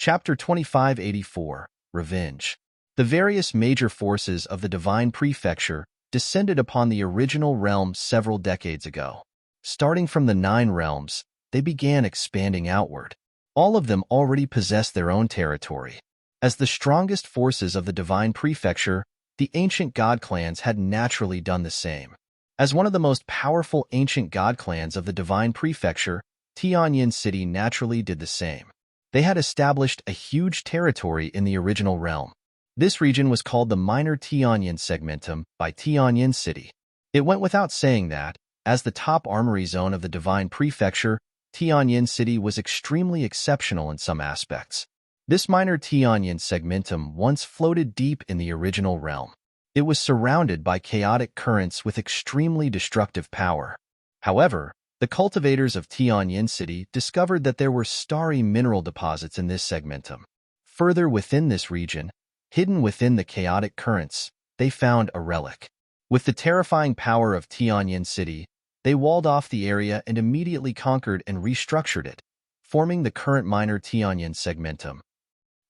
Chapter 2584, Revenge. The various major forces of the Divine Prefecture descended upon the original realm several decades ago. Starting from the 9 realms, they began expanding outward. All of them already possessed their own territory. As the strongest forces of the Divine Prefecture, the ancient god clans had naturally done the same. As one of the most powerful ancient god clans of the Divine Prefecture, Tianyin City naturally did the same. They had established a huge territory in the original realm. This region was called the Minor Tianyin Segmentum by Tianyin City. It went without saying that, as the top armory zone of the Divine Prefecture, Tianyin City was extremely exceptional in some aspects. This Minor Tianyin Segmentum once floated deep in the original realm. It was surrounded by chaotic currents with extremely destructive power. However, the cultivators of Tianyin City discovered that there were starry mineral deposits in this segmentum. Further within this region, hidden within the chaotic currents, they found a relic. With the terrifying power of Tianyin City, they walled off the area and immediately conquered and restructured it, forming the current Minor Tianyin Segmentum.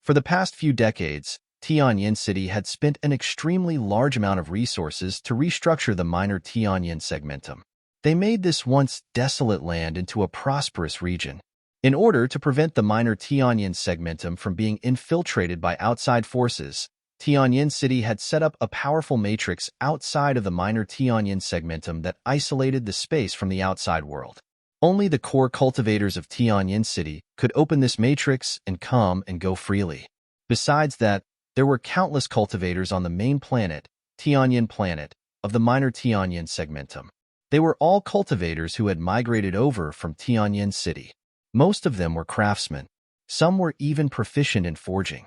For the past few decades, Tianyin City had spent an extremely large amount of resources to restructure the Minor Tianyin Segmentum. They made this once desolate land into a prosperous region. In order to prevent the Minor Tianyin Segmentum from being infiltrated by outside forces, Tianyin City had set up a powerful matrix outside of the Minor Tianyin Segmentum that isolated the space from the outside world. Only the core cultivators of Tianyin City could open this matrix and come and go freely. Besides that, there were countless cultivators on the main planet, Tianyin Planet, of the Minor Tianyin Segmentum. They were all cultivators who had migrated over from Tianyin City. Most of them were craftsmen. Some were even proficient in forging.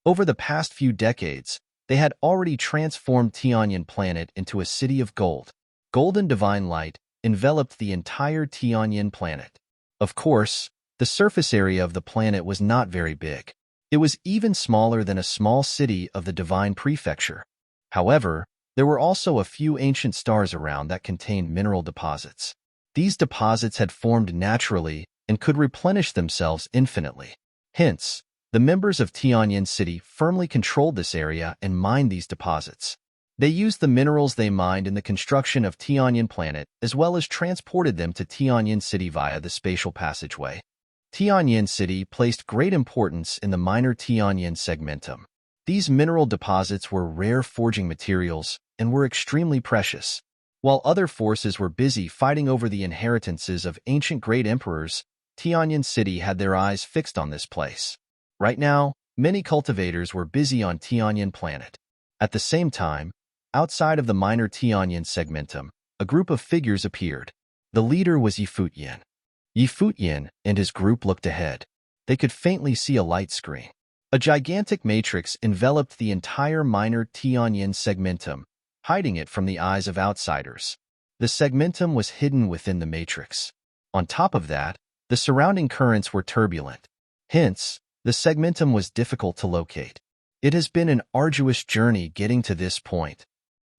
Over the past few decades, they had already transformed Tianyin Planet into a city of gold. Golden divine light enveloped the entire Tianyin Planet. Of course, the surface area of the planet was not very big. It was even smaller than a small city of the Divine Prefecture. However, there were also a few ancient stars around that contained mineral deposits. These deposits had formed naturally and could replenish themselves infinitely. Hence, the members of Tianyin City firmly controlled this area and mined these deposits. They used the minerals they mined in the construction of Tianyin Planet as well as transported them to Tianyin City via the spatial passageway. Tianyin City placed great importance in the Minor Tianyin Segmentum. These mineral deposits were rare forging materials and were extremely precious. While other forces were busy fighting over the inheritances of ancient great emperors, Tianyin City had their eyes fixed on this place. Right now, many cultivators were busy on Tianyin Planet. At the same time, outside of the Minor Tianyin Segmentum, a group of figures appeared. The leader was Futian. Futian and his group looked ahead. They could faintly see a light screen. A gigantic matrix enveloped the entire Minor Tianyin Segmentum, hiding it from the eyes of outsiders. The segmentum was hidden within the matrix. On top of that, the surrounding currents were turbulent. Hence, the segmentum was difficult to locate. It has been an arduous journey getting to this point.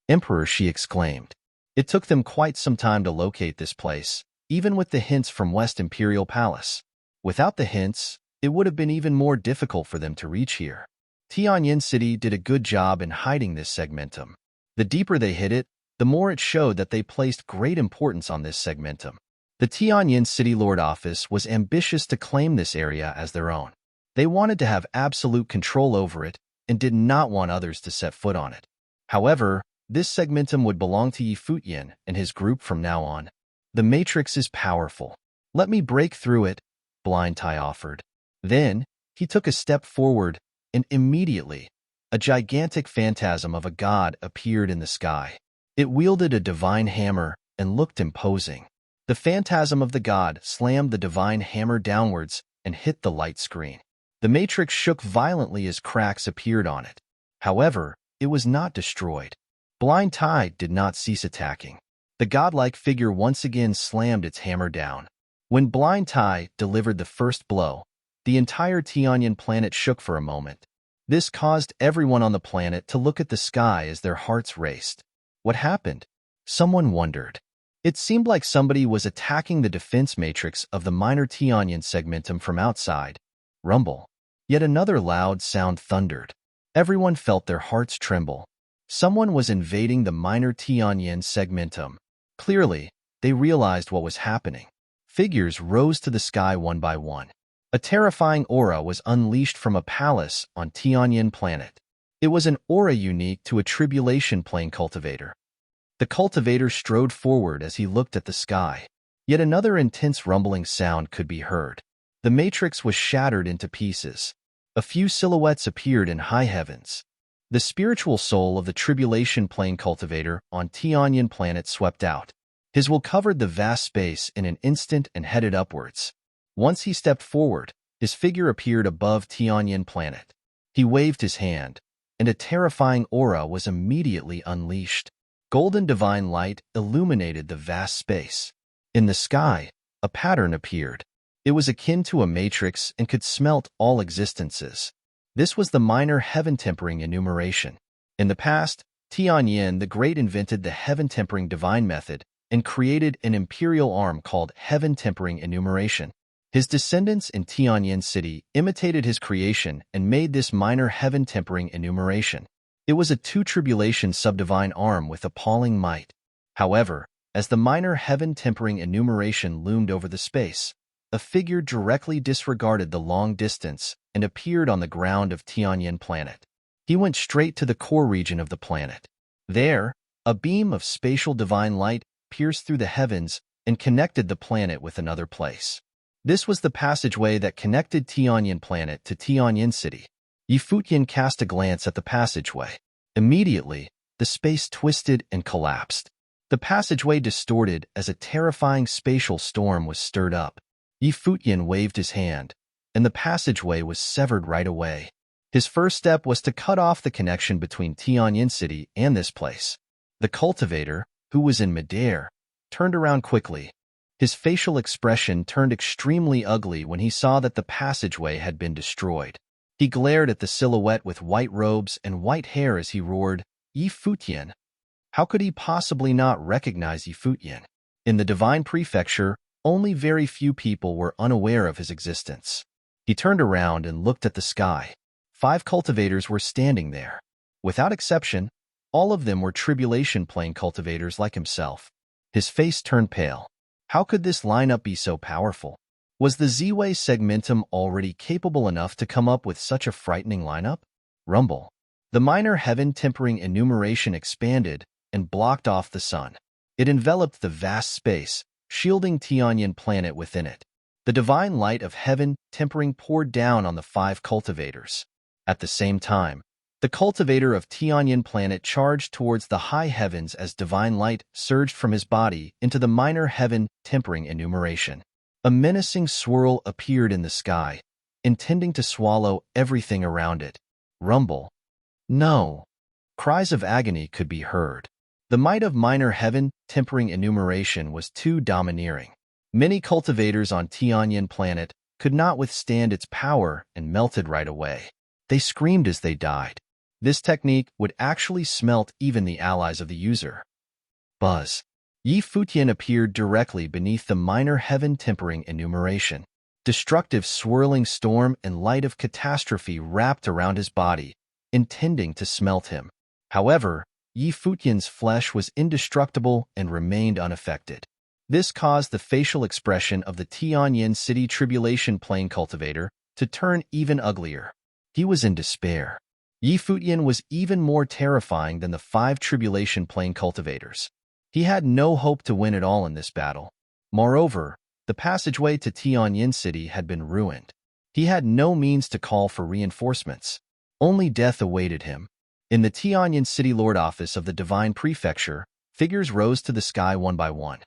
Emperor, she exclaimed. It took them quite some time to locate this place, even with the hints from West Imperial Palace. Without the hints, it would have been even more difficult for them to reach here. Tianyin City did a good job in hiding this segmentum. The deeper they hid it, the more it showed that they placed great importance on this segmentum. The Tianyin City Lord Office was ambitious to claim this area as their own. They wanted to have absolute control over it and did not want others to set foot on it. However, this segmentum would belong to Futian and his group from now on. The matrix is powerful. Let me break through it, Blind Tai offered. Then, he took a step forward, and immediately, a gigantic phantasm of a god appeared in the sky. It wielded a divine hammer and looked imposing. The phantasm of the god slammed the divine hammer downwards and hit the light screen. The matrix shook violently as cracks appeared on it. However, it was not destroyed. Blind Tai did not cease attacking. The godlike figure once again slammed its hammer down. When Blind Tai delivered the first blow, the entire Tianyin Planet shook for a moment. This caused everyone on the planet to look at the sky as their hearts raced. What happened? Someone wondered. It seemed like somebody was attacking the defense matrix of the Minor Tianyin Segmentum from outside. Rumble. Yet another loud sound thundered. Everyone felt their hearts tremble. Someone was invading the minor Tianyin segmentum. Clearly, they realized what was happening. Figures rose to the sky one by one. A terrifying aura was unleashed from a palace on Tianyin planet. It was an aura unique to a tribulation plane cultivator. The cultivator strode forward as he looked at the sky. Yet another intense rumbling sound could be heard. The matrix was shattered into pieces. A few silhouettes appeared in high heavens. The spiritual soul of the tribulation plane cultivator on Tianyin planet swept out. His will covered the vast space in an instant and headed upwards. Once he stepped forward, his figure appeared above Tianyin planet. He waved his hand, and a terrifying aura was immediately unleashed. Golden divine light illuminated the vast space. In the sky, a pattern appeared. It was akin to a matrix and could smelt all existences. This was the minor heaven-tempering enumeration. In the past, Tianyin the Great invented the heaven-tempering divine method and created an imperial arm called heaven-tempering enumeration. His descendants in Tianyin City imitated his creation and made this minor heaven-tempering enumeration. It was a two-tribulation subdivine arm with appalling might. However, as the minor heaven-tempering enumeration loomed over the space, a figure directly disregarded the long distance and appeared on the ground of Tianyin planet. He went straight to the core region of the planet. There, a beam of spatial divine light pierced through the heavens and connected the planet with another place. This was the passageway that connected Tianyin planet to Tianyin City. Futian cast a glance at the passageway. Immediately, the space twisted and collapsed. The passageway distorted as a terrifying spatial storm was stirred up. Futian waved his hand, and the passageway was severed right away. His first step was to cut off the connection between Tianyin City and this place. The cultivator, who was in midair, turned around quickly. His facial expression turned extremely ugly when he saw that the passageway had been destroyed. He glared at the silhouette with white robes and white hair as he roared, Futian. How could he possibly not recognize Futian? In the divine prefecture, only very few people were unaware of his existence. He turned around and looked at the sky. 5 cultivators were standing there. Without exception, all of them were tribulation plane cultivators like himself. His face turned pale. How could this lineup be so powerful? Was the Z-Way segmentum already capable enough to come up with such a frightening lineup? Rumble. The minor heaven-tempering enumeration expanded and blocked off the sun. It enveloped the vast space, shielding Tianyin planet within it. The divine light of heaven tempering poured down on the 5 cultivators. At the same time, the cultivator of Tianyin planet charged towards the high heavens as divine light surged from his body into the minor heaven tempering enumeration. A menacing swirl appeared in the sky, intending to swallow everything around it. Rumble. No. Cries of agony could be heard. The might of minor heaven tempering enumeration was too domineering. Many cultivators on Tianyin planet could not withstand its power and melted right away. They screamed as they died. This technique would actually smelt even the allies of the user. Buzz. Futian appeared directly beneath the minor heaven tempering enumeration. Destructive swirling storm and light of catastrophe wrapped around his body, intending to smelt him. However, Futian's flesh was indestructible and remained unaffected. This caused the facial expression of the Tianyin City tribulation plane cultivator to turn even uglier. He was in despair. Futian was even more terrifying than the 5 tribulation plane cultivators. He had no hope to win at all in this battle. Moreover, the passageway to Tianyin City had been ruined. He had no means to call for reinforcements. Only death awaited him. In the Tianyin City Lord Office of the Divine Prefecture, figures rose to the sky one by one.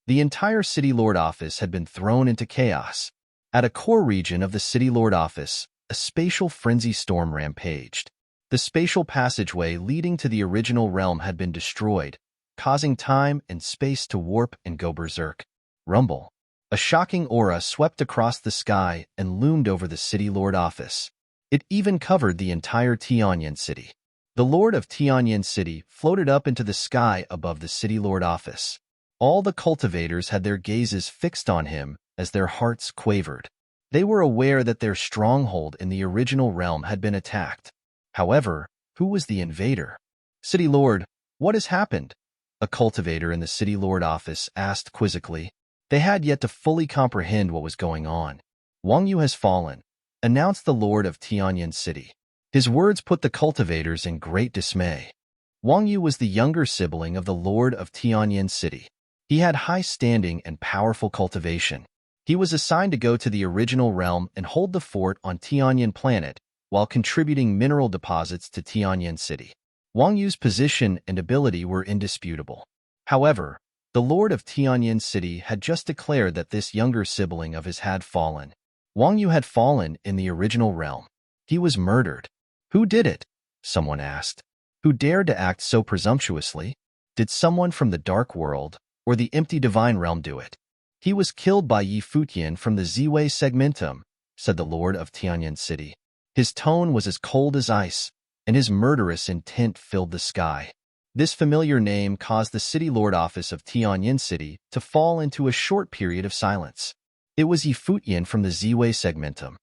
The entire City Lord Office had been thrown into chaos. At a core region of the City Lord Office, a spatial frenzy storm rampaged. The spatial passageway leading to the original realm had been destroyed, causing time and space to warp and go berserk. Rumble. A shocking aura swept across the sky and loomed over the City Lord Office. It even covered the entire Tianyin City. The Lord of Tianyin City floated up into the sky above the City Lord Office. All the cultivators had their gazes fixed on him as their hearts quavered. They were aware that their stronghold in the original realm had been attacked. However, who was the invader? City Lord, what has happened? A cultivator in the City Lord office asked quizzically. They had yet to fully comprehend what was going on. Wang Yu has fallen, announced the Lord of Tianyan City. His words put the cultivators in great dismay. Wang Yu was the younger sibling of the Lord of Tianyan City. He had high standing and powerful cultivation. He was assigned to go to the original realm and hold the fort on Tianyan Planet while contributing mineral deposits to Tianyan City. Wang Yu's position and ability were indisputable. However, the Lord of Tianyan City had just declared that this younger sibling of his had fallen. Wang Yu had fallen in the original realm. He was murdered. Who did it? Someone asked. Who dared to act so presumptuously? Did someone from the dark world or the empty divine realm do it? He was killed by Yi Futian from the Ziwei segmentum, said the Lord of Tianyan City. His tone was as cold as ice, and his murderous intent filled the sky. This familiar name caused the City Lord office of Tianyan City to fall into a short period of silence. It was Yi Futian from the Ziwei segmentum.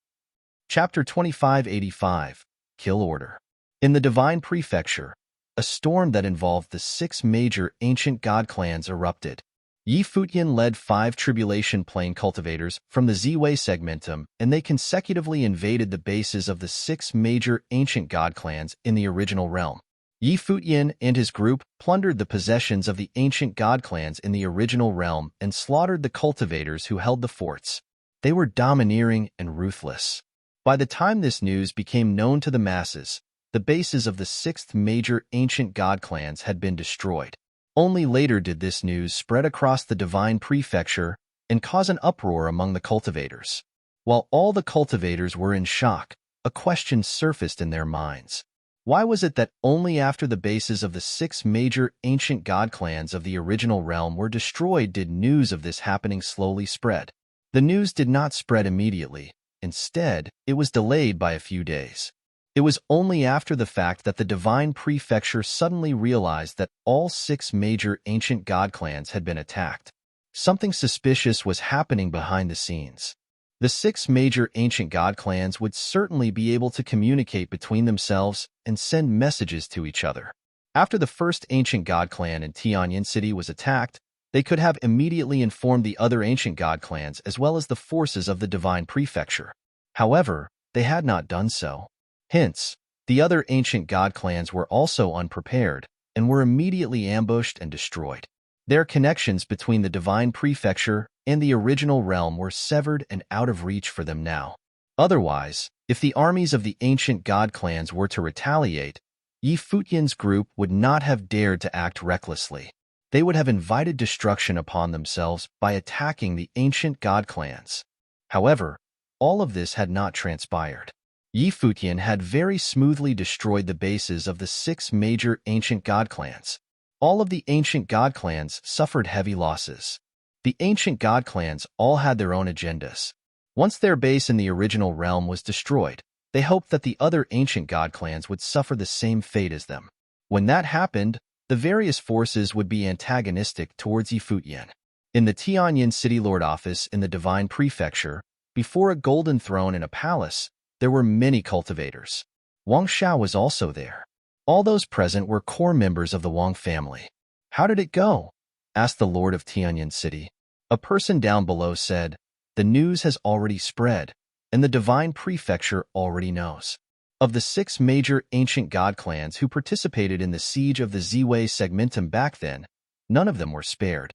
Chapter 2585, Kill Order. In the Divine Prefecture, a storm that involved the 6 major ancient god clans erupted. Yi Futian led 5 tribulation plane cultivators from the Ziwei segmentum, and they consecutively invaded the bases of the 6 major ancient god clans in the original realm. Yi Futian and his group plundered the possessions of the ancient god clans in the original realm and slaughtered the cultivators who held the forts. They were domineering and ruthless. By the time this news became known to the masses, the bases of the 6th major ancient god clans had been destroyed. Only later did this news spread across the Divine Prefecture and cause an uproar among the cultivators. While all the cultivators were in shock, a question surfaced in their minds. Why was it that only after the bases of the 6 major ancient god clans of the original realm were destroyed did news of this happening slowly spread? The news did not spread immediately. Instead, it was delayed by a few days. It was only after the fact that the Divine Prefecture suddenly realized that all 6 major ancient god clans had been attacked. Something suspicious was happening behind the scenes. The 6 major ancient god clans would certainly be able to communicate between themselves and send messages to each other. After the first ancient god clan in Tianyan City was attacked, they could have immediately informed the other ancient god clans as well as the forces of the Divine Prefecture. However, they had not done so. Hence, the other ancient god clans were also unprepared and were immediately ambushed and destroyed. Their connections between the Divine Prefecture and the original realm were severed and out of reach for them now. Otherwise, if the armies of the ancient god clans were to retaliate, Yi Futian's group would not have dared to act recklessly. They would have invited destruction upon themselves by attacking the ancient god clans. However, all of this had not transpired. Yi Futian had very smoothly destroyed the bases of the 6 major ancient god clans. All of the ancient god clans suffered heavy losses. The ancient god clans all had their own agendas. Once their base in the original realm was destroyed, they hoped that the other ancient god clans would suffer the same fate as them. When that happened, the various forces would be antagonistic towards Yi Futian. In the Tianyan City Lord office in the Divine Prefecture, before a golden throne in a palace, there were many cultivators. Wang Xiao was also there. All those present were core members of the Wang family. How did it go? Asked the Lord of Tianyan City. A person down below said, the news has already spread, and the Divine Prefecture already knows. Of the 6 major ancient god clans who participated in the siege of the Ziwei segmentum back then, none of them were spared.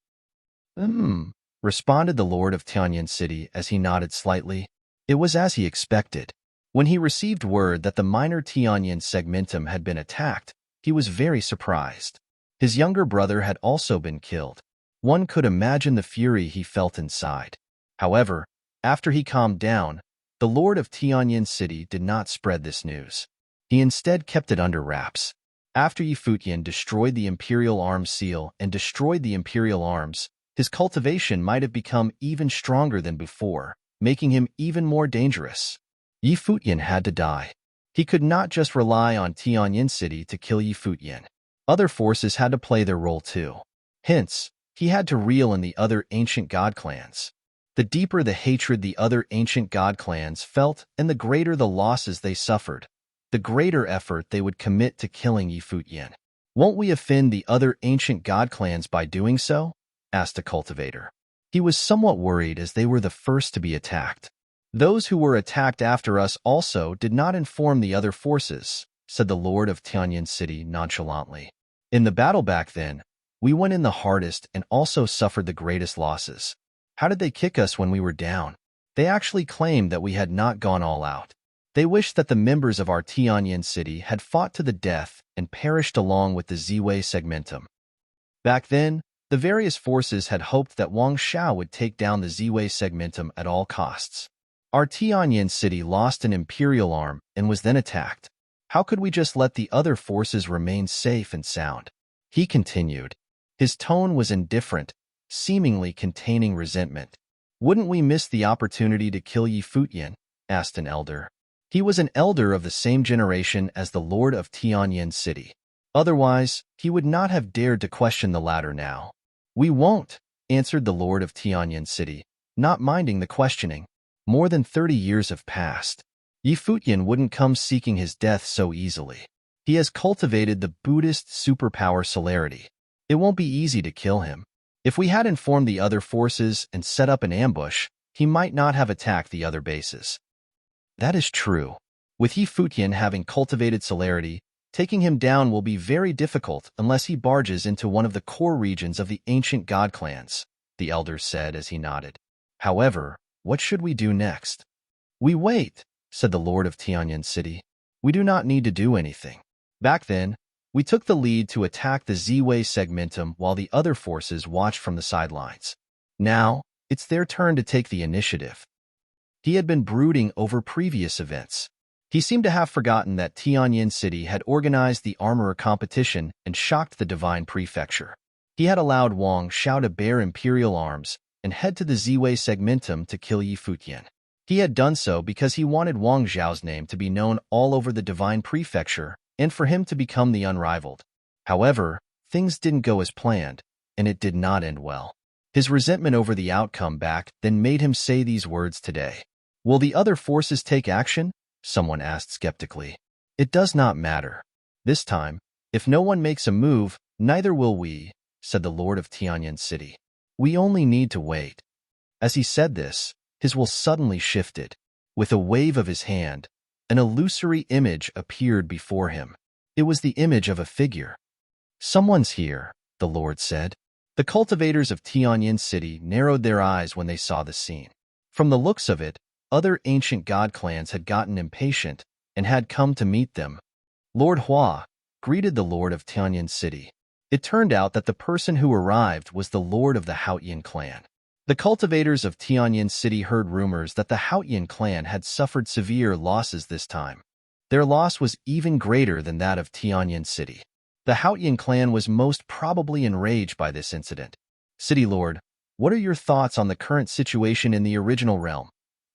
Responded the Lord of Tianyan City as he nodded slightly. It was as he expected. When he received word that the minor Tianyan segmentum had been attacked, he was very surprised. His younger brother had also been killed. One could imagine the fury he felt inside. However, after he calmed down, the Lord of Tianyan City did not spread this news. He instead kept it under wraps. After Yi Futian destroyed the Imperial Arms seal and destroyed the Imperial Arms, his cultivation might have become even stronger than before, making him even more dangerous. Yi Futian had to die. He could not just rely on Tianyan City to kill Yi Futian. Other forces had to play their role too. Hence, he had to reel in the other ancient god clans. The deeper the hatred the other ancient god clans felt and the greater the losses they suffered, the greater effort they would commit to killing Futian. "Won't we offend the other ancient god clans by doing so?" asked a cultivator. He was somewhat worried as they were the first to be attacked. "Those who were attacked after us also did not inform the other forces," said the Lord of Tianyan City nonchalantly. "In the battle back then, we went in the hardest and also suffered the greatest losses. How did they kick us when we were down? They actually claimed that we had not gone all out. They wished that the members of our Tianyan City had fought to the death and perished along with the Ziwei segmentum. Back then, the various forces had hoped that Wang Xiao would take down the Ziwei segmentum at all costs. Our Tianyan City lost an imperial arm and was then attacked. How could we just let the other forces remain safe and sound?" He continued. His tone was indifferent, seemingly containing resentment. "Wouldn't we miss the opportunity to kill Futian?" asked an elder. He was an elder of the same generation as the Lord of Tianyan City. Otherwise, he would not have dared to question the latter now. "We won't," answered the Lord of Tianyan City, not minding the questioning. "More than 30 years have passed. Futian wouldn't come seeking his death so easily. He has cultivated the Buddhist superpower celerity. It won't be easy to kill him. If we had informed the other forces and set up an ambush, he might not have attacked the other bases." "That is true. With Futian having cultivated celerity, taking him down will be very difficult unless he barges into one of the core regions of the ancient god clans," the elder said as he nodded. "However, what should we do next?" "We wait," said the Lord of Tianyan City. "We do not need to do anything. Back then, we took the lead to attack the Ziwei segmentum while the other forces watched from the sidelines. Now, it's their turn to take the initiative." He had been brooding over previous events. He seemed to have forgotten that Tianyan City had organized the armorer competition and shocked the divine prefecture. He had allowed Wang Xiao to bear imperial arms and head to the Ziwei segmentum to kill Futian. He had done so because he wanted Wang Xiao's name to be known all over the divine prefecture and for him to become the unrivaled. However, things didn't go as planned, and it did not end well. His resentment over the outcome back then made him say these words today. "Will the other forces take action?" someone asked skeptically. "It does not matter. This time, if no one makes a move, neither will we," said the Lord of Tianyan City. "We only need to wait." As he said this, his will suddenly shifted. With a wave of his hand, an illusory image appeared before him. It was the image of a figure. "Someone's here," the Lord said. The cultivators of Tianyan City narrowed their eyes when they saw the scene. From the looks of it, other ancient god clans had gotten impatient and had come to meet them. Lord Hua greeted the Lord of Tianyan City. It turned out that the person who arrived was the Lord of the Futian clan. The cultivators of Tianyan City heard rumors that the Futian clan had suffered severe losses this time. Their loss was even greater than that of Tianyan City. The Futian clan was most probably enraged by this incident. "City Lord, what are your thoughts on the current situation in the original realm?"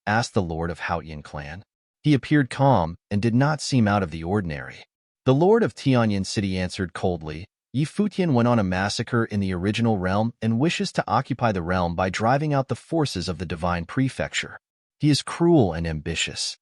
asked the Lord of Futian clan. He appeared calm and did not seem out of the ordinary. The Lord of Tianyan City answered coldly, "Futian went on a massacre in the original realm and wishes to occupy the realm by driving out the forces of the divine prefecture. He is cruel and ambitious."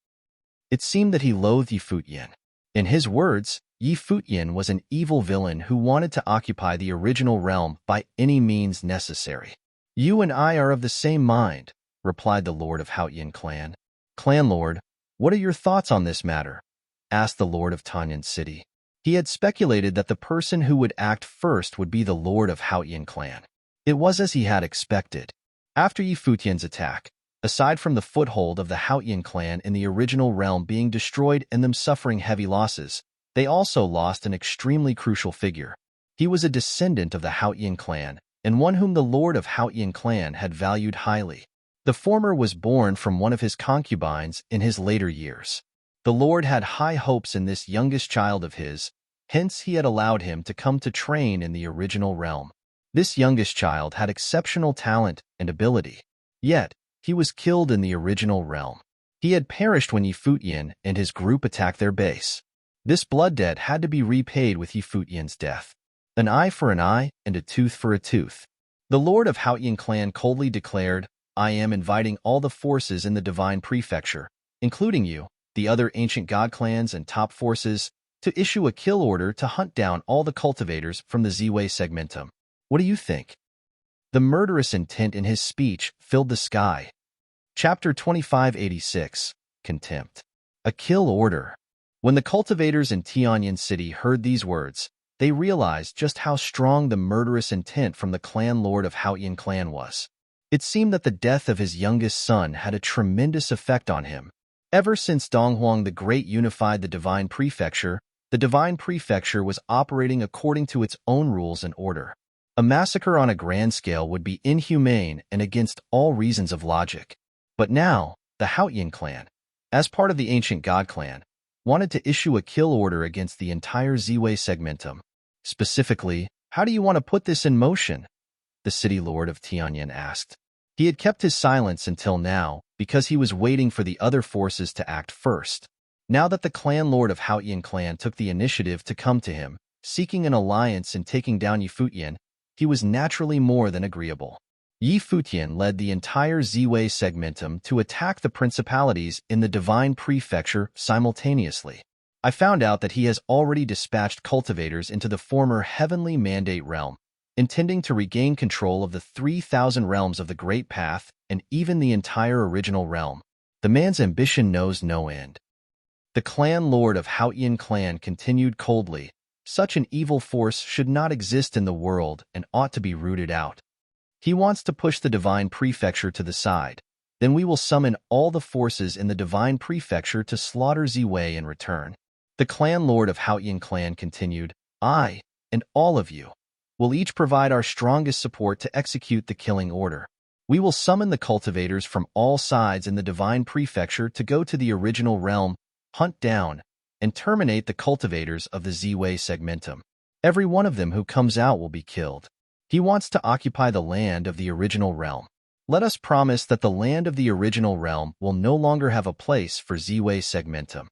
It seemed that he loathed Futian. In his words, Futian was an evil villain who wanted to occupy the original realm by any means necessary. "You and I are of the same mind," replied the Lord of Futian clan. "Clan Lord, what are your thoughts on this matter?" asked the Lord of Tianyan City. He had speculated that the person who would act first would be the Lord of Futian clan. It was as he had expected. After Futian's attack, aside from the foothold of the Futian clan in the original realm being destroyed and them suffering heavy losses, they also lost an extremely crucial figure. He was a descendant of the Futian clan, and one whom the Lord of Futian clan had valued highly. The former was born from one of his concubines in his later years. The Lord had high hopes in this youngest child of his, hence he had allowed him to come to train in the original realm. This youngest child had exceptional talent and ability. Yet, he was killed in the original realm. He had perished when Futian and his group attacked their base. This blood debt had to be repaid with Futian's death. An eye for an eye and a tooth for a tooth. The Lord of Futian clan coldly declared, I am inviting all the forces in the Divine Prefecture, including you, the other ancient god clans and top forces, to issue a kill order to hunt down all the cultivators from the Z-Way segmentum. What do you think?" The murderous intent in his speech filled the sky. Chapter 2586, Contempt. A kill order. When the cultivators in Tianyan City heard these words, they realized just how strong the murderous intent from the clan lord of Futian clan was. It seemed that the death of his youngest son had a tremendous effect on him. Ever since Donghuang the Great unified the Divine Prefecture was operating according to its own rules and order. A massacre on a grand scale would be inhumane and against all reasons of logic. But now, the Futian clan, as part of the ancient god clan, wanted to issue a kill order against the entire Z-Way segmentum. Specifically, how do you want to put this in motion? The city lord of Tianyan asked. He had kept his silence until now because he was waiting for the other forces to act first. Now that the clan lord of Futian clan took the initiative to come to him, seeking an alliance in taking down Futian, he was naturally more than agreeable. Futian led the entire Z-Way segmentum to attack the principalities in the Divine Prefecture simultaneously. I found out that he has already dispatched cultivators into the former Heavenly Mandate realm, intending to regain control of the 3,000 realms of the Great Path and even the entire original realm. The man's ambition knows no end. The clan lord of Futian clan continued coldly. Such an evil force should not exist in the world and ought to be rooted out. He wants to push the Divine Prefecture to the side. Then we will summon all the forces in the Divine Prefecture to slaughter Z-Way in return. The clan lord of Futian clan continued, I, and all of you, will each provide our strongest support to execute the killing order. We will summon the cultivators from all sides in the Divine Prefecture to go to the original realm, hunt down, and terminate the cultivators of the Z-Way segmentum. Every one of them who comes out will be killed. He wants to occupy the land of the original realm. Let us promise that the land of the original realm will no longer have a place for Z-Way segmentum.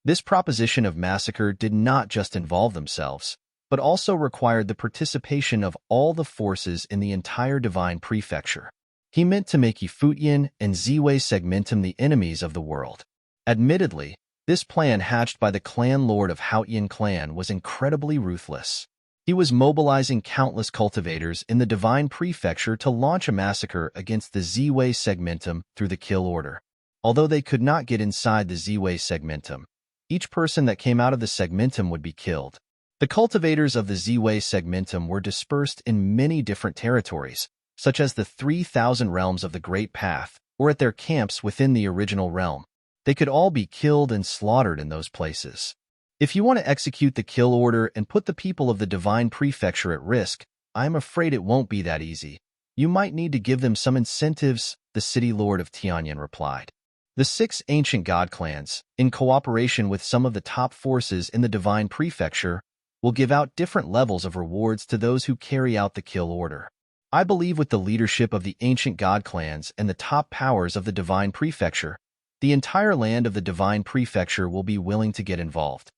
This proposition of massacre did not just involve themselves, but also required the participation of all the forces in the entire Divine Prefecture. He meant to make Futian and Z-Way segmentum the enemies of the world. Admittedly, this plan hatched by the clan lord of Futian clan was incredibly ruthless. He was mobilizing countless cultivators in the Divine Prefecture to launch a massacre against the Z-Way segmentum through the kill order. Although they could not get inside the Z-Way segmentum, each person that came out of the segmentum would be killed. The cultivators of the Z-Way segmentum were dispersed in many different territories, such as the 3,000 realms of the Great Path, or at their camps within the original realm. They could all be killed and slaughtered in those places. If you want to execute the kill order and put the people of the Divine Prefecture at risk, I'm afraid it won't be that easy. You might need to give them some incentives, the city lord of Tianyan replied. The 6 ancient god clans, in cooperation with some of the top forces in the Divine Prefecture, will give out different levels of rewards to those who carry out the kill order. I believe with the leadership of the ancient god clans and the top powers of the Divine Prefecture, the entire land of the Divine Prefecture will be willing to get involved.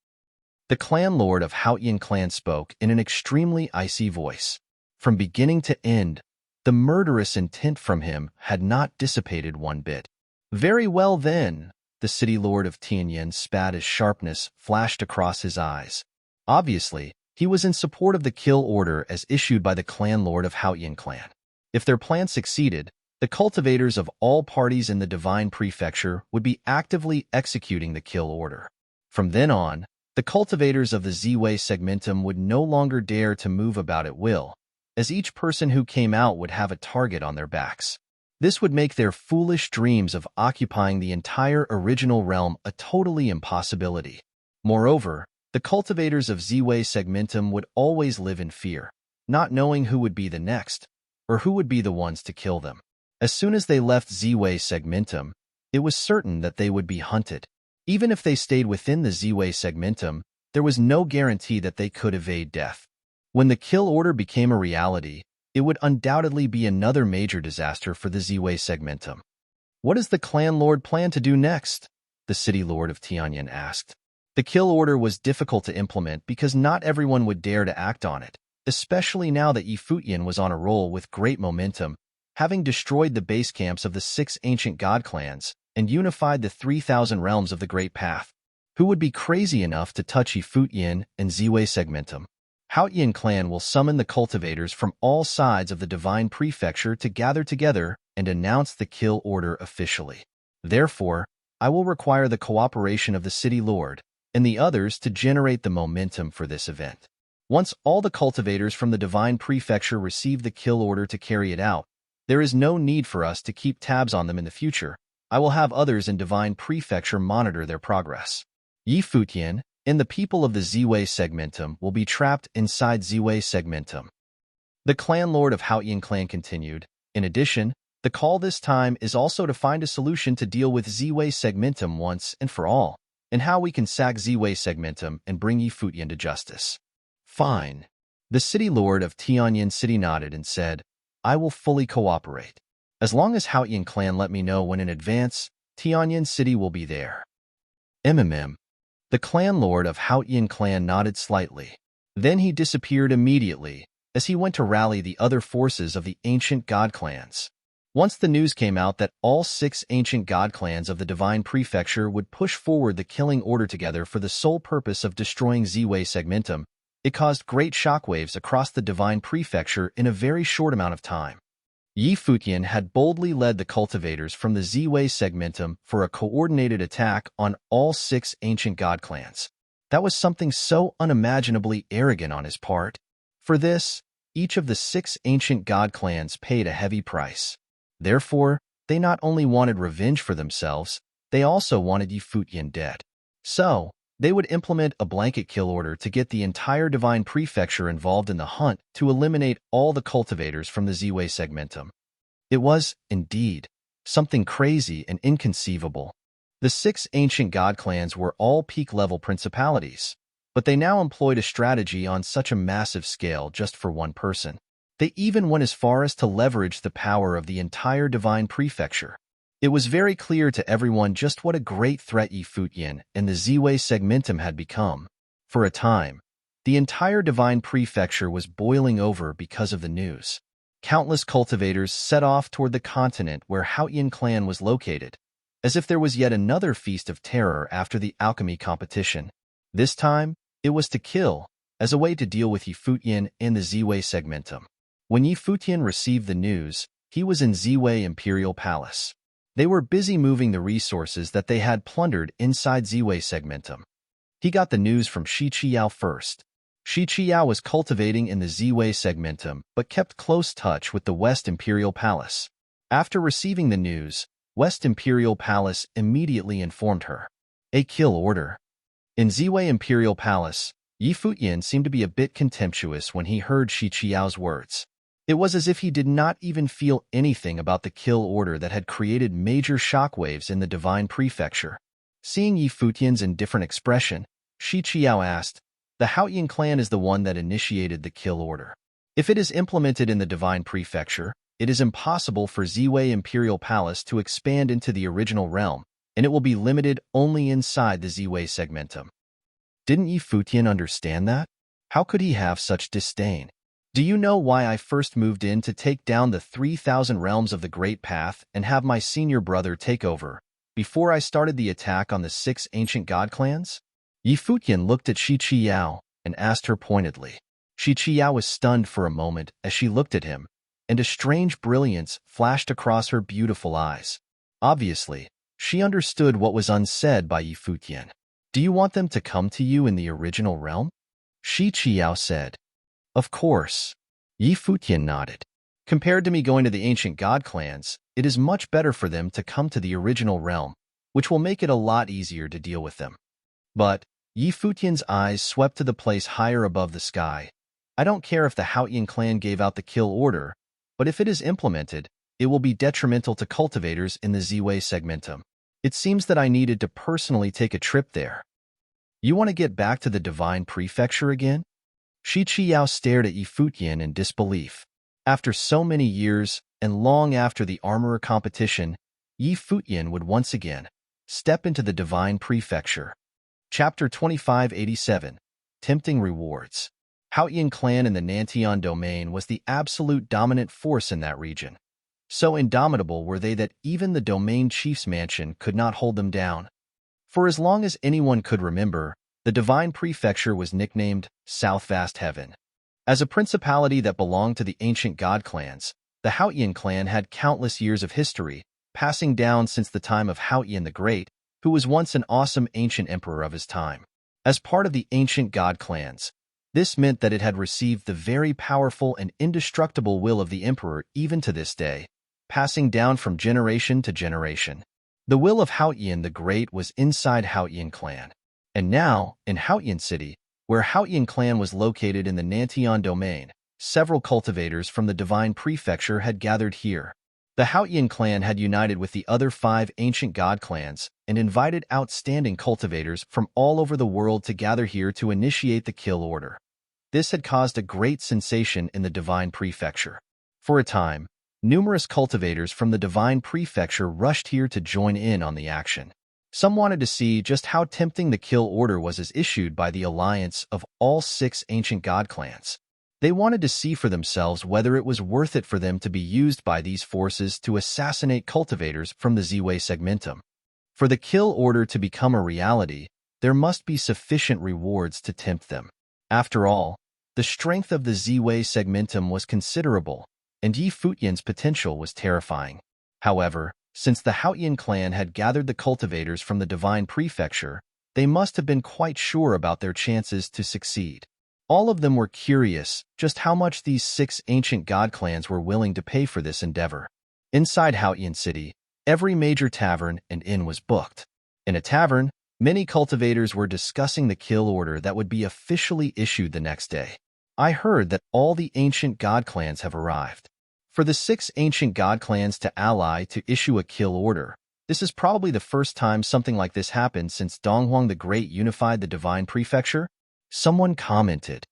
The clan lord of Futian clan spoke in an extremely icy voice. From beginning to end, the murderous intent from him had not dissipated one bit. Very well then, the city lord of Tianyan spat as sharpness flashed across his eyes. Obviously, he was in support of the kill order as issued by the clan lord of Futian clan. If their plan succeeded, the cultivators of all parties in the Divine Prefecture would be actively executing the kill order. From then on, the cultivators of the Z-Way segmentum would no longer dare to move about at will, as each person who came out would have a target on their backs. This would make their foolish dreams of occupying the entire original realm a totally impossibility. Moreover, the cultivators of Z-Way segmentum would always live in fear, not knowing who would be the next, or who would be the ones to kill them. As soon as they left Z-Way segmentum, it was certain that they would be hunted. Even if they stayed within the Z-Way segmentum, there was no guarantee that they could evade death. When the kill order became a reality, it would undoubtedly be another major disaster for the Z-Way segmentum. What does the clan lord plan to do next? The city lord of Tianyan asked. The kill order was difficult to implement because not everyone would dare to act on it, especially now that Futian was on a roll with great momentum, having destroyed the base camps of the 6 ancient god clans and unified the 3,000 realms of the Great Path. Who would be crazy enough to touch Futian and Ziwei Segmentum? Futian clan will summon the cultivators from all sides of the Divine Prefecture to gather together and announce the kill order officially. Therefore, I will require the cooperation of the City Lord and the others to generate the momentum for this event. Once all the cultivators from the Divine Prefecture receive the kill order to carry it out, there is no need for us to keep tabs on them in the future. I will have others in Divine Prefecture monitor their progress. Futian and the people of the Ziwei Segmentum will be trapped inside Ziwei Segmentum. The clan lord of Futian clan continued. In addition, the call this time is also to find a solution to deal with Ziwei Segmentum once and for all, and how we can sack Ziwei Segmentum and bring Futian to justice. Fine. The city lord of Tianyan City nodded and said, I will fully cooperate. As long as Futian clan let me know when in advance, Tianyan City will be there. The clan lord of Futian clan nodded slightly. Then he disappeared immediately as he went to rally the other forces of the ancient god clans. Once the news came out that all 6 ancient god clans of the Divine Prefecture would push forward the killing order together for the sole purpose of destroying Ziwei Segmentum, it caused great shockwaves across the Divine Prefecture in a very short amount of time. Futian had boldly led the cultivators from the Ziwei Segmentum for a coordinated attack on all 6 ancient god clans. That was something so unimaginably arrogant on his part. For this, each of the 6 ancient god clans paid a heavy price. Therefore, they not only wanted revenge for themselves, they also wanted Futian dead. So, they would implement a blanket kill order to get the entire Divine Prefecture involved in the hunt to eliminate all the cultivators from the Ziwei Segmentum. It was, indeed, something crazy and inconceivable. The 6 ancient god clans were all peak-level principalities, but they now employed a strategy on such a massive scale just for one person. They even went as far as to leverage the power of the entire Divine Prefecture. It was very clear to everyone just what a great threat Futian and the Ziwei Segmentum had become. For a time, the entire Divine Prefecture was boiling over because of the news. Countless cultivators set off toward the continent where Futian clan was located, as if there was yet another feast of terror after the alchemy competition. This time, it was to kill, as a way to deal with Futian and the Ziwei Segmentum. When Futian received the news, he was in Ziwei Imperial Palace. They were busy moving the resources that they had plundered inside Ziwei Segmentum. He got the news from Shi Qiao first. Shi Qiao was cultivating in the Ziwei Segmentum, but kept close touch with the West Imperial Palace. After receiving the news, West Imperial Palace immediately informed her. A kill order. In Ziwei Imperial Palace, Futian seemed to be a bit contemptuous when he heard Shi Qiao's words. It was as if he did not even feel anything about the kill order that had created major shockwaves in the Divine Prefecture. Seeing Futian's indifferent expression, Shi Qiao asked, The Futian clan is the one that initiated the kill order. If it is implemented in the Divine Prefecture, it is impossible for Ziwei Imperial Palace to expand into the original realm, and it will be limited only inside the Ziwei Segmentum. Didn't Futian understand that? How could he have such disdain? Do you know why I first moved in to take down the 3,000 realms of the Great Path and have my senior brother take over, before I started the attack on the 6 ancient god clans? Futian looked at Shi Qiao and asked her pointedly. Shi Qiao was stunned for a moment as she looked at him, and a strange brilliance flashed across her beautiful eyes. Obviously, she understood what was unsaid by Futian. Do you want them to come to you in the original realm? Shi Qiao said. Of course. Futian nodded. Compared to me going to the ancient god clans, it is much better for them to come to the original realm, which will make it a lot easier to deal with them. But Futian's eyes swept to the place higher above the sky. I don't care if the Futian clan gave out the kill order, but if it is implemented, it will be detrimental to cultivators in the Ziwei Segmentum. It seems that I needed to personally take a trip there. You want to get back to the Divine Prefecture again? Shi Qiao stared at Futian in disbelief. After so many years, and long after the armorer competition, Futian would once again step into the Divine Prefecture. Chapter 2587. Tempting Rewards. Futian clan in the Nantian domain was the absolute dominant force in that region. So indomitable were they that even the domain chief's mansion could not hold them down. For as long as anyone could remember, the divine prefecture was nicknamed South Vast Heaven. As a principality that belonged to the ancient god clans, the Futian clan had countless years of history, passing down since the time of Futian the Great, who was once an awesome ancient emperor of his time. As part of the ancient god clans, this meant that it had received the very powerful and indestructible will of the emperor even to this day, passing down from generation to generation. The will of Futian the Great was inside Futian clan. And now, in Futian City, where Futian clan was located in the Nantian domain, several cultivators from the divine prefecture had gathered here. The Futian clan had united with the other 5 ancient god clans and invited outstanding cultivators from all over the world to gather here to initiate the kill order. This had caused a great sensation in the divine prefecture. For a time, numerous cultivators from the divine prefecture rushed here to join in on the action. Some wanted to see just how tempting the kill order was as issued by the alliance of all 6 ancient god clans. They wanted to see for themselves whether it was worth it for them to be used by these forces to assassinate cultivators from the Zway segmentum. For the kill order to become a reality, there must be sufficient rewards to tempt them. After all, the strength of the Zway segmentum was considerable, and Futian's potential was terrifying. However, since the Futian clan had gathered the cultivators from the divine prefecture, they must have been quite sure about their chances to succeed. All of them were curious just how much these 6 ancient god clans were willing to pay for this endeavor. Inside Futian City, every major tavern and inn was booked. In a tavern, many cultivators were discussing the kill order that would be officially issued the next day. I heard that all the ancient god clans have arrived. For the 6 ancient god clans to ally to issue a kill order, this is probably the first time something like this happened since Donghuang the Great unified the divine prefecture. Someone commented.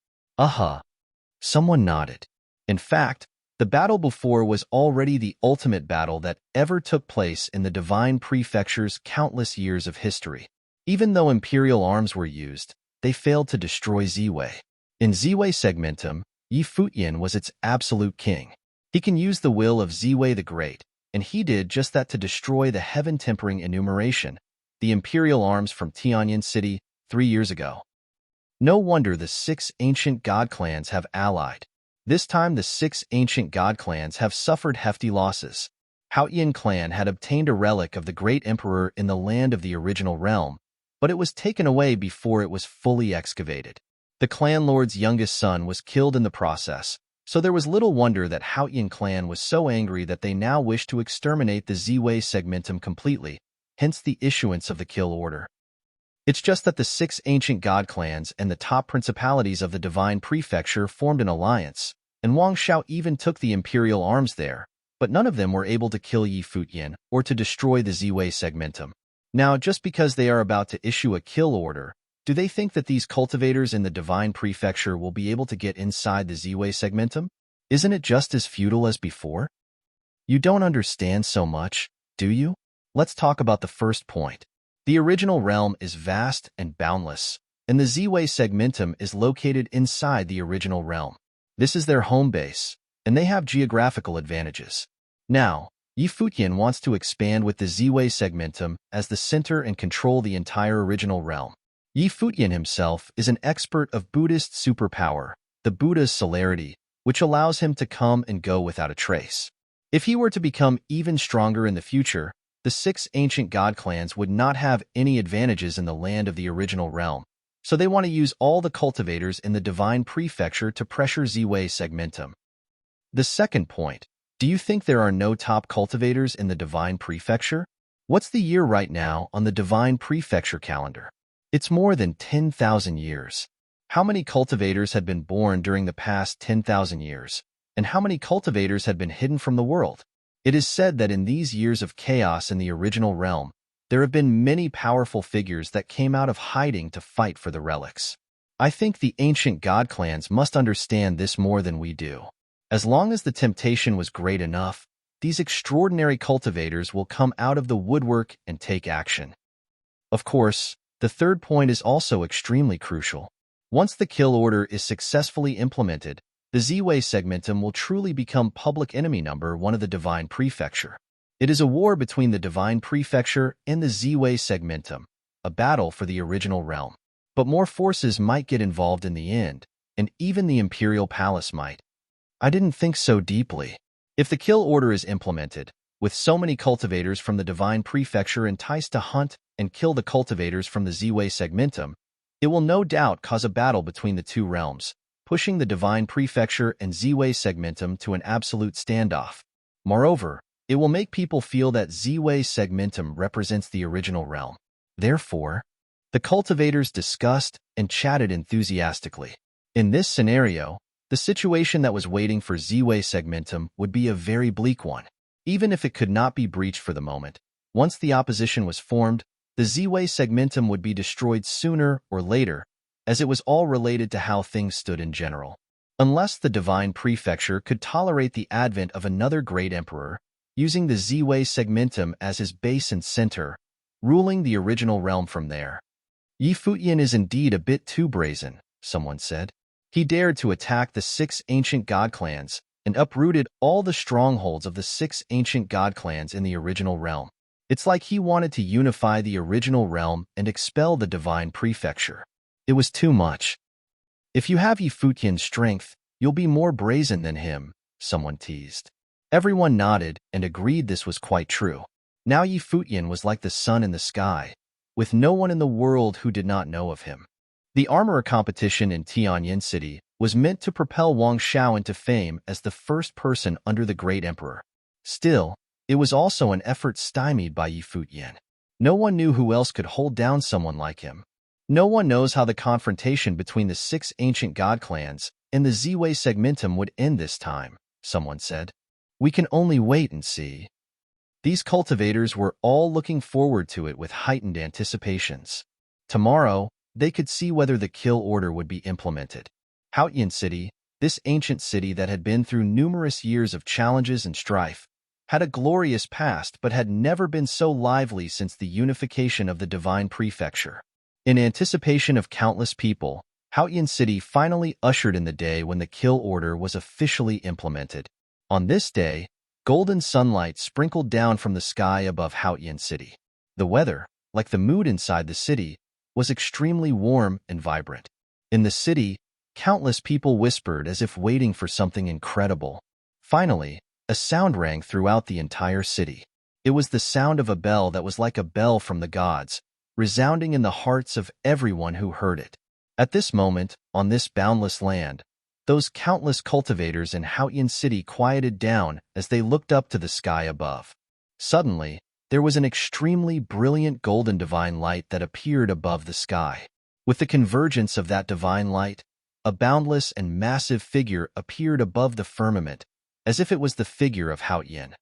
Someone nodded. In fact, the battle before was already the ultimate battle that ever took place in the divine prefecture's countless years of history. Even though imperial arms were used, they failed to destroy Zway. In Zway segmentum, Futian was its absolute king. He can use the will of Zway the Great, and he did just that to destroy the heaven-tempering enumeration, the imperial arms from Tianyan City 3 years ago. No wonder the 6 ancient god clans have allied. This time the 6 ancient god clans have suffered hefty losses. Futian clan had obtained a relic of the great emperor in the land of the original realm, but it was taken away before it was fully excavated. The clan lord's youngest son was killed in the process, so there was little wonder that Futian clan was so angry that they now wished to exterminate the Zway segmentum completely, hence the issuance of the kill order. It's just that the 6 ancient god clans and the top principalities of the divine prefecture formed an alliance, and Wang Shao even took the imperial arms there, but none of them were able to kill Futian or to destroy the Zway segmentum. Now, just because they are about to issue a kill order, do they think that these cultivators in the divine prefecture will be able to get inside the Zway segmentum? Isn't it just as futile as before? You don't understand so much, do you? Let's talk about the first point. The original realm is vast and boundless, and the Zway segmentum is located inside the original realm. This is their home base, and they have geographical advantages. Now, Futian wants to expand with the Zway segmentum as the center and control the entire original realm. Futian himself is an expert of Buddhist superpower, the Buddha's celerity, which allows him to come and go without a trace. If he were to become even stronger in the future, the 6 ancient god clans would not have any advantages in the land of the original realm, so they want to use all the cultivators in the divine prefecture to pressure Zway segmentum. The second point, do you think there are no top cultivators in the divine prefecture? What's the year right now on the divine prefecture calendar? It's more than 10,000 years. How many cultivators had been born during the past 10,000 years? And how many cultivators had been hidden from the world? It is said that in these years of chaos in the original realm, there have been many powerful figures that came out of hiding to fight for the relics. I think the ancient god clans must understand this more than we do. As long as the temptation was great enough, these extraordinary cultivators will come out of the woodwork and take action. Of course, the third point is also extremely crucial. Once the kill order is successfully implemented, the Z-Way segmentum will truly become public enemy number one of the Divine Prefecture. It is a war between the Divine Prefecture and the Z-Way segmentum, a battle for the original realm. But more forces might get involved in the end, and even the Imperial Palace might. I didn't think so deeply. If the kill order is implemented, with so many cultivators from the Divine Prefecture enticed to hunt and kill the cultivators from the Z-Way segmentum, it will no doubt cause a battle between the two realms, pushing the Divine Prefecture and Z-Way segmentum to an absolute standoff. Moreover, it will make people feel that Z-Way segmentum represents the original realm. Therefore, the cultivators discussed and chatted enthusiastically. In this scenario, the situation that was waiting for Z-Way segmentum would be a very bleak one. Even if it could not be breached for the moment, once the opposition was formed, the Z-Way segmentum would be destroyed sooner or later, as it was all related to how things stood in general. Unless the Divine Prefecture could tolerate the advent of another great emperor, using the Z-Way segmentum as his base and center, ruling the original realm from there. Futian is indeed a bit too brazen, someone said. He dared to attack the 6 ancient god clans and uprooted all the strongholds of the 6 ancient god clans in the original realm. It's like he wanted to unify the original realm and expel the Divine Prefecture. It was too much. If you have Futian's strength, you'll be more brazen than him, someone teased. Everyone nodded and agreed this was quite true. Now Futian was like the sun in the sky, with no one in the world who did not know of him. The armorer competition in Tianyin City was meant to propel Wang Xiao into fame as the first person under the great emperor. Still, it was also an effort stymied by Futian. No one knew who else could hold down someone like him. No one knows how the confrontation between the 6 ancient god clans and the Z-Way segmentum would end this time, someone said. We can only wait and see. These cultivators were all looking forward to it with heightened anticipations. Tomorrow, they could see whether the kill order would be implemented. Futian City, this ancient city that had been through numerous years of challenges and strife, had a glorious past but had never been so lively since the unification of the Divine Prefecture. In anticipation of countless people, Futian City finally ushered in the day when the kill order was officially implemented. On this day, golden sunlight sprinkled down from the sky above Futian City. The weather, like the mood inside the city, was extremely warm and vibrant. In the city, countless people whispered as if waiting for something incredible. Finally, a sound rang throughout the entire city. It was the sound of a bell that was like a bell from the gods, resounding in the hearts of everyone who heard it. At this moment, on this boundless land, those countless cultivators in Futian City quieted down as they looked up to the sky above. Suddenly, there was an extremely brilliant golden divine light that appeared above the sky. With the convergence of that divine light, a boundless and massive figure appeared above the firmament, as if it was the figure of Futian.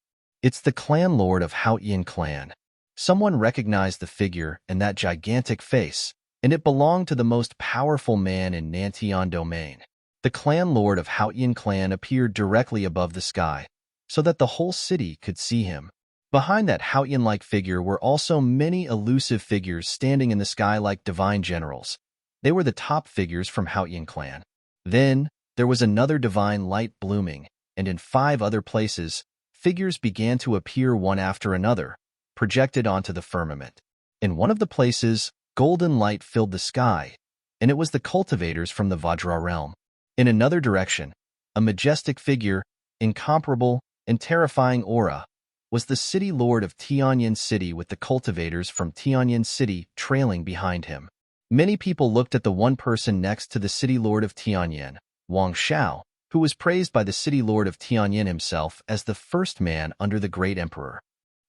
It's the clan lord of Futian clan. Someone recognized the figure and that gigantic face, and it belonged to the most powerful man in Nantian domain. The clan lord of Futian clan appeared directly above the sky, so that the whole city could see him. Behind that Futian-like figure were also many elusive figures standing in the sky like divine generals. They were the top figures from Futian clan. Then, there was another divine light blooming, and in 5 other places, figures began to appear one after another, projected onto the firmament. In one of the places, golden light filled the sky, and it was the cultivators from the Vajra realm. In another direction, a majestic figure, incomparable and terrifying aura, was the city lord of Tianyin City with the cultivators from Tianyin City trailing behind him. Many people looked at the one person next to the city lord of Tianyin, Wang Xiao, who was praised by the city lord of Tianyin himself as the first man under the great emperor.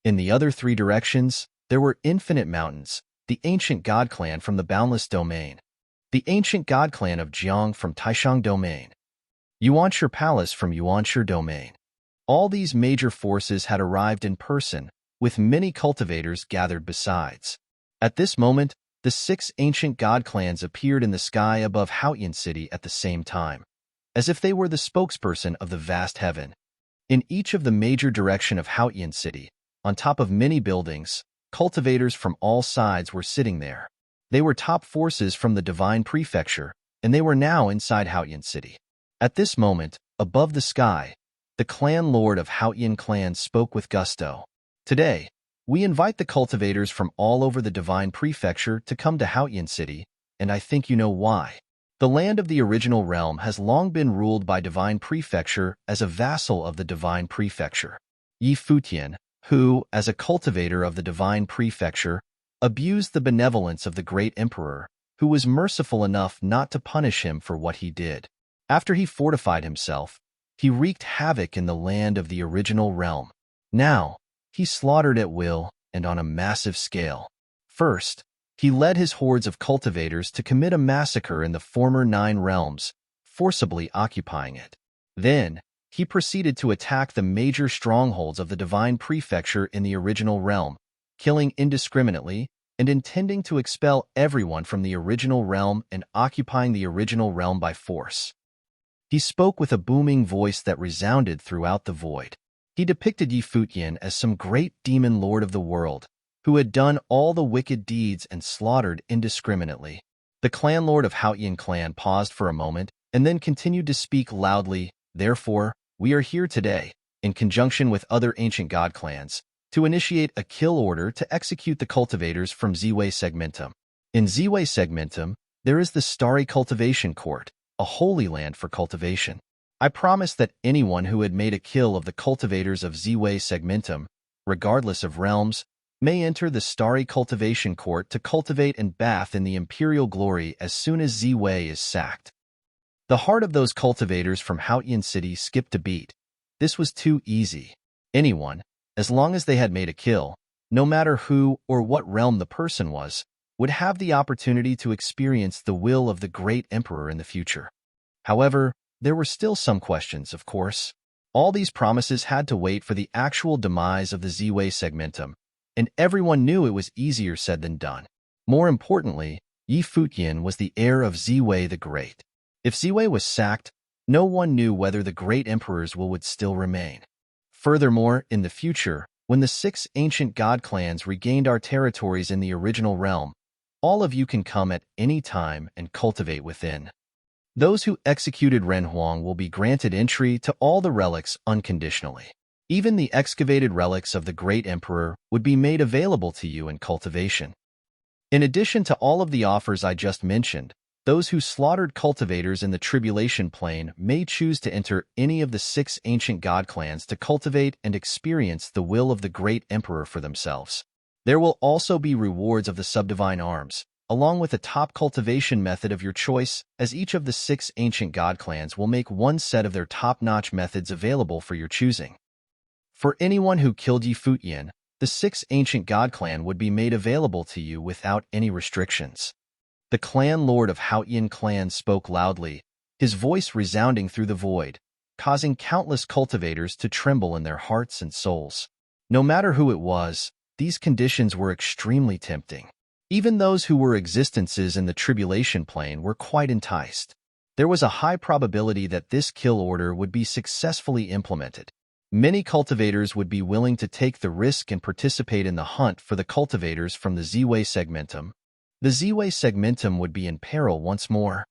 In the other 3 directions, there were infinite mountains, the ancient god clan from the boundless domain, the ancient god clan of Jiang from Taishang domain, Yuanshi Palace from Yuanshi domain. All these major forces had arrived in person, with many cultivators gathered besides. At this moment, the 6 ancient god clans appeared in the sky above Futian City at the same time, as if they were the spokesperson of the vast heaven. In each of the major direction of Futian City, on top of many buildings, cultivators from all sides were sitting there. They were top forces from the Divine Prefecture, and they were now inside Futian City. At this moment, above the sky, the clan lord of Futian clan spoke with gusto. Today, we invite the cultivators from all over the Divine Prefecture to come to Futian City, and I think you know why. The land of the original realm has long been ruled by Divine Prefecture as a vassal of the Divine Prefecture. Futian, who, as a cultivator of the Divine Prefecture, abused the benevolence of the great emperor, who was merciful enough not to punish him for what he did. After he fortified himself, he wreaked havoc in the land of the original realm. Now, he slaughtered at will and on a massive scale. First, he led his hordes of cultivators to commit a massacre in the former 9 realms, forcibly occupying it. Then, he proceeded to attack the major strongholds of the Divine Prefecture in the original realm, killing indiscriminately and intending to expel everyone from the original realm and occupying the original realm by force. He spoke with a booming voice that resounded throughout the void. He depicted Futian as some great demon lord of the world, who had done all the wicked deeds and slaughtered indiscriminately. The clan lord of Futian clan paused for a moment and then continued to speak loudly. Therefore, we are here today, in conjunction with other ancient god clans, to initiate a kill order to execute the cultivators from Ziwei Segmentum. In Ziwei Segmentum, there is the Starry Cultivation Court, a holy land for cultivation. I promised that anyone who had made a kill of the cultivators of Ziwei Segmentum, regardless of realms, may enter the Starry Cultivation Court to cultivate and bath in the imperial glory as soon as Ziwei is sacked. The heart of those cultivators from Futian City skipped a beat. This was too easy. Anyone, as long as they had made a kill, no matter who or what realm the person was, would have the opportunity to experience the will of the great emperor in the future. However, there were still some questions, of course. All these promises had to wait for the actual demise of the Ziwei Segmentum, and everyone knew it was easier said than done. More importantly, Futian was the heir of Ziwei the Great. If Ziwei was sacked, no one knew whether the great emperor's will would still remain. Furthermore, in the future, when the 6 ancient god clans regained our territories in the original realm, all of you can come at any time and cultivate within. Those who executed Renhuang will be granted entry to all the relics unconditionally. Even the excavated relics of the great emperor would be made available to you in cultivation. In addition to all of the offers I just mentioned, those who slaughtered cultivators in the tribulation plane may choose to enter any of the 6 ancient god clans to cultivate and experience the will of the great emperor for themselves. There will also be rewards of the subdivine arms, along with a top cultivation method of your choice, as each of the 6 ancient god clans will make one set of their top-notch methods available for your choosing. For anyone who killed Futian, the 6 ancient god clan would be made available to you without any restrictions. The clan lord of Futian clan spoke loudly, his voice resounding through the void, causing countless cultivators to tremble in their hearts and souls. No matter who it was, these conditions were extremely tempting. Even those who were existences in the tribulation plane were quite enticed. There was a high probability that this kill order would be successfully implemented. Many cultivators would be willing to take the risk and participate in the hunt for the cultivators from the Ziwei Segmentum. The Ziwei Segmentum would be in peril once more.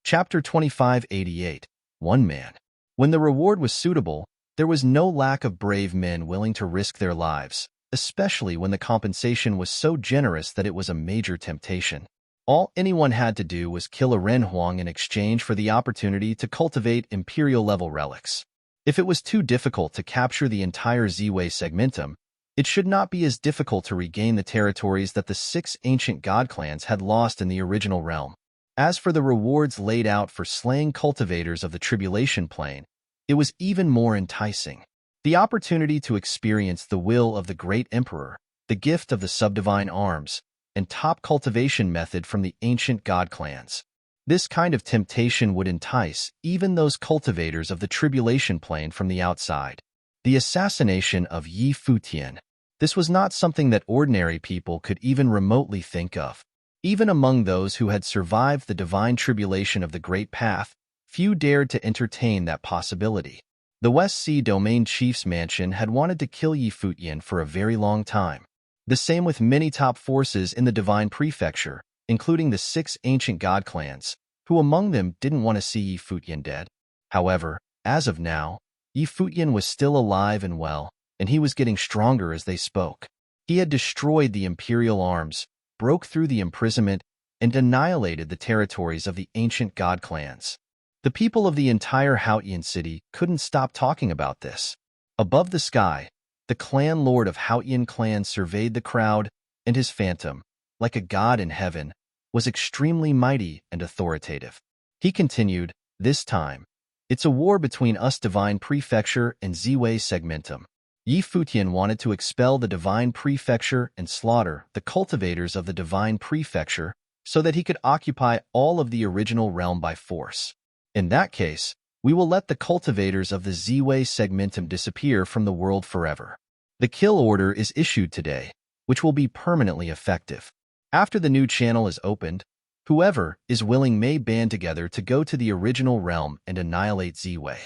Chapter 2588. One Man. When the reward was suitable, there was no lack of brave men willing to risk their lives, especially when the compensation was so generous that it was a major temptation. All anyone had to do was kill a Renhuang in exchange for the opportunity to cultivate imperial-level relics. If it was too difficult to capture the entire Ziwei Segmentum, it should not be as difficult to regain the territories that the 6 ancient god clans had lost in the original realm. As for the rewards laid out for slaying cultivators of the tribulation plane, it was even more enticing. The opportunity to experience the will of the great emperor, the gift of the subdivine arms, and top cultivation method from the ancient god clans. This kind of temptation would entice even those cultivators of the tribulation plane from the outside. The assassination of Futian. This was not something that ordinary people could even remotely think of. Even among those who had survived the divine tribulation of the Great Path, few dared to entertain that possibility. The West Sea Domain Chief's mansion had wanted to kill Futian for a very long time. The same with many top forces in the Divine Prefecture, including the 6 ancient god clans, who among them didn't want to see Futian dead. However, as of now, Futian was still alive and well, and he was getting stronger as they spoke. He had destroyed the imperial arms, broke through the imprisonment, and annihilated the territories of the ancient god clans. The people of the entire Futian city couldn't stop talking about this. Above the sky, the clan lord of Futian clan surveyed the crowd, and his phantom, like a god in heaven, was extremely mighty and authoritative. He continued, "This time, it's a war between us Divine Prefecture and Ziwei Segmentum. Futian wanted to expel the Divine Prefecture and slaughter the cultivators of the Divine Prefecture so that he could occupy all of the original realm by force. In that case, we will let the cultivators of the Ziwei Segmentum disappear from the world forever. The kill order is issued today, which will be permanently effective. After the new channel is opened, whoever is willing may band together to go to the original realm and annihilate Ziwei."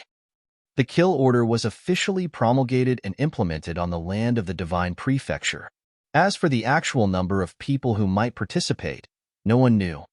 The kill order was officially promulgated and implemented on the land of the Divine Prefecture. As for the actual number of people who might participate, no one knew.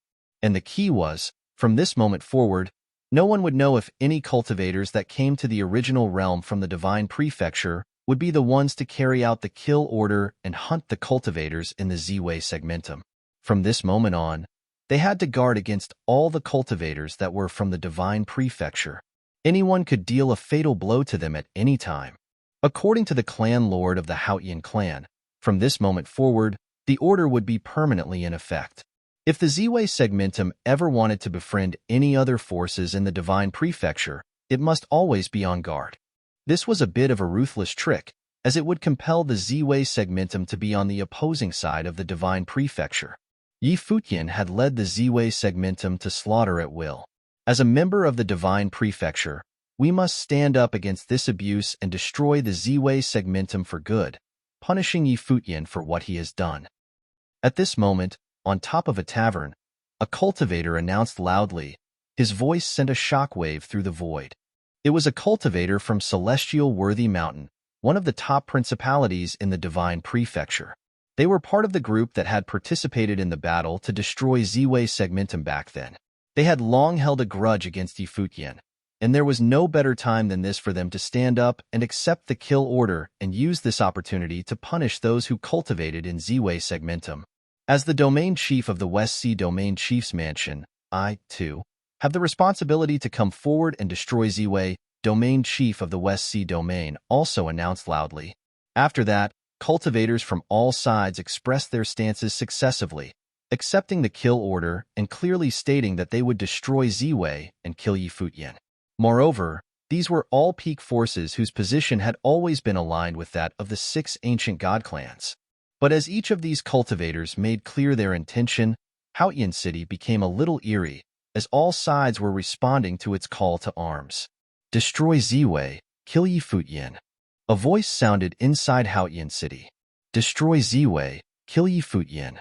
And the key was, from this moment forward, no one would know if any cultivators that came to the original realm from the Divine Prefecture would be the ones to carry out the kill order and hunt the cultivators in the Ziwei Segmentum. From this moment on, they had to guard against all the cultivators that were from the Divine Prefecture. Anyone could deal a fatal blow to them at any time. According to the clan lord of the Futian clan, from this moment forward, the order would be permanently in effect. If the Ziwei Segmentum ever wanted to befriend any other forces in the Divine Prefecture, it must always be on guard. This was a bit of a ruthless trick, as it would compel the Ziwei Segmentum to be on the opposing side of the Divine Prefecture. Futian had led the Ziwei Segmentum to slaughter at will. As a member of the Divine Prefecture, we must stand up against this abuse and destroy the Ziwei Segmentum for good, punishing Futian for what he has done. At this moment, on top of a tavern, a cultivator announced loudly. His voice sent a shockwave through the void. It was a cultivator from Celestial Worthy Mountain, one of the top principalities in the Divine Prefecture. They were part of the group that had participated in the battle to destroy Ziwei Segmentum back then. They had long held a grudge against Futian, and there was no better time than this for them to stand up and accept the kill order and use this opportunity to punish those who cultivated in Ziwei Segmentum. As the domain chief of the West Sea Domain Chief's Mansion, I, too, have the responsibility to come forward and destroy Ziwei. Domain chief of the West Sea Domain also announced loudly. After that, cultivators from all sides expressed their stances successively, accepting the kill order and clearly stating that they would destroy Ziwei and kill Futian. Moreover, these were all peak forces whose position had always been aligned with that of the 6 ancient god clans. But as each of these cultivators made clear their intention, Futian City became a little eerie, as all sides were responding to its call to arms. "Destroy Ziwei, kill Futian." A voice sounded inside Futian City. "Destroy Ziwei, kill Futian."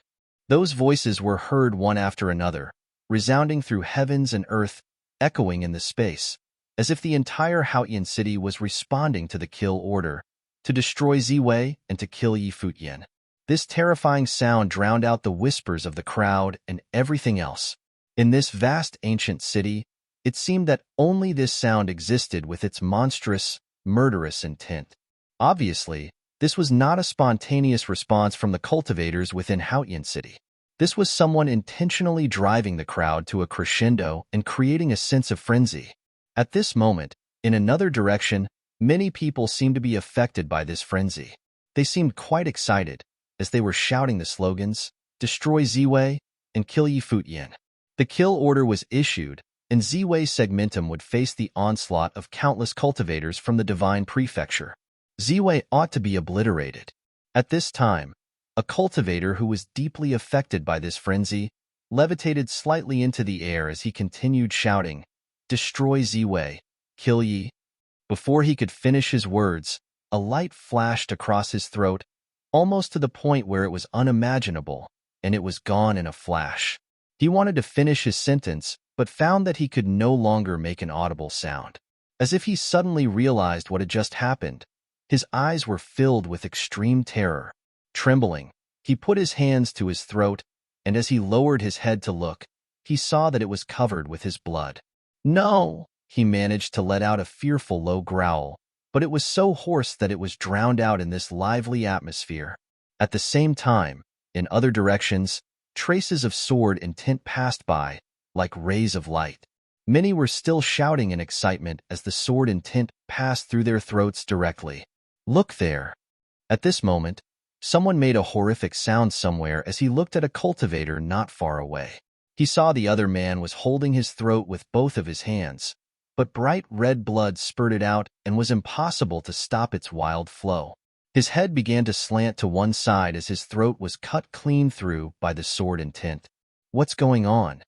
Those voices were heard one after another, resounding through heavens and earth, echoing in the space, as if the entire Futian City was responding to the kill order, to destroy Ziwei and to kill Futian. This terrifying sound drowned out the whispers of the crowd and everything else. In this vast ancient city, it seemed that only this sound existed with its monstrous, murderous intent. Obviously, this was not a spontaneous response from the cultivators within Futian City. This was someone intentionally driving the crowd to a crescendo and creating a sense of frenzy. At this moment, in another direction, many people seemed to be affected by this frenzy. They seemed quite excited, as they were shouting the slogans, "Destroy Ziwei" and "Kill Futian." The kill order was issued, and Ziwei Segmentum would face the onslaught of countless cultivators from the Divine Prefecture. Ziwei ought to be obliterated. At this time, a cultivator who was deeply affected by this frenzy levitated slightly into the air as he continued shouting, "Destroy Ziwei, kill ye." Before he could finish his words, a light flashed across his throat, almost to the point where it was unimaginable, and it was gone in a flash. He wanted to finish his sentence, but found that he could no longer make an audible sound. As if he suddenly realized what had just happened, his eyes were filled with extreme terror. Trembling, he put his hands to his throat, and as he lowered his head to look, he saw that it was covered with his blood. "No!" he managed to let out a fearful low growl, but it was so hoarse that it was drowned out in this lively atmosphere. At the same time, in other directions, traces of sword and tint passed by, like rays of light. Many were still shouting in excitement as the sword and tint passed through their throats directly. Look there. At this moment, someone made a horrific sound somewhere as he looked at a cultivator not far away. He saw the other man was holding his throat with both of his hands, but bright red blood spurted out and was impossible to stop its wild flow. His head began to slant to one side as his throat was cut clean through by the sword and tint. What's going on?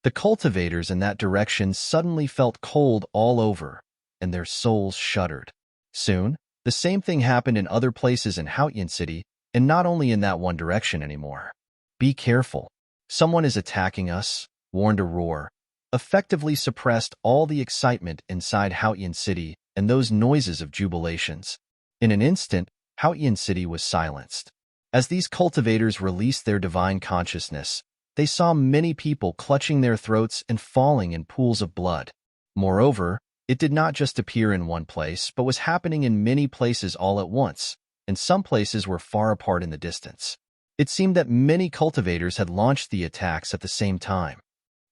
The cultivators in that direction suddenly felt cold all over, and their souls shuddered. Soon, the same thing happened in other places in Futian City, and not only in that one direction anymore. Be careful. Someone is attacking us, warned a roar, effectively suppressed all the excitement inside Futian City and those noises of jubilations. In an instant, Futian City was silenced. As these cultivators released their divine consciousness, they saw many people clutching their throats and falling in pools of blood. Moreover, it did not just appear in one place, but was happening in many places all at once, and some places were far apart in the distance. It seemed that many cultivators had launched the attacks at the same time.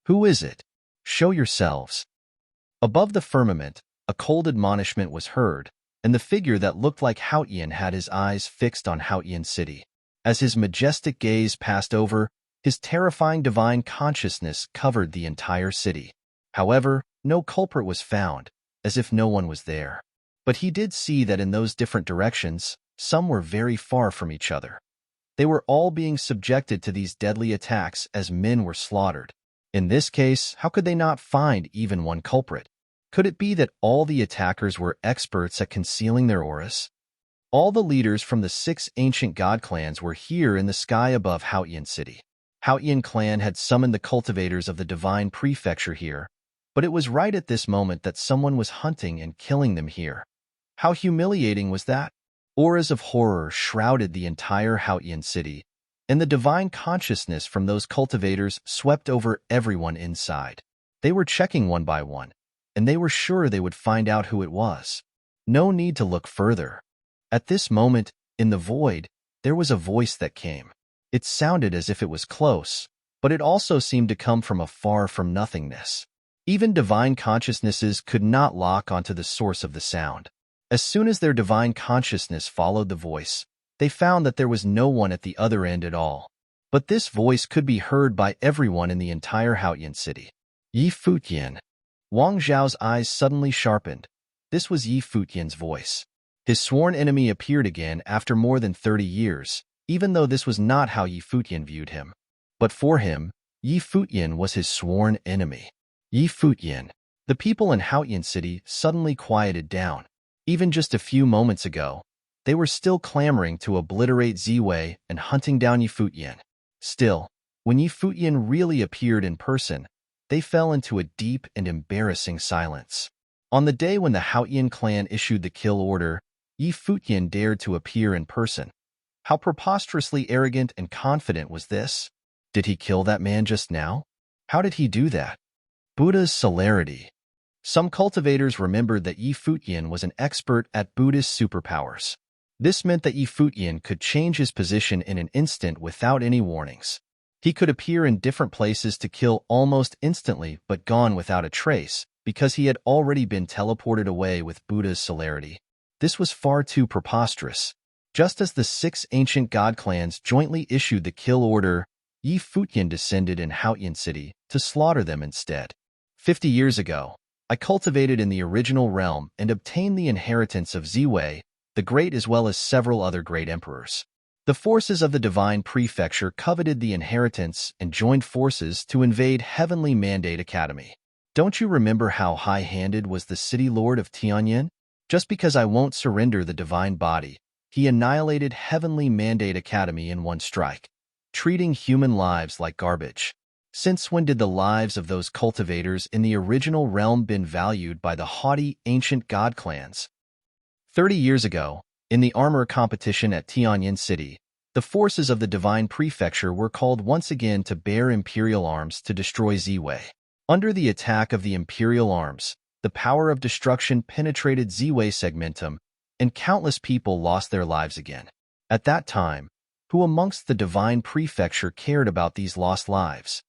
Who is it? Show yourselves. Above the firmament, a cold admonishment was heard, and the figure that looked like Futian had his eyes fixed on Futian City. As his majestic gaze passed over, his terrifying divine consciousness covered the entire city. However, no culprit was found, as if no one was there. But he did see that in those different directions, some were very far from each other. They were all being subjected to these deadly attacks as men were slaughtered. In this case, how could they not find even one culprit? Could it be that all the attackers were experts at concealing their auras? All the leaders from the 6 ancient god clans were here in the sky above Futian City. Futian clan had summoned the cultivators of the divine prefecture here, but it was right at this moment that someone was hunting and killing them here. How humiliating was that? Auras of horror shrouded the entire Futian City, and the divine consciousness from those cultivators swept over everyone inside. They were checking one by one, and they were sure they would find out who it was. No need to look further. At this moment, in the void, there was a voice that came. It sounded as if it was close, but it also seemed to come from afar from nothingness. Even divine consciousnesses could not lock onto the source of the sound. As soon as their divine consciousness followed the voice, they found that there was no one at the other end at all. But this voice could be heard by everyone in the entire Futian City. Yi Futian. Wang Zhao's eyes suddenly sharpened. This was Yi Futian's voice. His sworn enemy appeared again after more than 30 years, even though this was not how Yi Futian viewed him. But for him, Yi Futian was his sworn enemy. Yi Futian. The people in Futian City suddenly quieted down. Even just a few moments ago, they were still clamoring to obliterate Ziwei and hunting down Yi Futian. Still, when Yi Futian really appeared in person, they fell into a deep and embarrassing silence. On the day when the Futian clan issued the kill order, Yi Futian dared to appear in person. How preposterously arrogant and confident was this? Did he kill that man just now? How did he do that? Buddha's celerity. Some cultivators remembered that Yi Futian was an expert at Buddhist superpowers. This meant that Yi Futian could change his position in an instant without any warnings. He could appear in different places to kill almost instantly but gone without a trace because he had already been teleported away with Buddha's celerity. This was far too preposterous. Just as the 6 ancient god clans jointly issued the kill order, Yi Futian descended in Futian City to slaughter them instead. 50 years ago, I cultivated in the original realm and obtained the inheritance of Ziwei, the Great, as well as several other great emperors. The forces of the divine prefecture coveted the inheritance and joined forces to invade Heavenly Mandate Academy. Don't you remember how high-handed was the city lord of Tianyin? Just because I won't surrender the divine body, he annihilated Heavenly Mandate Academy in one strike, treating human lives like garbage. Since when did the lives of those cultivators in the original realm been valued by the haughty ancient god clans? 30 years ago, in the armor competition at Tianyin City, the forces of the divine prefecture were called once again to bear imperial arms to destroy Ziwei. Under the attack of the imperial arms, the power of destruction penetrated Ziwei segmentum, and countless people lost their lives again. At that time, who amongst the divine prefecture cared about these lost lives?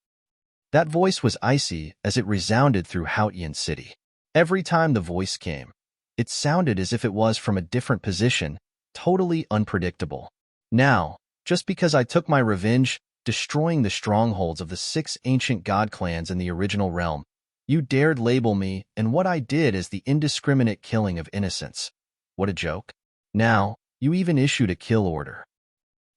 That voice was icy as it resounded through Futian city. Every time the voice came, it sounded as if it was from a different position, totally unpredictable. Now, just because I took my revenge, destroying the strongholds of the 6 ancient god clans in the original realm, you dared label me and what I did as the indiscriminate killing of innocents. What a joke. Now, you even issued a kill order.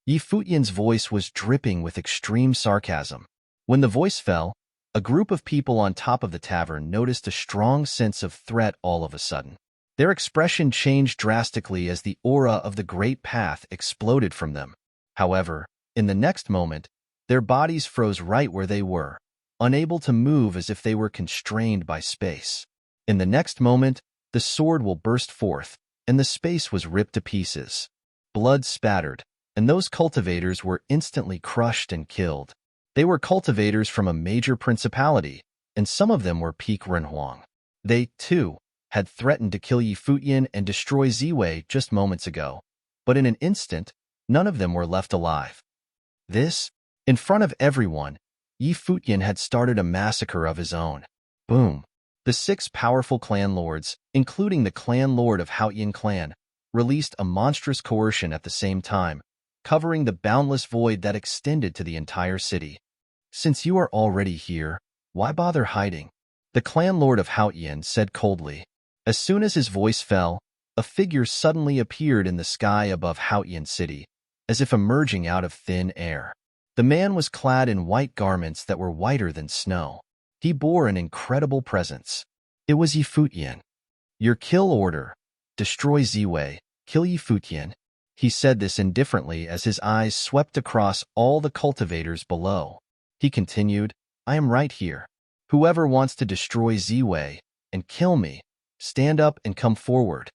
Futian's voice was dripping with extreme sarcasm. When the voice fell, a group of people on top of the tavern noticed a strong sense of threat all of a sudden. Their expression changed drastically as the aura of the Great Path exploded from them. However, in the next moment, their bodies froze right where they were, unable to move as if they were constrained by space. In the next moment, the sword will burst forth, and the space was ripped to pieces. Blood spattered, and those cultivators were instantly crushed and killed. They were cultivators from a major principality, and some of them were peak Renhuang. They, too, had threatened to kill Futian and destroy Ziwei just moments ago, but in an instant, none of them were left alive. This, in front of everyone, Futian had started a massacre of his own. Boom! The 6 powerful clan lords, including the clan lord of Futian clan, released a monstrous coercion at the same time, covering the boundless void that extended to the entire city. Since you are already here, why bother hiding? The clan lord of Futian said coldly. As soon as his voice fell, a figure suddenly appeared in the sky above Futian city, as if emerging out of thin air. The man was clad in white garments that were whiter than snow. He bore an incredible presence. It was Futian. Your kill order. Destroy Ziwei, kill Futian. He said this indifferently as his eyes swept across all the cultivators below. He continued, I am right here. Whoever wants to destroy Ziwei and kill me, stand up and come forward.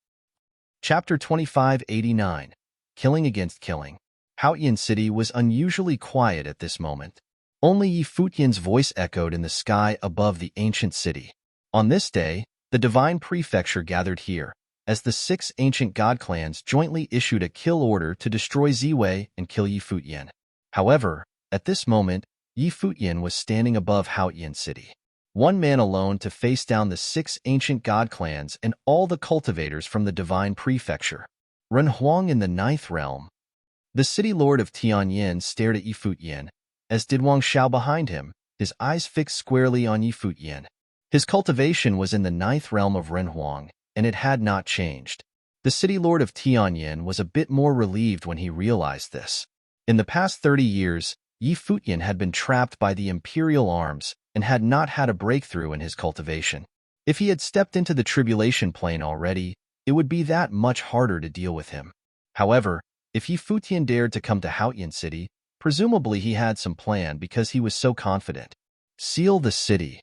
Chapter 2589. Killing Against Killing. Futian city was unusually quiet at this moment. Only Futian's voice echoed in the sky above the ancient city. On this day, the divine prefecture gathered here, as the 6 ancient god clans jointly issued a kill order to destroy Ziwei and kill Futian. However, at this moment, Futian was standing above Futian city. One man alone to face down the 6 ancient god clans and all the cultivators from the divine prefecture. Renhuang in the 9th realm. The city lord of Tianyin stared at Futian, as did Wang Xiao behind him, his eyes fixed squarely on Futian. His cultivation was in the 9th realm of Renhuang, and it had not changed. The city lord of Tianyin was a bit more relieved when he realized this. In the past 30 years, Futian had been trapped by the imperial arms and had not had a breakthrough in his cultivation. If he had stepped into the tribulation plane already, it would be that much harder to deal with him. However, if Futian dared to come to Futian city, presumably he had some plan because he was so confident. Seal the city.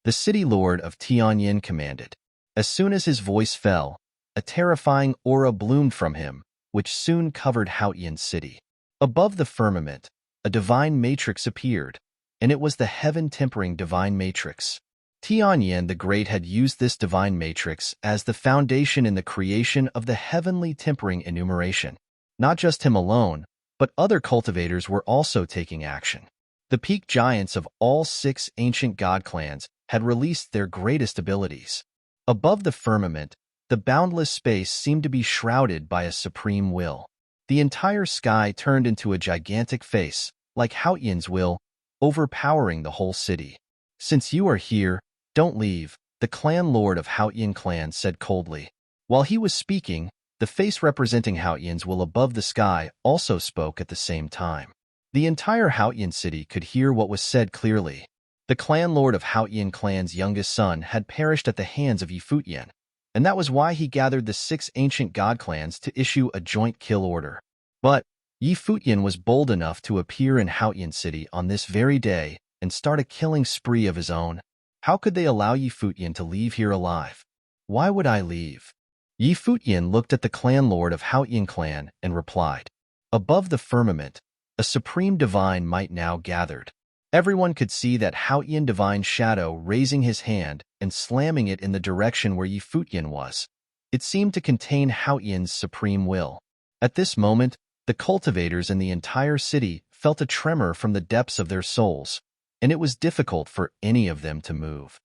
The city lord of Tianyin commanded. As soon as his voice fell, a terrifying aura bloomed from him, which soon covered Futian city. Above the firmament, a divine matrix appeared, and it was the heaven-tempering divine matrix. Tianyin the Great had used this divine matrix as the foundation in the creation of the heavenly tempering enumeration. Not just him alone, but other cultivators were also taking action. The peak giants of all 6 ancient god clans had released their greatest abilities. Above the firmament, the boundless space seemed to be shrouded by a supreme will. The entire sky turned into a gigantic face, like Futian's will, overpowering the whole city. Since you are here, don't leave, the clan lord of Futian clan said coldly. While he was speaking, the face representing Futian's will above the sky also spoke at the same time. The entire Futian city could hear what was said clearly. The clan lord of Futian clan's youngest son had perished at the hands of Futian, and that was why he gathered the 6 ancient god clans to issue a joint kill order. But Futian was bold enough to appear in Futian city on this very day and start a killing spree of his own. How could they allow Futian to leave here alive? Why would I leave? Futian looked at the clan lord of Futian clan and replied. Above the firmament, a supreme divine might now gathered. Everyone could see that Futian divine shadow raising his hand and slamming it in the direction where Futian was. It seemed to contain Futian's supreme will. At this moment, the cultivators in the entire city felt a tremor from the depths of their souls, and it was difficult for any of them to move,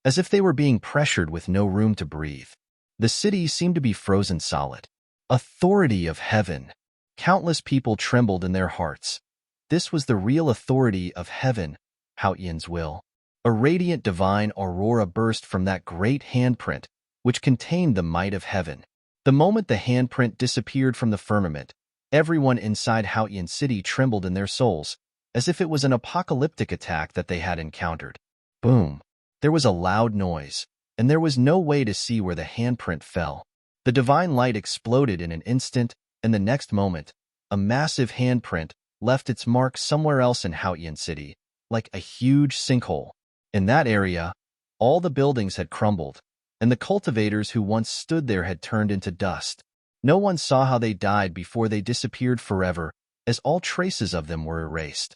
as if they were being pressured with no room to breathe. The city seemed to be frozen solid. Authority of heaven! Countless people trembled in their hearts. This was the real authority of heaven, Futian's will. A radiant divine aurora burst from that great handprint, which contained the might of heaven. The moment the handprint disappeared from the firmament, everyone inside Futian City trembled in their souls, as if it was an apocalyptic attack that they had encountered. Boom! There was a loud noise, and there was no way to see where the handprint fell. The divine light exploded in an instant, and the next moment, a massive handprint left its mark somewhere else in Futian City, like a huge sinkhole. In that area, all the buildings had crumbled, and the cultivators who once stood there had turned into dust. No one saw how they died before they disappeared forever, as all traces of them were erased.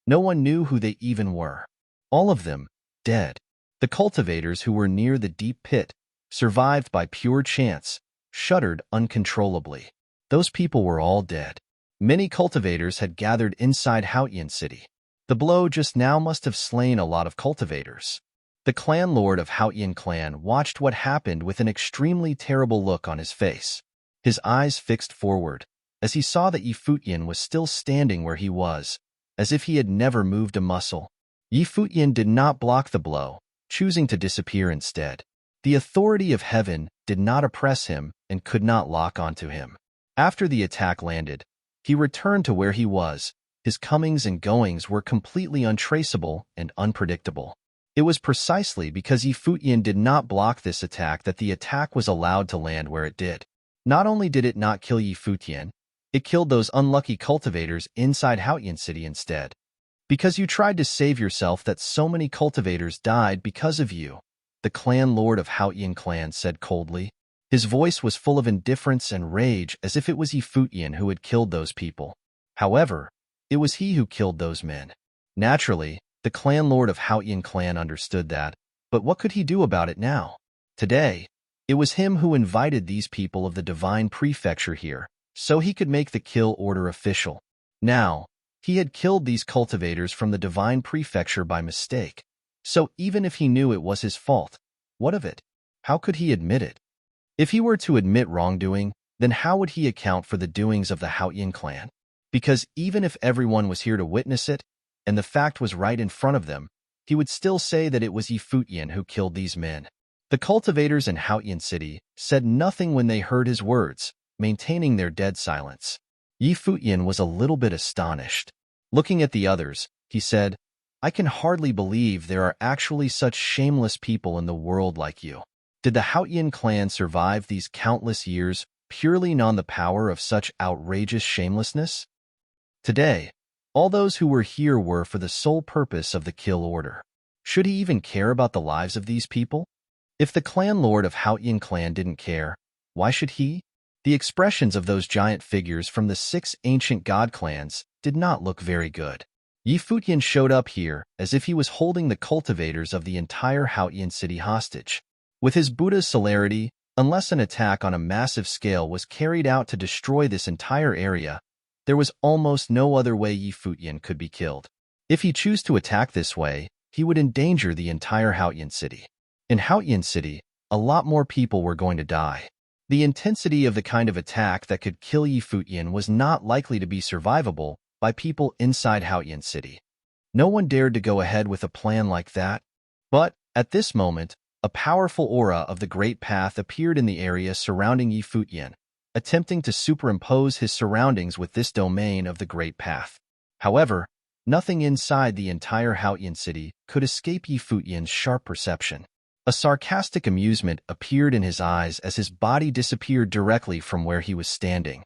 No one knew who they even were. All of them, dead. The cultivators who were near the deep pit, survived by pure chance, shuddered uncontrollably. Those people were all dead. Many cultivators had gathered inside Futian City. The blow just now must have slain a lot of cultivators. The clan lord of Futian clan watched what happened with an extremely terrible look on his face. His eyes fixed forward, as he saw that Futian was still standing where he was, as if he had never moved a muscle. Futian did not block the blow, choosing to disappear instead. The authority of heaven did not oppress him and could not lock onto him. After the attack landed, he returned to where he was. His comings and goings were completely untraceable and unpredictable. It was precisely because Futian did not block this attack that the attack was allowed to land where it did. Not only did it not kill Futian, it killed those unlucky cultivators inside Futian City instead. Because you tried to save yourself, that so many cultivators died because of you, the clan lord of Futian clan said coldly. His voice was full of indifference and rage, as if it was Futian who had killed those people. However, it was he who killed those men. Naturally, the clan lord of Futian clan understood that, but what could he do about it now? Today, it was him who invited these people of the divine prefecture here, so he could make the kill order official. Now, he had killed these cultivators from the divine prefecture by mistake. So even if he knew it was his fault, what of it? How could he admit it? If he were to admit wrongdoing, then how would he account for the doings of the Futian clan? Because even if everyone was here to witness it, and the fact was right in front of them, he would still say that it was Futian who killed these men. The cultivators in Futian City said nothing when they heard his words, maintaining their dead silence. Futian was a little bit astonished. Looking at the others, he said, "I can hardly believe there are actually such shameless people in the world like you. Did the Futian clan survive these countless years purely on the power of such outrageous shamelessness? Today, all those who were here were for the sole purpose of the kill order. Should he even care about the lives of these people? If the clan lord of Futian clan didn't care, why should he?" The expressions of those giant figures from the 6 ancient god clans did not look very good. Futian showed up here as if he was holding the cultivators of the entire Futian city hostage. With his Buddha's celerity, unless an attack on a massive scale was carried out to destroy this entire area, there was almost no other way Futian could be killed. If he chose to attack this way, he would endanger the entire Futian city. In Futian City, a lot more people were going to die. The intensity of the kind of attack that could kill Futian was not likely to be survivable by people inside Futian City. No one dared to go ahead with a plan like that. But, at this moment, a powerful aura of the Great Path appeared in the area surrounding Futian, attempting to superimpose his surroundings with this domain of the Great Path. However, nothing inside the entire Futian City could escape Futian's sharp perception. A sarcastic amusement appeared in his eyes as his body disappeared directly from where he was standing.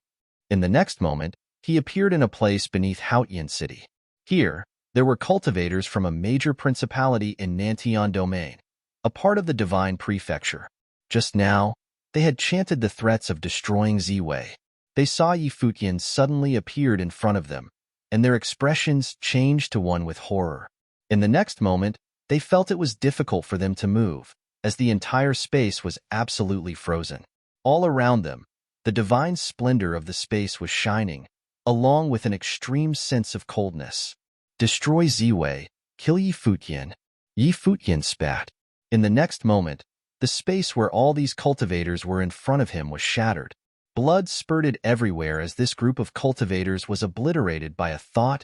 In the next moment, he appeared in a place beneath Futian City. Here, there were cultivators from a major principality in Nantian Domain, a part of the divine prefecture. Just now, they had chanted the threats of destroying Ziwei. They saw Futian suddenly appeared in front of them, and their expressions changed to one with horror. In the next moment, they felt it was difficult for them to move, as the entire space was absolutely frozen. All around them, the divine splendor of the space was shining, along with an extreme sense of coldness. Destroy Ziwei, kill Yi Futian. Yi Futian spat. In the next moment, the space where all these cultivators were in front of him was shattered. Blood spurted everywhere as this group of cultivators was obliterated by a thought,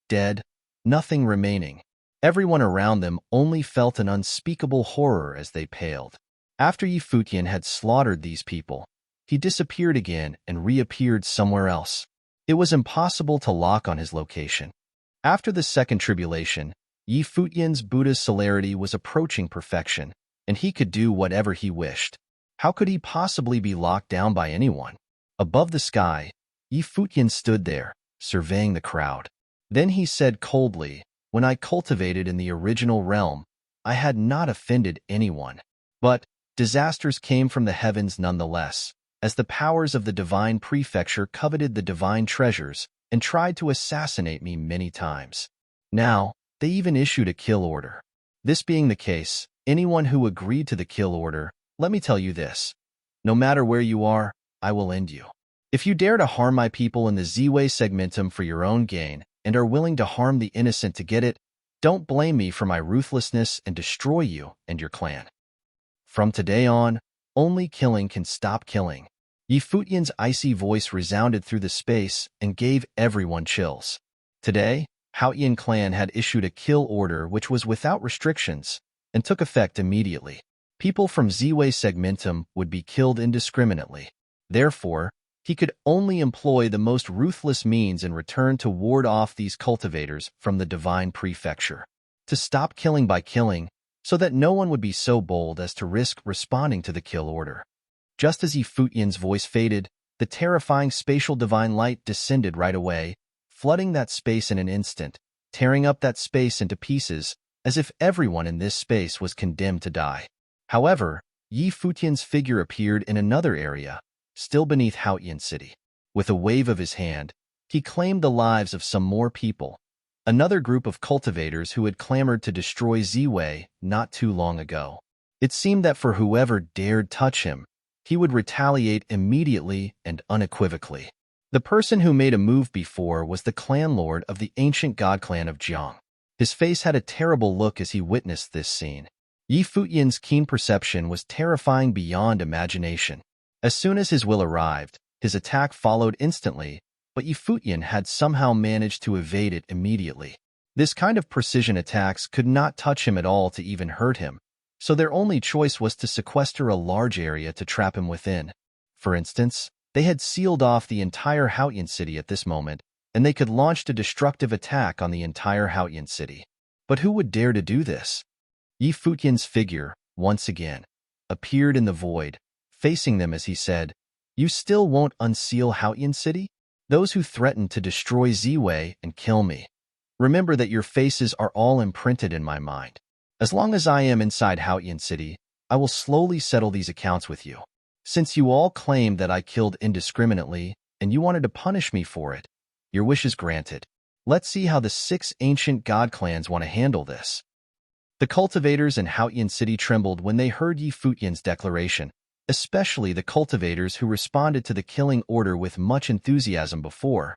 dead, nothing remaining. Everyone around them only felt an unspeakable horror as they paled. After Yi Futian had slaughtered these people, he disappeared again and reappeared somewhere else. It was impossible to lock on his location. After the second tribulation, Yi Futian's Buddha's celerity was approaching perfection, and he could do whatever he wished. How could he possibly be locked down by anyone? Above the sky, Yi Futian stood there, surveying the crowd. Then he said coldly, "When I cultivated in the original realm, I had not offended anyone. But disasters came from the heavens nonetheless, as the powers of the divine prefecture coveted the divine treasures and tried to assassinate me many times. Now, they even issued a kill order. This being the case, anyone who agreed to the kill order, let me tell you this. No matter where you are, I will end you. If you dare to harm my people in the Ziwei segmentum for your own gain and are willing to harm the innocent to get it, don't blame me for my ruthlessness and destroy you and your clan. From today on, only killing can stop killing." Yi Futian's icy voice resounded through the space and gave everyone chills. Today, Futian clan had issued a kill order which was without restrictions and took effect immediately. People from Ziwei segmentum would be killed indiscriminately. Therefore, he could only employ the most ruthless means in return to ward off these cultivators from the divine prefecture. To stop killing by killing, so that no one would be so bold as to risk responding to the kill order. Just as Yi Futian's voice faded, the terrifying spatial divine light descended right away, flooding that space in an instant, tearing up that space into pieces, as if everyone in this space was condemned to die. However, Yi Futian's figure appeared in another area, still beneath Futian City. With a wave of his hand, he claimed the lives of some more people, another group of cultivators who had clamored to destroy Ziwei not too long ago. It seemed that for whoever dared touch him, he would retaliate immediately and unequivocally. The person who made a move before was the clan lord of the ancient god clan of Jiang. His face had a terrible look as he witnessed this scene. Yi Futian's keen perception was terrifying beyond imagination. As soon as his will arrived, his attack followed instantly, but Yi Futian had somehow managed to evade it immediately. This kind of precision attacks could not touch him at all to even hurt him, so their only choice was to sequester a large area to trap him within. For instance, they had sealed off the entire Futian city at this moment, and they could launch a destructive attack on the entire Futian city. But who would dare to do this? Yi Futian's figure, once again, appeared in the void, facing them as he said, "You still won't unseal Futian city? Those who threaten to destroy Ziwei and kill me. Remember that your faces are all imprinted in my mind. As long as I am inside Futian city, I will slowly settle these accounts with you. Since you all claimed that I killed indiscriminately, and you wanted to punish me for it, your wish is granted. Let's see how the 6 ancient god clans want to handle this." The cultivators in Futian city trembled when they heard Yi Futian's declaration, especially the cultivators who responded to the killing order with much enthusiasm before.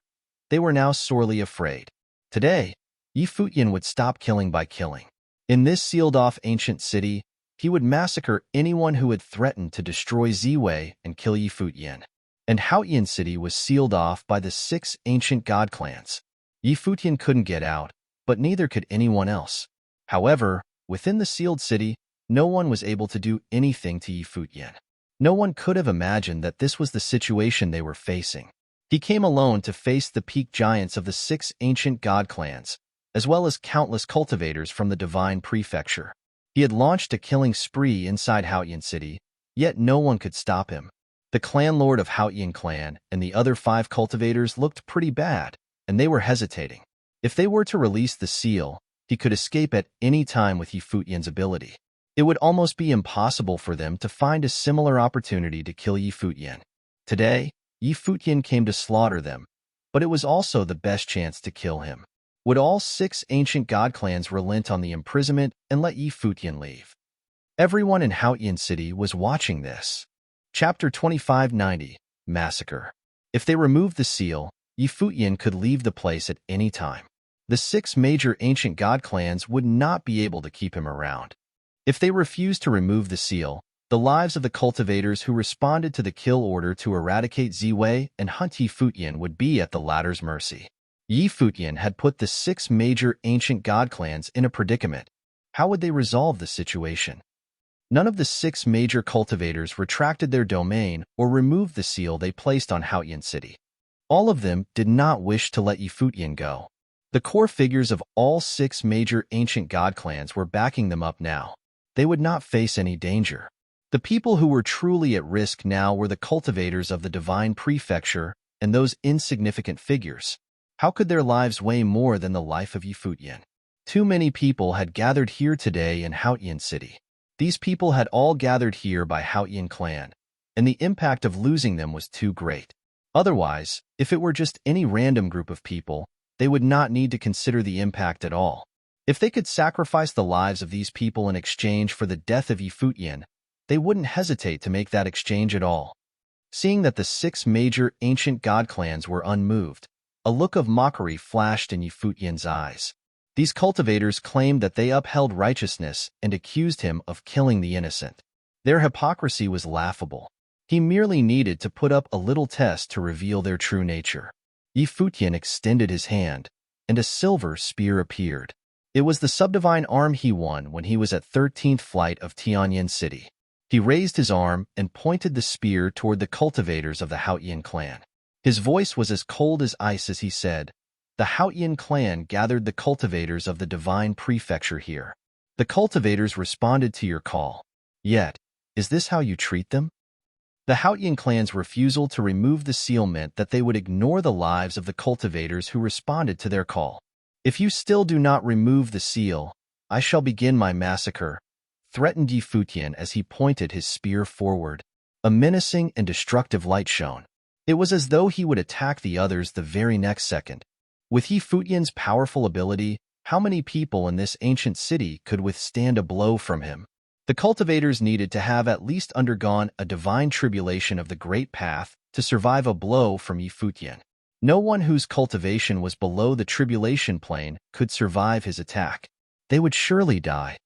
They were now sorely afraid. Today, Yi Futian would stop killing by killing. In this sealed-off ancient city, he would massacre anyone who had threatened to destroy Ziwei and kill Yi Futian. And Futian city was sealed off by the 6 ancient god clans. Yi Futian couldn't get out, but neither could anyone else. However, within the sealed city, no one was able to do anything to Yi Futian. No one could have imagined that this was the situation they were facing. He came alone to face the peak giants of the 6 ancient god clans, as well as countless cultivators from the divine prefecture. He had launched a killing spree inside Futian city, yet no one could stop him. The clan lord of Futian clan and the other 5 cultivators looked pretty bad, and they were hesitating. If they were to release the seal, he could escape at any time with Yi Futian's ability. It would almost be impossible for them to find a similar opportunity to kill Yi Futian. Today, Yi Futian came to slaughter them, but it was also the best chance to kill him. Would all 6 ancient god clans relent on the imprisonment and let Futian leave? Everyone in Futian City was watching this. Chapter 2590, Massacre. If they removed the seal, Futian could leave the place at any time. The 6 major ancient god clans would not be able to keep him around. If they refused to remove the seal, the lives of the cultivators who responded to the kill order to eradicate Ziwei and hunt Futian would be at the latter's mercy. Futian had put the 6 major ancient god clans in a predicament. How would they resolve the situation? None of the 6 major cultivators retracted their domain or removed the seal they placed on Futian City. All of them did not wish to let Futian go. The core figures of all 6 major ancient god clans were backing them up now. They would not face any danger. The people who were truly at risk now were the cultivators of the divine prefecture and those insignificant figures. How could their lives weigh more than the life of Futian? Too many people had gathered here today in Futian City. These people had all gathered here by Futian clan, and the impact of losing them was too great. Otherwise, if it were just any random group of people, they would not need to consider the impact at all. If they could sacrifice the lives of these people in exchange for the death of Futian, they wouldn't hesitate to make that exchange at all. Seeing that the 6 major ancient god clans were unmoved, a look of mockery flashed in Futian's eyes. These cultivators claimed that they upheld righteousness and accused him of killing the innocent. Their hypocrisy was laughable. He merely needed to put up a little test to reveal their true nature. Futian extended his hand, and a silver spear appeared. It was the subdivine arm he won when he was at 13th flight of Tianyan City. He raised his arm and pointed the spear toward the cultivators of the Futian clan. His voice was as cold as ice as he said, "The Futian clan gathered the cultivators of the divine prefecture here. The cultivators responded to your call. Yet, is this how you treat them?" The Futian clan's refusal to remove the seal meant that they would ignore the lives of the cultivators who responded to their call. "If you still do not remove the seal, I shall begin my massacre," threatened Futian as he pointed his spear forward. A menacing and destructive light shone. It was as though he would attack the others the very next second. With Futian's powerful ability, how many people in this ancient city could withstand a blow from him? The cultivators needed to have at least undergone a divine tribulation of the Great Path to survive a blow from Futian. No one whose cultivation was below the tribulation plane could survive his attack. They would surely die.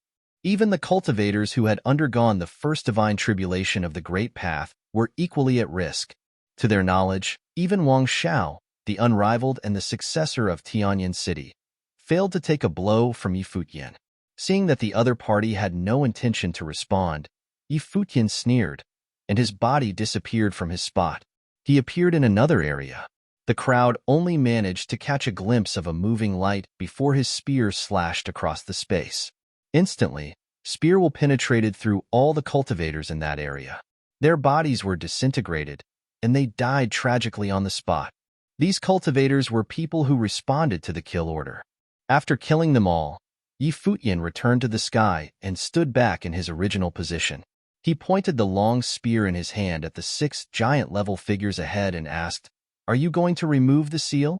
Even the cultivators who had undergone the first divine tribulation of the Great Path were equally at risk. To their knowledge, even Wang Xiao, the unrivaled and the successor of Tianyan City, failed to take a blow from Futian. Seeing that the other party had no intention to respond, Futian sneered, and his body disappeared from his spot. He appeared in another area. The crowd only managed to catch a glimpse of a moving light before his spear slashed across the space. Instantly, spear will penetrated through all the cultivators in that area. Their bodies were disintegrated, and they died tragically on the spot. These cultivators were people who responded to the kill order. After killing them all, Futian returned to the sky and stood back in his original position. He pointed the long spear in his hand at the 6 giant-level figures ahead and asked, "Are you going to remove the seal?"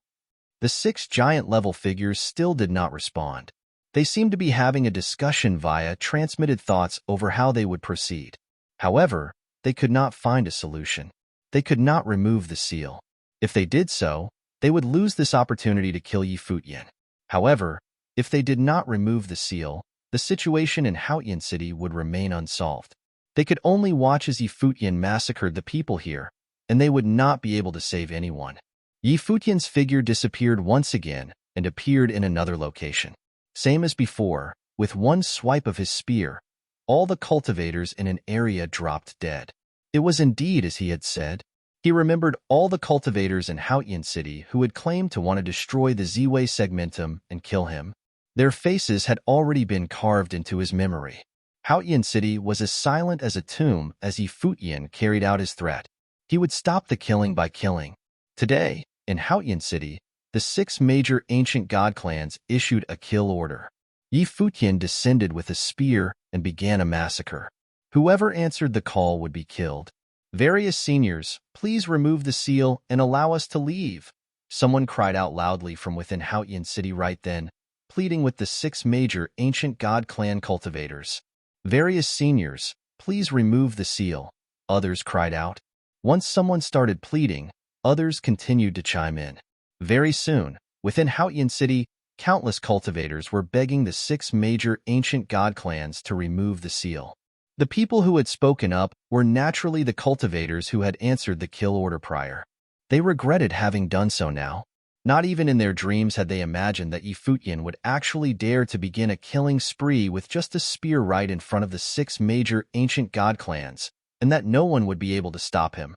The 6 giant-level figures still did not respond. They seemed to be having a discussion via transmitted thoughts over how they would proceed. However, they could not find a solution. They could not remove the seal. If they did so, they would lose this opportunity to kill Futian. However, if they did not remove the seal, the situation in Futian City would remain unsolved. They could only watch as Futian massacred the people here, and they would not be able to save anyone. Futian's figure disappeared once again and appeared in another location. Same as before, with one swipe of his spear, all the cultivators in an area dropped dead. It was indeed as he had said. He remembered all the cultivators in Futian City who had claimed to want to destroy the Ziwei segmentum and kill him. Their faces had already been carved into his memory. Futian City was as silent as a tomb as Futian carried out his threat. He would stop the killing by killing. Today, in Futian City, the 6 major ancient god clans issued a kill order. Futian descended with a spear and began a massacre. Whoever answered the call would be killed. "Various seniors, please remove the seal and allow us to leave," Someone cried out loudly from within Futian City right then, pleading with the 6 major ancient god clan cultivators. Various seniors, please remove the seal, others cried out. Once someone started pleading, others continued to chime in. Very soon, within Futian City, countless cultivators were begging the 6 major ancient god clans to remove the seal. The people who had spoken up were naturally the cultivators who had answered the kill order prior. They regretted having done so now. Not even in their dreams had they imagined that Futian would actually dare to begin a killing spree with just a spear right in front of the 6 major ancient god clans, and that no one would be able to stop him.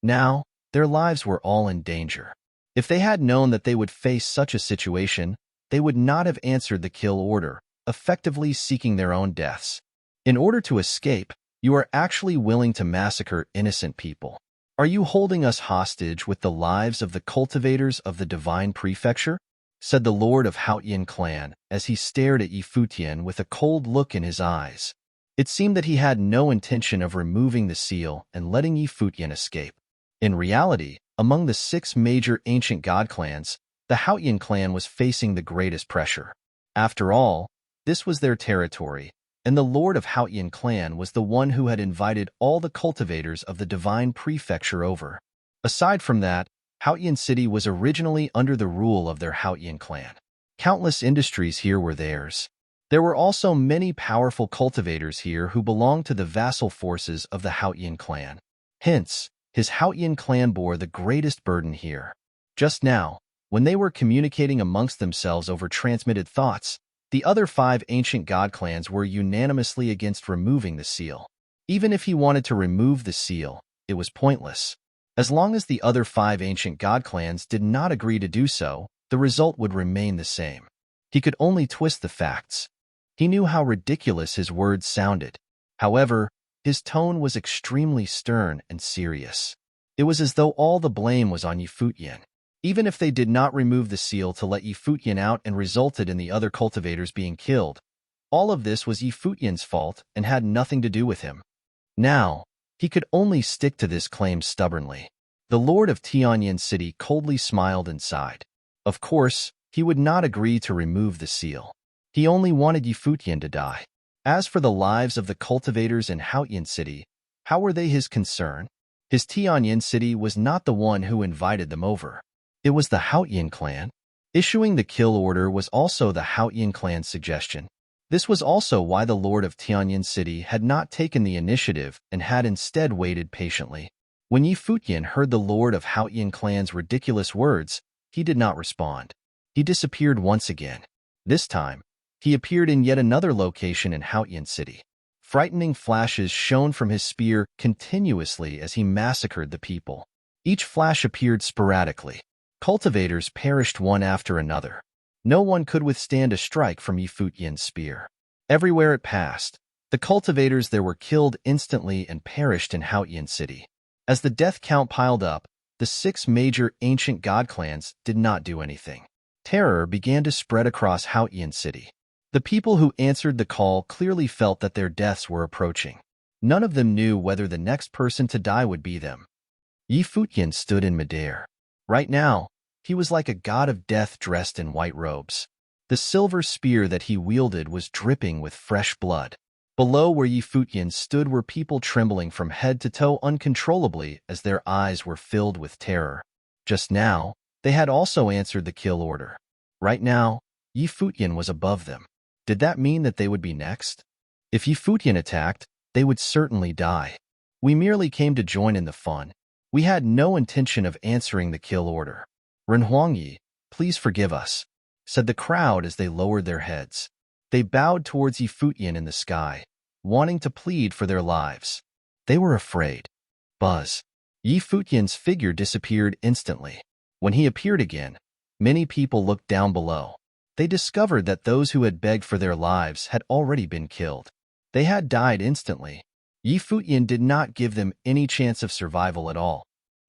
Now, their lives were all in danger. If they had known that they would face such a situation, they would not have answered the kill order, effectively seeking their own deaths. In order to escape, you are actually willing to massacre innocent people. Are you holding us hostage with the lives of the cultivators of the divine prefecture? Said the lord of Futian clan as he stared at Futian with a cold look in his eyes. It seemed that he had no intention of removing the seal and letting Futian escape. In reality, among the 6 major ancient god clans, the Futian clan was facing the greatest pressure. After all, this was their territory, and the lord of Futian clan was the one who had invited all the cultivators of the divine prefecture over. Aside from that, Futian City was originally under the rule of their Futian clan. Countless industries here were theirs. There were also many powerful cultivators here who belonged to the vassal forces of the Futian clan. Hence, his Futian clan bore the greatest burden here. Just now, when they were communicating amongst themselves over transmitted thoughts, the other 5 ancient god clans were unanimously against removing the seal. Even if he wanted to remove the seal, it was pointless. As long as the other 5 ancient god clans did not agree to do so, the result would remain the same. He could only twist the facts. He knew how ridiculous his words sounded. However, his tone was extremely stern and serious. It was as though all the blame was on Futian. Even if they did not remove the seal to let Futian out and resulted in the other cultivators being killed, all of this was Futian's fault and had nothing to do with him. Now, he could only stick to this claim stubbornly. The lord of Futian City coldly smiled and sighed. Of course, he would not agree to remove the seal. He only wanted Futian to die. As for the lives of the cultivators in Futian City, how were they his concern? His Futian City was not the one who invited them over. It was the Futian clan. Issuing the kill order was also the Futian clan's suggestion. This was also why the lord of Futian City had not taken the initiative and had instead waited patiently. When Futian heard the lord of Futian clan's ridiculous words, he did not respond. He disappeared once again. This time, he appeared in yet another location in Futian City. Frightening flashes shone from his spear continuously as he massacred the people. Each flash appeared sporadically. Cultivators perished one after another. No one could withstand a strike from Futian's spear. Everywhere it passed, the cultivators there were killed instantly and perished in Futian City. As the death count piled up, the 6 major ancient god clans did not do anything. Terror began to spread across Futian City. The people who answered the call clearly felt that their deaths were approaching. None of them knew whether the next person to die would be them. Futian stood in midair. Right now, he was like a god of death dressed in white robes. The silver spear that he wielded was dripping with fresh blood. Below where Futian stood were people trembling from head to toe uncontrollably as their eyes were filled with terror. Just now, they had also answered the kill order. Right now, Futian was above them. Did that mean that they would be next? If Futian attacked, they would certainly die. We merely came to join in the fun. We had no intention of answering the kill order. Renhuangyi, please forgive us, said the crowd as they lowered their heads. They bowed towards Futian in the sky, wanting to plead for their lives. They were afraid. Buzz. Futian's figure disappeared instantly. When he appeared again, many people looked down below. They discovered that those who had begged for their lives had already been killed. They had died instantly. Futian did not give them any chance of survival at all.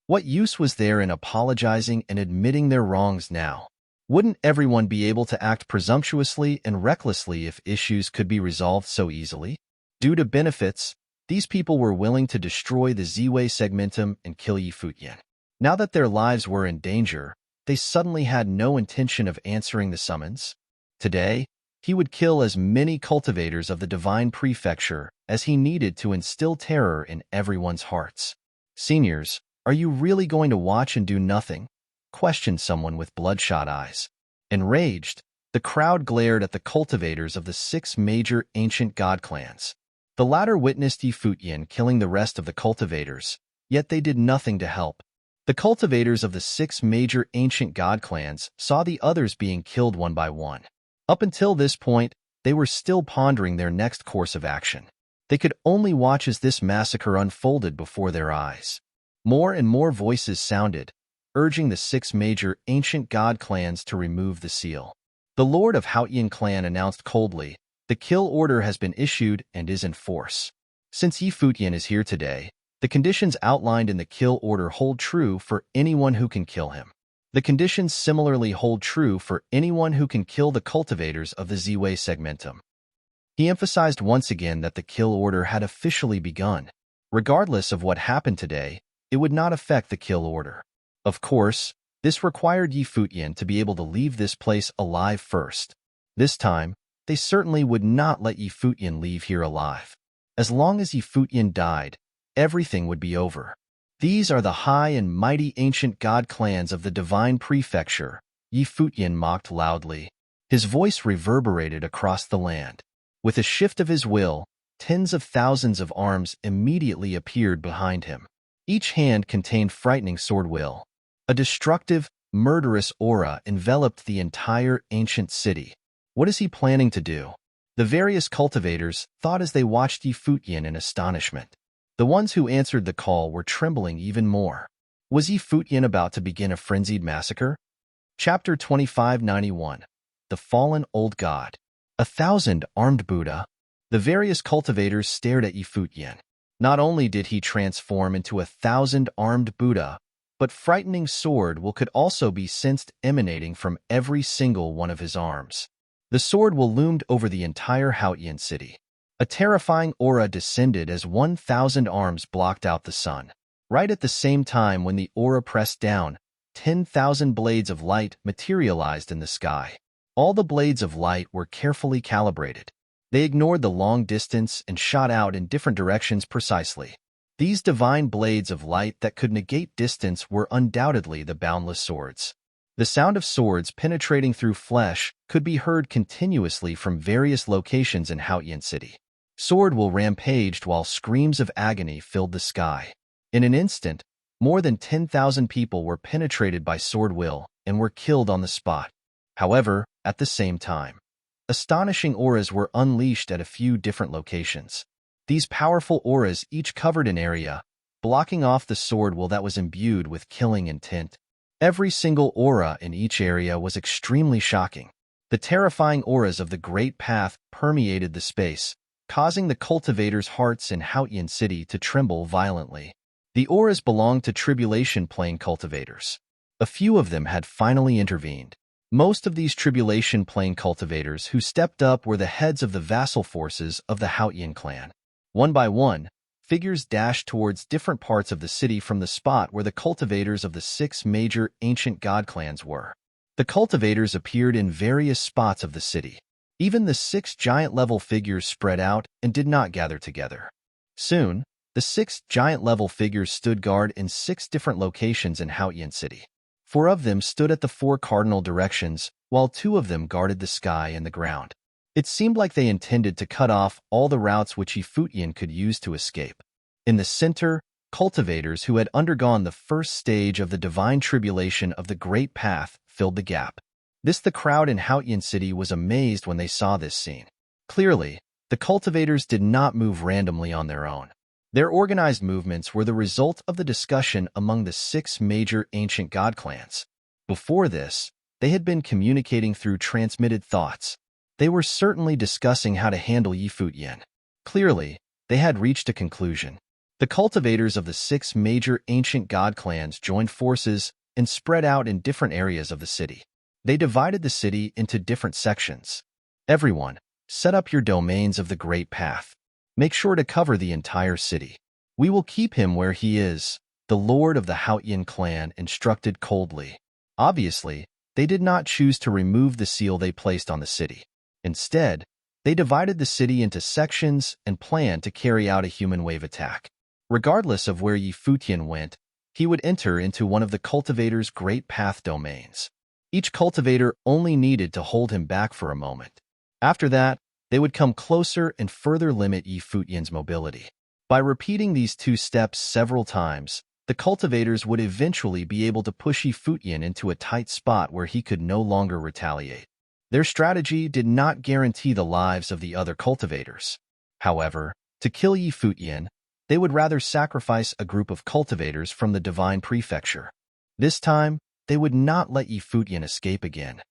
What use was there in apologizing and admitting their wrongs now? Wouldn't everyone be able to act presumptuously and recklessly if issues could be resolved so easily? Due to benefits, these people were willing to destroy the Z-Way segmentum and kill Futian. Now that their lives were in danger, they suddenly had no intention of answering the summons. Today, he would kill as many cultivators of the divine prefecture as he needed to instill terror in everyone's hearts. Seniors, are you really going to watch and do nothing? Questioned someone with bloodshot eyes. Enraged, the crowd glared at the cultivators of the 6 major ancient god clans. The latter witnessed Futian killing the rest of the cultivators, yet they did nothing to help. The cultivators of the 6 major ancient god clans saw the others being killed one by one. Up until this point, they were still pondering their next course of action. They could only watch as this massacre unfolded before their eyes. More and more voices sounded, urging the 6 major ancient god clans to remove the seal. The Lord of Futian clan announced coldly, "The kill order has been issued and is in force." Since Futian is here today, the conditions outlined in the kill order hold true for anyone who can kill him. The conditions similarly hold true for anyone who can kill the cultivators of the Ziwei segmentum. He emphasized once again that the kill order had officially begun. Regardless of what happened today, it would not affect the kill order. Of course, this required Futian to be able to leave this place alive first. This time, they certainly would not let Futian leave here alive. As long as Futian died, everything would be over. These are the high and mighty ancient god clans of the divine prefecture, Futian mocked loudly. His voice reverberated across the land. With a shift of his will, tens of thousands of arms immediately appeared behind him. Each hand contained frightening sword will. A destructive, murderous aura enveloped the entire ancient city. What is he planning to do? The various cultivators thought as they watched Futian in astonishment. The ones who answered the call were trembling even more. Was Futian about to begin a frenzied massacre? Chapter 2591. The Fallen Old God. 1,000 armed Buddha. The various cultivators stared at Futian. Not only did he transform into 1,000 armed Buddha, but frightening sword will could also be sensed emanating from every single one of his arms. The sword will loomed over the entire Futian city. A terrifying aura descended as 1,000 arms blocked out the sun. Right at the same time when the aura pressed down, 10,000 blades of light materialized in the sky. All the blades of light were carefully calibrated. They ignored the long distance and shot out in different directions precisely. These divine blades of light that could negate distance were undoubtedly the boundless swords. The sound of swords penetrating through flesh could be heard continuously from various locations in Futian city. Sword will rampaged while screams of agony filled the sky. In an instant, more than 10,000 people were penetrated by sword will and were killed on the spot. However, at the same time, astonishing auras were unleashed at a few different locations. These powerful auras each covered an area, blocking off the sword will that was imbued with killing intent. Every single aura in each area was extremely shocking. The terrifying auras of the Great Path permeated the space, causing the cultivators' hearts in Futian city to tremble violently. The auras belonged to Tribulation Plane cultivators. A few of them had finally intervened. Most of these Tribulation Plane cultivators who stepped up were the heads of the vassal forces of the Futian clan. One by one, figures dashed towards different parts of the city from the spot where the cultivators of the 6 major ancient god clans were. The cultivators appeared in various spots of the city. Even the 6 giant-level figures spread out and did not gather together. Soon, the 6 giant-level figures stood guard in 6 different locations in Futian city. 4 of them stood at the 4 cardinal directions, while 2 of them guarded the sky and the ground. It seemed like they intended to cut off all the routes which Futian could use to escape. In the center, cultivators who had undergone the first stage of the divine tribulation of the Great Path filled the gap. The crowd in Futian city was amazed when they saw this scene. Clearly, the cultivators did not move randomly on their own. Their organized movements were the result of the discussion among the 6 major ancient god clans. Before this, they had been communicating through transmitted thoughts. They were certainly discussing how to handle Futian. Clearly, they had reached a conclusion. The cultivators of the 6 major ancient god clans joined forces and spread out in different areas of the city. They divided the city into different sections. Everyone, set up your domains of the Great Path. Make sure to cover the entire city. We will keep him where he is, the lord of the Futian clan instructed coldly. Obviously, they did not choose to remove the seal they placed on the city. Instead, they divided the city into sections and planned to carry out a human wave attack. Regardless of where Futian went, he would enter into one of the cultivator's great path domains. Each cultivator only needed to hold him back for a moment. After that, they would come closer and further limit Futian's mobility. By repeating these two steps several times, the cultivators would eventually be able to push Futian into a tight spot where he could no longer retaliate. Their strategy did not guarantee the lives of the other cultivators. However, to kill Futian, they would rather sacrifice a group of cultivators from the divine prefecture. This time, they would not let Futian escape again.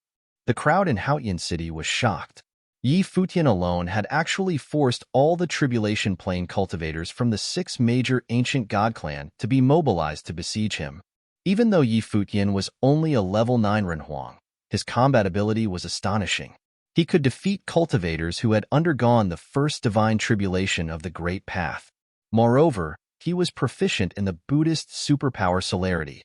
The crowd in Futian City was shocked. Futian alone had actually forced all the Tribulation Plane cultivators from the 6 major ancient god clan to be mobilized to besiege him. Even though Futian was only a level 9 Renhuang, his combat ability was astonishing. He could defeat cultivators who had undergone the first divine tribulation of the Great Path. Moreover, he was proficient in the Buddhist superpower celerity.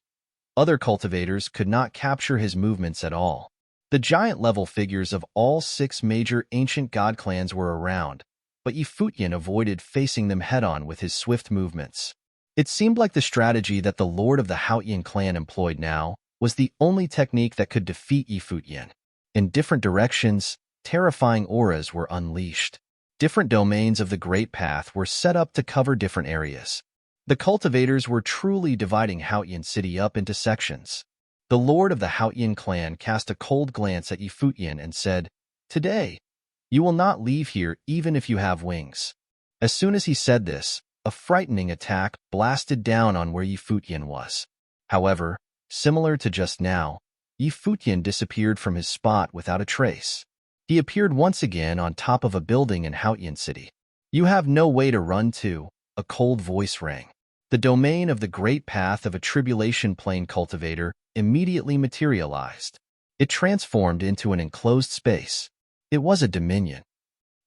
Other cultivators could not capture his movements at all. The giant-level figures of all 6 major ancient god clans were around, but Futian avoided facing them head-on with his swift movements. It seemed like the strategy that the Lord of the Futian clan employed now was the only technique that could defeat Futian. In different directions, terrifying auras were unleashed. Different domains of the Great Path were set up to cover different areas. The cultivators were truly dividing Futian City up into sections. The Lord of the Futian clan cast a cold glance at Futian and said, "Today, you will not leave here even if you have wings." As soon as he said this, a frightening attack blasted down on where Futian was. However, similar to just now, Futian disappeared from his spot without a trace. He appeared once again on top of a building in Futian City. "You have no way to run to," a cold voice rang. The domain of the Great Path of a Tribulation Plane cultivator immediately materialized. It transformed into an enclosed space. It was a dominion.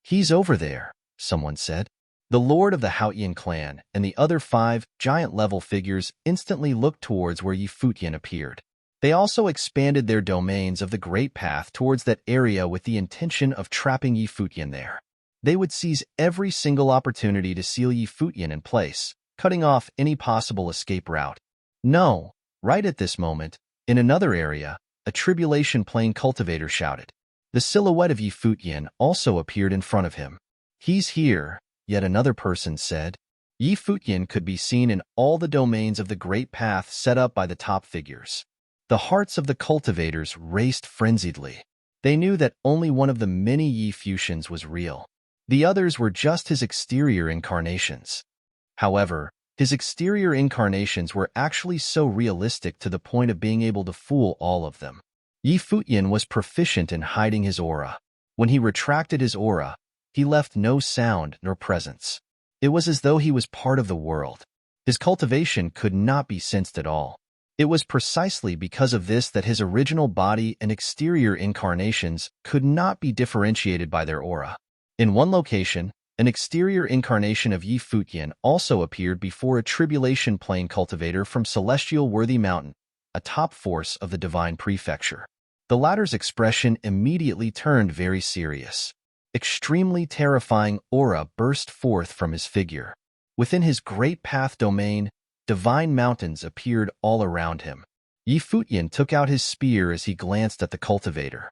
"He's over there," someone said. The Lord of the Futian clan and the other 5 giant-level figures instantly looked towards where Futian appeared. They also expanded their domains of the Great Path towards that area with the intention of trapping Futian there. They would seize every single opportunity to seal Futian in place, cutting off any possible escape route. No, right at this moment, in another area, a Tribulation Plane cultivator shouted. The silhouette of Futian also appeared in front of him. "He's here," yet another person said. Futian could be seen in all the domains of the Great Path set up by the top figures. The hearts of the cultivators raced frenziedly. They knew that only one of the many Futians was real. The others were just his exterior incarnations. However, his exterior incarnations were actually so realistic to the point of being able to fool all of them. Futian was proficient in hiding his aura. When he retracted his aura, he left no sound nor presence. It was as though he was part of the world. His cultivation could not be sensed at all. It was precisely because of this that his original body and exterior incarnations could not be differentiated by their aura. In one location, an exterior incarnation of Futian also appeared before a Tribulation Plane cultivator from Celestial Worthy Mountain, a top force of the Divine Prefecture. The latter's expression immediately turned very serious. Extremely terrifying aura burst forth from his figure. Within his Great Path domain, divine mountains appeared all around him. Futian took out his spear as he glanced at the cultivator.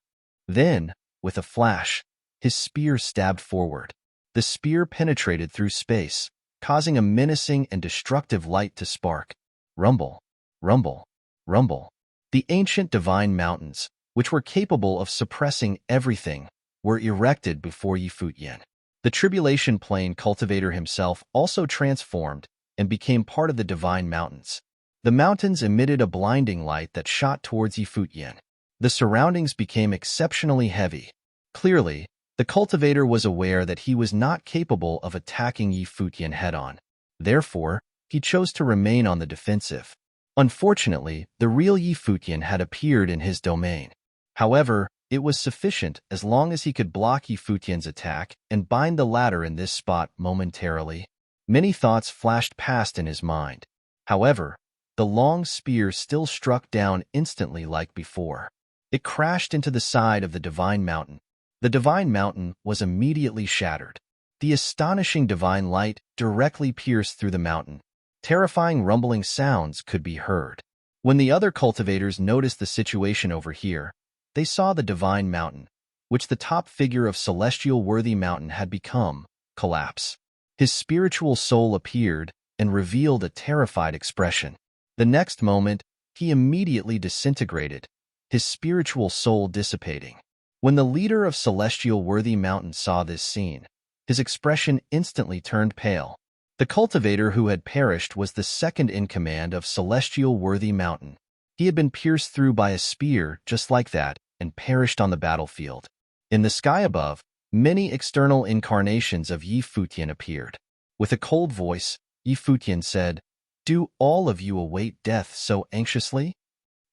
Then, with a flash, his spear stabbed forward. The spear penetrated through space, causing a menacing and destructive light to spark. Rumble, rumble, rumble. The ancient divine mountains, which were capable of suppressing everything, were erected before Futian. The Tribulation Plane cultivator himself also transformed and became part of the divine mountains. The mountains emitted a blinding light that shot towards Futian. The surroundings became exceptionally heavy. Clearly, the cultivator was aware that he was not capable of attacking Futian head-on. Therefore, he chose to remain on the defensive. Unfortunately, the real Futian had appeared in his domain. However, it was sufficient as long as he could block Futian's attack and bind the latter in this spot momentarily. Many thoughts flashed past in his mind. However, The long spear still struck down instantly like before. It crashed into the side of the divine mountain. The divine mountain was immediately shattered. The astonishing divine light directly pierced through the mountain. Terrifying rumbling sounds could be heard. When the other cultivators noticed the situation over here, they saw the divine mountain, which the top figure of celestial worthy mountain had become, collapse. His spiritual soul appeared and revealed a terrified expression. The next moment, he immediately disintegrated, his spiritual soul dissipating. When the leader of celestial worthy mountain saw this scene, his expression instantly turned pale. The cultivator who had perished was the second in command of celestial worthy mountain. He had been pierced through by a spear just like that and perished on the battlefield. In the sky above, many external incarnations of Futian appeared. With a cold voice, Futian said, "Do all of you await death so anxiously?"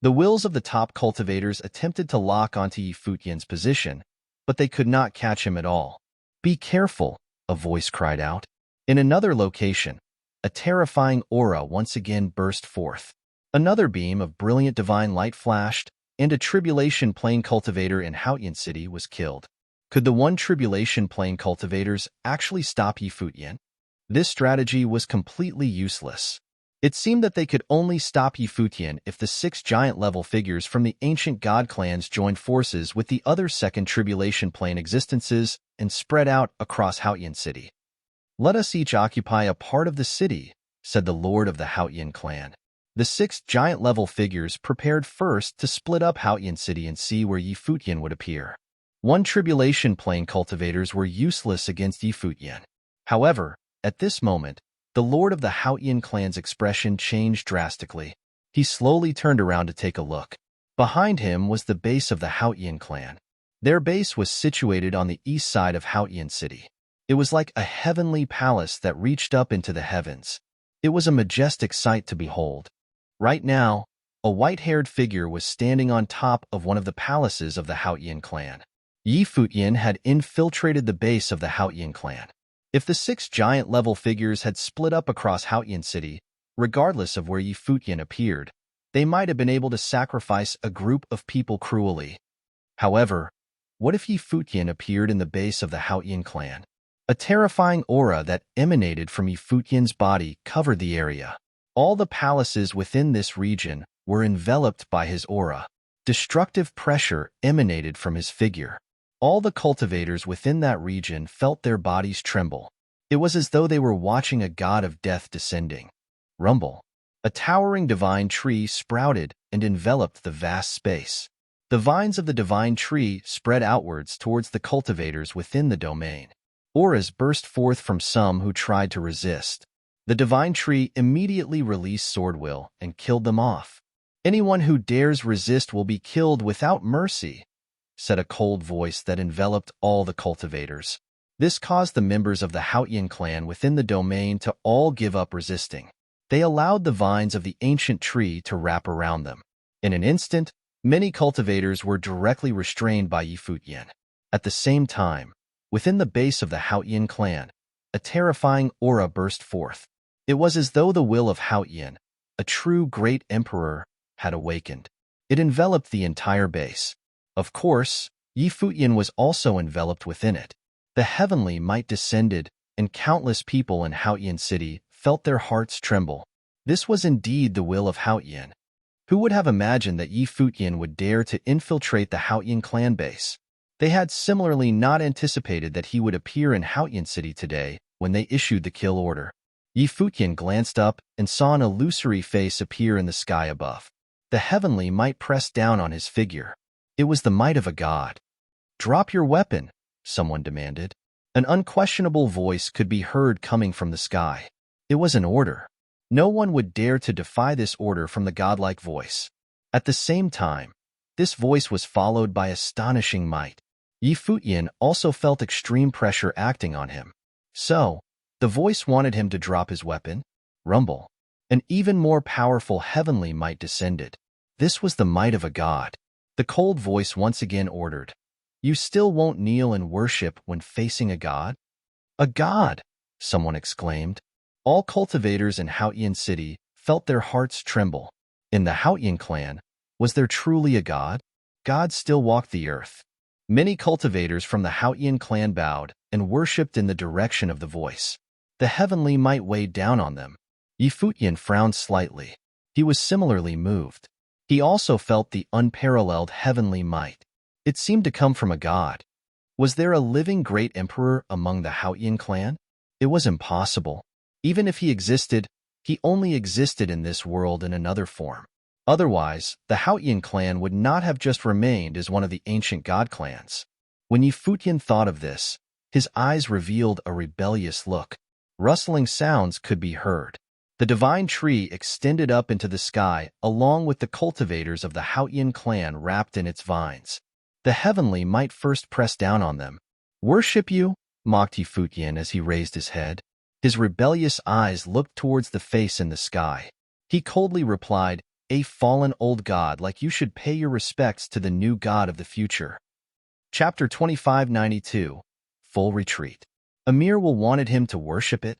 The wills of the top cultivators attempted to lock onto Futian's position, but they could not catch him at all. "Be careful," a voice cried out. In another location, a terrifying aura once again burst forth. Another beam of brilliant divine light flashed, and a tribulation plane cultivator in Futian City was killed. Could the one tribulation plane cultivators actually stop Futian? This strategy was completely useless. It seemed that they could only stop Futian if the 6 giant-level figures from the ancient god clans joined forces with the other second tribulation plane existences and spread out across Futian City. "Let us each occupy a part of the city," said the lord of the Futian clan. The 6 giant-level figures prepared first to split up Futian City and see where Futian would appear. One tribulation plane cultivators were useless against Futian. However, at this moment, the lord of the Futian clan's expression changed drastically. He slowly turned around to take a look. Behind him was the base of the Futian clan. Their base was situated on the east side of Futian City. It was like a heavenly palace that reached up into the heavens. It was a majestic sight to behold. Right now, a white-haired figure was standing on top of one of the palaces of the Futian clan. Futian had infiltrated the base of the Futian clan. If the 6 giant-level figures had split up across Futian City, regardless of where Futian appeared, they might have been able to sacrifice a group of people cruelly. However, what if Futian appeared in the base of the Futian clan? A terrifying aura that emanated from Futian's body covered the area. All the palaces within this region were enveloped by his aura. Destructive pressure emanated from his figure. All the cultivators within that region felt their bodies tremble. It was as though they were watching a god of death descending. Rumble. A towering divine tree sprouted and enveloped the vast space. The vines of the divine tree spread outwards towards the cultivators within the domain. Auras burst forth from some who tried to resist. The divine tree immediately released sword will and killed them off. "Anyone who dares resist will be killed without mercy," said a cold voice that enveloped all the cultivators. This caused the members of the Futian clan within the domain to all give up resisting. They allowed the vines of the ancient tree to wrap around them. In an instant, many cultivators were directly restrained by Futian. At the same time, within the base of the Futian clan, a terrifying aura burst forth. It was as though the will of Futian, a true great emperor, had awakened. It enveloped the entire base. Of course, Futian was also enveloped within it. The heavenly might descended, and countless people in Futian City felt their hearts tremble. This was indeed the will of Futian. Who would have imagined that Futian would dare to infiltrate the Futian clan base? They had similarly not anticipated that he would appear in Futian City today when they issued the kill order. Futian glanced up and saw an illusory face appear in the sky above. The heavenly might pressed down on his figure. It was the might of a god. "Drop your weapon," someone demanded. An unquestionable voice could be heard coming from the sky. It was an order. No one would dare to defy this order from the godlike voice. At the same time, this voice was followed by astonishing might. Futian also felt extreme pressure acting on him. So, the voice wanted him to drop his weapon. Rumble. An even more powerful heavenly might descended. This was the might of a god. The cold voice once again ordered, "You still won't kneel and worship when facing a god?" "A god!" someone exclaimed. All cultivators in Futian City felt their hearts tremble. In the Futian clan, was there truly a god? God still walked the earth. Many cultivators from the Futian clan bowed and worshipped in the direction of the voice. The heavenly might weighed down on them. Futian frowned slightly. He was similarly moved. He also felt the unparalleled heavenly might. It seemed to come from a god. Was there a living great emperor among the Futian clan? It was impossible. Even if he existed, he only existed in this world in another form. Otherwise, the Futian clan would not have just remained as one of the ancient god clans. When Futian thought of this, his eyes revealed a rebellious look. Rustling sounds could be heard. The divine tree extended up into the sky along with the cultivators of the Futian clan wrapped in its vines. The heavenly might first press down on them. "Worship you?" mocked Futian as he raised his head. His rebellious eyes looked towards the face in the sky. He coldly replied, "A fallen old god like you should pay your respects to the new god of the future." Chapter 2592. Full Retreat. Emir will wanted him to worship it.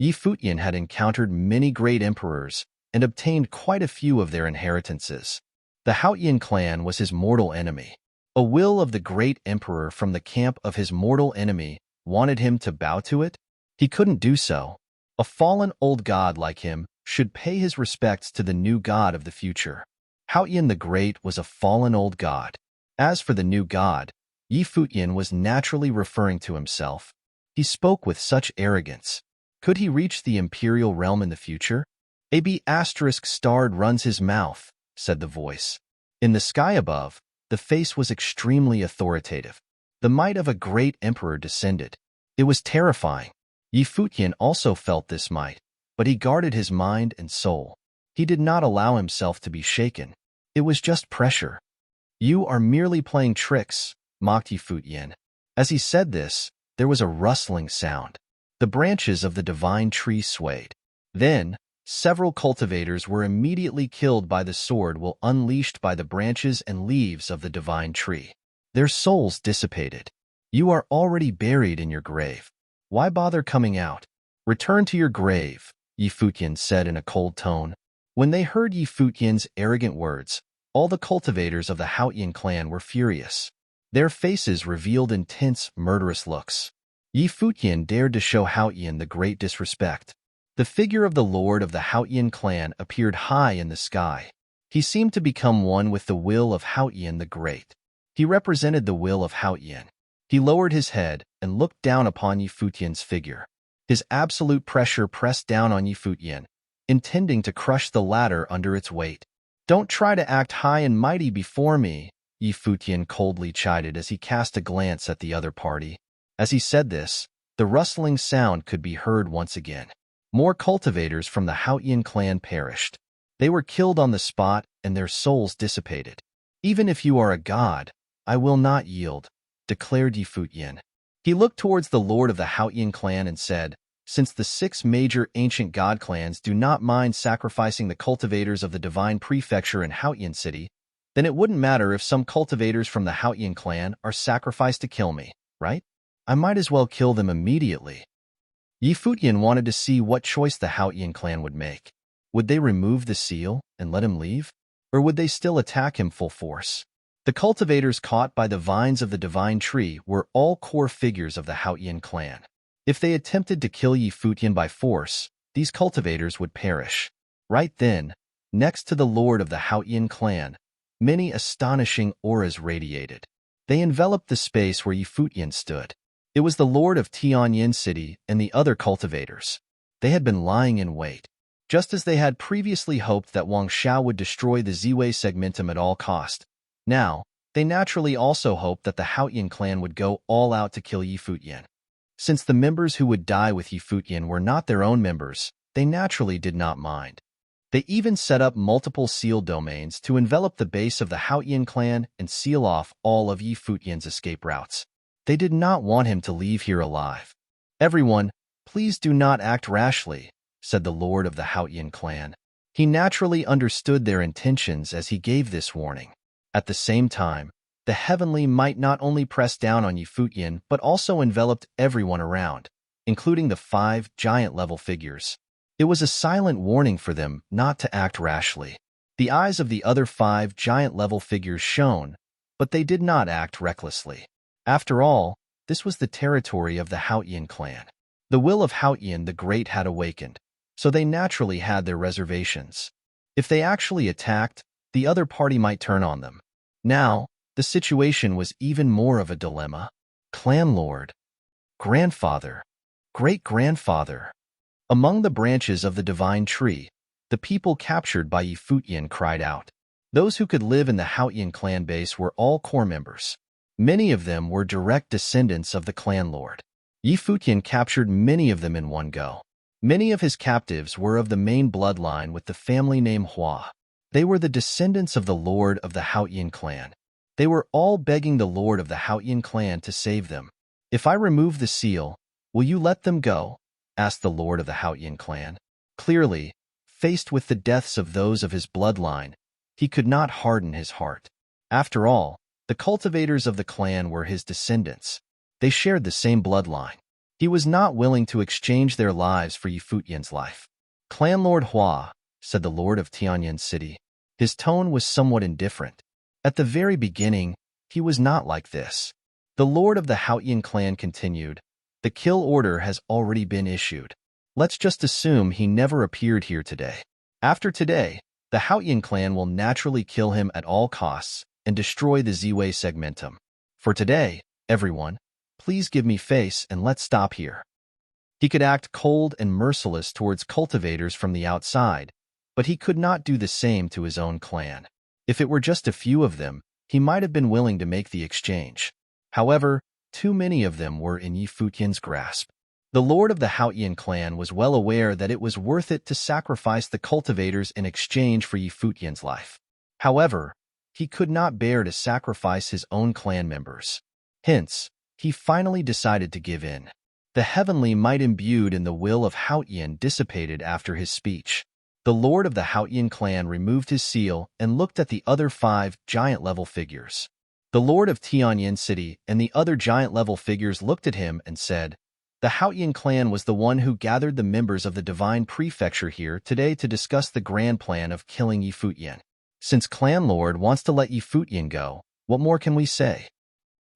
Futian had encountered many great emperors and obtained quite a few of their inheritances. The Futian clan was his mortal enemy. A will of the great emperor from the camp of his mortal enemy wanted him to bow to it? He couldn't do so. A fallen old god like him should pay his respects to the new god of the future. Futian the Great was a fallen old god. As for the new god, Futian was naturally referring to himself. He spoke with such arrogance. Could he reach the imperial realm in the future? "A B asterisk starred runs his mouth," said the voice. In the sky above, the face was extremely authoritative. The might of a great emperor descended. It was terrifying. Futian also felt this might, but he guarded his mind and soul. He did not allow himself to be shaken. It was just pressure. "You are merely playing tricks," mocked Futian. As he said this, there was a rustling sound. The branches of the divine tree swayed. Then, several cultivators were immediately killed by the sword while unleashed by the branches and leaves of the divine tree. Their souls dissipated. "You are already buried in your grave. Why bother coming out? Return to your grave," Futian said in a cold tone. When they heard Futian's arrogant words, all the cultivators of the Futian clan were furious. Their faces revealed intense, murderous looks. Futian dared to show Futian the great disrespect. The figure of the lord of the Futian clan appeared high in the sky. He seemed to become one with the will of Futian the Great. He represented the will of Futian. He lowered his head and looked down upon Futian's figure. His absolute pressure pressed down on Futian, intending to crush the latter under its weight. "Don't try to act high and mighty before me," Futian coldly chided as he cast a glance at the other party. As he said this, the rustling sound could be heard once again. More cultivators from the Futian clan perished. They were killed on the spot and their souls dissipated. "Even if you are a god, I will not yield," declared Futian. He looked towards the lord of the Futian clan and said, "Since the 6 major ancient god clans do not mind sacrificing the cultivators of the divine prefecture in Futian city, then it wouldn't matter if some cultivators from the Futian clan are sacrificed to kill me, right? I might as well kill them immediately." Futian wanted to see what choice the Futian clan would make. Would they remove the seal and let him leave? Or would they still attack him full force? The cultivators caught by the vines of the divine tree were all core figures of the Futian clan. If they attempted to kill Futian by force, these cultivators would perish. Right then, next to the lord of the Futian clan, many astonishing auras radiated. They enveloped the space where Futian stood. It was the lord of Tianyin City and the other cultivators. They had been lying in wait. Just as they had previously hoped that Wang Xiao would destroy the Ziwei segmentum at all cost, now, they naturally also hoped that the Futian clan would go all out to kill Futian. Since the members who would die with Futian were not their own members, they naturally did not mind. They even set up multiple seal domains to envelop the base of the Futian clan and seal off all of Futian's escape routes. They did not want him to leave here alive. "Everyone, please do not act rashly," said the lord of the Futian clan. He naturally understood their intentions as he gave this warning. At the same time, the heavenly might not only press down on Futian but also enveloped everyone around, including the 5 giant-level figures. It was a silent warning for them not to act rashly. The eyes of the other 5 giant-level figures shone, but they did not act recklessly. After all, this was the territory of the Futian clan. The will of Futian the Great had awakened, so they naturally had their reservations. If they actually attacked, the other party might turn on them. Now, the situation was even more of a dilemma. Clan Lord, grandfather, great-grandfather. Among the branches of the divine tree, the people captured by Futian cried out. Those who could live in the Futian clan base were all core members. Many of them were direct descendants of the clan lord. Futian captured many of them in one go. Many of his captives were of the main bloodline with the family name Hua. They were the descendants of the lord of the Futian clan. They were all begging the lord of the Futian clan to save them. "If I remove the seal, will you let them go?" asked the lord of the Futian clan. Clearly, faced with the deaths of those of his bloodline, he could not harden his heart. After all, the cultivators of the clan were his descendants. They shared the same bloodline. He was not willing to exchange their lives for Futian's life. "Clan Lord Hua," said the lord of Tianyan City. His tone was somewhat indifferent. At the very beginning, he was not like this. The lord of the Futian clan continued, "The kill order has already been issued. Let's just assume he never appeared here today. After today, the Futian clan will naturally kill him at all costs and destroy the Ziwei segmentum. For today, everyone, please give me face and let's stop here." He could act cold and merciless towards cultivators from the outside, but he could not do the same to his own clan. If it were just a few of them, he might have been willing to make the exchange. However, too many of them were in Futian's grasp. The lord of the Futian clan was well aware that it was worth it to sacrifice the cultivators in exchange for Futian's life. However, he could not bear to sacrifice his own clan members. Hence, he finally decided to give in. The heavenly might imbued in the will of Futian dissipated after his speech. The lord of the Futian clan removed his seal and looked at the other 5 giant-level figures. The lord of Tianyan City and the other giant-level figures looked at him and said, "The Futian clan was the one who gathered the members of the divine prefecture here today to discuss the grand plan of killing Futian. Since Clan Lord wants to let Futian go, what more can we say?"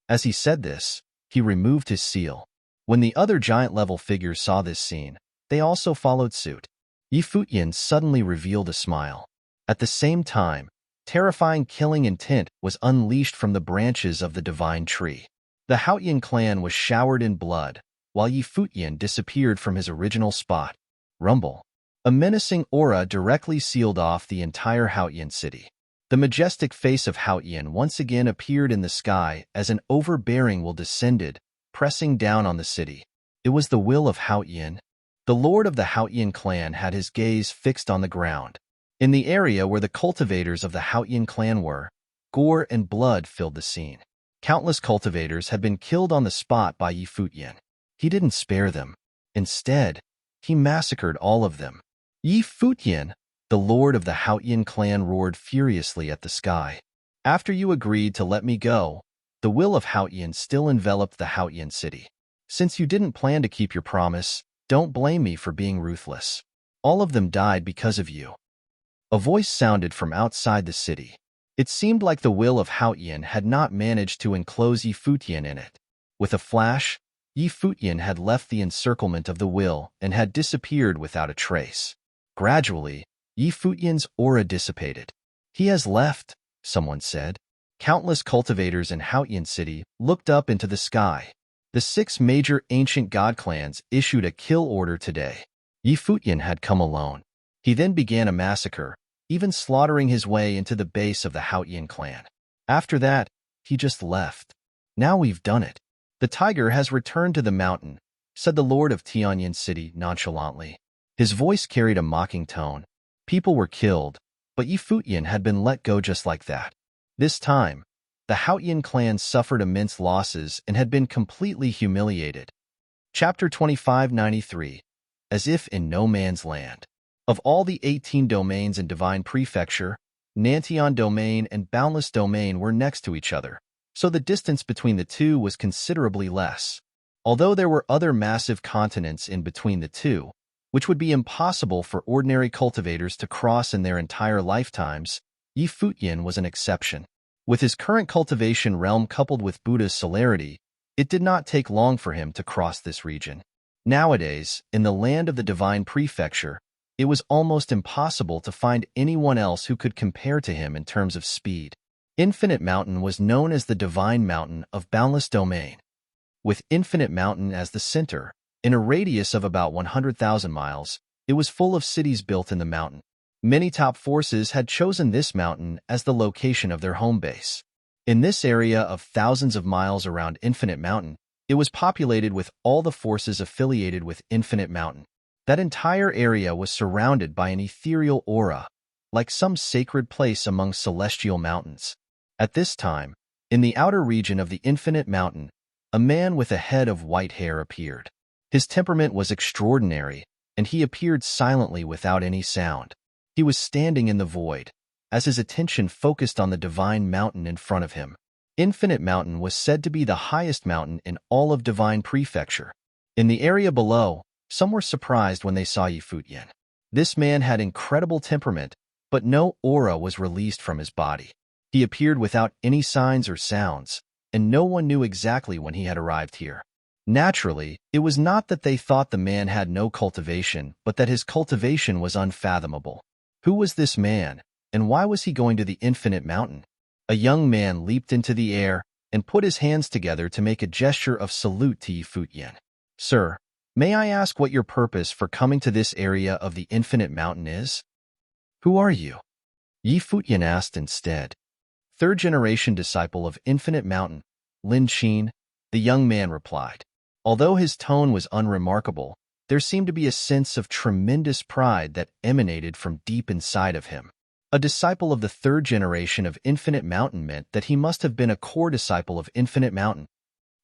As he said this, he removed his seal. When the other giant-level figures saw this scene, they also followed suit. Futian suddenly revealed a smile. At the same time, terrifying killing intent was unleashed from the branches of the divine tree. The Futian clan was showered in blood, while Futian disappeared from his original spot. Rumble. A menacing aura directly sealed off the entire Futian city. The majestic face of Futian once again appeared in the sky as an overbearing will descended, pressing down on the city. It was the will of Futian. The lord of the Futian clan had his gaze fixed on the ground. In the area where the cultivators of the Futian clan were, gore and blood filled the scene. Countless cultivators had been killed on the spot by Futian. He didn't spare them. Instead, he massacred all of them. Futian, the lord of the Futian clan, roared furiously at the sky. "After you agreed to let me go, the will of Futian still enveloped the Futian city. Since you didn't plan to keep your promise, don't blame me for being ruthless. All of them died because of you." A voice sounded from outside the city. It seemed like the will of Futian had not managed to enclose Futian in it. With a flash, Futian had left the encirclement of the will and had disappeared without a trace. Gradually, Futian's aura dissipated. "He has left," someone said. Countless cultivators in Futian City looked up into the sky. The 6 major ancient god clans issued a kill order today. Futian had come alone. He then began a massacre, even slaughtering his way into the base of the Futian clan. After that, he just left. "Now we've done it. The tiger has returned to the mountain," said the lord of Tianyan City nonchalantly. His voice carried a mocking tone. People were killed, but Futian had been let go just like that. This time, the Futian clan suffered immense losses and had been completely humiliated. Chapter 2593. As if in no man's land. Of all the 18 domains in Divine Prefecture, Nantian Domain and Boundless Domain were next to each other, so the distance between the two was considerably less. Although there were other massive continents in between the two, which would be impossible for ordinary cultivators to cross in their entire lifetimes, Futian was an exception. With his current cultivation realm coupled with Buddha's celerity, it did not take long for him to cross this region. Nowadays, in the land of the Divine Prefecture, it was almost impossible to find anyone else who could compare to him in terms of speed. Infinite Mountain was known as the Divine Mountain of Boundless Domain. With Infinite Mountain as the center, in a radius of about 100,000 miles, it was full of cities built in the mountain. Many top forces had chosen this mountain as the location of their home base. In this area of thousands of miles around Infinite Mountain, it was populated with all the forces affiliated with Infinite Mountain. That entire area was surrounded by an ethereal aura, like some sacred place among celestial mountains. At this time, in the outer region of the Infinite Mountain, a man with a head of white hair appeared. His temperament was extraordinary, and he appeared silently without any sound. He was standing in the void, as his attention focused on the Divine Mountain in front of him. Infinite Mountain was said to be the highest mountain in all of Divine Prefecture. In the area below, some were surprised when they saw Futian. This man had incredible temperament, but no aura was released from his body. He appeared without any signs or sounds, and no one knew exactly when he had arrived here. Naturally, it was not that they thought the man had no cultivation, but that his cultivation was unfathomable. Who was this man, and why was he going to the Infinite Mountain? A young man leaped into the air and put his hands together to make a gesture of salute to Futian. Sir, may I ask what your purpose for coming to this area of the Infinite Mountain is? Who are you? Futian asked instead. Third-generation disciple of Infinite Mountain, Lin Qin, the young man replied. Although his tone was unremarkable, there seemed to be a sense of tremendous pride that emanated from deep inside of him. A disciple of the third generation of Infinite Mountain meant that he must have been a core disciple of Infinite Mountain.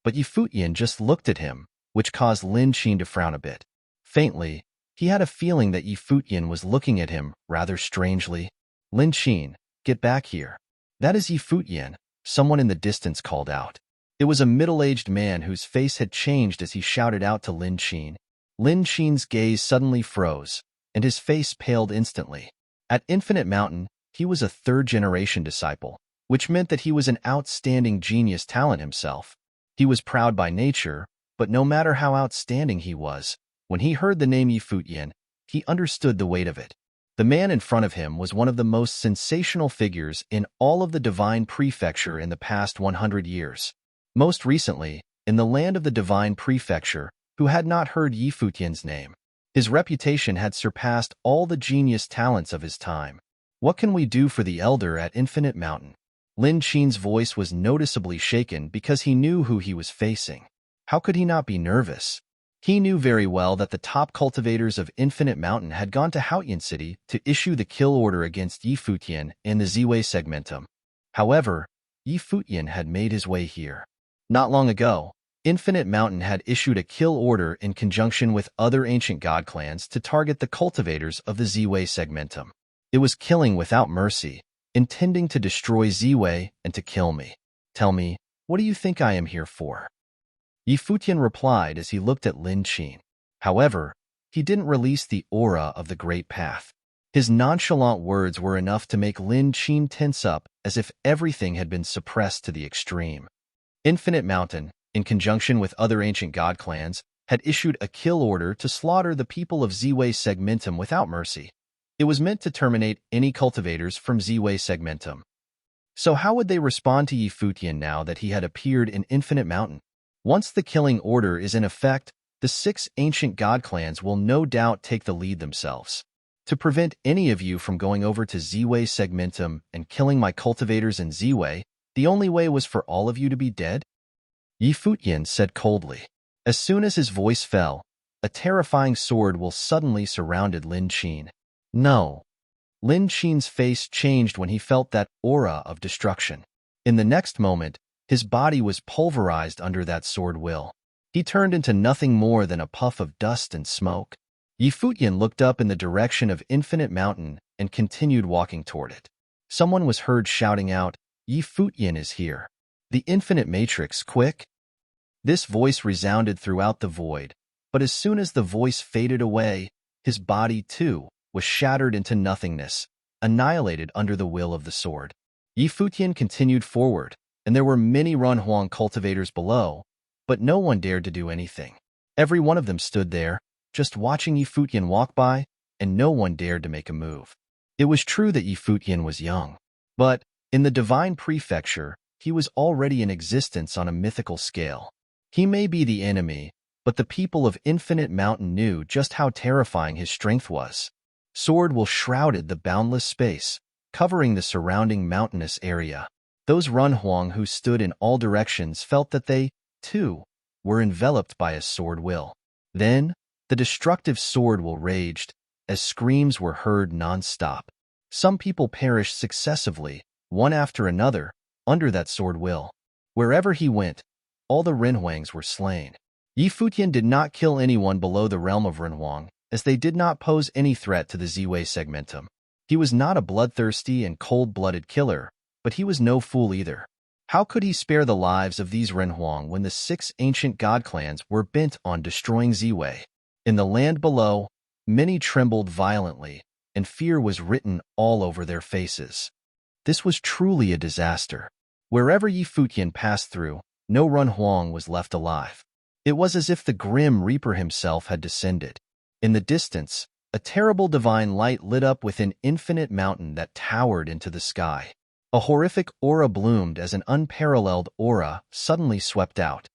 But Futian just looked at him, which caused Lin Qin to frown a bit. Faintly, he had a feeling that Futian was looking at him rather strangely. Lin Qin, get back here. That is Futian, someone in the distance called out. It was a middle-aged man whose face had changed as he shouted out to Lin Qin. Lin Qin's gaze suddenly froze, and his face paled instantly. At Infinite Mountain, he was a third-generation disciple, which meant that he was an outstanding genius talent himself. He was proud by nature, but no matter how outstanding he was, when he heard the name Futian, he understood the weight of it. The man in front of him was one of the most sensational figures in all of the Divine Prefecture in the past 100 years. Most recently, in the land of the Divine Prefecture, who had not heard Futian's name. His reputation had surpassed all the genius talents of his time. What can we do for the elder at Infinite Mountain? Lin Qin's voice was noticeably shaken because he knew who he was facing. How could he not be nervous? He knew very well that the top cultivators of Infinite Mountain had gone to Futian City to issue the kill order against Futian in the Ziwei segmentum. However, Futian had made his way here. Not long ago, Infinite Mountain had issued a kill order in conjunction with other ancient god clans to target the cultivators of the Ziwei segmentum. It was killing without mercy, intending to destroy Ziwei and to kill me. Tell me, what do you think I am here for? Futian replied as he looked at Lin Qin. However, he didn't release the aura of the Great Path. His nonchalant words were enough to make Lin Qin tense up as if everything had been suppressed to the extreme. Infinite Mountain, in conjunction with other ancient god clans, had issued a kill order to slaughter the people of Ziwei segmentum without mercy. It was meant to terminate any cultivators from Ziwei segmentum. So how would they respond to Futian now that he had appeared in Infinite Mountain? Once the killing order is in effect, the 6 ancient god clans will no doubt take the lead themselves. To prevent any of you from going over to Ziwei segmentum and killing my cultivators in Ziwei, the only way was for all of you to be dead? Futian said coldly. As soon as his voice fell, a terrifying sword will suddenly surrounded Lin Qin. No. Lin Qin's face changed when he felt that aura of destruction. In the next moment, his body was pulverized under that sword will. He turned into nothing more than a puff of dust and smoke. Futian looked up in the direction of Infinite Mountain and continued walking toward it. Someone was heard shouting out, Futian is here. The Infinite Matrix, quick! This voice resounded throughout the void, but as soon as the voice faded away, His body, too, was shattered into nothingness, annihilated under the will of the sword. Yi Futian continued forward, and there were many Runhuang cultivators below, but no one dared to do anything. Every one of them stood there, just watching Yi Futian walk by, and no one dared to make a move. It was true that Yi Futian was young, but in the divine prefecture, he was already in existence on a mythical scale. He may be the enemy, but the people of Infinite Mountain knew just how terrifying his strength was. Sword will shrouded the boundless space, covering the surrounding mountainous area. Those Runhuang who stood in all directions felt that they, too, were enveloped by a sword will. Then, the destructive sword will raged, as screams were heard non-stop. Some people perished successively, one after another, under that sword will. Wherever he went, all the Renhuangs were slain. Yi Futian did not kill anyone below the realm of Renhuang, as they did not pose any threat to the Ziwei segmentum. He was not a bloodthirsty and cold-blooded killer, but he was no fool either. How could he spare the lives of these Renhuang when the 6 ancient god clans were bent on destroying Ziwei? In the land below, many trembled violently, and fear was written all over their faces. This was truly a disaster. Wherever Yi Futian passed through, no Runhuang was left alive. It was as if the grim Reaper himself had descended. In the distance, a terrible divine light lit up within Infinite Mountain that towered into the sky. A horrific aura bloomed as an unparalleled aura suddenly swept out.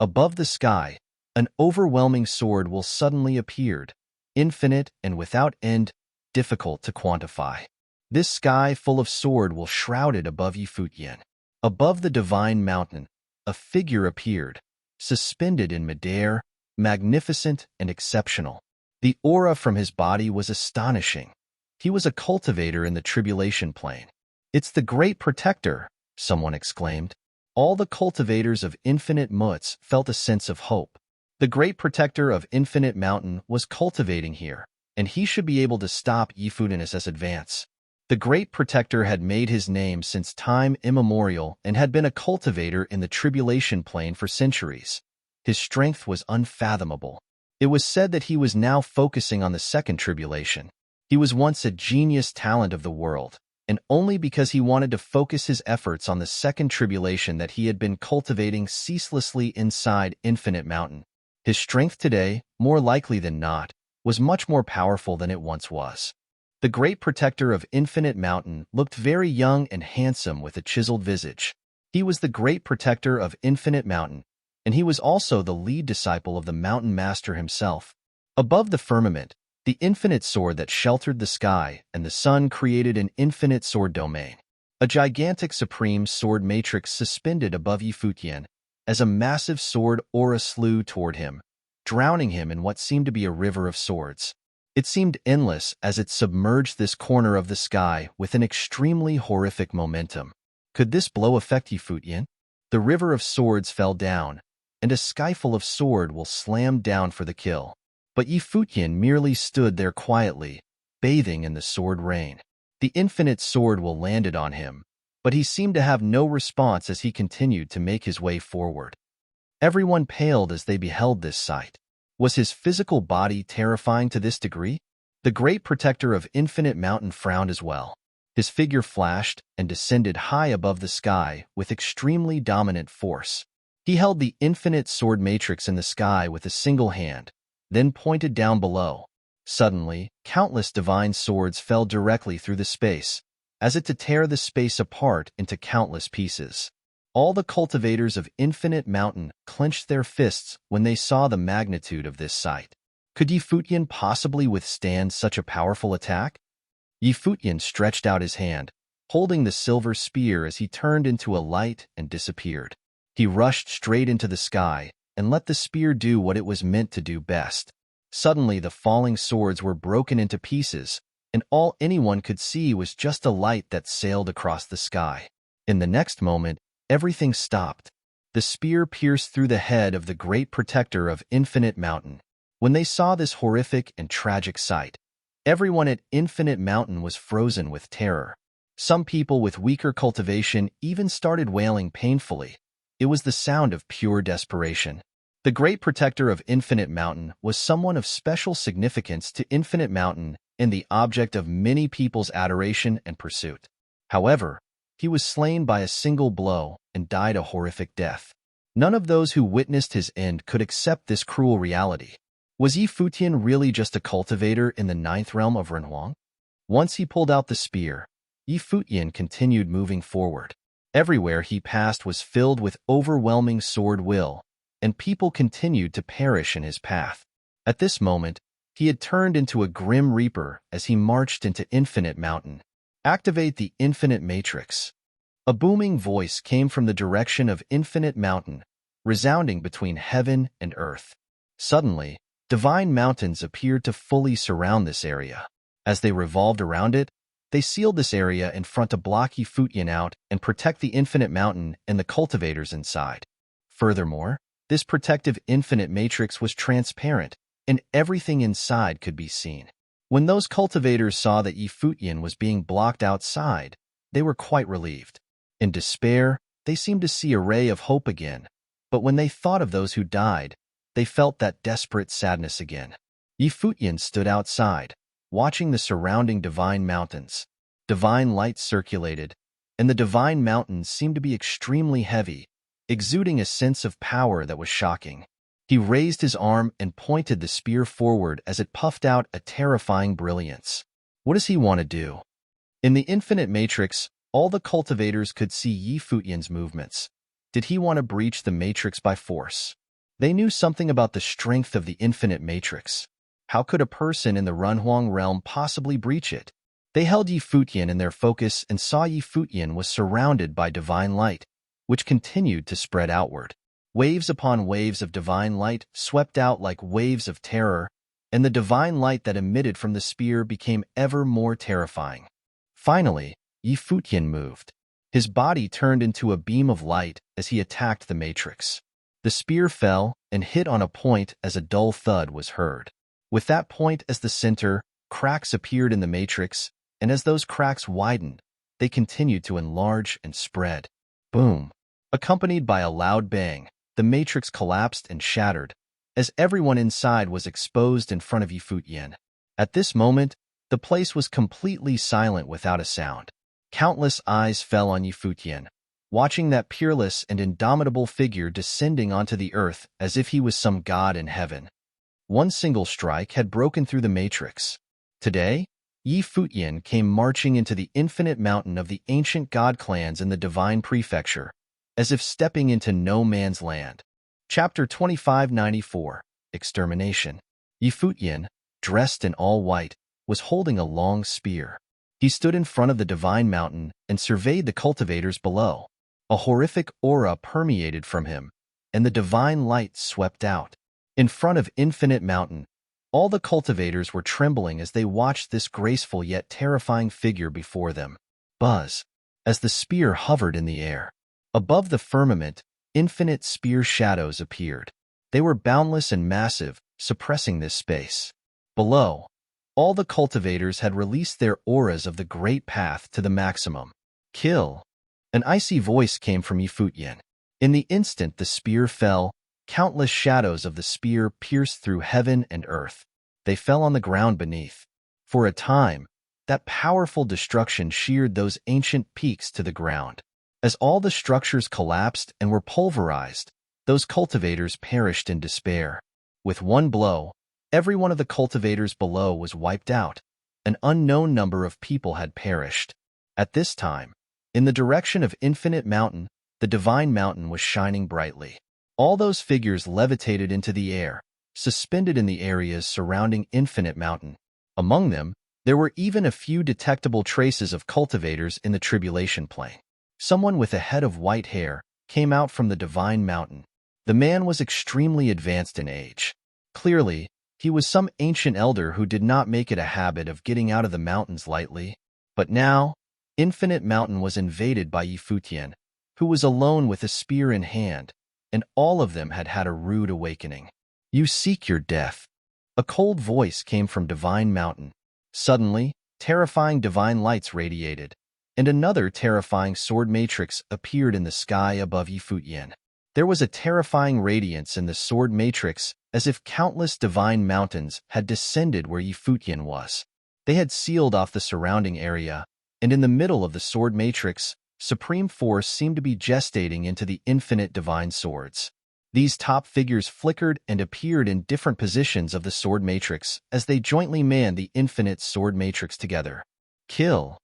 Above the sky, an overwhelming sword will suddenly appeared, infinite and without end, difficult to quantify. This sky full of sword will shrouded above Yi Futian. Above the divine mountain, a figure appeared, suspended in midair, magnificent and exceptional. The aura from his body was astonishing. He was a cultivator in the tribulation plane. "It's the Great Protector," someone exclaimed. All the cultivators of Infinite Muts felt a sense of hope. The Great Protector of Infinite Mountain was cultivating here, and he should be able to stop Yi Futian's advance. The Great Protector had made his name since time immemorial and had been a cultivator in the tribulation plane for centuries. His strength was unfathomable. It was said that he was now focusing on the second tribulation. He was once a genius talent of the world, and only because he wanted to focus his efforts on the second tribulation that he had been cultivating ceaselessly inside Infinite Mountain. His strength today, more likely than not, was much more powerful than it once was. The Great Protector of Infinite Mountain looked very young and handsome with a chiseled visage. He was the Great Protector of Infinite Mountain, and he was also the lead disciple of the Mountain Master himself. Above the firmament, the infinite sword that sheltered the sky and the sun created an infinite sword domain. A gigantic supreme sword matrix suspended above Yi Futian, as a massive sword aura slew toward him, drowning him in what seemed to be a river of swords. It seemed endless as it submerged this corner of the sky with an extremely horrific momentum. Could this blow affect Yi Futian? The river of swords fell down, and a skyfall of sword will slammed down for the kill. But Yi Futian merely stood there quietly, bathing in the sword rain. The infinite sword will landed on him, but he seemed to have no response as he continued to make his way forward. Everyone paled as they beheld this sight. Was his physical body terrifying to this degree? The Great Protector of Infinite Mountain frowned as well. His figure flashed and descended high above the sky with extremely dominant force. He held the infinite sword matrix in the sky with a single hand, then pointed down below. Suddenly, countless divine swords fell directly through the space, as if to tear the space apart into countless pieces. All the cultivators of Infinite Mountain clenched their fists when they saw the magnitude of this sight. Could Yi Futian possibly withstand such a powerful attack? Yi Futian stretched out his hand, holding the silver spear as he turned into a light and disappeared. He rushed straight into the sky and let the spear do what it was meant to do best. Suddenly the falling swords were broken into pieces, and all anyone could see was just a light that sailed across the sky. In the next moment, everything stopped. The spear pierced through the head of the Great Protector of Infinite Mountain. When they saw this horrific and tragic sight, everyone at Infinite Mountain was frozen with terror. Some people with weaker cultivation even started wailing painfully. It was the sound of pure desperation. The great protector of Infinite Mountain was someone of special significance to Infinite Mountain and the object of many people's adoration and pursuit. However, he was slain by a single blow and died a horrific death. None of those who witnessed his end could accept this cruel reality. Was Futian really just a cultivator in the ninth realm of Renhuang? Once he pulled out the spear, Futian continued moving forward. Everywhere he passed was filled with overwhelming sword will, and people continued to perish in his path. At this moment, he had turned into a grim reaper as he marched into Infinite Mountain. Activate the Infinite Matrix. A booming voice came from the direction of Infinite Mountain, resounding between heaven and earth. Suddenly, divine mountains appeared to fully surround this area. As they revolved around it, they sealed this area in front to block Futian out and protect the Infinite Mountain and the cultivators inside. Furthermore, this protective Infinite Matrix was transparent, and everything inside could be seen. When those cultivators saw that Futian was being blocked outside, they were quite relieved. In despair, they seemed to see a ray of hope again, but when they thought of those who died, they felt that desperate sadness again. Futian stood outside, watching the surrounding divine mountains. Divine light circulated, and the divine mountains seemed to be extremely heavy, exuding a sense of power that was shocking. He raised his arm and pointed the spear forward as it puffed out a terrifying brilliance. What does he want to do? In the Infinite Matrix, all the cultivators could see Futian's movements. Did he want to breach the Matrix by force? They knew something about the strength of the Infinite Matrix. How could a person in the Renhuang realm possibly breach it? They held Futian in their focus and saw Futian was surrounded by divine light, which continued to spread outward. Waves upon waves of divine light swept out like waves of terror, and the divine light that emitted from the spear became ever more terrifying. Finally, Futian moved. His body turned into a beam of light as he attacked the Matrix. The spear fell and hit on a point as a dull thud was heard. With that point as the center, cracks appeared in the Matrix, and as those cracks widened, they continued to enlarge and spread. Boom! Accompanied by a loud bang, the Matrix collapsed and shattered, as everyone inside was exposed in front of Futian. At this moment, the place was completely silent without a sound. Countless eyes fell on Futian, watching that peerless and indomitable figure descending onto the earth as if he was some god in heaven. One single strike had broken through the Matrix. Today, Futian came marching into the Infinite Mountain of the ancient god clans in the Divine Prefecture, as if stepping into no man's land. Chapter 2594, Extermination. Futian, dressed in all white, was holding a long spear. He stood in front of the Divine Mountain and surveyed the cultivators below. A horrific aura permeated from him, and the divine light swept out. In front of Infinite Mountain, all the cultivators were trembling as they watched this graceful yet terrifying figure before them. Buzz! As the spear hovered in the air. Above the firmament, infinite spear shadows appeared. They were boundless and massive, suppressing this space. Below, all the cultivators had released their auras of the great path to the maximum. Kill! An icy voice came from Futian. In the instant the spear fell, countless shadows of the spear pierced through heaven and earth. They fell on the ground beneath. For a time, that powerful destruction sheared those ancient peaks to the ground. As all the structures collapsed and were pulverized, those cultivators perished in despair. With one blow, every one of the cultivators below was wiped out. An unknown number of people had perished. At this time, in the direction of Infinite Mountain, the Divine Mountain was shining brightly. All those figures levitated into the air, suspended in the areas surrounding Infinite Mountain. Among them, there were even a few detectable traces of cultivators in the Tribulation Plain. Someone with a head of white hair came out from the Divine Mountain. The man was extremely advanced in age. Clearly, he was some ancient elder who did not make it a habit of getting out of the mountains lightly. But now, Infinite Mountain was invaded by Futian, who was alone with a spear in hand, and all of them had had a rude awakening. You seek your death. A cold voice came from Divine Mountain. Suddenly, terrifying divine lights radiated, and another terrifying sword matrix appeared in the sky above Futian. There was a terrifying radiance in the sword matrix, as if countless divine mountains had descended where Futian was. They had sealed off the surrounding area, and in the middle of the sword matrix, supreme force seemed to be gestating into the infinite divine swords. These top figures flickered and appeared in different positions of the sword matrix as they jointly manned the infinite sword matrix together. Kill.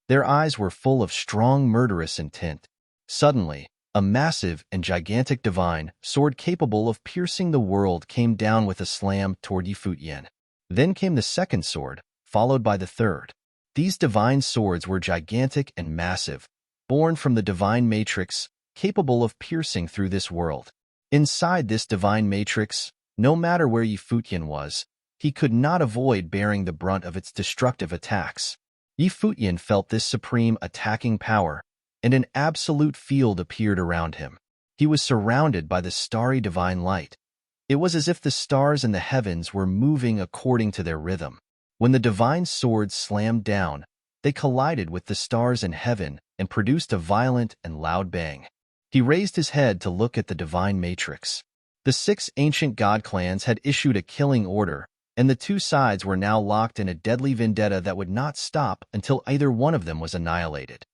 Their eyes were full of strong murderous intent. Suddenly, a massive and gigantic divine sword capable of piercing the world came down with a slam toward Futian. Then came the second sword, followed by the third. These divine swords were gigantic and massive, born from the divine matrix, capable of piercing through this world. Inside this divine matrix, no matter where Futian was, he could not avoid bearing the brunt of its destructive attacks. Futian felt this supreme attacking power, and an absolute field appeared around him. He was surrounded by the starry divine light. It was as if the stars in the heavens were moving according to their rhythm. When the divine swords slammed down, they collided with the stars in heaven and produced a violent and loud bang. He raised his head to look at the divine matrix. The 6 ancient god clans had issued a killing order, and the two sides were now locked in a deadly vendetta that would not stop until either one of them was annihilated.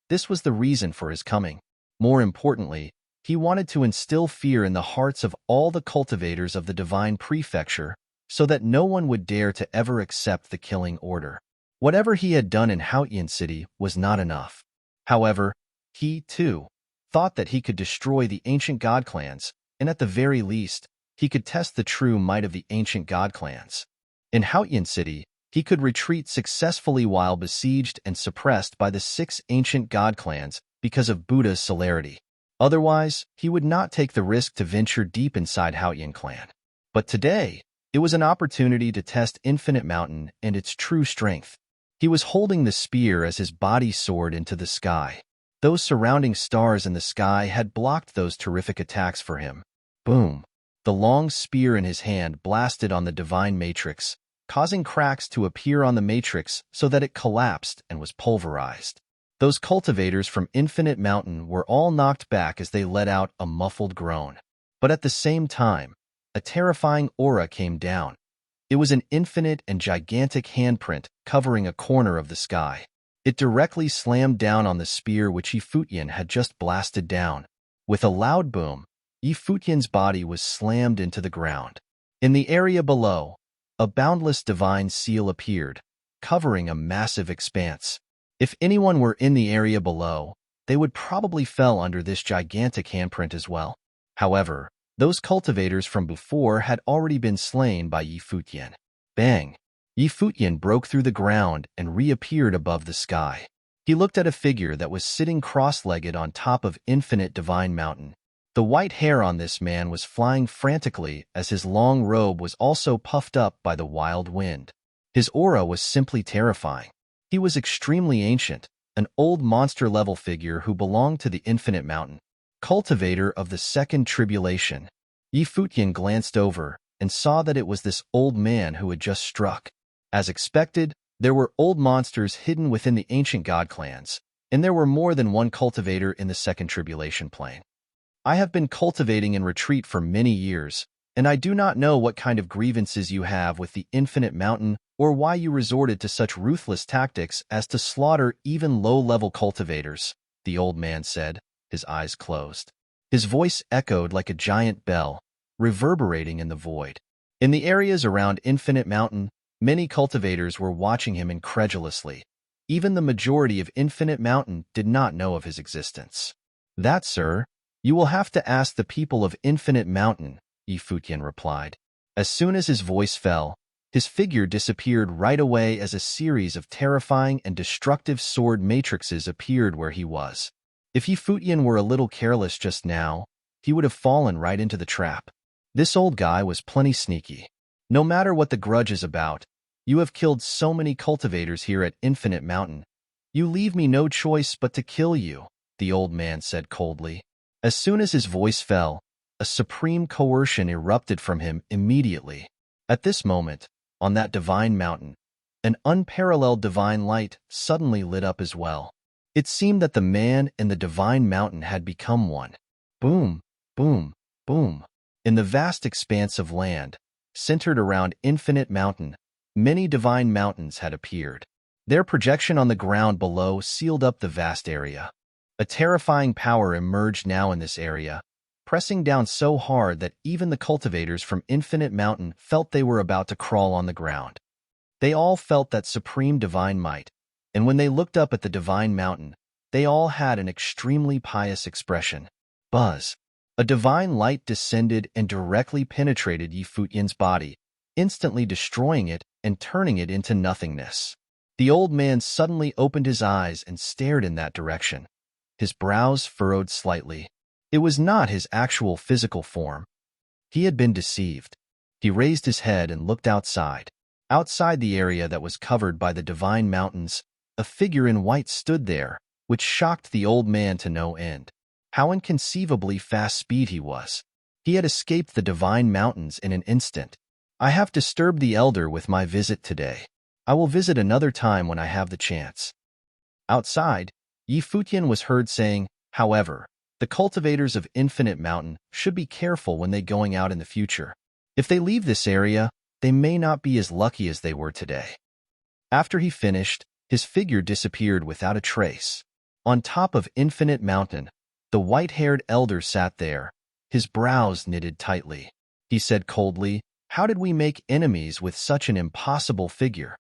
This was the reason for his coming. More importantly, he wanted to instill fear in the hearts of all the cultivators of the divine prefecture so that no one would dare to ever accept the killing order. Whatever he had done in Futian City was not enough. However, he, too, thought that he could destroy the ancient god clans, and at the very least, he could test the true might of the ancient god clans. In Futian City, he could retreat successfully while besieged and suppressed by the 6 ancient god clans because of Buddha's celerity. Otherwise, he would not take the risk to venture deep inside Futian clan. But today, it was an opportunity to test Infinite Mountain and its true strength. He was holding the spear as his body soared into the sky. Those surrounding stars in the sky had blocked those terrific attacks for him. Boom! The long spear in his hand blasted on the divine matrix, causing cracks to appear on the matrix so that it collapsed and was pulverized. Those cultivators from Infinite Mountain were all knocked back as they let out a muffled groan. But at the same time, a terrifying aura came down. It was an infinite and gigantic handprint covering a corner of the sky. It directly slammed down on the spear which Futian had just blasted down. With a loud boom, Futian's body was slammed into the ground. In the area below, a boundless divine seal appeared, covering a massive expanse. If anyone were in the area below, they would probably fell under this gigantic handprint as well. However, those cultivators from before had already been slain by Futian. Bang! Futian broke through the ground and reappeared above the sky. He looked at a figure that was sitting cross-legged on top of Infinite Divine Mountain. The white hair on this man was flying frantically as his long robe was also puffed up by the wild wind. His aura was simply terrifying. He was extremely ancient, an old monster-level figure who belonged to the Infinite Mountain, cultivator of the second tribulation. Futian glanced over and saw that it was this old man who had just struck. As expected, there were old monsters hidden within the ancient god clans, and there were more than one cultivator in the second tribulation plane. I have been cultivating in retreat for many years, and I do not know what kind of grievances you have with the Infinite Mountain or why you resorted to such ruthless tactics as to slaughter even low-level cultivators, the old man said, his eyes closed. His voice echoed like a giant bell, reverberating in the void. In the areas around Infinite Mountain, many cultivators were watching him incredulously. Even the majority of Infinite Mountain did not know of his existence. That, sir, you will have to ask the people of Infinite Mountain, Futian replied. As soon as his voice fell, his figure disappeared right away as a series of terrifying and destructive sword matrices appeared where he was. If Futian were a little careless just now, he would have fallen right into the trap. This old guy was plenty sneaky. No matter what the grudge is about, you have killed so many cultivators here at Infinite Mountain. You leave me no choice but to kill you, the old man said coldly. As soon as his voice fell, a supreme coercion erupted from him immediately. At this moment, on that divine mountain, an unparalleled divine light suddenly lit up as well. It seemed that the man and the divine mountain had become one. Boom! Boom, boom. In the vast expanse of land, centered around Infinite Mountain, many divine mountains had appeared. Their projection on the ground below sealed up the vast area. A terrifying power emerged now in this area, pressing down so hard that even the cultivators from Infinite Mountain felt they were about to crawl on the ground. They all felt that supreme divine might, and when they looked up at the divine mountain, they all had an extremely pious expression. Buzz. A divine light descended and directly penetrated Futian's body, instantly destroying it and turning it into nothingness. The old man suddenly opened his eyes and stared in that direction. His brows furrowed slightly. It was not his actual physical form. He had been deceived. He raised his head and looked outside. Outside the area that was covered by the divine mountains, a figure in white stood there, which shocked the old man to no end. How inconceivably fast speed he was. He had escaped the divine mountains in an instant. I have disturbed the elder with my visit today. I will visit another time when I have the chance. Outside, Futian was heard saying, however, the cultivators of Infinite Mountain should be careful when they going out in the future. If they leave this area, they may not be as lucky as they were today. After he finished, his figure disappeared without a trace. On top of Infinite Mountain, the white-haired elder sat there, his brows knitted tightly. He said coldly, "How did we make enemies with such an impossible figure?"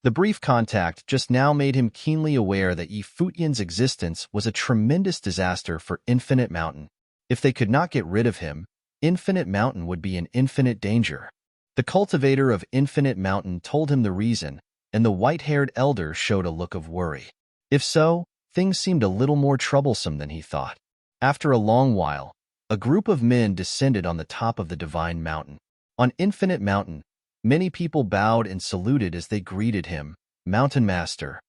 The brief contact just now made him keenly aware that Futian's existence was a tremendous disaster for Infinite Mountain. If they could not get rid of him, Infinite Mountain would be in infinite danger. The cultivator of Infinite Mountain told him the reason, and the white-haired elder showed a look of worry. If so, things seemed a little more troublesome than he thought. After a long while, a group of men descended on the top of the divine mountain. On Infinite Mountain, many people bowed and saluted as they greeted him, Mountain Master.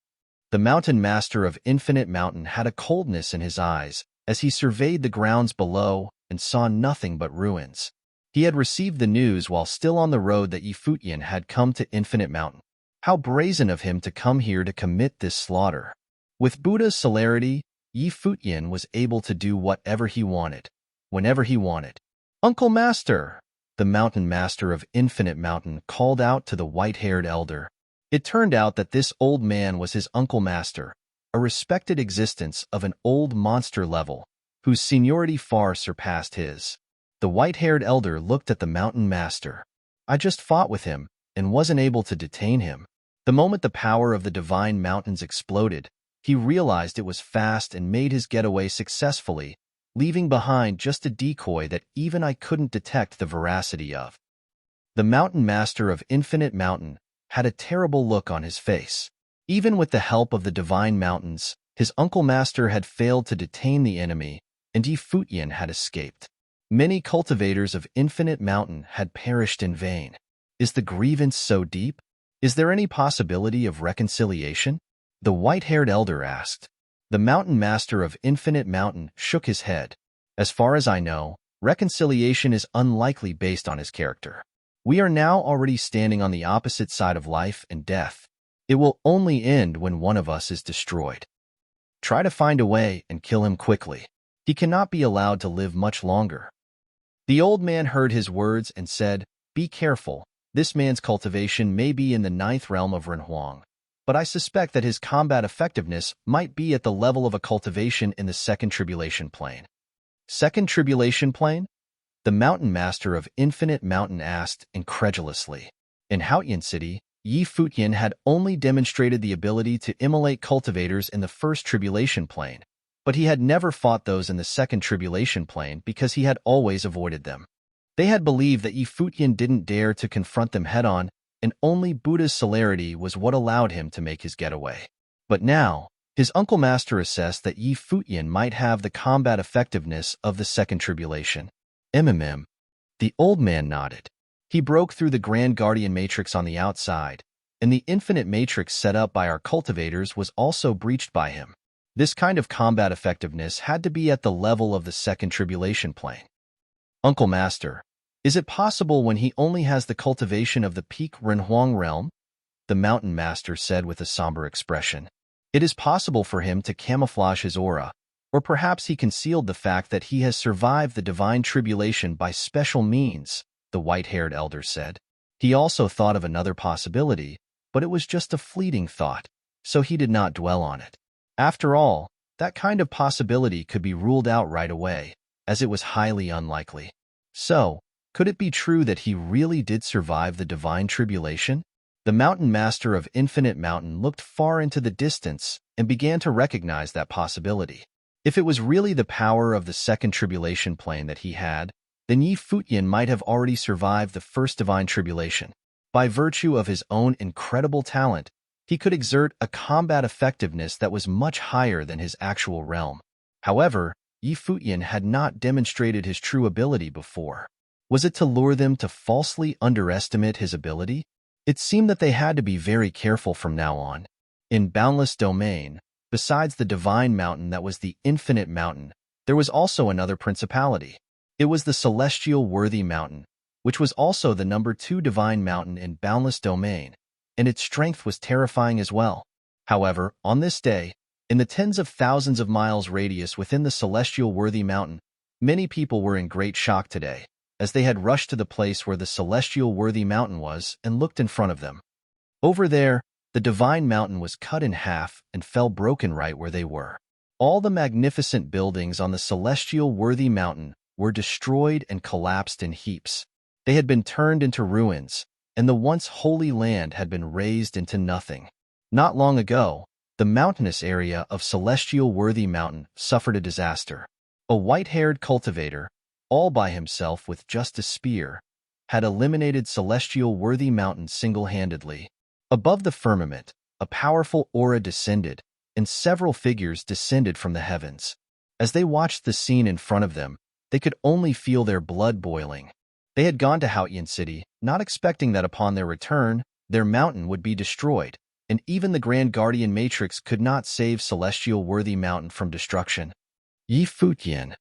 The Mountain Master of Infinite Mountain had a coldness in his eyes as he surveyed the grounds below and saw nothing but ruins. He had received the news while still on the road that Futian had come to Infinite Mountain. How brazen of him to come here to commit this slaughter. With Buddha's celerity, Futian was able to do whatever he wanted, whenever he wanted. "Uncle Master!" The Mountain Master of Infinite Mountain called out to the white-haired elder. It turned out that this old man was his Uncle Master, a respected existence of an old monster level, whose seniority far surpassed his. The white-haired elder looked at the Mountain Master. "I just fought with him and wasn't able to detain him." The moment the power of the divine mountains exploded, he realized it was fast and made his getaway successfully, leaving behind just a decoy that even I couldn't detect the veracity of. The Mountain Master of Infinite Mountain had a terrible look on his face. Even with the help of the divine mountains, his Uncle Master had failed to detain the enemy, and Futian had escaped. Many cultivators of Infinite Mountain had perished in vain. Is the grievance so deep? Is there any possibility of reconciliation? The white-haired elder asked. The Mountain Master of Infinite Mountain shook his head. As far as I know, reconciliation is unlikely based on his character. We are now already standing on the opposite side of life and death. It will only end when one of us is destroyed. Try to find a way and kill him quickly. He cannot be allowed to live much longer. The old man heard his words and said, "Be careful. This man's cultivation may be in the 9th realm of Renhuang, but I suspect that his combat effectiveness might be at the level of a cultivation in the 2nd Tribulation Plane." 2nd Tribulation Plane? The Mountain Master of Infinite Mountain asked incredulously. In Futian City, Futian had only demonstrated the ability to immolate cultivators in the 1st Tribulation Plane, but he had never fought those in the 2nd Tribulation Plane because he had always avoided them. They had believed that Futian didn't dare to confront them head-on, and only Buddha's celerity was what allowed him to make his getaway. But now, his Uncle Master assessed that Futian might have the combat effectiveness of the 2nd Tribulation. The old man nodded. He broke through the Grand Guardian Matrix on the outside, and the infinite matrix set up by our cultivators was also breached by him. This kind of combat effectiveness had to be at the level of the 2nd Tribulation Plane. Uncle Master, is it possible when he only has the cultivation of the peak Renhuang realm? The Mountain Master said with a somber expression. It is possible for him to camouflage his aura, Or perhaps he concealed the fact that he has survived the divine tribulation by special means, the white-haired elder said. He also thought of another possibility, but it was just a fleeting thought, so he did not dwell on it. After all, that kind of possibility could be ruled out right away, as it was highly unlikely. So, could it be true that he really did survive the divine tribulation? The mountain master of Infinite Mountain looked far into the distance and began to recognize that possibility. If it was really the power of the second tribulation plane that he had, then Futian might have already survived the first divine tribulation. By virtue of his own incredible talent, he could exert a combat effectiveness that was much higher than his actual realm. However, Futian had not demonstrated his true ability before. Was it to lure them to falsely underestimate his ability? It seemed that they had to be very careful from now on. In Boundless Domain, besides the divine mountain that was the Infinite Mountain, there was also another principality. It was the Celestial Worthy Mountain, which was also the number 2 divine mountain in Boundless Domain, and its strength was terrifying as well. However, on this day, in the tens of thousands of miles radius within the Celestial Worthy Mountain, many people were in great shock today, as they had rushed to the place where the Celestial Worthy Mountain was and looked in front of them. Over there, the divine mountain was cut in half and fell broken right where they were. All the magnificent buildings on the Celestial Worthy Mountain were destroyed and collapsed in heaps. They had been turned into ruins, and the once holy land had been razed into nothing. Not long ago, the mountainous area of Celestial Worthy Mountain suffered a disaster. A white-haired cultivator, all by himself with just a spear, had eliminated Celestial Worthy Mountain single-handedly. Above the firmament, a powerful aura descended, and several figures descended from the heavens. As they watched the scene in front of them, they could only feel their blood boiling. They had gone to Futian City, not expecting that upon their return, their mountain would be destroyed, and even the Grand Guardian Matrix could not save Celestial Worthy Mountain from destruction. Futian,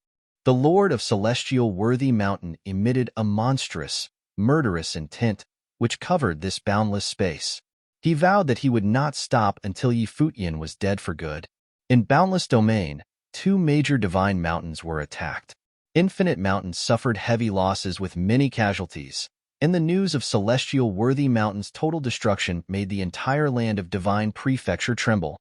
the Lord of Celestial Worthy Mountain, emitted a monstrous, murderous intent which covered this boundless space. He vowed that he would not stop until Futian was dead for good. In Boundless Domain, 2 major divine mountains were attacked. Infinite Mountain suffered heavy losses with many casualties, and the news of Celestial Worthy Mountain's total destruction made the entire land of Divine Prefecture tremble.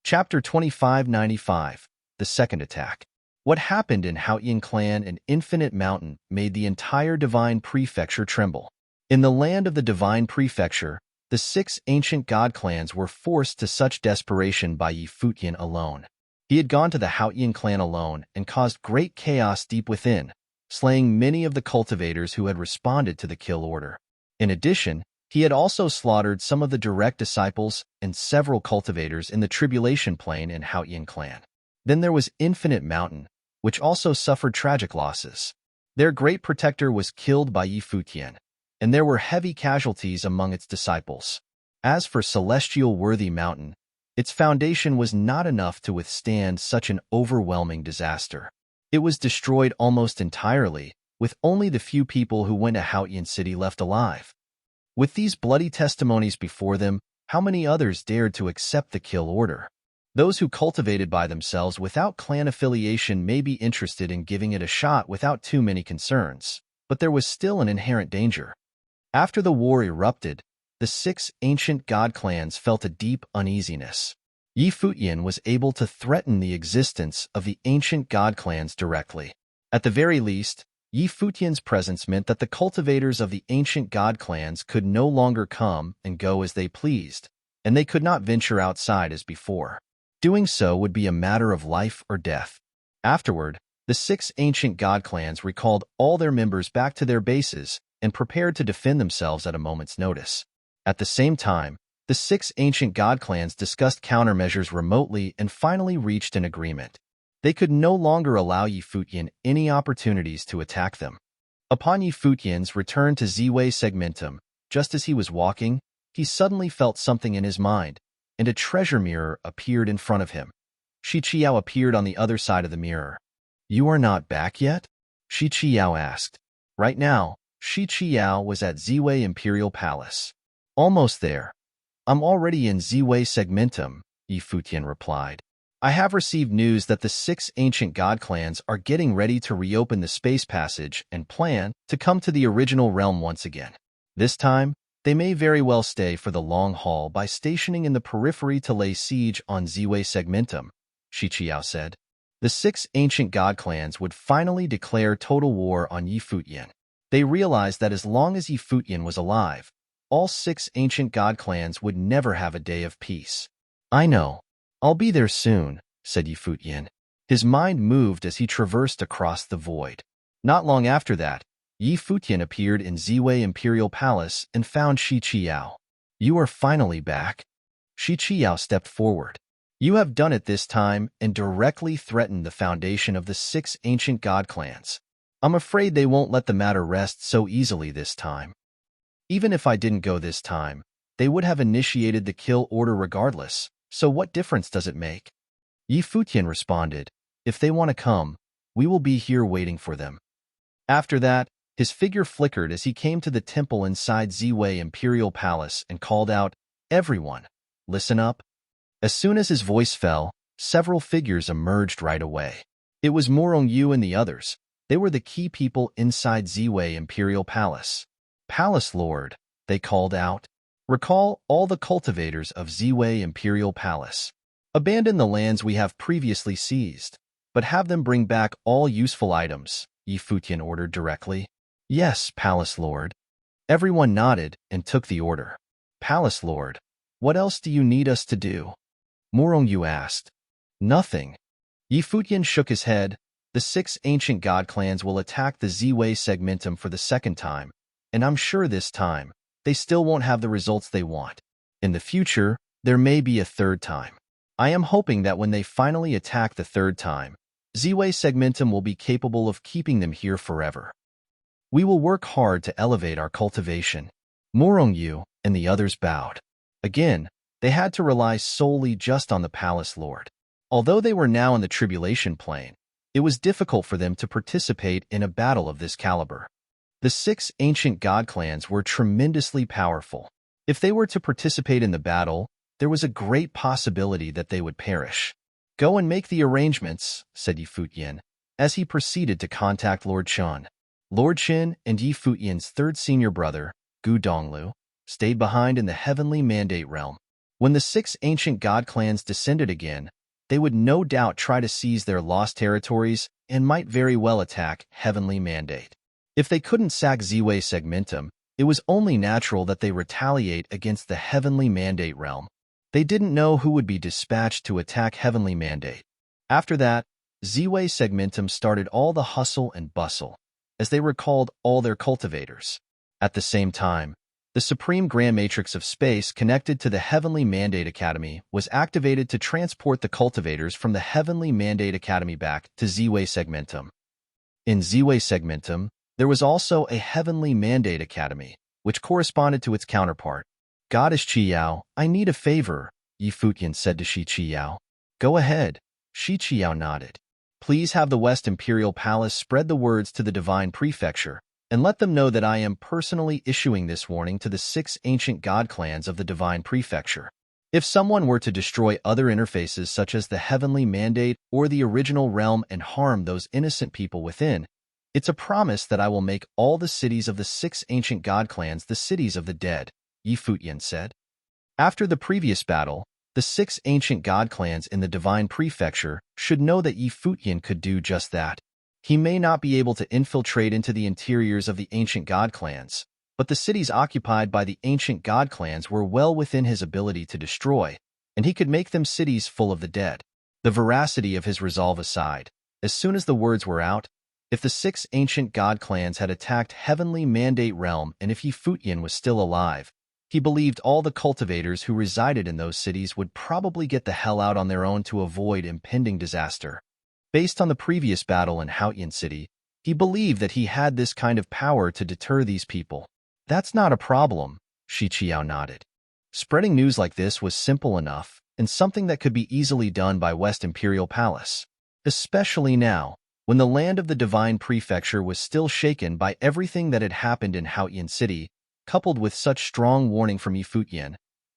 Chapter 2595, The Second Attack. What happened in Futian Clan and Infinite Mountain made the entire Divine Prefecture tremble. In the land of the Divine Prefecture, the 6 ancient god clans were forced to such desperation by Futian alone. He had gone to the Futian clan alone and caused great chaos deep within, slaying many of the cultivators who had responded to the kill order. In addition, he had also slaughtered some of the direct disciples and several cultivators in the Tribulation Plane in Futian clan. Then there was Infinite Mountain, which also suffered tragic losses. Their great protector was killed by Futian, and there were heavy casualties among its disciples. As for Celestial Worthy Mountain, its foundation was not enough to withstand such an overwhelming disaster. It was destroyed almost entirely, with only the few people who went to Futian City left alive. With these bloody testimonies before them, how many others dared to accept the kill order? Those who cultivated by themselves without clan affiliation may be interested in giving it a shot without too many concerns, but there was still an inherent danger. After the war erupted, the 6 ancient god clans felt a deep uneasiness. Futian was able to threaten the existence of the ancient god clans directly. At the very least, Futian's presence meant that the cultivators of the ancient god clans could no longer come and go as they pleased, and they could not venture outside as before. Doing so would be a matter of life or death. Afterward, the 6 ancient god clans recalled all their members back to their bases and prepared to defend themselves at a moment's notice. At the same time, the 6 ancient god clans discussed countermeasures remotely and finally reached an agreement. They could no longer allow Futian any opportunities to attack them. Upon Futian's return to Zway Segmentum, just as he was walking, he suddenly felt something in his mind, and a treasure mirror appeared in front of him. Shi Qiao appeared on the other side of the mirror. "You are not back yet?" Shi Qiao asked. Right now, Shi Qiao was at Zway Imperial Palace. "Almost there. I'm already in Zway Segmentum," Futian replied. I have received news that the 6 ancient god clans are getting ready to reopen the space passage and plan to come to the original realm once again. This time, they may very well stay for the long haul by stationing in the periphery to lay siege on Ziwei Segmentum, Shichiao said. The 6 ancient god clans would finally declare total war on Futian. They realized that as long as Futian was alive, all 6 ancient god clans would never have a day of peace. I know. I'll be there soon, said Futian. His mind moved as he traversed across the void. Not long after that, Futian appeared in Ziwei Imperial Palace and found Shichiao. You are finally back. Shichiao stepped forward. You have done it this time and directly threatened the foundation of the 6 ancient god clans. I'm afraid they won't let the matter rest so easily this time. Even if I didn't go this time, they would have initiated the kill order regardless, so what difference does it make? Futian responded, if they want to come, we will be here waiting for them. After that, his figure flickered as he came to the temple inside Ziwei Imperial Palace and called out, everyone, listen up. As soon as his voice fell, several figures emerged right away. It was Morong Yu and the others. They were the key people inside Ziwei Imperial Palace. Palace Lord, they called out. Recall all the cultivators of Ziwei Imperial Palace. Abandon the lands we have previously seized, but have them bring back all useful items, Futian ordered directly. Yes, Palace Lord. Everyone nodded and took the order. Palace Lord, what else do you need us to do? Morong Yu asked. Nothing. Futian shook his head. The 6 ancient god clans will attack the Ziwei Segmentum for the second time, and I'm sure this time, they still won't have the results they want. In the future, there may be a third time. I am hoping that when they finally attack the third time, Ziwei Segmentum will be capable of keeping them here forever. We will work hard to elevate our cultivation. Morong Yu and the others bowed. Again, they had to rely solely just on the Palace Lord. Although they were now in the Tribulation Plane, it was difficult for them to participate in a battle of this caliber. The 6 ancient god clans were tremendously powerful. If they were to participate in the battle, there was a great possibility that they would perish. Go and make the arrangements, said Futian, as he proceeded to contact Lord Chen. Lord Chen and Futian's third senior brother, Gu Donglu, stayed behind in the Heavenly Mandate realm. When the 6 ancient god clans descended again, they would no doubt try to seize their lost territories and might very well attack Heavenly Mandate. If they couldn't sack Ziwei Segmentum, it was only natural that they retaliate against the Heavenly Mandate realm. They didn't know who would be dispatched to attack Heavenly Mandate. After that, Ziwei Segmentum started all the hustle and bustle, as they recalled all their cultivators. At the same time, the Supreme Grand Matrix of Space connected to the Heavenly Mandate Academy was activated to transport the cultivators from the Heavenly Mandate Academy back to Ziwei Segmentum. In Ziwei Segmentum, there was also a Heavenly Mandate Academy, which corresponded to its counterpart. Goddess Qiyao, I need a favor, Futian said to Shichiao. Go ahead, Shichiao nodded. Please have the West Imperial Palace spread the words to the Divine Prefecture, and let them know that I am personally issuing this warning to the 6 ancient god clans of the Divine Prefecture. If someone were to destroy other interfaces such as the Heavenly Mandate or the original realm and harm those innocent people within, it's a promise that I will make all the cities of the 6 ancient god clans the cities of the dead, Futian said. After the previous battle, the 6 ancient god clans in the Divine Prefecture should know that Futian could do just that. He may not be able to infiltrate into the interiors of the ancient god clans, but the cities occupied by the ancient god clans were well within his ability to destroy, and he could make them cities full of the dead. The veracity of his resolve aside, as soon as the words were out, if the 6 ancient god clans had attacked Heavenly Mandate Realm and if Futian was still alive, he believed all the cultivators who resided in those cities would probably get the hell out on their own to avoid impending disaster. Based on the previous battle in Haotian City, he believed that he had this kind of power to deter these people. That's not a problem, Shichiao nodded. Spreading news like this was simple enough and something that could be easily done by West Imperial Palace, especially now, when the land of the Divine Prefecture was still shaken by everything that had happened in Haotian City, coupled with such strong warning from Futian.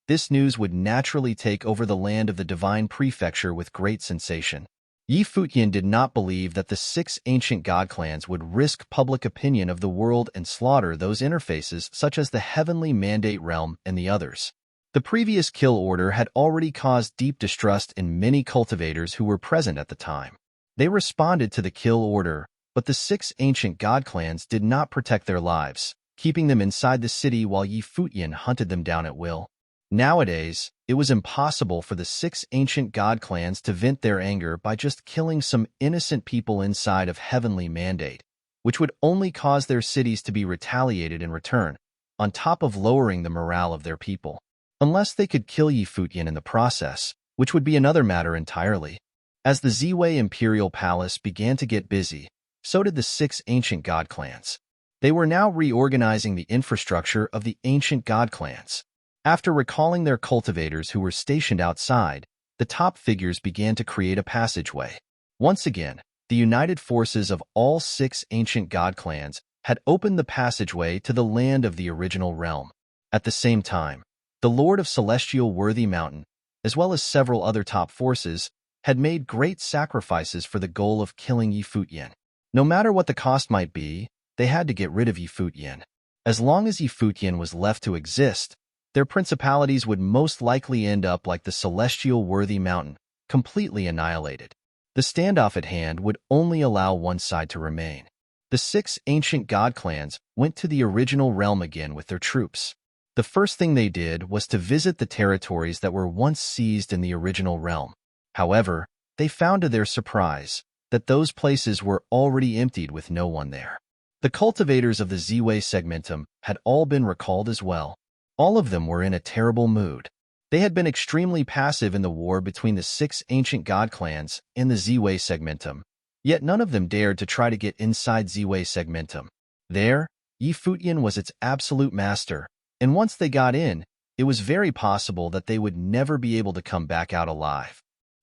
this news would naturally take over the land of the divine prefecture with great sensation. Futian did not believe that the 6 ancient god clans would risk public opinion of the world and slaughter those interfaces such as the heavenly mandate realm and the others. The previous kill order had already caused deep distrust in many cultivators who were present at the time. They responded to the kill order, but the 6 ancient god clans did not protect their lives, keeping them inside the city while Futian hunted them down at will. Nowadays, it was impossible for the 6 ancient god clans to vent their anger by just killing some innocent people inside of Heavenly Mandate, which would only cause their cities to be retaliated in return, on top of lowering the morale of their people. Unless they could kill Futian in the process, which would be another matter entirely. As the Ziwei Imperial Palace began to get busy, so did the 6 ancient god clans. They were now reorganizing the infrastructure of the ancient god clans. After recalling their cultivators who were stationed outside, the top figures began to create a passageway. Once again, the united forces of all 6 ancient god clans had opened the passageway to the land of the original realm. At the same time, the Lord of Celestial Worthy Mountain, as well as several other top forces, had made great sacrifices for the goal of killing Futian. No matter what the cost might be, they had to get rid of Futian. As long as Futian was left to exist, their principalities would most likely end up like the Celestial Worthy Mountain, completely annihilated. The standoff at hand would only allow one side to remain. The 6 ancient god clans went to the original realm again with their troops. The first thing they did was to visit the territories that were once seized in the original realm. However, they found to their surprise that those places were already emptied with no one there. The cultivators of the Ziwei segmentum had all been recalled as well. All of them were in a terrible mood. They had been extremely passive in the war between the 6 ancient god clans and the Ziwei segmentum, yet none of them dared to try to get inside Ziwei segmentum. There, Futian was its absolute master, and once they got in, it was very possible that they would never be able to come back out alive.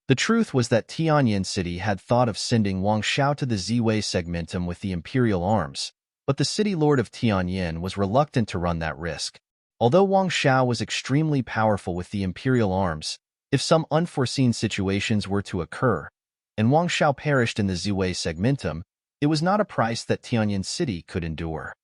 The truth was that Tianyin City had thought of sending Wang Xiao to the Ziwei segmentum with the imperial arms, but the city lord of Tianyin was reluctant to run that risk. Although Wang Xiao was extremely powerful with the imperial arms, if some unforeseen situations were to occur, and Wang Xiao perished in the Ziwei segmentum, it was not a price that Tianyin City could endure.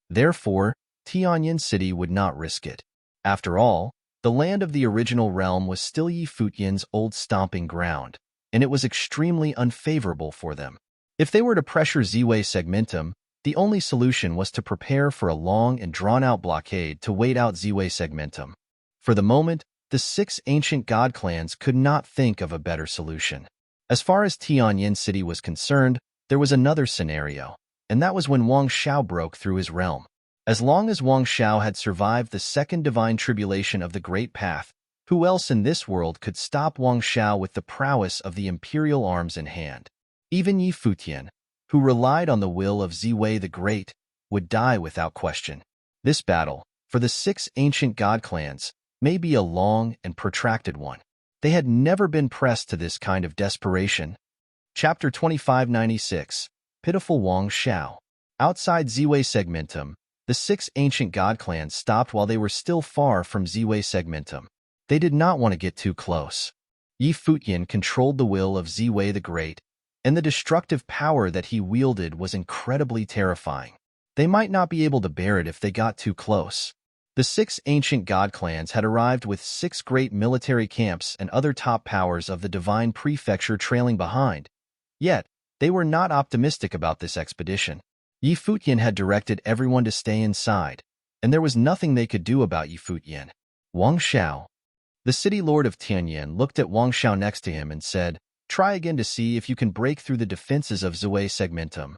Therefore, Tianyin City would not risk it. After all, the land of the original realm was still Futian's old stomping ground, and it was extremely unfavorable for them. If they were to pressure Ziwei segmentum, the only solution was to prepare for a long and drawn-out blockade to wait out Ziwei segmentum. For the moment, the 6 ancient god clans could not think of a better solution. As far as Tianyin City was concerned, there was another scenario, and that was when Wang Xiao broke through his realm. As long as Wang Xiao had survived the second divine tribulation of the Great Path, who else in this world could stop Wang Xiao with the prowess of the imperial arms in hand? Even Futian, who relied on the will of Ziwei the Great, would die without question. This battle, for the 6 ancient god clans, may be a long and protracted one. They had never been pressed to this kind of desperation. Chapter 2596, Pitiful Wang Xiao. Outside Ziwei segmentum, the 6 ancient god clans stopped while they were still far from Ziwei segmentum. They did not want to get too close. Futian controlled the will of Ziwei the Great, and the destructive power that he wielded was incredibly terrifying. They might not be able to bear it if they got too close. The 6 ancient god clans had arrived with 6 great military camps and other top powers of the divine prefecture trailing behind. Yet, they were not optimistic about this expedition. Futian had directed everyone to stay inside, and there was nothing they could do about Futian. Wang Xiao. The city lord of Tianyin looked at Wang Xiao next to him and said, "Try again to see if you can break through the defenses of Ziwei segmentum."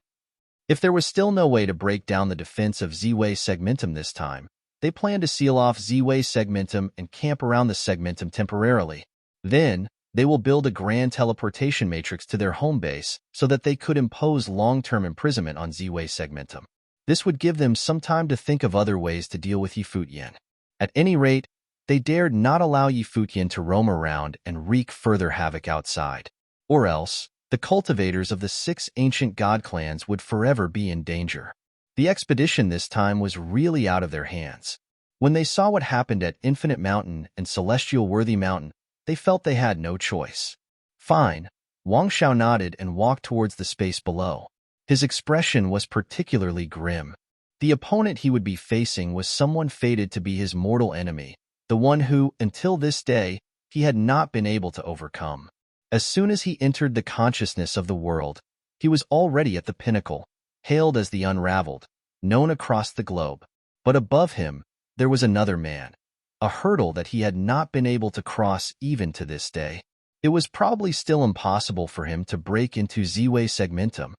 If there was still no way to break down the defense of Ziwei segmentum this time, they planned to seal off Ziwei segmentum and camp around the segmentum temporarily. Then, they will build a grand teleportation matrix to their home base so that they could impose long-term imprisonment on Ziwei segmentum. This would give them some time to think of other ways to deal with Futian. At any rate, they dared not allow Futian to roam around and wreak further havoc outside. Or else, the cultivators of the 6 ancient god clans would forever be in danger. The expedition this time was really out of their hands. When they saw what happened at Infinite Mountain and Celestial Worthy Mountain, they felt they had no choice. Fine. Wang Xiao nodded and walked towards the space below. His expression was particularly grim. The opponent he would be facing was someone fated to be his mortal enemy, the one who, until this day, he had not been able to overcome. As soon as he entered the consciousness of the world, he was already at the pinnacle, hailed as the Unraveled, known across the globe. But above him, there was another man, a hurdle that he had not been able to cross even to this day. It was probably still impossible for him to break into Ziwei Segmentum.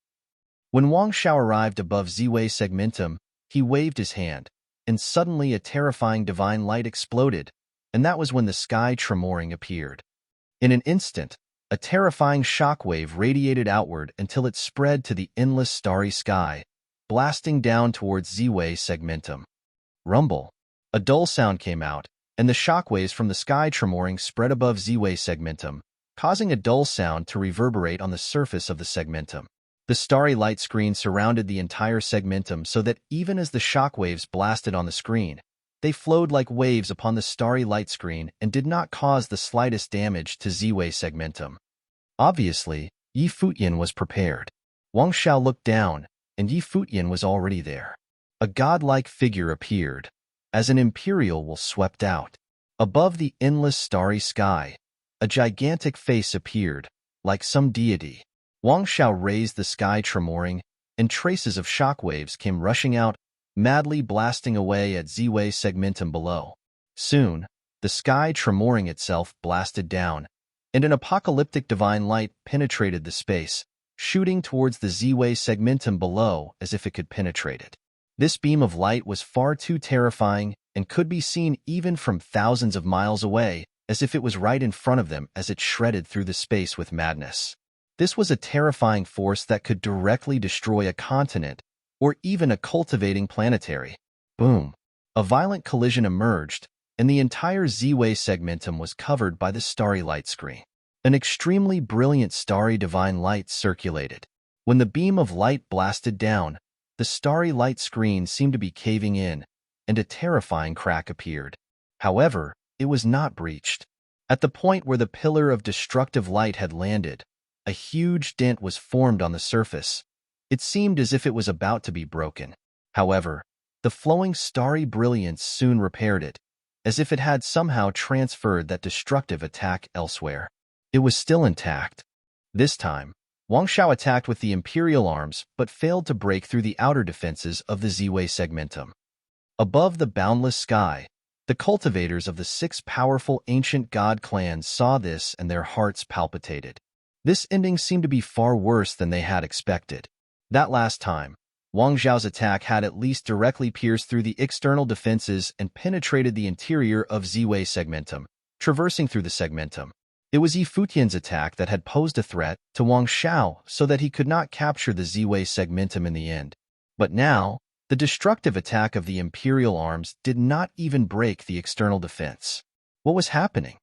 When Wang Xiao arrived above Ziwei Segmentum, he waved his hand, and suddenly a terrifying divine light exploded, and that was when the sky tremoring appeared. In an instant, a terrifying shockwave radiated outward until it spread to the endless starry sky, blasting down towards Ziwei Segmentum. Rumble. A dull sound came out, and the shockwaves from the sky tremoring spread above Ziwei Segmentum, causing a dull sound to reverberate on the surface of the segmentum. The starry light screen surrounded the entire segmentum so that even as the shockwaves blasted on the screen, they flowed like waves upon the starry light screen and did not cause the slightest damage to Ziwei Segmentum. Obviously, Yi Futian was prepared. Wang Xiao looked down, and Yi Futian was already there. A godlike figure appeared, as an imperial will swept out. Above the endless starry sky, a gigantic face appeared, like some deity. Wang Xiao raised the sky tremoring, and traces of shockwaves came rushing out, madly blasting away at Ziwei Segmentum below. Soon, the sky tremoring itself blasted down, and an apocalyptic divine light penetrated the space, shooting towards the Ziwei Segmentum below as if it could penetrate it. This beam of light was far too terrifying and could be seen even from thousands of miles away, as if it was right in front of them as it shredded through the space with madness. This was a terrifying force that could directly destroy a continent or even a cultivating planetary. Boom! A violent collision emerged, and the entire Ziwei Segmentum was covered by the starry light screen. An extremely brilliant starry divine light circulated. When the beam of light blasted down, the starry light screen seemed to be caving in, and a terrifying crack appeared. However, it was not breached. At the point where the pillar of destructive light had landed, a huge dent was formed on the surface. It seemed as if it was about to be broken. However, the flowing starry brilliance soon repaired it, as if it had somehow transferred that destructive attack elsewhere. It was still intact. This time, Wang Xiao attacked with the imperial arms but failed to break through the outer defenses of the Ziwei Segmentum. Above the boundless sky, the cultivators of the 6 powerful ancient god clans saw this and their hearts palpitated. This ending seemed to be far worse than they had expected. That last time, Wang Xiao's attack had at least directly pierced through the external defenses and penetrated the interior of Ziwei Segmentum, traversing through the segmentum. It was Yi Futian's attack that had posed a threat to Wang Xiao so that he could not capture the Ziwei Segmentum in the end. But now, the destructive attack of the imperial arms did not even break the external defense. What was happening?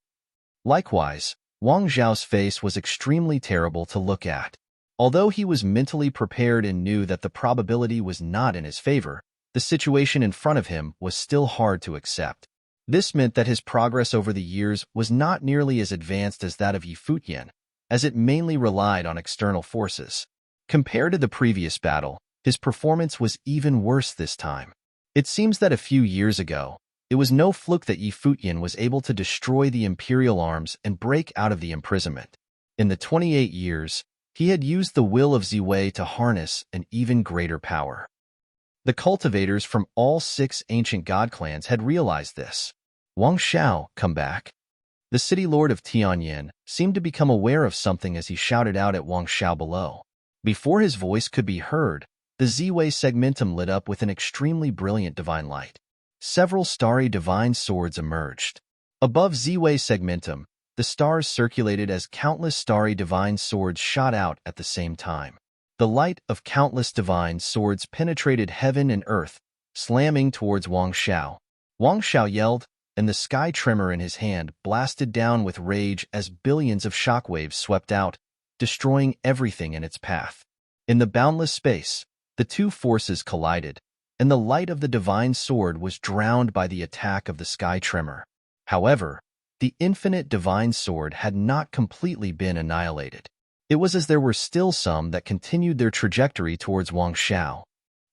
Likewise, Wang Xiao's face was extremely terrible to look at. Although he was mentally prepared and knew that the probability was not in his favor, the situation in front of him was still hard to accept. This meant that his progress over the years was not nearly as advanced as that of Yi Futian, as it mainly relied on external forces. Compared to the previous battle, his performance was even worse this time. It seems that a few years ago, it was no fluke that Yi Futian was able to destroy the imperial arms and break out of the imprisonment. In the 28 years, he had used the will of Ziwei to harness an even greater power. The cultivators from all 6 ancient god clans had realized this. Wang Xiao, come back. The city lord of Tianyan seemed to become aware of something as he shouted out at Wang Xiao below. Before his voice could be heard, the Ziwei Segmentum lit up with an extremely brilliant divine light. Several starry divine swords emerged. Above Ziwei Segmentum, the stars circulated as countless starry divine swords shot out at the same time. The light of countless divine swords penetrated heaven and earth, slamming towards Wang Xiao. Wang Xiao yelled, and the sky tremor in his hand blasted down with rage as billions of shockwaves swept out, destroying everything in its path. In the boundless space, the two forces collided, and the light of the divine sword was drowned by the attack of the sky tremor. However, the infinite divine sword had not completely been annihilated. It was as there were still some that continued their trajectory towards Wang Xiao.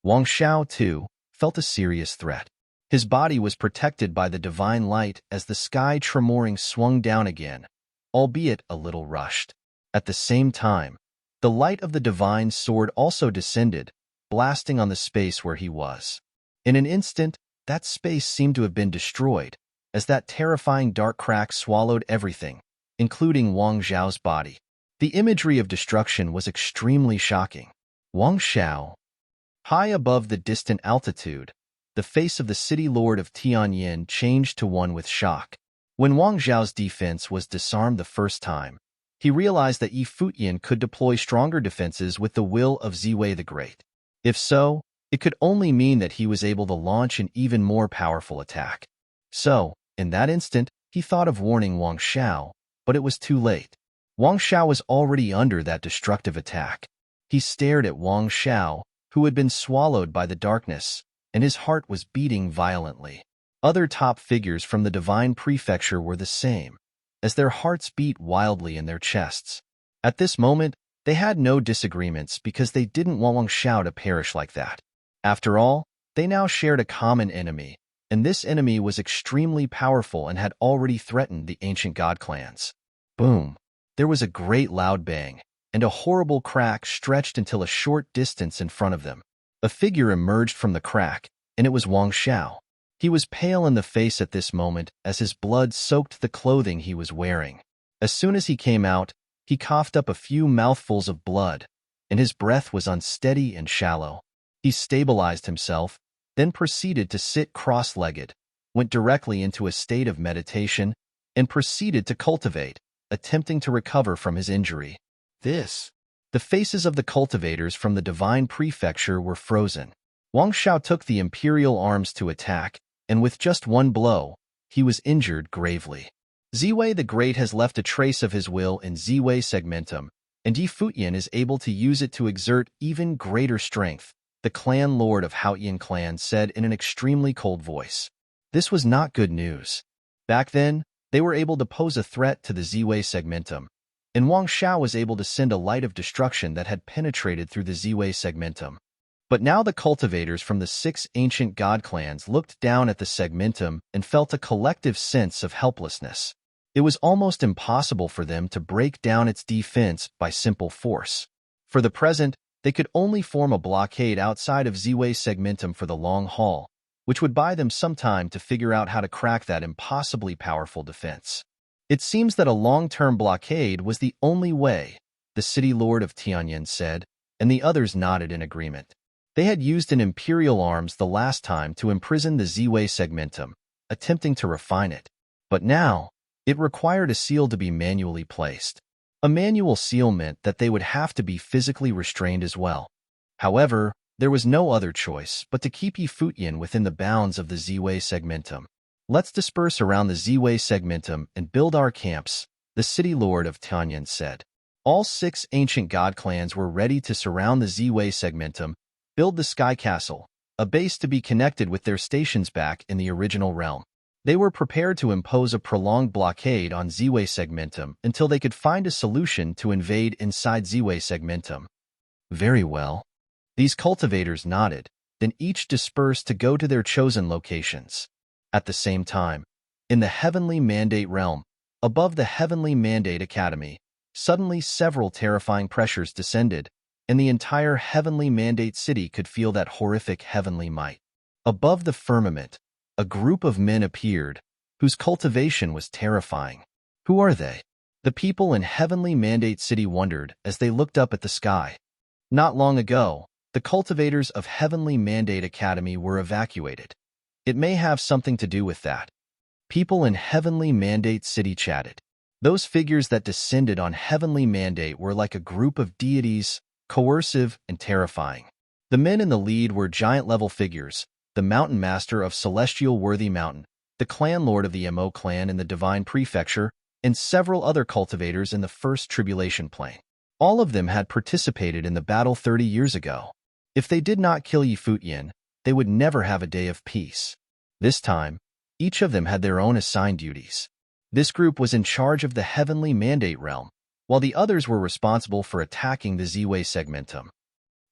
Wang Xiao, too, felt a serious threat. His body was protected by the divine light as the sky tremoring swung down again, albeit a little rushed. At the same time, the light of the divine sword also descended, blasting on the space where he was. In an instant, that space seemed to have been destroyed, as that terrifying dark crack swallowed everything, including Wang Xiao's body. The imagery of destruction was extremely shocking. Wang Xiao, high above the distant altitude, the face of the city lord of Tianyin changed to one with shock. When Wang Xiao's defense was disarmed the first time, he realized that Futian could deploy stronger defenses with the will of Ziwei the Great. If so, it could only mean that he was able to launch an even more powerful attack. So, in that instant, he thought of warning Wang Xiao, but it was too late. Wang Xiao was already under that destructive attack. He stared at Wang Xiao, who had been swallowed by the darkness, and his heart was beating violently. Other top figures from the divine prefecture were the same, as their hearts beat wildly in their chests. At this moment, they had no disagreements because they didn't want Wang Xiao to perish like that. After all, they now shared a common enemy, and this enemy was extremely powerful and had already threatened the ancient god clans. Boom! There was a great loud bang, and a horrible crack stretched until a short distance in front of them. A figure emerged from the crack, and it was Wang Xiao. He was pale in the face at this moment as his blood soaked the clothing he was wearing. As soon as he came out, he coughed up a few mouthfuls of blood, and his breath was unsteady and shallow. He stabilized himself, then proceeded to sit cross-legged, went directly into a state of meditation, and proceeded to cultivate, attempting to recover from his injury. The faces of the cultivators from the divine prefecture were frozen. Wang Xiao took the imperial arms to attack, and with just one blow, he was injured gravely. Ziwei the Great has left a trace of his will in Ziwei segmentum, and Futian is able to use it to exert even greater strength, the clan lord of Haoyan clan said in an extremely cold voice. This was not good news. Back then, they were able to pose a threat to the Ziwei segmentum, and Wang Xiao was able to send a light of destruction that had penetrated through the Ziwei segmentum. But now the cultivators from the 6 ancient god clans looked down at the segmentum and felt a collective sense of helplessness. It was almost impossible for them to break down its defense by simple force. For the present, they could only form a blockade outside of Ziwei segmentum for the long haul, which would buy them some time to figure out how to crack that impossibly powerful defense. It seems that a long-term blockade was the only way, the city lord of Tianyin said, and the others nodded in agreement. They had used an imperial arms the last time to imprison the Ziwei segmentum, attempting to refine it. But now, it required a seal to be manually placed. A manual seal meant that they would have to be physically restrained as well. However, there was no other choice but to keep Futian within the bounds of the Ziwei segmentum. Let's disperse around the Ziwei segmentum and build our camps, the city lord of Tianyin said. All 6 ancient god clans were ready to surround the Ziwei segmentum, build the Sky Castle, a base to be connected with their stations back in the original realm. They were prepared to impose a prolonged blockade on Ziwei segmentum until they could find a solution to invade inside Ziwei segmentum. Very well. These cultivators nodded, then each dispersed to go to their chosen locations. At the same time, in the Heavenly Mandate realm, above the Heavenly Mandate Academy, suddenly several terrifying pressures descended, and the entire Heavenly Mandate city could feel that horrific heavenly might. Above the firmament, a group of men appeared, whose cultivation was terrifying. Who are they? The people in Heavenly Mandate City wondered as they looked up at the sky. Not long ago, the cultivators of Heavenly Mandate Academy were evacuated. It may have something to do with that. People in Heavenly Mandate City chatted. Those figures that descended on Heavenly Mandate were like a group of deities, coercive and terrifying. The men in the lead were giant-level figures, the Mountain Master of Celestial Worthy Mountain, the clan lord of the Mo clan in the Divine Prefecture, and several other cultivators in the First Tribulation Plane. All of them had participated in the battle 30 years ago. If they did not kill Futian, they would never have a day of peace. This time, each of them had their own assigned duties. This group was in charge of the Heavenly Mandate realm, while the others were responsible for attacking the Ziwei segmentum.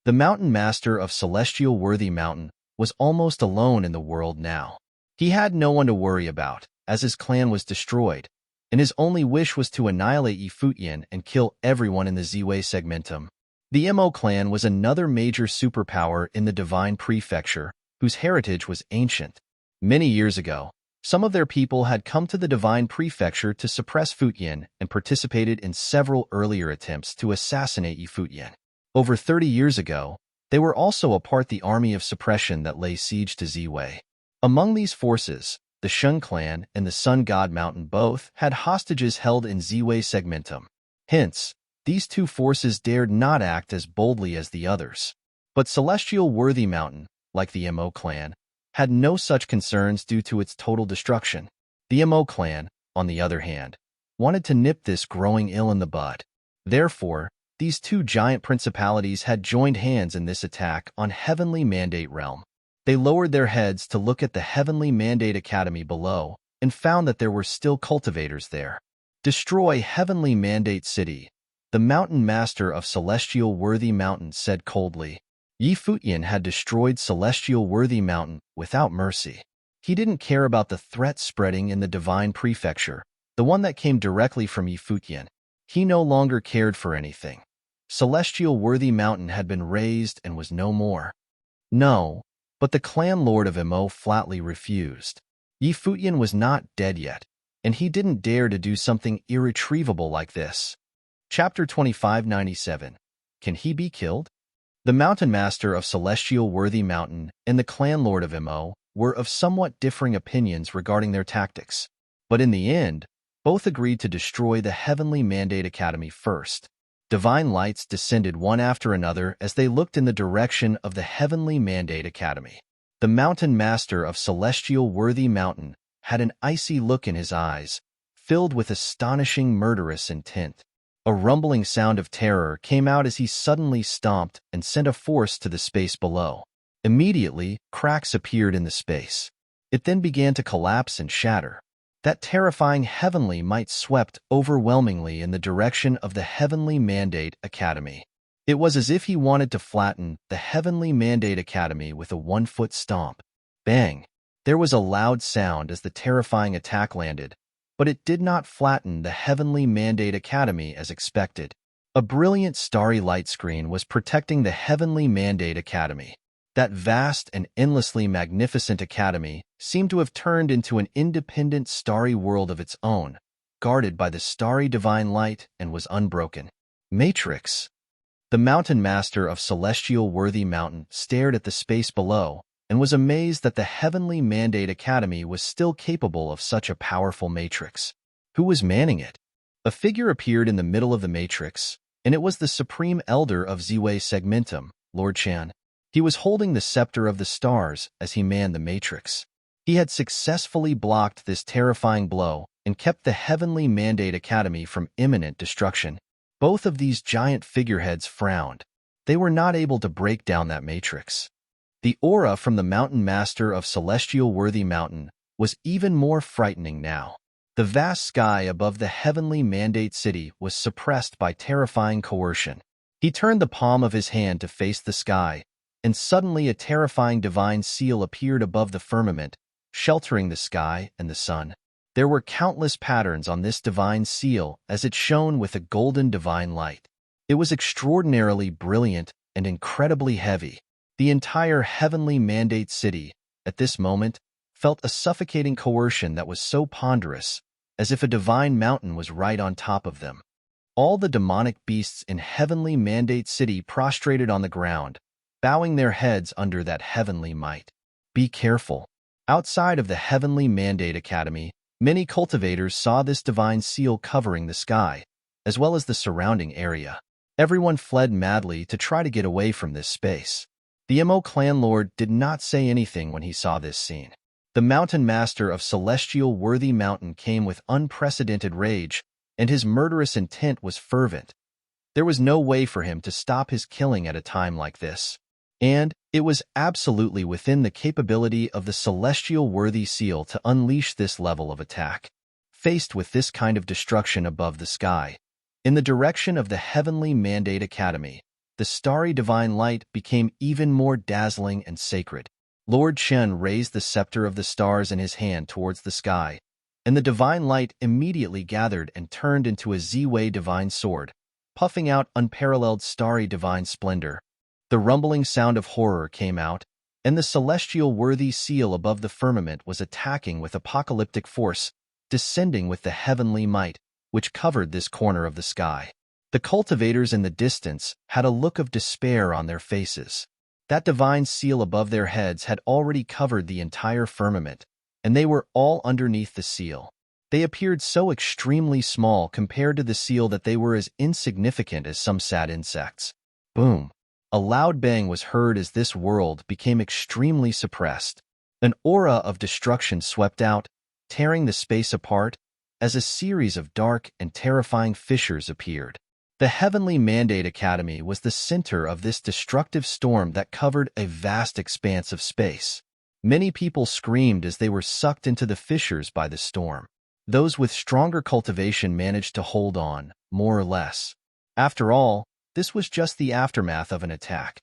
The Mountain Master of Celestial Worthy Mountain was almost alone in the world now. He had no one to worry about, as his clan was destroyed, and his only wish was to annihilate Futian and kill everyone in the Ziwei segmentum. The Mo clan was another major superpower in the Divine Prefecture, whose heritage was ancient. Many years ago, some of their people had come to the Divine Prefecture to suppress Futian and participated in several earlier attempts to assassinate Futian. Over 30 years ago, they were also a part of the army of suppression that lay siege to Ziwei. Among these forces, the Shun clan and the Sun God Mountain both had hostages held in Ziwei segmentum. Hence, these two forces dared not act as boldly as the others. But Celestial Worthy Mountain, like the Mo clan, had no such concerns due to its total destruction. The Mo clan, on the other hand, wanted to nip this growing ill in the bud. Therefore, these two giant principalities had joined hands in this attack on Heavenly Mandate Realm. They lowered their heads to look at the Heavenly Mandate Academy below and found that there were still cultivators there. Destroy Heavenly Mandate City, the Mountain Master of Celestial Worthy Mountain said coldly. Futian had destroyed Celestial Worthy Mountain without mercy. He didn't care about the threat spreading in the Divine Prefecture, the one that came directly from Futian. He no longer cared for anything. Celestial Worthy Mountain had been razed and was no more. No, but the clan lord of Mo flatly refused. Futian was not dead yet, and he didn't dare to do something irretrievable like this. Chapter 2597. Can he be killed? The Mountain Master of Celestial Worthy Mountain and the clan lord of Mo were of somewhat differing opinions regarding their tactics, but in the end, both agreed to destroy the Heavenly Mandate Academy first. Divine lights descended one after another as they looked in the direction of the Heavenly Mandate Academy. The Mountain Master of Celestial Worthy Mountain had an icy look in his eyes, filled with astonishing murderous intent. A rumbling sound of terror came out as he suddenly stomped and sent a force to the space below. Immediately, cracks appeared in the space. It then began to collapse and shatter. That terrifying heavenly might swept overwhelmingly in the direction of the Heavenly Mandate Academy. It was as if he wanted to flatten the Heavenly Mandate Academy with a one-foot stomp. Bang! There was a loud sound as the terrifying attack landed, but it did not flatten the Heavenly Mandate Academy as expected. A brilliant starry light screen was protecting the Heavenly Mandate Academy. That vast and endlessly magnificent academy seemed to have turned into an independent starry world of its own, guarded by the starry divine light and was unbroken. Matrix. The Mountain Master of Celestial Worthy Mountain stared at the space below and was amazed that the Heavenly Mandate Academy was still capable of such a powerful matrix. Who was manning it? A figure appeared in the middle of the matrix, and it was the Supreme Elder of Ziwei Segmentum, Lord Chan. He was holding the scepter of the stars as he manned the matrix. He had successfully blocked this terrifying blow and kept the Heavenly Mandate Academy from imminent destruction. Both of these giant figureheads frowned. They were not able to break down that matrix. The aura from the Mountain Master of Celestial Worthy Mountain was even more frightening now. The vast sky above the Heavenly Mandate City was suppressed by terrifying coercion. He turned the palm of his hand to face the sky, and suddenly a terrifying divine seal appeared above the firmament, sheltering the sky and the sun. There were countless patterns on this divine seal as it shone with a golden divine light. It was extraordinarily brilliant and incredibly heavy. The entire Heavenly Mandate City, at this moment, felt a suffocating coercion that was so ponderous, as if a divine mountain was right on top of them. All the demonic beasts in Heavenly Mandate City prostrated on the ground, bowing their heads under that heavenly might. Be careful. Outside of the Heavenly Mandate Academy, many cultivators saw this divine seal covering the sky, as well as the surrounding area. Everyone fled madly to try to get away from this space. The Mo clan lord did not say anything when he saw this scene. The Mountain Master of Celestial Worthy Mountain came with unprecedented rage, and his murderous intent was fervent. There was no way for him to stop his killing at a time like this. And it was absolutely within the capability of the celestial worthy seal to unleash this level of attack. Faced with this kind of destruction above the sky, in the direction of the Heavenly Mandate Academy, the starry divine light became even more dazzling and sacred. Lord Shen raised the scepter of the stars in his hand towards the sky, and the divine light immediately gathered and turned into a Z-Way divine sword, puffing out unparalleled starry divine splendor. The rumbling sound of horror came out, and the celestial worthy seal above the firmament was attacking with apocalyptic force, descending with the heavenly might, which covered this corner of the sky. The cultivators in the distance had a look of despair on their faces. That divine seal above their heads had already covered the entire firmament, and they were all underneath the seal. They appeared so extremely small compared to the seal that they were as insignificant as some sad insects. Boom! A loud bang was heard as this world became extremely suppressed. An aura of destruction swept out, tearing the space apart, as a series of dark and terrifying fissures appeared. The Heavenly Mandate Academy was the center of this destructive storm that covered a vast expanse of space. Many people screamed as they were sucked into the fissures by the storm. Those with stronger cultivation managed to hold on, more or less. After all, this was just the aftermath of an attack.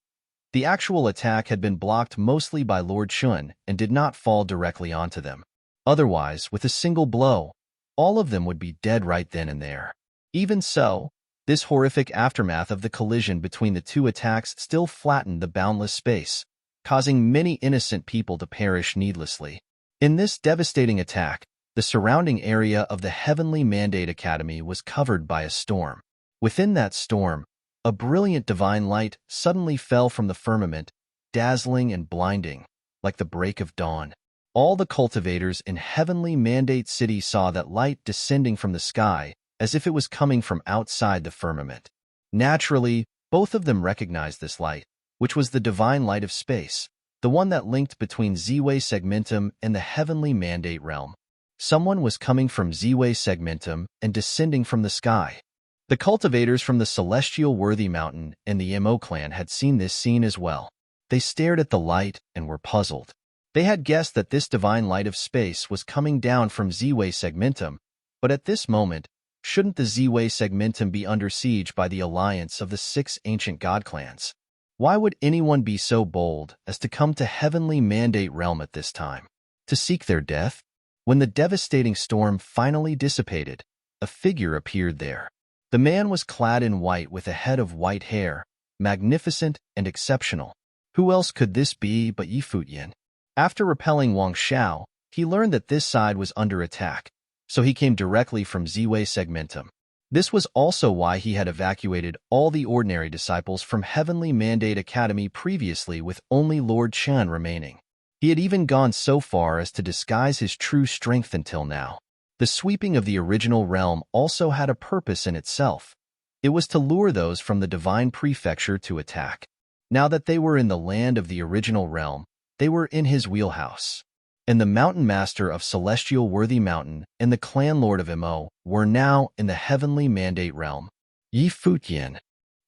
The actual attack had been blocked mostly by Lord Shun and did not fall directly onto them. Otherwise, with a single blow, all of them would be dead right then and there. Even so, this horrific aftermath of the collision between the two attacks still flattened the boundless space, causing many innocent people to perish needlessly. In this devastating attack, the surrounding area of the Heavenly Mandate Academy was covered by a storm. Within that storm, a brilliant divine light suddenly fell from the firmament, dazzling and blinding, like the break of dawn. All the cultivators in Heavenly Mandate City saw that light descending from the sky, as if it was coming from outside the firmament. Naturally, both of them recognized this light, which was the divine light of space, the one that linked between Z-Way Segmentum and the Heavenly Mandate realm. Someone was coming from Z-Way Segmentum and descending from the sky. The cultivators from the Celestial Worthy Mountain and the Mo clan had seen this scene as well. They stared at the light and were puzzled. They had guessed that this divine light of space was coming down from Z-Way Segmentum, but at this moment, shouldn't the Z-Way Segmentum be under siege by the alliance of the 6 ancient god clans? Why would anyone be so bold as to come to Heavenly Mandate Realm at this time? To seek their death? When the devastating storm finally dissipated, a figure appeared there. The man was clad in white with a head of white hair, magnificent and exceptional. Who else could this be but Futian? After repelling Wang Xiao, he learned that this side was under attack, so he came directly from Z-Way Segmentum. This was also why he had evacuated all the ordinary disciples from Heavenly Mandate Academy previously with only Lord Shan remaining. He had even gone so far as to disguise his true strength until now. The sweeping of the original realm also had a purpose in itself. It was to lure those from the divine prefecture to attack. Now that they were in the land of the original realm, they were in his wheelhouse. And the Mountain Master of Celestial Worthy Mountain and the Clan Lord of Mo were now in the Heavenly Mandate Realm. Futian.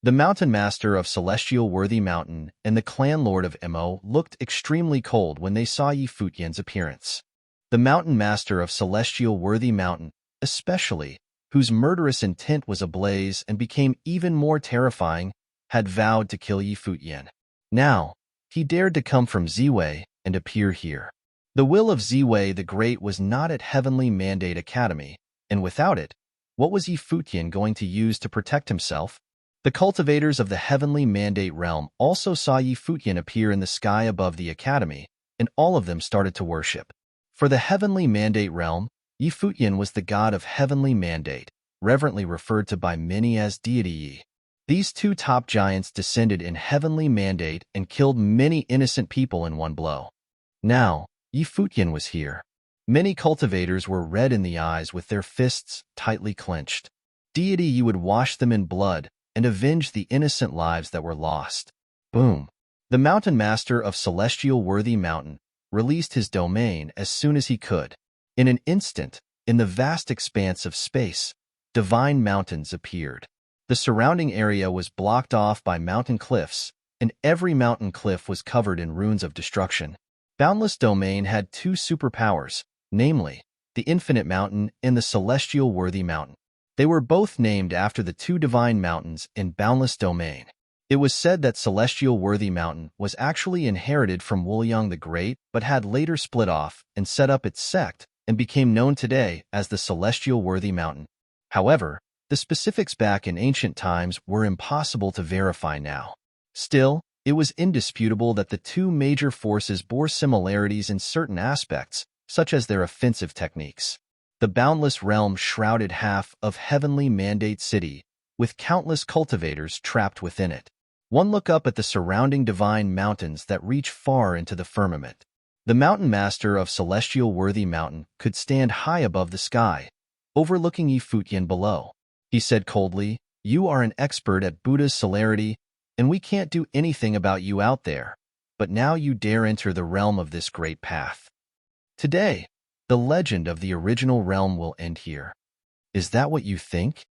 The Mountain Master of Celestial Worthy Mountain and the Clan Lord of Mo looked extremely cold when they saw Futian's appearance. The Mountain Master of Celestial Worthy Mountain, especially, whose murderous intent was ablaze and became even more terrifying, had vowed to kill Futian. Now, he dared to come from Z-Way and appear here. The will of Z-Way the Great was not at Heavenly Mandate Academy, and without it, what was Futian going to use to protect himself? The cultivators of the Heavenly Mandate Realm also saw Futian appear in the sky above the Academy, and all of them started to worship. For the Heavenly Mandate Realm, Futian was the god of Heavenly Mandate, reverently referred to by many as Deity Yi. These two top giants descended in Heavenly Mandate and killed many innocent people in one blow. Now, Futian was here. Many cultivators were red in the eyes with their fists tightly clenched. Deity Yi would wash them in blood and avenge the innocent lives that were lost. Boom! The Mountain Master of Celestial Worthy Mountain released his domain as soon as he could. In an instant, in the vast expanse of space, divine mountains appeared. The surrounding area was blocked off by mountain cliffs, and every mountain cliff was covered in runes of destruction. Boundless Domain had two superpowers, namely, the Infinite Mountain and the Celestial Worthy Mountain. They were both named after the two divine mountains in Boundless Domain. It was said that Celestial Worthy Mountain was actually inherited from Wuliang the Great but had later split off and set up its sect and became known today as the Celestial Worthy Mountain. However, the specifics back in ancient times were impossible to verify now. Still, it was indisputable that the two major forces bore similarities in certain aspects, such as their offensive techniques. The boundless realm shrouded half of Heavenly Mandate City, with countless cultivators trapped within it. One look up at the surrounding divine mountains that reach far into the firmament. The mountain master of Celestial Worthy Mountain could stand high above the sky, overlooking Futian below. He said coldly, "You are an expert at Buddha's celerity, and we can't do anything about you out there, but now you dare enter the realm of this great path. Today, the legend of the original realm will end here." "Is that what you think?"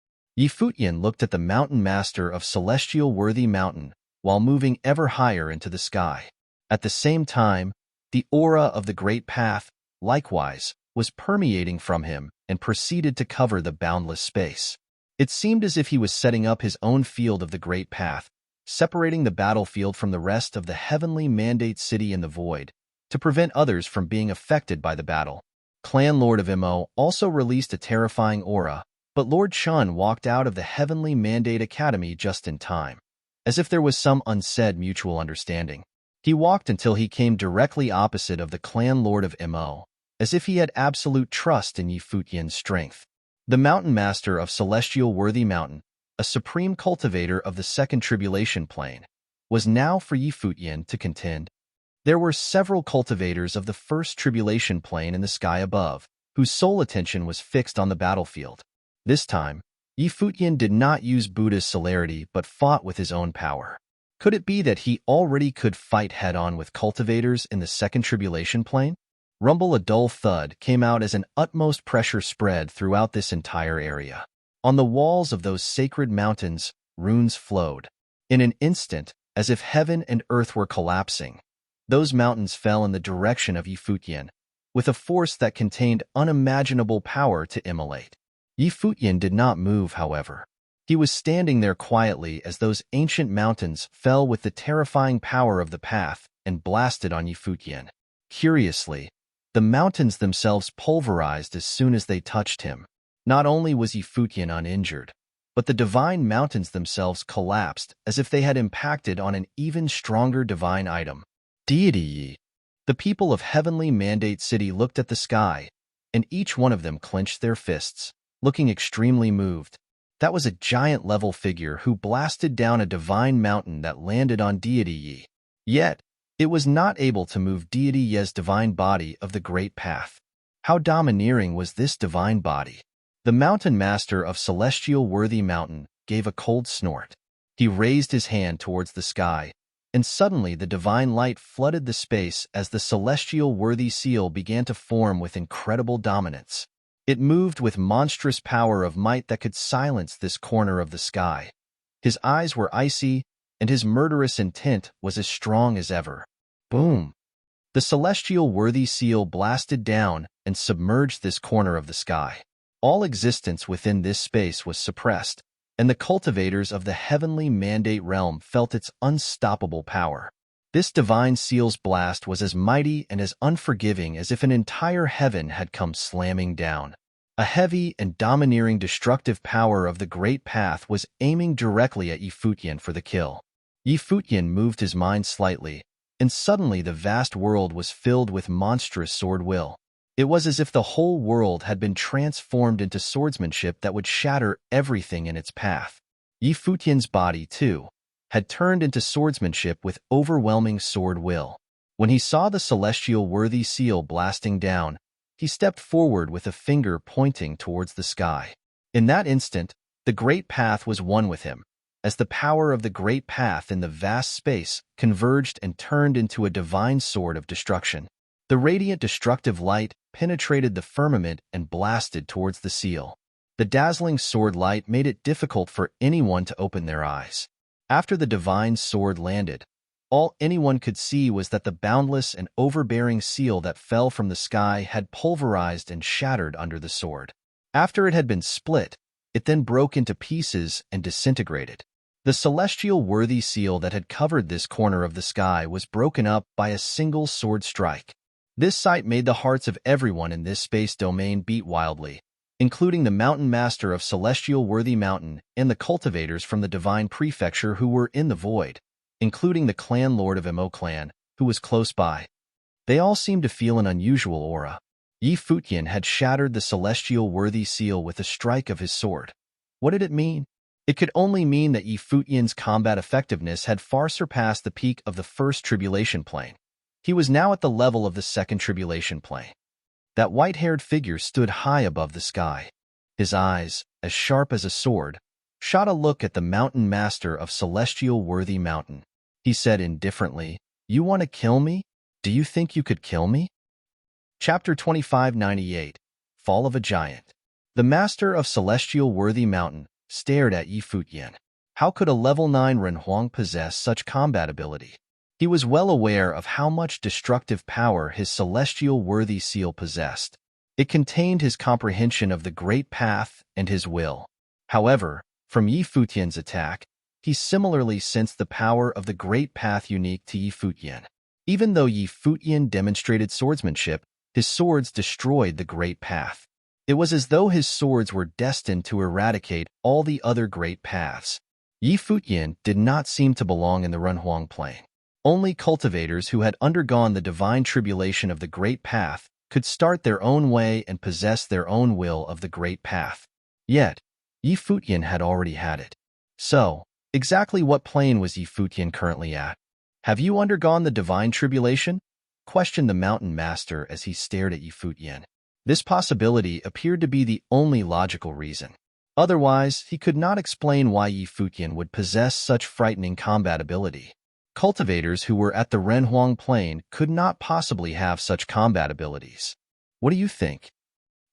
Futian looked at the mountain master of Celestial Worthy Mountain while moving ever higher into the sky. At the same time, the aura of the great path, likewise, was permeating from him and proceeded to cover the boundless space. It seemed as if he was setting up his own field of the great path, separating the battlefield from the rest of the Heavenly Mandate City in the void, to prevent others from being affected by the battle. Clan Lord of Mo also released a terrifying aura, but Lord Shun walked out of the Heavenly Mandate Academy just in time, as if there was some unsaid mutual understanding. He walked until he came directly opposite of the Clan Lord of Mo, as if he had absolute trust in Futian's strength. The Mountain Master of Celestial Worthy Mountain, a supreme cultivator of the Second Tribulation Plane, was now for Futian to contend. There were several cultivators of the First Tribulation Plane in the sky above, whose sole attention was fixed on the battlefield. This time, Futian did not use Buddha's celerity but fought with his own power. Could it be that he already could fight head-on with cultivators in the Second Tribulation Plane? Rumble, a dull thud, came out as an utmost pressure spread throughout this entire area. On the walls of those sacred mountains, runes flowed. In an instant, as if heaven and earth were collapsing, those mountains fell in the direction of Futian, with a force that contained unimaginable power to immolate. Futian did not move, however. He was standing there quietly as those ancient mountains fell with the terrifying power of the path and blasted on Futian. Curiously, the mountains themselves pulverized as soon as they touched him. Not only was Futian uninjured, but the divine mountains themselves collapsed as if they had impacted on an even stronger divine item. Deity Yi. The people of Heavenly Mandate City looked at the sky, and each one of them clenched their fists, looking extremely moved. That was a giant-level figure who blasted down a divine mountain that landed on Deity Yi. Yet, it was not able to move Deity Yi's divine body of the Great Path. How domineering was this divine body? The Mountain Master of Celestial Worthy Mountain gave a cold snort. He raised his hand towards the sky, and suddenly the divine light flooded the space as the Celestial Worthy Seal began to form with incredible dominance. It moved with monstrous power of might that could silence this corner of the sky. His eyes were icy, and his murderous intent was as strong as ever. Boom! The Celestial Worthy Seal blasted down and submerged this corner of the sky. All existence within this space was suppressed, and the cultivators of the Heavenly Mandate Realm felt its unstoppable power. This divine seal's blast was as mighty and as unforgiving as if an entire heaven had come slamming down. A heavy and domineering destructive power of the Great Path was aiming directly at Futian for the kill. Futian moved his mind slightly, and suddenly the vast world was filled with monstrous sword will. It was as if the whole world had been transformed into swordsmanship that would shatter everything in its path. Futian's body, too, had turned into swordsmanship with overwhelming sword will. When he saw the Celestial Worthy Seal blasting down, he stepped forward with a finger pointing towards the sky. In that instant, the Great Path was one with him, as the power of the Great Path in the vast space converged and turned into a divine sword of destruction. The radiant destructive light penetrated the firmament and blasted towards the seal. The dazzling sword light made it difficult for anyone to open their eyes. After the divine sword landed, All anyone could see was that the boundless and overbearing seal that fell from the sky had pulverized and shattered under the sword. After it had been split, it then broke into pieces and disintegrated. The celestial worthy seal that had covered this corner of the sky was broken up by a single sword strike. This sight made the hearts of everyone in this space domain beat wildly, including the mountain master of Celestial Worthy Mountain and the cultivators from the divine prefecture who were in the void, including the clan lord of Emo clan, who was close by. They all seemed to feel an unusual aura. Futian had shattered the celestial worthy seal with a strike of his sword. What did it mean? It could only mean that Futian's combat effectiveness had far surpassed the peak of the first tribulation plane. He was now at the level of the second tribulation plane. That white-haired figure stood high above the sky. His eyes, as sharp as a sword, shot a look at the mountain master of Celestial Worthy Mountain. He said indifferently, "You want to kill me? Do you think you could kill me?" Chapter 2598, Fall of a Giant. The master of Celestial Worthy Mountain stared at Futian. How could a level 9 Renhuang possess such combat ability? He was well aware of how much destructive power his Celestial Worthy seal possessed. It contained his comprehension of the Great Path and his will. However, from Futian's attack, he similarly sensed the power of the Great Path unique to Futian. Even though Futian demonstrated swordsmanship, his swords destroyed the Great Path. It was as though his swords were destined to eradicate all the other Great Paths. Futian did not seem to belong in the Renhuang plane. Only cultivators who had undergone the divine tribulation of the Great Path could start their own way and possess their own will of the Great Path. Yet, Futian had already had it. So, exactly what plane was Futian currently at? Have you undergone the divine tribulation? Questioned the mountain master as he stared at Futian. This possibility appeared to be the only logical reason. Otherwise, he could not explain why Futian would possess such frightening combat ability. Cultivators who were at the Renhuang plane could not possibly have such combat abilities. What do you think?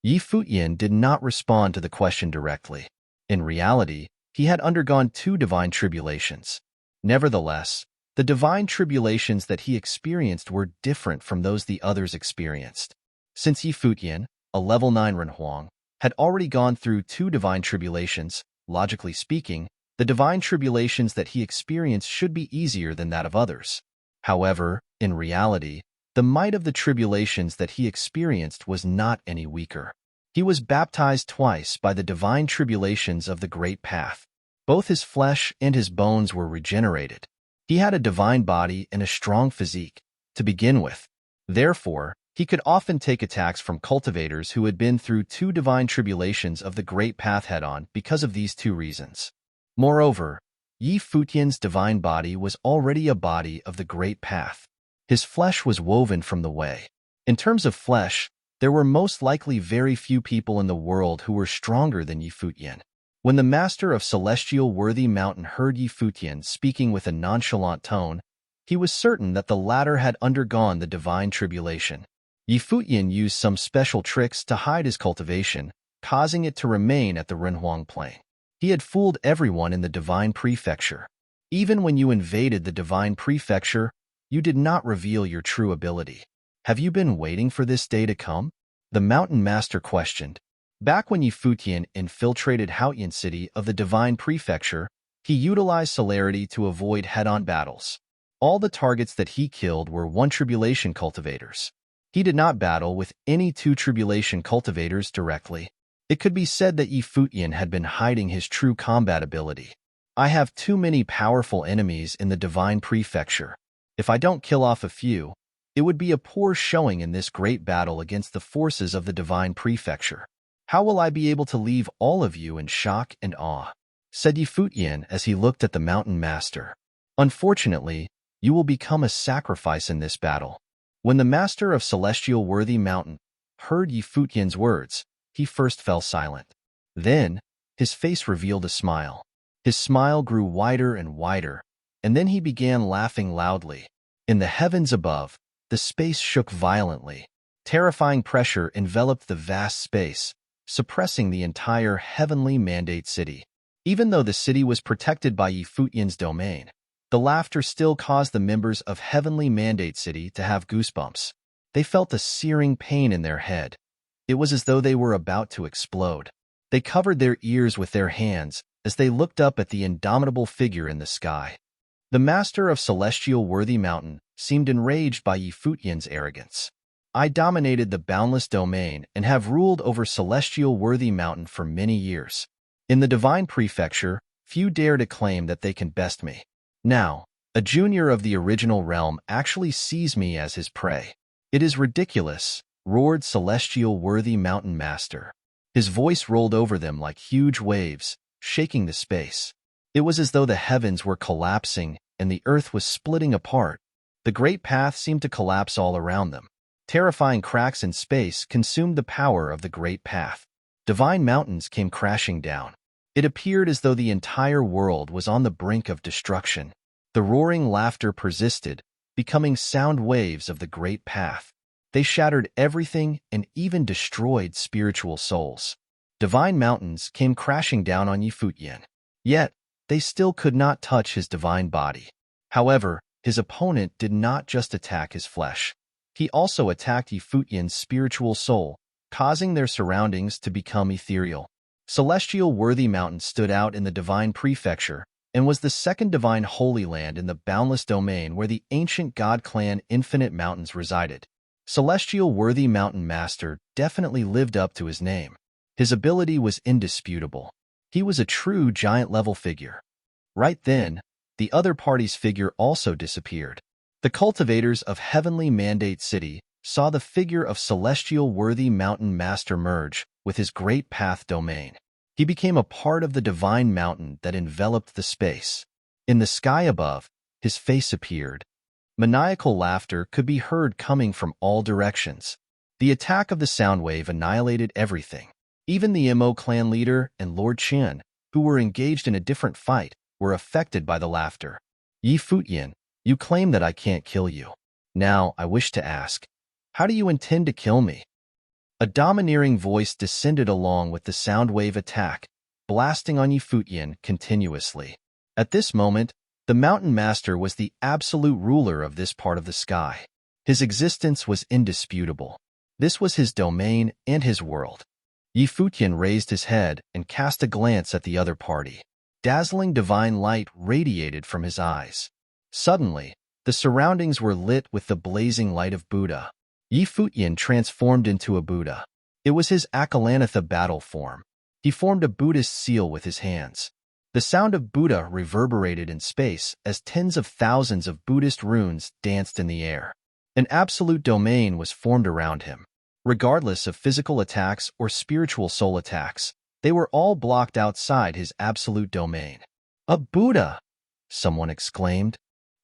Futian did not respond to the question directly. In reality, he had undergone 2 divine tribulations. Nevertheless, the divine tribulations that he experienced were different from those the others experienced. Since Futian, a level 9 Renhuang, had already gone through 2 divine tribulations, logically speaking, the divine tribulations that he experienced should be easier than that of others. However, in reality, the might of the tribulations that he experienced was not any weaker. He was baptized twice by the divine tribulations of the Great Path. Both his flesh and his bones were regenerated. He had a divine body and a strong physique, to begin with. Therefore, he could often take attacks from cultivators who had been through 2 divine tribulations of the Great Path head-on because of these 2 reasons. Moreover, Futian's divine body was already a body of the Great Path. His flesh was woven from the way. In terms of flesh, there were most likely very few people in the world who were stronger than Futian. When the master of Celestial Worthy Mountain heard Futian speaking with a nonchalant tone, he was certain that the latter had undergone the divine tribulation. Futian used some special tricks to hide his cultivation, causing it to remain at the Renhuang plane. He had fooled everyone in the divine prefecture. Even when you invaded the divine prefecture, you did not reveal your true ability. Have you been waiting for this day to come? The mountain master questioned. Back when Futian infiltrated Futian city of the divine prefecture, he utilized celerity to avoid head-on battles. All the targets that he killed were 1 tribulation cultivators. He did not battle with any 2 tribulation cultivators directly. It could be said that Futian had been hiding his true combat ability. I have too many powerful enemies in the divine prefecture. If I don't kill off a few, it would be a poor showing in this great battle against the forces of the divine prefecture. How will I be able to leave all of you in shock and awe? Said Futian as he looked at the mountain master. Unfortunately, you will become a sacrifice in this battle. When the master of Celestial Worthy Mountain heard Futian's words, he first fell silent. Then, his face revealed a smile. His smile grew wider and wider, and then he began laughing loudly. In the heavens above, the space shook violently. Terrifying pressure enveloped the vast space, suppressing the entire heavenly mandate city. Even though the city was protected by Futian's domain, The laughter still caused the members of Heavenly Mandate City to have goosebumps. They felt a searing pain in their head. It was as though they were about to explode. They covered their ears with their hands as they looked up at the indomitable figure in the sky. The master of Celestial Worthy Mountain seemed enraged by Futian's arrogance. "I dominated the boundless domain and have ruled over Celestial Worthy Mountain for many years. In the Divine Prefecture, few dare to claim that they can best me. Now, a junior of the original realm actually sees me as his prey. It is ridiculous," roared Celestial Worthy Mountain Master. His voice rolled over them like huge waves, shaking the space. It was as though the heavens were collapsing and the earth was splitting apart. The great path seemed to collapse all around them. Terrifying cracks in space consumed the power of the great path. Divine mountains came crashing down. It appeared as though the entire world was on the brink of destruction. The roaring laughter persisted, becoming sound waves of the great path. They shattered everything and even destroyed spiritual souls. Divine mountains came crashing down on Futian. Yet, they still could not touch his divine body. However, his opponent did not just attack his flesh. He also attacked Futian's spiritual soul, causing their surroundings to become ethereal. Celestial Worthy Mountain stood out in the Divine Prefecture and was the second divine holy land in the boundless domain where the ancient god clan Infinite Mountains resided. Celestial Worthy Mountain Master definitely lived up to his name. His ability was indisputable. He was a true giant-level figure. Right then, the other party's figure also disappeared. The cultivators of Heavenly Mandate City saw the figure of Celestial Worthy Mountain Master merge with his great path domain. He became a part of the divine mountain that enveloped the space. In the sky above, his face appeared. Maniacal laughter could be heard coming from all directions. The attack of the sound wave annihilated everything. Even the Mo clan leader and Lord Qian, who were engaged in a different fight, were affected by the laughter. Futian, you claim that I can't kill you. Now, I wish to ask, how do you intend to kill me? A domineering voice descended along with the sound wave attack, blasting on Futian continuously. At this moment, the Mountain Master was the absolute ruler of this part of the sky. His existence was indisputable. This was his domain and his world. Futian raised his head and cast a glance at the other party. Dazzling divine light radiated from his eyes. Suddenly, the surroundings were lit with the blazing light of Buddha. Futian transformed into a Buddha. It was his Akalanatha battle form. He formed a Buddhist seal with his hands. The sound of Buddha reverberated in space as tens of thousands of Buddhist runes danced in the air. An absolute domain was formed around him. Regardless of physical attacks or spiritual soul attacks, they were all blocked outside his absolute domain. "A Buddha!" someone exclaimed.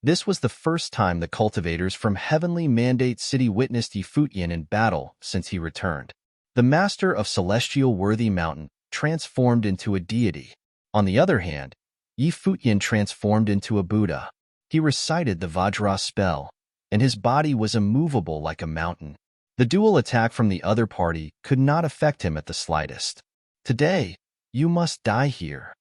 This was the first time the cultivators from Heavenly Mandate City witnessed Futian in battle since he returned. The master of Celestial Worthy Mountain transformed into a deity. On the other hand, Futian transformed into a Buddha. He recited the Vajra spell, and his body was immovable like a mountain. The dual attack from the other party could not affect him at the slightest. "Today, you must die here."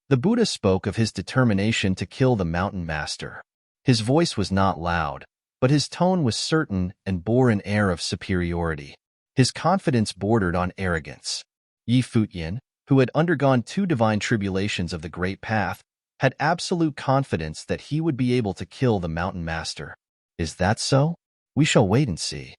The Buddha spoke of his determination to kill the Mountain Master. His voice was not loud, but his tone was certain and bore an air of superiority. His confidence bordered on arrogance. Futian, who had undergone 2 divine tribulations of the Great Path, had absolute confidence that he would be able to kill the Mountain Master. Is that so? We shall wait and see.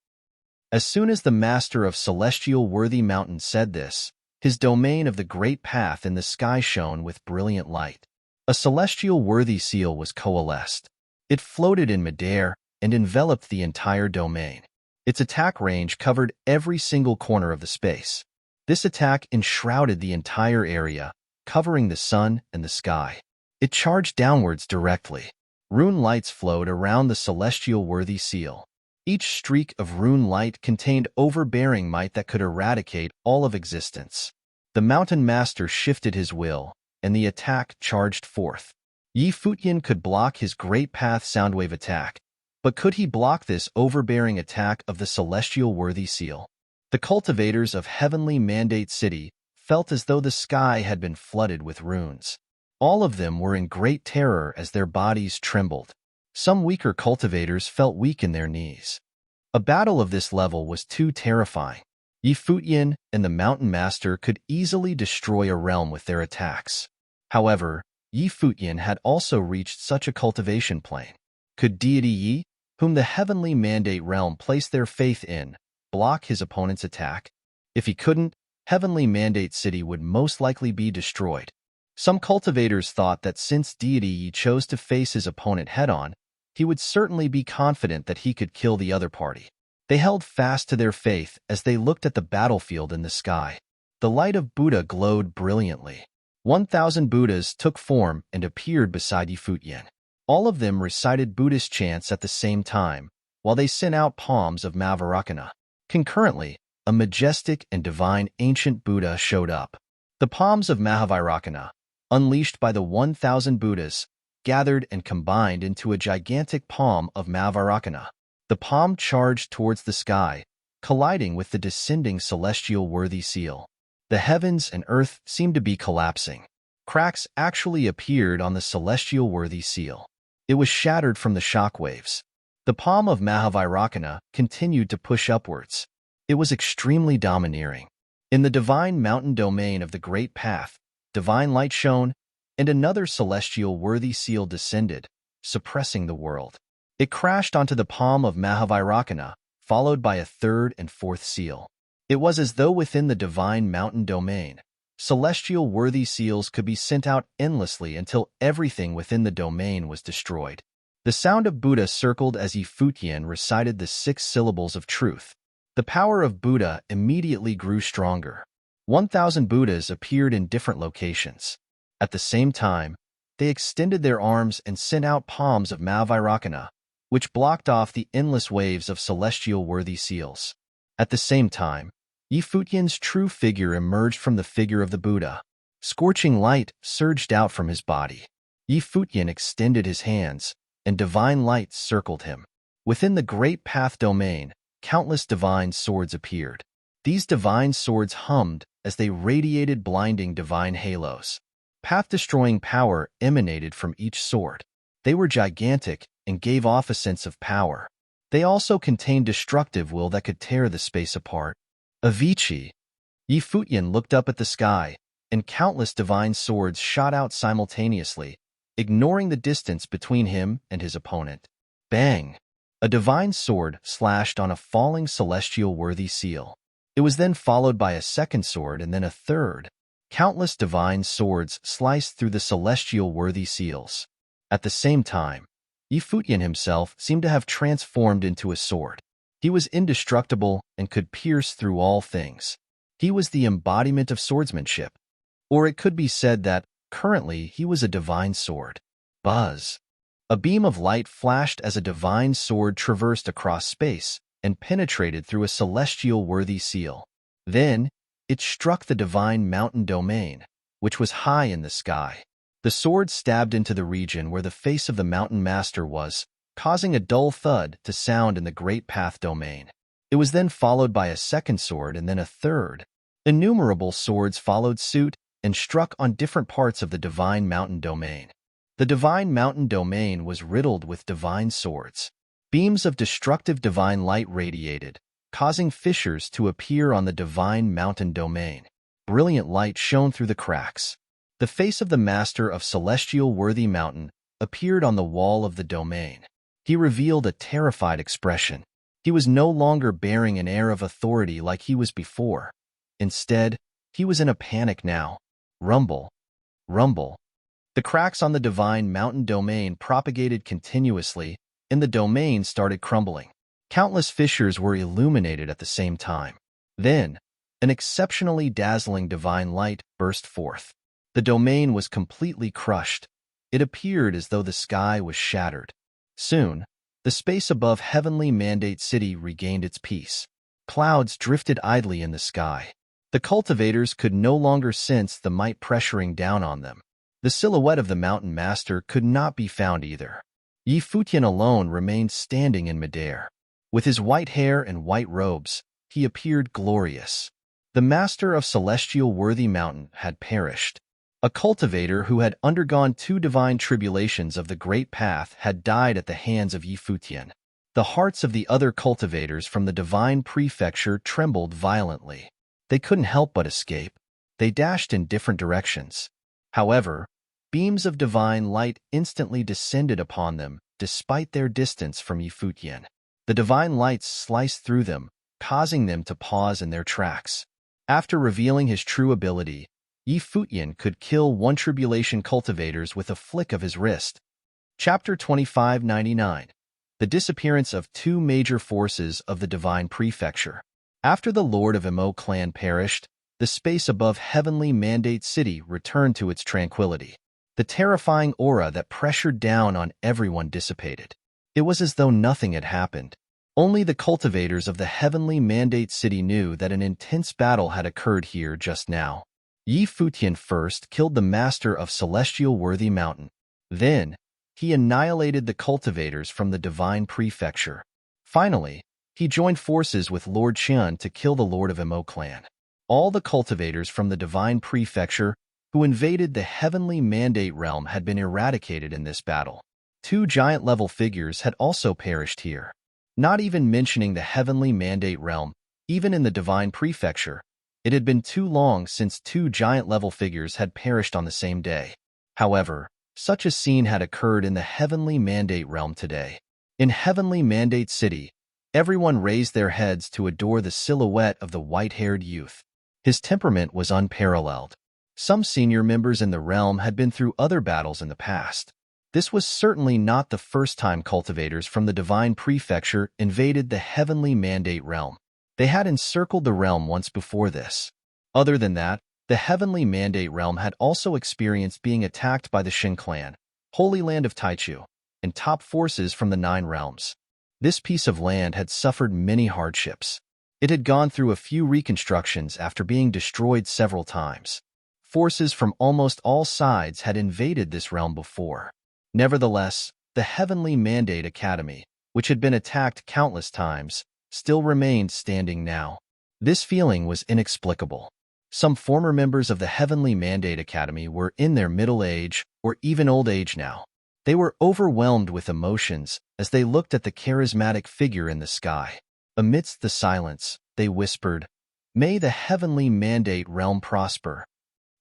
As soon as the Master of Celestial Worthy Mountain said this, his domain of the Great Path in the sky shone with brilliant light. A Celestial Worthy seal was coalesced. It floated in midair and enveloped the entire domain. Its attack range covered every single corner of the space. This attack enshrouded the entire area, covering the sun and the sky. It charged downwards directly. Rune lights flowed around the Celestial Worthy seal. Each streak of rune light contained overbearing might that could eradicate all of existence. The Mountain Master shifted his will, and the attack charged forth. Futian could block his Great Path Soundwave attack, but could he block this overbearing attack of the Celestial Worthy seal? The cultivators of Heavenly Mandate City felt as though the sky had been flooded with runes. All of them were in great terror as their bodies trembled. Some weaker cultivators felt weak in their knees. A battle of this level was too terrifying. Futian and the Mountain Master could easily destroy a realm with their attacks. However, Futian had also reached such a cultivation plane. Could deity Yi, whom the heavenly mandate realm placed their faith in, block his opponent's attack? If he couldn't, heavenly mandate city would most likely be destroyed. Some cultivators thought that since deity Yi chose to face his opponent head-on, he would certainly be confident that he could kill the other party. They held fast to their faith as they looked at the battlefield in the sky. The light of Buddha glowed brilliantly. 1,000 Buddhas took form and appeared beside Futian. All of them recited Buddhist chants at the same time, while they sent out palms of Mahavarakana. Concurrently, a majestic and divine ancient Buddha showed up. The palms of Mahavarakana, unleashed by the 1,000 Buddhas, gathered and combined into a gigantic palm of Mahavarakana. The palm charged towards the sky, colliding with the descending celestial worthy seal. The heavens and earth seemed to be collapsing. Cracks actually appeared on the celestial worthy seal. It was shattered from the shock waves. The palm of Mahavarakana continued to push upwards. It was extremely domineering. In the divine mountain domain of the Great Path, divine light shone, and another celestial worthy seal descended, suppressing the world. It crashed onto the palm of Mahavarakana, followed by a third and fourth seal. It was as though within the divine mountain domain, celestial worthy seals could be sent out endlessly until everything within the domain was destroyed. The sound of Buddha circled as Futian recited the 6 syllables of truth. The power of Buddha immediately grew stronger. 1,000 Buddhas appeared in different locations. At the same time, they extended their arms and sent out palms of Mahavarakana, which blocked off the endless waves of celestial worthy seals. At the same time, Futian's true figure emerged from the figure of the Buddha. Scorching light surged out from his body. Futian extended his hands, and divine light circled him. Within the Great Path domain, countless divine swords appeared. These divine swords hummed as they radiated blinding divine halos. Path-destroying power emanated from each sword. They were gigantic and gave off a sense of power. They also contained destructive will that could tear the space apart. Avicii. Futian looked up at the sky, and countless divine swords shot out simultaneously, ignoring the distance between him and his opponent. Bang! A divine sword slashed on a falling celestial worthy seal. It was then followed by a second sword and then a third. Countless divine swords sliced through the celestial worthy seals. At the same time, Futian himself seemed to have transformed into a sword. He was indestructible and could pierce through all things. He was the embodiment of swordsmanship. Or it could be said that, currently, he was a divine sword. Buzz. A beam of light flashed as a divine sword traversed across space and penetrated through a celestial worthy seal. Then, it struck the divine mountain domain, which was high in the sky. The sword stabbed into the region where the face of the mountain master was, causing a dull thud to sound in the Great Path domain. It was then followed by a second sword and then a third. Innumerable swords followed suit and struck on different parts of the divine mountain domain. The divine mountain domain was riddled with divine swords. Beams of destructive divine light radiated, causing fissures to appear on the divine mountain domain. Brilliant light shone through the cracks. The face of the master of celestial worthy mountain appeared on the wall of the domain. He revealed a terrified expression. He was no longer bearing an air of authority like he was before. Instead, he was in a panic now. Rumble. Rumble. The cracks on the divine mountain domain propagated continuously, and the domain started crumbling. Countless fissures were illuminated at the same time. Then, an exceptionally dazzling divine light burst forth. The domain was completely crushed. It appeared as though the sky was shattered. Soon, the space above heavenly mandate city regained its peace. Clouds drifted idly in the sky. The cultivators could no longer sense the might pressuring down on them. The silhouette of the mountain master could not be found either. Futian alone remained standing in midair. With his white hair and white robes, he appeared glorious. The master of celestial worthy mountain had perished. A cultivator who had undergone 2 divine tribulations of the Great Path had died at the hands of Futian. The hearts of the other cultivators from the divine prefecture trembled violently. They couldn't help but escape. They dashed in different directions. However, beams of divine light instantly descended upon them, despite their distance from Futian. The divine lights sliced through them, causing them to pause in their tracks. After revealing his true ability, Futian could kill 1 tribulation cultivators with a flick of his wrist. Chapter 2599. The disappearance of 2 major forces of the divine prefecture. After the Lord of Emo clan perished, the space above Heavenly Mandate City returned to its tranquility. The terrifying aura that pressured down on everyone dissipated. It was as though nothing had happened. Only the cultivators of the Heavenly Mandate City knew that an intense battle had occurred here just now. Futian first killed the master of Celestial Worthy Mountain. Then, he annihilated the cultivators from the divine prefecture. Finally, he joined forces with Lord Qian to kill the Lord of Emo clan. All the cultivators from the divine prefecture who invaded the Heavenly Mandate realm had been eradicated in this battle. 2 giant-level figures had also perished here. Not even mentioning the Heavenly Mandate realm, even in the divine prefecture, it had been too long since 2 giant-level figures had perished on the same day. However, such a scene had occurred in the Heavenly Mandate realm today. In Heavenly Mandate City, everyone raised their heads to adore the silhouette of the white-haired youth. His temperament was unparalleled. Some senior members in the realm had been through other battles in the past. This was certainly not the first time cultivators from the divine prefecture invaded the Heavenly Mandate realm. They had encircled the realm once before this. Other than that, the Heavenly Mandate realm had also experienced being attacked by the Shin clan, Holy Land of Taichu, and top forces from the 9 realms. This piece of land had suffered many hardships. It had gone through a few reconstructions after being destroyed several times. Forces from almost all sides had invaded this realm before. Nevertheless, the Heavenly Mandate Academy, which had been attacked countless times, still remained standing now. This feeling was inexplicable. Some former members of the Heavenly Mandate Academy were in their middle age or even old age now. They were overwhelmed with emotions as they looked at the charismatic figure in the sky. Amidst the silence, they whispered, "May the Heavenly Mandate realm prosper.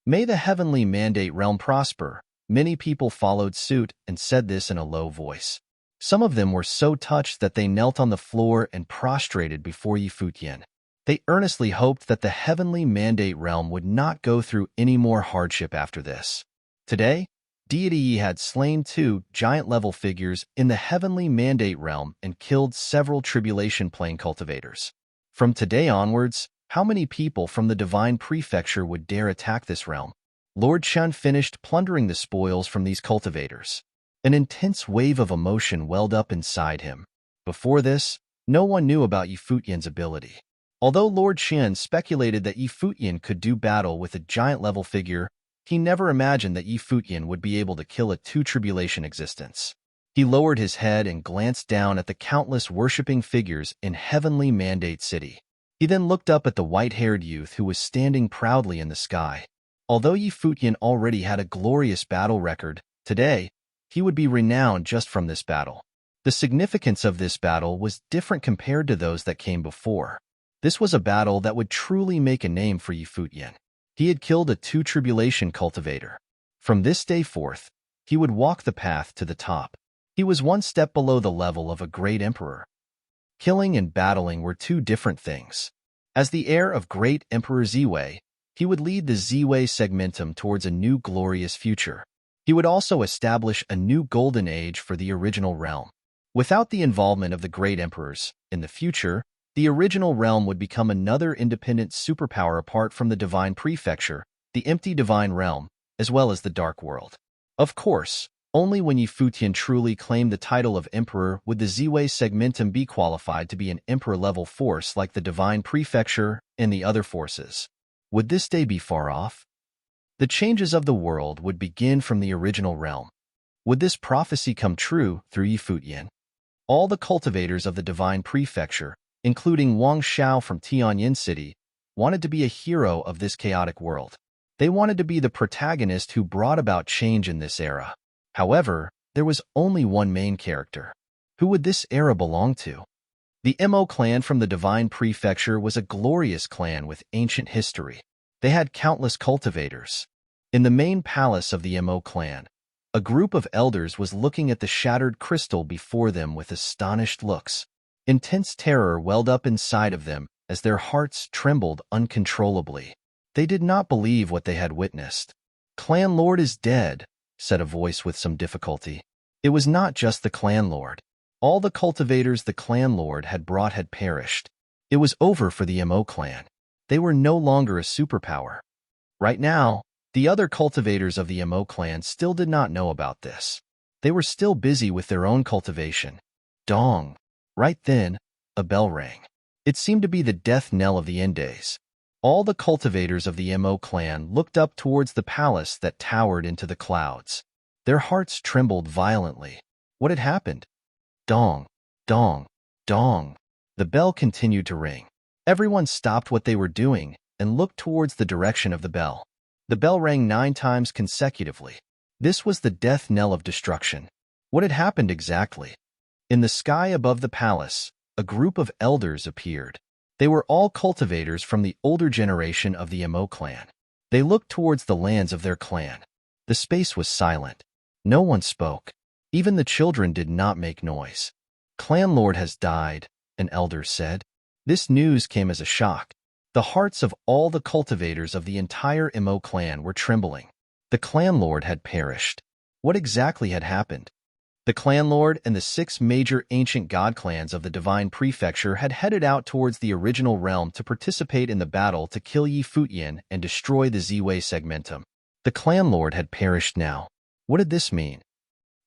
May the Heavenly Mandate realm prosper." Many people followed suit and said this in a low voice. Some of them were so touched that they knelt on the floor and prostrated before Futian. They earnestly hoped that the Heavenly Mandate realm would not go through any more hardship after this. Today, Deity Yi had slain 2 giant-level figures in the Heavenly Mandate realm and killed several Tribulation Plane cultivators. From today onwards, how many people from the Divine Prefecture would dare attack this realm? Lord Qian finished plundering the spoils from these cultivators. An intense wave of emotion welled up inside him. Before this, no one knew about Futian's ability. Although Lord Qian speculated that Futian could do battle with a giant-level figure, he never imagined that Futian would be able to kill a 2-tribulation existence. He lowered his head and glanced down at the countless worshipping figures in Heavenly Mandate City. He then looked up at the white-haired youth who was standing proudly in the sky. Although Futian already had a glorious battle record, today, he would be renowned just from this battle. The significance of this battle was different compared to those that came before. This was a battle that would truly make a name for Futian. He had killed a 2-tribulation cultivator. From this day forth, he would walk the path to the top. He was one step below the level of a great emperor. Killing and battling were 2 different things. As the heir of great Emperor Ziwei, he would lead the Ziwei segmentum towards a new glorious future. He would also establish a new golden age for the original realm. Without the involvement of the great emperors, in the future, the original realm would become another independent superpower apart from the divine prefecture, the empty divine realm, as well as the dark world. Of course, only when Futian truly claimed the title of emperor would the Ziwei segmentum be qualified to be an emperor-level force like the divine prefecture and the other forces. Would this day be far off? The changes of the world would begin from the original realm. Would this prophecy come true through Futian? All the cultivators of the divine prefecture, including Wang Xiao from Tianyin City, wanted to be a hero of this chaotic world. They wanted to be the protagonist who brought about change in this era. However, there was only one main character. Who would this era belong to? The Mo clan from the Divine Prefecture was a glorious clan with ancient history. They had countless cultivators. In the main palace of the Mo clan, a group of elders was looking at the shattered crystal before them with astonished looks. Intense terror welled up inside of them as their hearts trembled uncontrollably. They did not believe what they had witnessed. "Clan Lord is dead," said a voice with some difficulty. It was not just the clan lord. All the cultivators the clan lord had brought had perished. It was over for the Mo clan. They were no longer a superpower. Right now, the other cultivators of the Mo clan still did not know about this. They were still busy with their own cultivation. Dong. Right then, a bell rang. It seemed to be the death knell of the end days. All the cultivators of the Mo clan looked up towards the palace that towered into the clouds. Their hearts trembled violently. What had happened? Dong, dong, dong. The bell continued to ring. Everyone stopped what they were doing and looked towards the direction of the bell. The bell rang 9 times consecutively. This was the death knell of destruction. What had happened exactly? In the sky above the palace, a group of elders appeared. They were all cultivators from the older generation of the Mo clan. They looked towards the lands of their clan. The space was silent. No one spoke. Even the children did not make noise. "Clan Lord has died," an elder said. This news came as a shock. The hearts of all the cultivators of the entire Mo clan were trembling. The clan lord had perished. What exactly had happened? The clan lord and the 6 major ancient god clans of the Divine Prefecture had headed out towards the original realm to participate in the battle to kill Futian and destroy the Ziwei segmentum. The clan lord had perished now. What did this mean?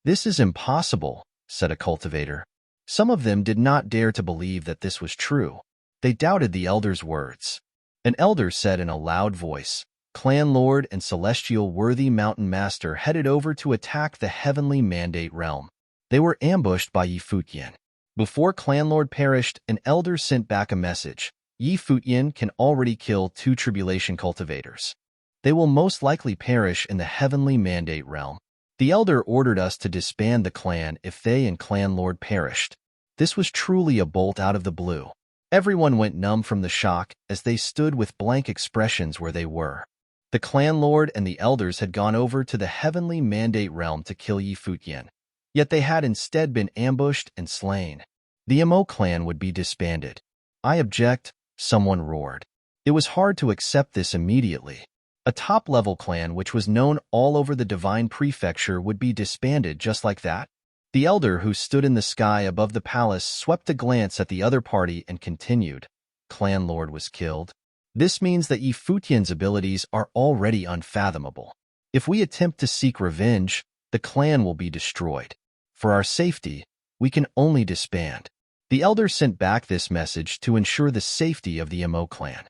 "This is impossible," said a cultivator. Some of them did not dare to believe that this was true. They doubted the elder's words. An elder said in a loud voice, "Clan Lord and Celestial Worthy Mountain Master headed over to attack the Heavenly Mandate Realm. They were ambushed by Futian. Before Clan Lord perished, an elder sent back a message. Futian can already kill 2 tribulation cultivators. They will most likely perish in the Heavenly Mandate Realm. The elder ordered us to disband the clan if they and Clan Lord perished." This was truly a bolt out of the blue. Everyone went numb from the shock as they stood with blank expressions where they were. The clan lord and the elders had gone over to the Heavenly Mandate Realm to kill Futian, yet they had instead been ambushed and slain. The Mo clan would be disbanded. "I object," someone roared. It was hard to accept this immediately. A top-level clan which was known all over the Divine Prefecture would be disbanded just like that? The elder who stood in the sky above the palace swept a glance at the other party and continued, "Clan Lord was killed. This means that Futian's abilities are already unfathomable. If we attempt to seek revenge, the clan will be destroyed. For our safety, we can only disband." The elder sent back this message to ensure the safety of the Mo clan.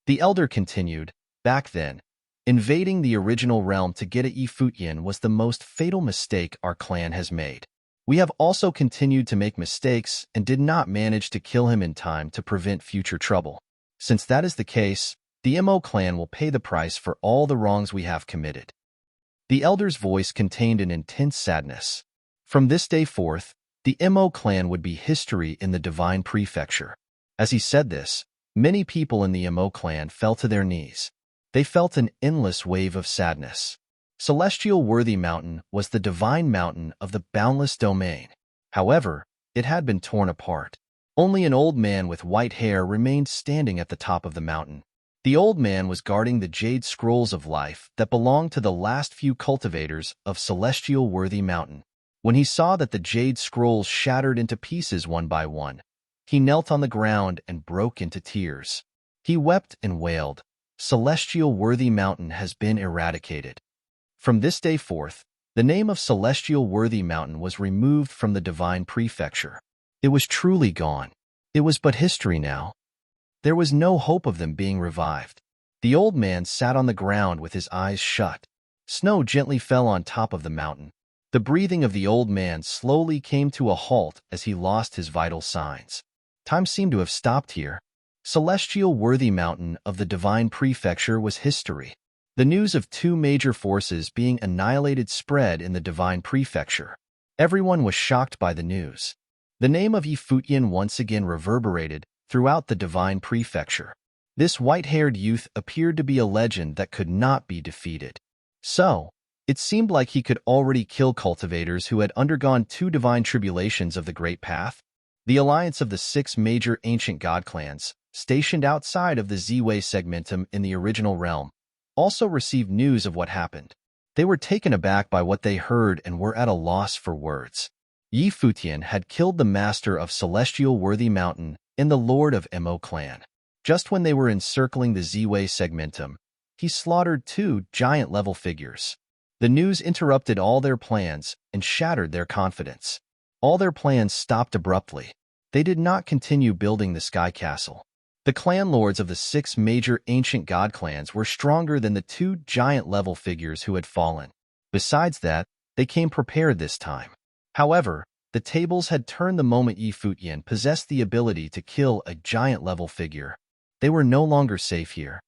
The elder continued, "Back then, invading the original realm to get at Futian was the most fatal mistake our clan has made. We have also continued to make mistakes and did not manage to kill him in time to prevent future trouble. Since that is the case, the Mo clan will pay the price for all the wrongs we have committed." The elder's voice contained an intense sadness. From this day forth, the Mo clan would be history in the Divine Prefecture. As he said this, many people in the Mo clan fell to their knees. They felt an endless wave of sadness. Celestial Worthy Mountain was the divine mountain of the boundless domain. However, it had been torn apart. Only an old man with white hair remained standing at the top of the mountain. The old man was guarding the jade scrolls of life that belonged to the last few cultivators of Celestial Worthy Mountain. When he saw that the jade scrolls shattered into pieces one by one, he knelt on the ground and broke into tears. He wept and wailed, "Celestial Worthy Mountain has been eradicated." From this day forth, the name of Celestial Worthy Mountain was removed from the Divine Prefecture. It was truly gone. It was but history now. There was no hope of them being revived. The old man sat on the ground with his eyes shut. Snow gently fell on top of the mountain. The breathing of the old man slowly came to a halt as he lost his vital signs. Time seemed to have stopped here. Celestial Worthy Mountain of the Divine Prefecture was history. The news of two major forces being annihilated spread in the divine prefecture. Everyone was shocked by the news. The name of Futian once again reverberated throughout the divine prefecture. This white-haired youth appeared to be a legend that could not be defeated. So, it seemed like he could already kill cultivators who had undergone two divine tribulations of the Great Path. The alliance of the six major ancient god clans, stationed outside of the Z-Way segmentum in the original realm, also received news of what happened. They were taken aback by what they heard and were at a loss for words. Futian had killed the master of Celestial Worthy Mountain and the lord of Mo clan. Just when they were encircling the Z-Way segmentum, he slaughtered two giant-level figures. The news interrupted all their plans and shattered their confidence. All their plans stopped abruptly. They did not continue building the Sky Castle. The clan lords of the six major ancient god clans were stronger than the two giant-level figures who had fallen. Besides that, they came prepared this time. However, the tables had turned the moment Futian possessed the ability to kill a giant-level figure. They were no longer safe here.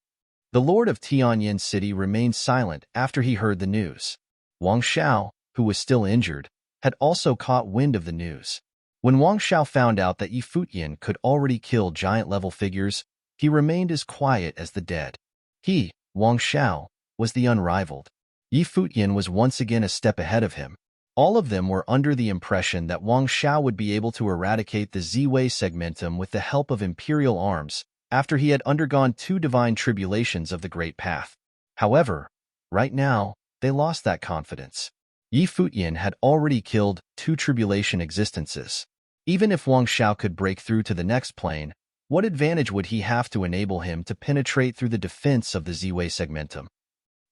The lord of Tianyin City remained silent after he heard the news. Wang Xiao, who was still injured, had also caught wind of the news. When Wang Xiao found out that Futian could already kill giant-level figures, he remained as quiet as the dead. He, Wang Xiao, was the unrivaled. Futian was once again a step ahead of him. All of them were under the impression that Wang Xiao would be able to eradicate the Z-Way segmentum with the help of imperial arms after he had undergone two divine tribulations of the Great Path. However, right now, they lost that confidence. Futian had already killed two tribulation existences. Even if Wang Xiao could break through to the next plane, what advantage would he have to enable him to penetrate through the defense of the Z-Way segmentum?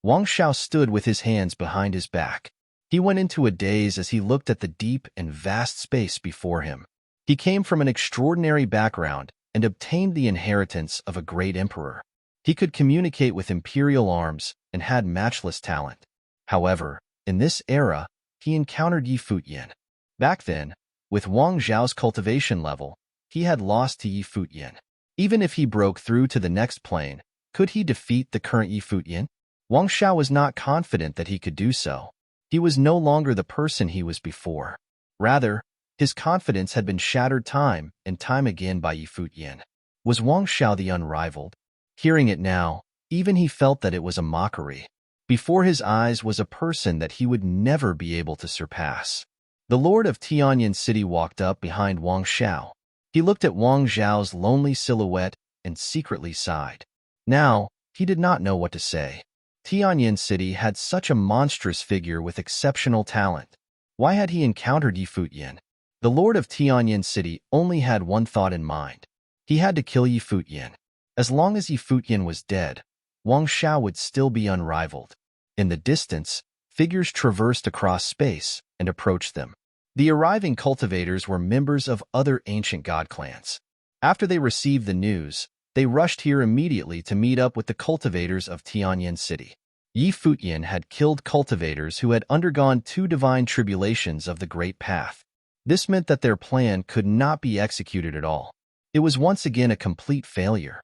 Wang Xiao stood with his hands behind his back. He went into a daze as he looked at the deep and vast space before him. He came from an extraordinary background and obtained the inheritance of a great emperor. He could communicate with imperial arms and had matchless talent. However, in this era, he encountered Futian. Back then, with Wang Xiao's cultivation level, he had lost to Futian. Even if he broke through to the next plane, could he defeat the current Futian? Wang Xiao was not confident that he could do so. He was no longer the person he was before. Rather, his confidence had been shattered time and time again by Futian. Was Wang Xiao the unrivaled? Hearing it now, even he felt that it was a mockery. Before his eyes was a person that he would never be able to surpass. The lord of Tianyin City walked up behind Wang Xiao. He looked at Wang Xiao's lonely silhouette and secretly sighed. Now, he did not know what to say. Tianyin City had such a monstrous figure with exceptional talent. Why had he encountered Futian? The lord of Tianyin City only had one thought in mind. He had to kill Futian. As long as Futian was dead, Wang Xiao would still be unrivaled. In the distance, figures traversed across space and approached them. The arriving cultivators were members of other ancient god clans. After they received the news, they rushed here immediately to meet up with the cultivators of Tianyin City. Futian had killed cultivators who had undergone two divine tribulations of the Great Path. This meant that their plan could not be executed at all. It was once again a complete failure.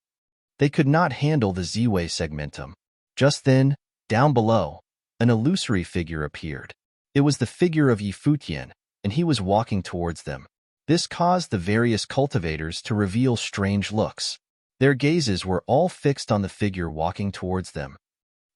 They could not handle the Z-Way segmentum. Just then, down below, an illusory figure appeared. It was the figure of Futian, and he was walking towards them. This caused the various cultivators to reveal strange looks. Their gazes were all fixed on the figure walking towards them.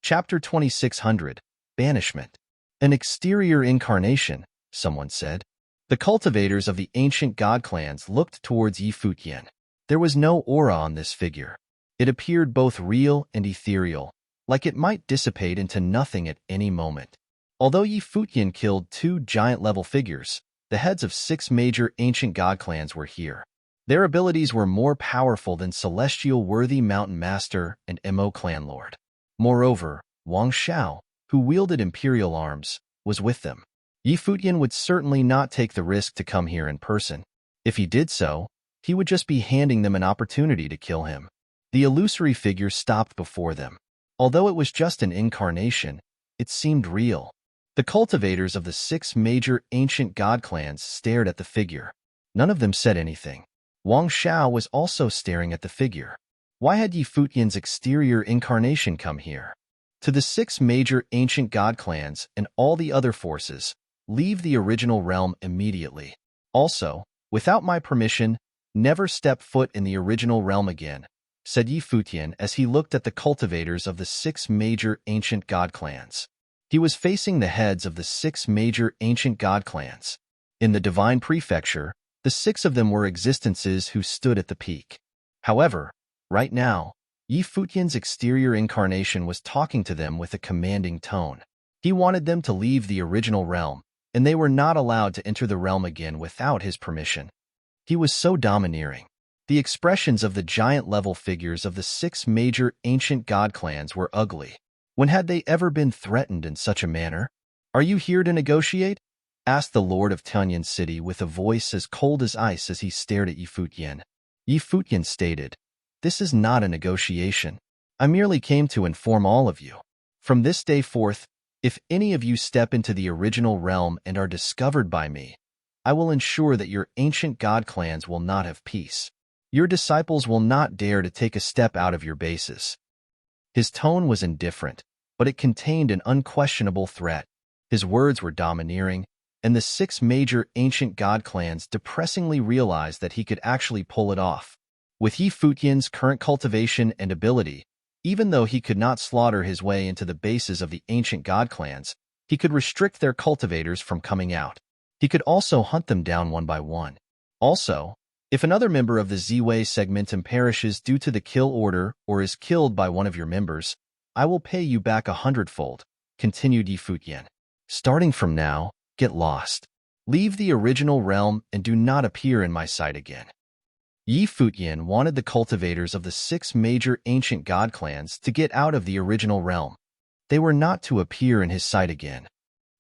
Chapter 2600, Banishment. An exterior incarnation, someone said. The cultivators of the ancient god clans looked towards Futian. There was no aura on this figure. It appeared both real and ethereal, like it might dissipate into nothing at any moment. Although Futian killed two giant-level figures, the heads of six major ancient god clans were here. Their abilities were more powerful than Celestial Worthy Mountain Master and Mo clan lord. Moreover, Wang Xiao, who wielded imperial arms, was with them. Futian would certainly not take the risk to come here in person. If he did so, he would just be handing them an opportunity to kill him. The illusory figure stopped before them. Although it was just an incarnation, it seemed real. The cultivators of the six major ancient god clans stared at the figure. None of them said anything. Wang Xiao was also staring at the figure. Why had Futian's exterior incarnation come here? To the 6 major ancient god clans and all the other forces, leave the original realm immediately. Also, without my permission, never step foot in the original realm again, said Yi Futian as he looked at the cultivators of the 6 major ancient god clans. He was facing the heads of the 6 major ancient god clans. In the divine prefecture, the 6 of them were existences who stood at the peak. However, right now, Yi Futian's exterior incarnation was talking to them with a commanding tone. He wanted them to leave the original realm, and they were not allowed to enter the realm again without his permission. He was so domineering. The expressions of the giant-level figures of the 6 major ancient god clans were ugly. When had they ever been threatened in such a manner? "Are you here to negotiate?" asked the lord of Tianyan City with a voice as cold as ice as he stared at Yi Futian. Yi Futian stated, "This is not a negotiation. I merely came to inform all of you. From this day forth, if any of you step into the original realm and are discovered by me, I will ensure that your ancient god clans will not have peace. Your disciples will not dare to take a step out of your bases." His tone was indifferent, but it contained an unquestionable threat. His words were domineering, and the 6 major ancient god clans depressingly realized that he could actually pull it off. With Yi Futian's current cultivation and ability, even though he could not slaughter his way into the bases of the ancient god clans, he could restrict their cultivators from coming out. He could also hunt them down one by one. Also, if another member of the Ziwei segmentum perishes due to the kill order or is killed by one of your members, I will pay you back 100-fold, continued Yi Futian. Starting from now, get lost. Leave the original realm and do not appear in my sight again. Yi Futian wanted the cultivators of the 6 major ancient god clans to get out of the original realm. They were not to appear in his sight again.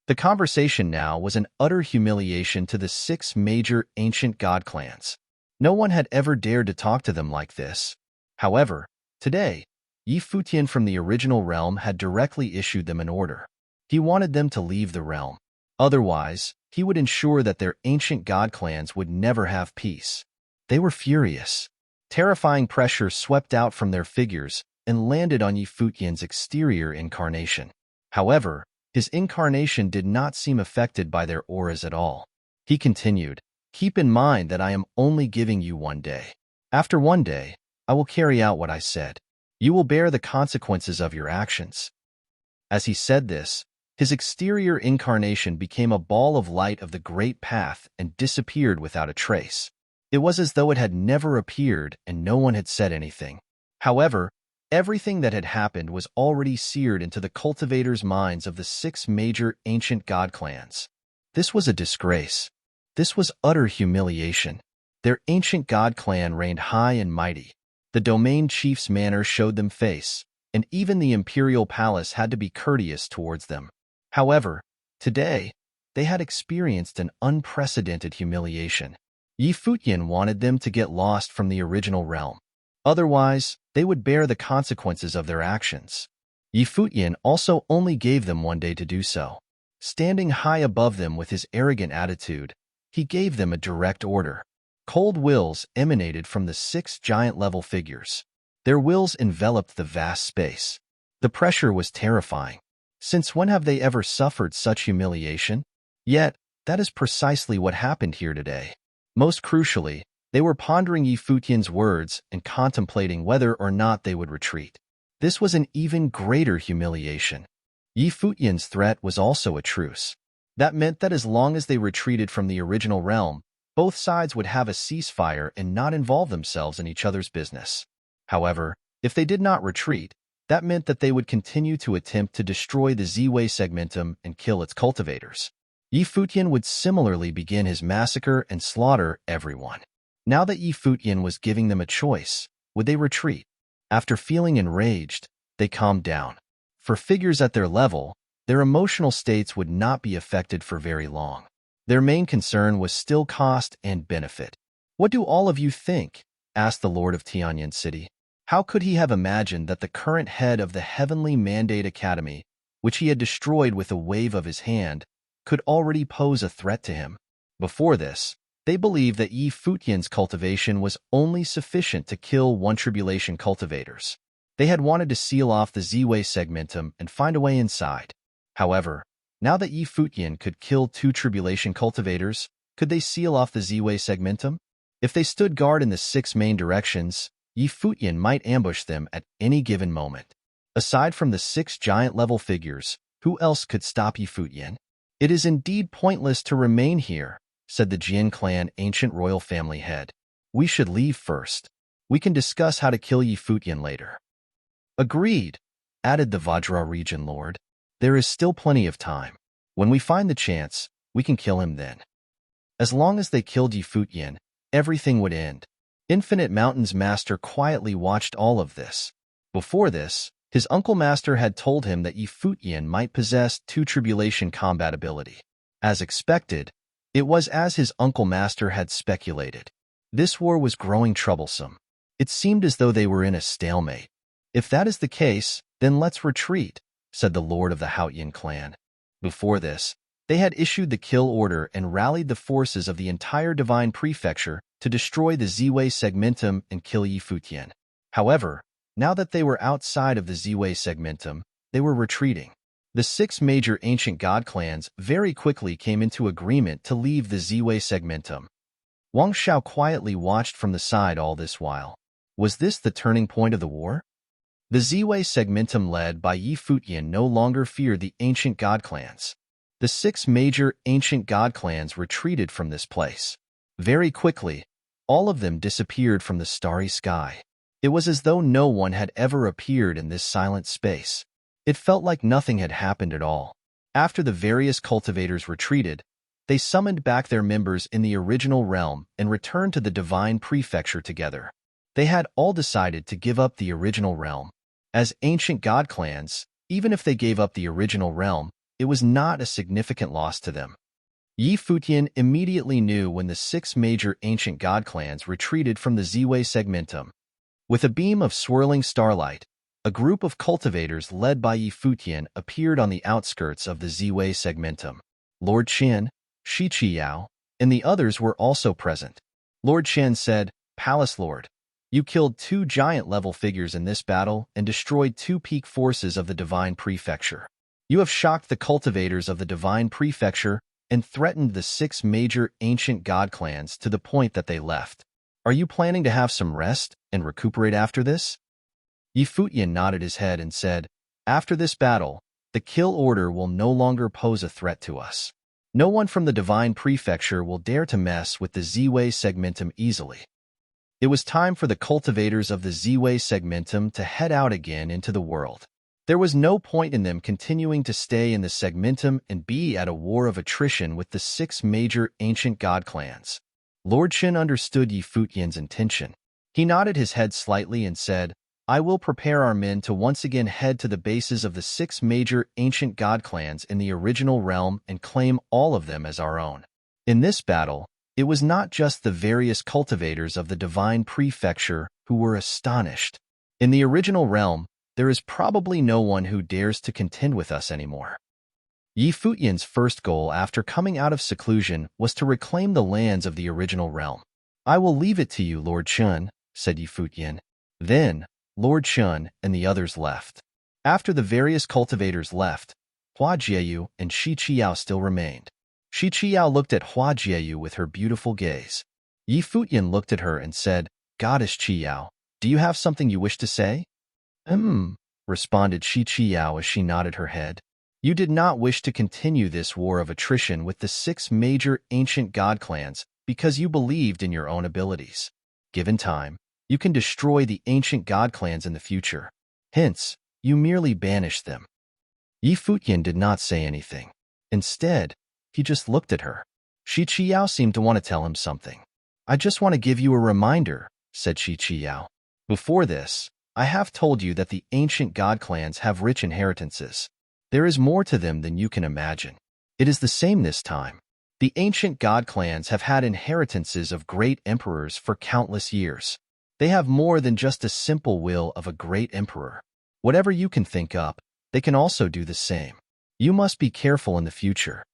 The conversation now was an utter humiliation to the 6 major ancient god clans. No one had ever dared to talk to them like this. However, today, Yi Futian from the original realm had directly issued them an order. He wanted them to leave the realm. Otherwise, he would ensure that their ancient god clans would never have peace. They were furious. Terrifying pressure swept out from their figures and landed on Yi Futian's exterior incarnation. However, his incarnation did not seem affected by their auras at all. He continued, "Keep in mind that I am only giving you 1 day. After 1 day, I will carry out what I said. You will bear the consequences of your actions." As he said this, his exterior incarnation became a ball of light of the great path and disappeared without a trace. It was as though it had never appeared and no one had said anything. However, everything that had happened was already seared into the cultivators' minds of the 6 major ancient god clans. This was a disgrace. This was utter humiliation. Their ancient god clan reigned high and mighty. The domain chief's manner showed them face, and even the imperial palace had to be courteous towards them. However, today, they had experienced an unprecedented humiliation. Yi Futian wanted them to get lost from the original realm. Otherwise, they would bear the consequences of their actions. Yi Futian also only gave them 1 day to do so. Standing high above them with his arrogant attitude, he gave them a direct order. Cold wills emanated from the 6 giant-level figures. Their wills enveloped the vast space. The pressure was terrifying. Since when have they ever suffered such humiliation? Yet, that is precisely what happened here today. Most crucially, they were pondering Yi Futian's words and contemplating whether or not they would retreat. This was an even greater humiliation. Yi Futian's threat was also a truce. That meant that as long as they retreated from the original realm, both sides would have a ceasefire and not involve themselves in each other's business. However, if they did not retreat, that meant that they would continue to attempt to destroy the Ziwei segmentum and kill its cultivators. Yi Futian would similarly begin his massacre and slaughter everyone. Now that Yi Futian was giving them a choice, would they retreat? After feeling enraged, they calmed down. For figures at their level, their emotional states would not be affected for very long. Their main concern was still cost and benefit. "What do all of you think?" asked the Lord of Tianyan City. How could he have imagined that the current head of the Heavenly Mandate Academy, which he had destroyed with a wave of his hand, could already pose a threat to him? Before this, they believed that Yi Futian's cultivation was only sufficient to kill one tribulation cultivators. They had wanted to seal off the Z-Way segmentum and find a way inside. However, now that Yi Futian could kill 2 tribulation cultivators, could they seal off the Z-Way segmentum? If they stood guard in the 6 main directions, Yi Futian might ambush them at any given moment. Aside from the 6 giant-level figures, who else could stop Yi Futian? It is indeed pointless to remain here, said the Jian clan ancient royal family head. We should leave first. We can discuss how to kill Yi Futian later. Agreed, added the Vajra region lord. There is still plenty of time. When we find the chance, we can kill him then. As long as they killed Yi Futian, everything would end. Infinite Mountain's master quietly watched all of this. Before this, his uncle master had told him that Yi Futian might possess 2 tribulation combat ability. As expected, it was as his uncle master had speculated. This war was growing troublesome. It seemed as though they were in a stalemate. If that is the case, then let's retreat, said the lord of the Haotian clan. Before this, they had issued the kill order and rallied the forces of the entire divine prefecture to destroy the Z-Way segmentum and kill Yi Futian. However, now that they were outside of the Z-Way segmentum, they were retreating. The 6 major ancient god clans very quickly came into agreement to leave the Z-Way segmentum. Wang Xiao quietly watched from the side all this while. Was this the turning point of the war? The Z-Way segmentum led by Yi Futian no longer feared the ancient god clans. The 6 major ancient god clans retreated from this place. Very quickly, all of them disappeared from the starry sky. It was as though no one had ever appeared in this silent space. It felt like nothing had happened at all. After the various cultivators retreated, they summoned back their members in the original realm and returned to the divine prefecture together. They had all decided to give up the original realm. As ancient god clans, even if they gave up the original realm, it was not a significant loss to them. Yi Futian immediately knew when the 6 major ancient god clans retreated from the Z-Way segmentum. With a beam of swirling starlight, a group of cultivators led by Yi Futian appeared on the outskirts of the Z-Way segmentum. Lord Qin, Shi Qiyao, and the others were also present. Lord Qin said, "Palace Lord, you killed 2 giant-level figures in this battle and destroyed 2 peak forces of the divine prefecture. You have shocked the cultivators of the divine prefecture and threatened the 6 major ancient god clans to the point that they left. Are you planning to have some rest and recuperate after this?" Yi Futian nodded his head and said, "After this battle, the kill order will no longer pose a threat to us. No one from the divine prefecture will dare to mess with the Z-Way segmentum easily." It was time for the cultivators of the Z-Way segmentum to head out again into the world. There was no point in them continuing to stay in the segmentum and be at a war of attrition with the 6 major ancient god clans. Lord Qin understood Yi Futian's intention. He nodded his head slightly and said, "I will prepare our men to once again head to the bases of the 6 major ancient god clans in the original realm and claim all of them as our own." In this battle, it was not just the various cultivators of the divine prefecture who were astonished. In the original realm, there is probably no one who dares to contend with us anymore. Yi Futian's first goal after coming out of seclusion was to reclaim the lands of the original realm. "I will leave it to you, Lord Qin," said Yi Futian. Then, Lord Qin and the others left. After the various cultivators left, Hua Jieyu and Shi Qiao still remained. Shi Qiao looked at Hua Jieyu with her beautiful gaze. Yi Futian looked at her and said, "Goddess Qiao, do you have something you wish to say?" Responded Shi Qiao as she nodded her head. "You did not wish to continue this war of attrition with the 6 major ancient god clans because you believed in your own abilities. Given time, you can destroy the ancient god clans in the future. Hence, you merely banished them." Yi Futian did not say anything. Instead, he just looked at her. Shi Qiao seemed to want to tell him something. "I just want to give you a reminder," said Shi Qiao. "Before this, I have told you that the ancient god clans have rich inheritances. There is more to them than you can imagine. It is the same this time. The ancient god clans have had inheritances of great emperors for countless years. They have more than just a simple will of a great emperor. Whatever you can think up, they can also do the same. You must be careful in the future."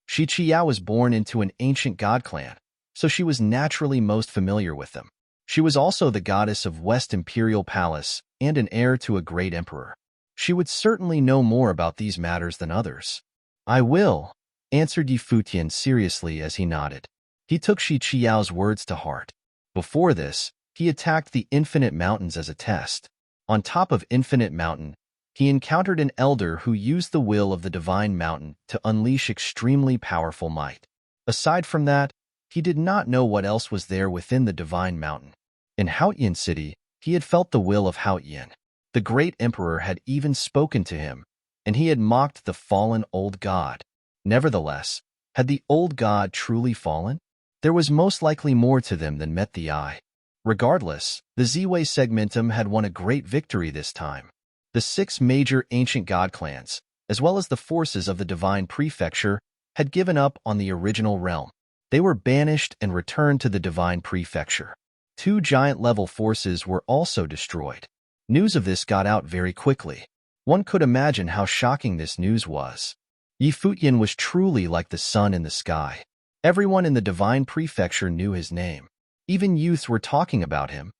Shi Qiao was born into an ancient god clan, so she was naturally most familiar with them. She was also the goddess of West Imperial Palace and an heir to a great emperor. She would certainly know more about these matters than others. I will, answered Futian seriously as he nodded. He took Shi Qiao's words to heart. Before this, he attacked the Infinite Mountains as a test. On top of Infinite Mountain, he encountered an elder who used the will of the Divine Mountain to unleash extremely powerful might. Aside from that, he did not know what else was there within the Divine Mountain. In Haotian City, he had felt the will of Haotian. The great emperor had even spoken to him, and he had mocked the fallen old god. Nevertheless, had the old god truly fallen? There was most likely more to them than met the eye. Regardless, the Ziwei segmentum had won a great victory this time. The 6 major ancient god clans, as well as the forces of the Divine Prefecture, had given up on the original realm. They were banished and returned to the Divine Prefecture. 2 giant-level forces were also destroyed. News of this got out very quickly. One could imagine how shocking this news was. Futian was truly like the sun in the sky. Everyone in the Divine Prefecture knew his name. Even youths were talking about him.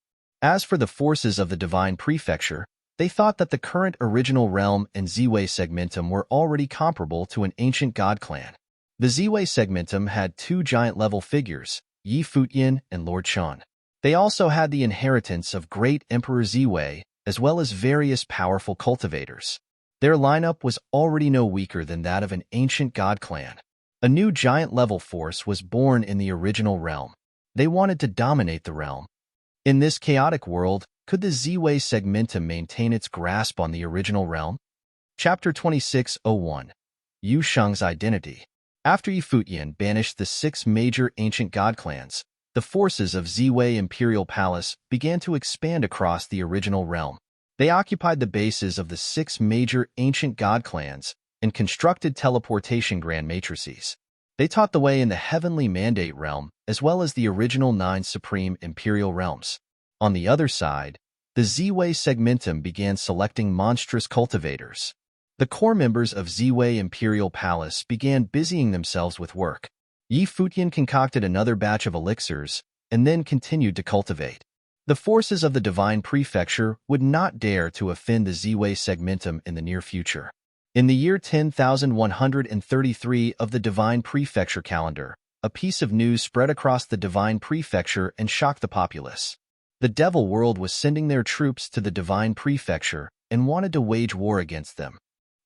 As for the forces of the Divine Prefecture, they thought that the current original realm and Ziwei segmentum were already comparable to an ancient god clan. The Ziwei segmentum had 2 giant-level figures, Futian and Lord Shan. They also had the inheritance of great Emperor Ziwei, as well as various powerful cultivators. Their lineup was already no weaker than that of an ancient god clan. A new giant-level force was born in the original realm. They wanted to dominate the realm. In this chaotic world, could the Ziwei segmentum maintain its grasp on the original realm? Chapter 26:01 Yu Sheng's Identity. After Futian banished the 6 major ancient god clans, the forces of Ziwei Imperial Palace began to expand across the original realm. They occupied the bases of the 6 major ancient god clans and constructed teleportation grand matrices. They taught the way in the Heavenly Mandate realm, as well as the original 9 supreme imperial realms. On the other side, the Ziwei segmentum began selecting monstrous cultivators. The core members of Ziwei Imperial Palace began busying themselves with work. Futian concocted another batch of elixirs, and then continued to cultivate. The forces of the Divine Prefecture would not dare to offend the Ziwei segmentum in the near future. In the year 10,133 of the Divine Prefecture calendar, a piece of news spread across the Divine Prefecture and shocked the populace. The Devil World was sending their troops to the Divine Prefecture and wanted to wage war against them.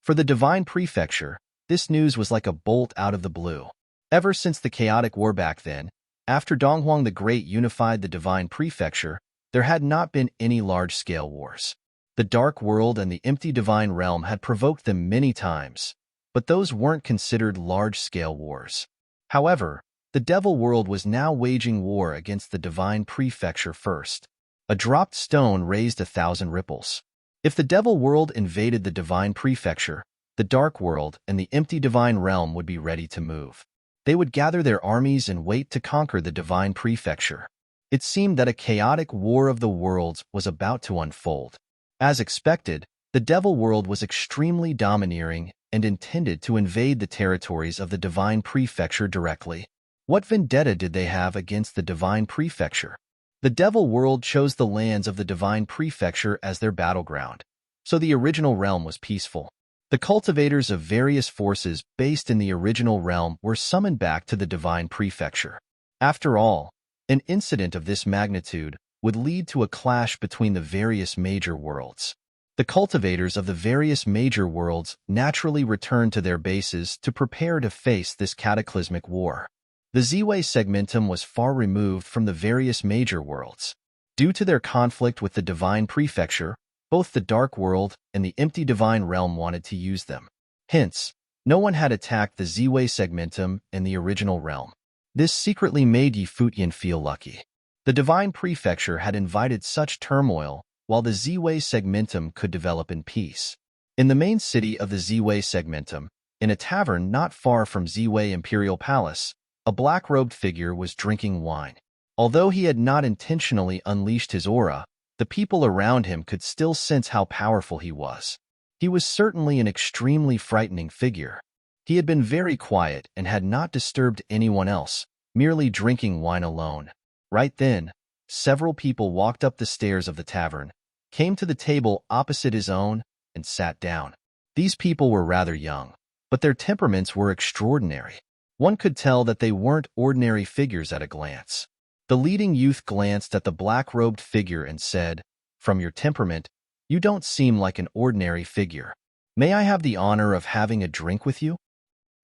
For the Divine Prefecture, this news was like a bolt out of the blue. Ever since the chaotic war back then, after Donghuang the Great unified the Divine Prefecture, there had not been any large-scale wars. The Dark World and the Empty Divine Realm had provoked them many times, but those weren't considered large-scale wars. However, the Devil World was now waging war against the Divine Prefecture first. A dropped stone raised 1,000 ripples. If the Devil World invaded the Divine Prefecture, the Dark World and the Empty Divine Realm would be ready to move. They would gather their armies and wait to conquer the Divine Prefecture. It seemed that a chaotic war of the worlds was about to unfold. As expected, the Devil World was extremely domineering and intended to invade the territories of the Divine Prefecture directly. What vendetta did they have against the Divine Prefecture? The Devil World chose the lands of the Divine Prefecture as their battleground, so the original realm was peaceful. The cultivators of various forces based in the original realm were summoned back to the Divine Prefecture. After all, an incident of this magnitude would lead to a clash between the various major worlds. The cultivators of the various major worlds naturally returned to their bases to prepare to face this cataclysmic war. The Ziwei segmentum was far removed from the various major worlds. Due to their conflict with the Divine Prefecture, both the Dark World and the Empty Divine Realm wanted to use them. Hence, no one had attacked the Ziwei segmentum in the original realm. This secretly made Futian feel lucky. The Divine Prefecture had invited such turmoil, while the Ziwei segmentum could develop in peace. In the main city of the Ziwei segmentum, in a tavern not far from Ziwei Imperial Palace, a black-robed figure was drinking wine. Although he had not intentionally unleashed his aura, the people around him could still sense how powerful he was. He was certainly an extremely frightening figure. He had been very quiet and had not disturbed anyone else, merely drinking wine alone. Right then, several people walked up the stairs of the tavern, came to the table opposite his own, and sat down. These people were rather young, but their temperaments were extraordinary. One could tell that they weren't ordinary figures at a glance. The leading youth glanced at the black-robed figure and said, "From your temperament, you don't seem like an ordinary figure. May I have the honor of having a drink with you?"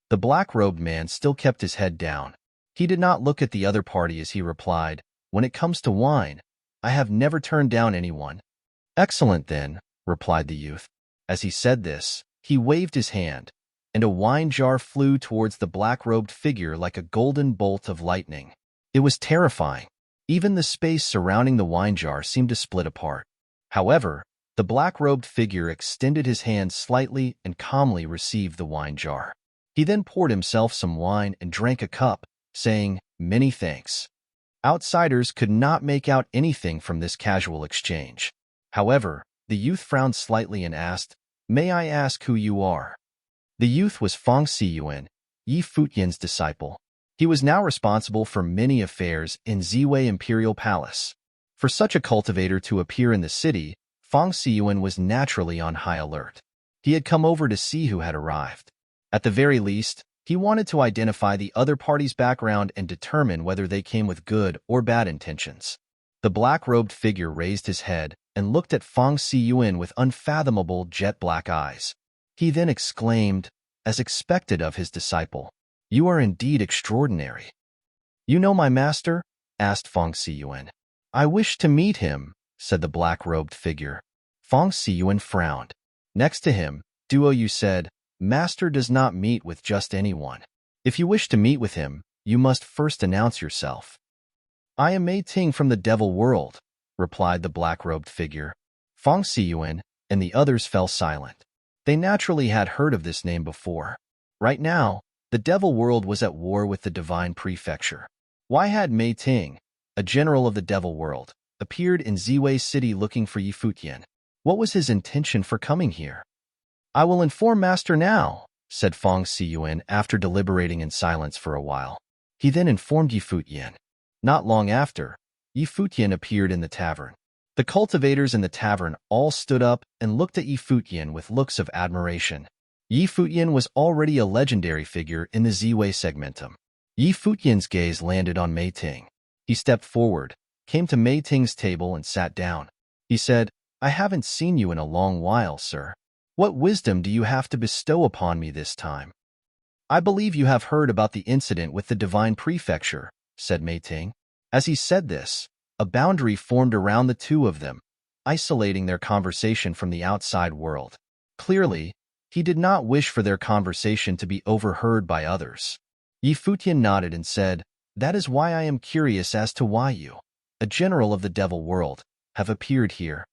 The black-robed man still kept his head down. He did not look at the other party as he replied, "When it comes to wine, I have never turned down anyone." "Excellent, then," replied the youth. As he said this, he waved his hand, and a wine jar flew towards the black-robed figure like a golden bolt of lightning. It was terrifying. Even the space surrounding the wine jar seemed to split apart. However, the black-robed figure extended his hand slightly and calmly received the wine jar. He then poured himself some wine and drank a cup, saying, "Many thanks." Outsiders could not make out anything from this casual exchange. However, the youth frowned slightly and asked, "May I ask who you are?" The youth was Futian, Futian's disciple. He was now responsible for many affairs in Ziwei Imperial Palace. For such a cultivator to appear in the city, Futian was naturally on high alert. He had come over to see who had arrived. At the very least, he wanted to identify the other party's background and determine whether they came with good or bad intentions. The black-robed figure raised his head and looked at Futian with unfathomable jet-black eyes. He then exclaimed, as expected of his disciple, "You are indeed extraordinary." "You know my master?" asked Futian. "I wish to meet him," said the black-robed figure. Futian frowned. Next to him, Duo said, "Master does not meet with just anyone. If you wish to meet with him, you must first announce yourself." "I am Mei Ting from the Devil World," replied the black-robed figure. Futian and the others fell silent. They naturally had heard of this name before. Right now, the Devil World was at war with the Divine Prefecture. Why had Mei Ting, a general of the Devil World, appeared in Ziwei City looking for Futian? What was his intention for coming here? "I will inform Master now," said Futian after deliberating in silence for a while. He then informed Futian. Not long after, Futian appeared in the tavern. The cultivators in the tavern all stood up and looked at Futian with looks of admiration. Futian was already a legendary figure in the Ziwei segmentum. Futian's gaze landed on Mei Ting. He stepped forward, came to Mei Ting's table and sat down. He said, "I haven't seen you in a long while, sir. What wisdom do you have to bestow upon me this time?" "I believe you have heard about the incident with the Divine Prefecture," said Mei Ting. As he said this, a boundary formed around the two of them, isolating their conversation from the outside world. Clearly, he did not wish for their conversation to be overheard by others. Futian nodded and said, "That is why I am curious as to why you, a general of the Devil World, have appeared here."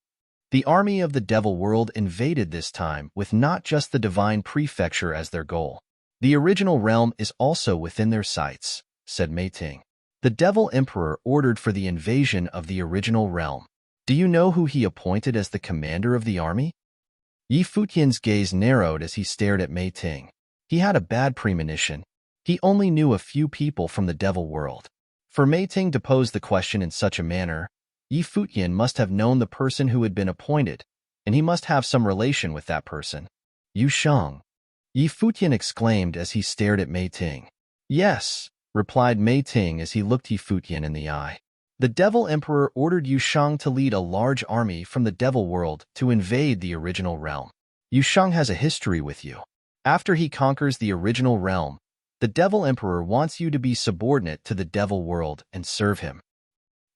The army of the Devil World invaded this time with not just the Divine Prefecture as their goal. "The original realm is also within their sights," said Mei Ting. "The Devil Emperor ordered for the invasion of the original realm. Do you know who he appointed as the commander of the army?" Futian's gaze narrowed as he stared at Mei Ting. He had a bad premonition. He only knew a few people from the Devil World. For Mei Ting to pose the question in such a manner, Futian must have known the person who had been appointed, and he must have some relation with that person. "Yu Shang," Futian exclaimed as he stared at Mei Ting. "Yes," replied Mei Ting as he looked Futian in the eye. "The Devil Emperor ordered Yu Shang to lead a large army from the Devil World to invade the original realm. Yu Shang has a history with you. After he conquers the original realm, the Devil Emperor wants you to be subordinate to the Devil World and serve him."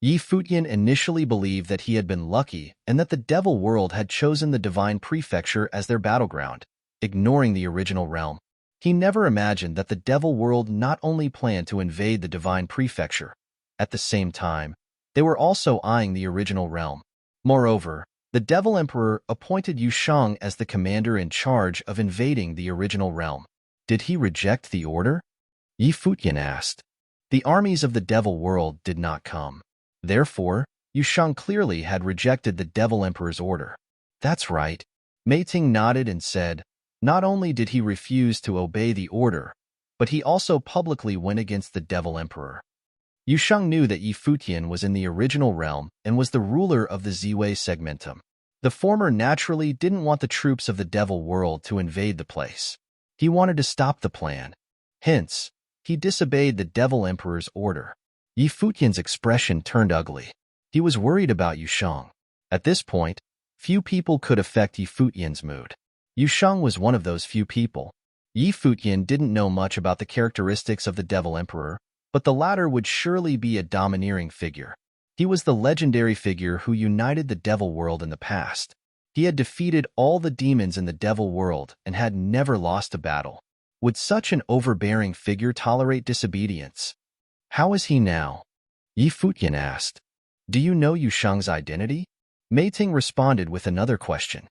Futian initially believed that he had been lucky and that the Devil World had chosen the Divine Prefecture as their battleground, ignoring the original realm. He never imagined that the Devil World not only planned to invade the Divine Prefecture, at the same time, they were also eyeing the original realm. Moreover, the Devil Emperor appointed Yu Shang as the commander in charge of invading the original realm. Did he reject the order? Futian asked. The armies of the Devil World did not come. Therefore, Yu Shang clearly had rejected the Devil Emperor's order. That's right. Mei Ting nodded and said, not only did he refuse to obey the order, but he also publicly went against the Devil Emperor. Yusheng knew that Yi Futian was in the original realm and was the ruler of the Ziwei segmentum. The former naturally didn't want the troops of the devil world to invade the place. He wanted to stop the plan. Hence, he disobeyed the devil emperor's order. Yi Futian's expression turned ugly. He was worried about Yusheng. At this point, few people could affect Yi Futian's mood. Yusheng was one of those few people. Yi Futian didn't know much about the characteristics of the devil emperor, but the latter would surely be a domineering figure. He was the legendary figure who united the devil world in the past. He had defeated all the demons in the devil world and had never lost a battle. Would such an overbearing figure tolerate disobedience? How is he now? Yi Futian asked. Do you know Yusheng's identity? Mei Ting responded with another question.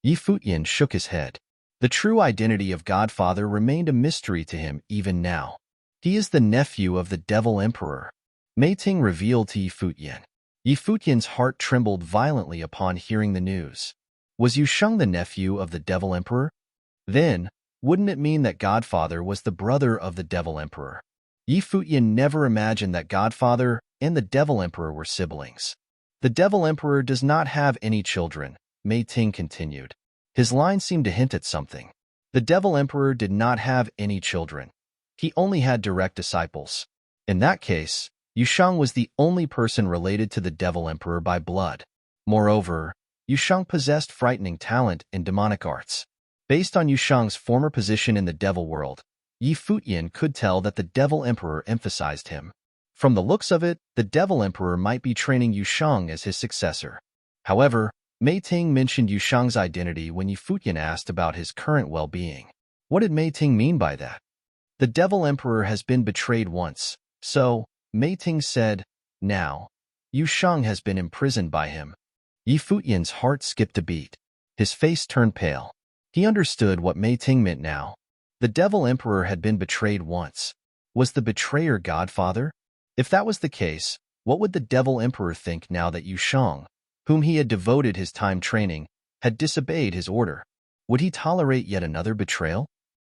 Yi Futian shook his head. The true identity of Godfather remained a mystery to him even now. He is the nephew of the devil emperor. Mei Ting revealed to Yi Futian. Yi Futian's heart trembled violently upon hearing the news. Was Yusheng the nephew of the devil emperor? Then, wouldn't it mean that Godfather was the brother of the devil emperor? Yi Futian never imagined that Godfather and the devil emperor were siblings. The devil emperor does not have any children, Mei Ting continued. His line seemed to hint at something. The devil emperor did not have any children. He only had direct disciples. In that case, Yusheng was the only person related to the devil emperor by blood. Moreover, Yusheng possessed frightening talent in demonic arts. Based on Yusheng's former position in the devil world, Yi Futian could tell that the devil emperor emphasized him. From the looks of it, the devil emperor might be training Yusheng as his successor. However, Mei Ting mentioned Yusheng's identity when Yi Futian asked about his current well-being. What did Mei Ting mean by that? The devil emperor has been betrayed once, so, Mei Ting said, now, Yusheng has been imprisoned by him. Yi Futian's heart skipped a beat. His face turned pale. He understood what Mei Ting meant now. The devil emperor had been betrayed once. Was the betrayer Godfather? If that was the case, what would the devil emperor think now that Yusheng, whom he had devoted his time training, had disobeyed his order? Would he tolerate yet another betrayal?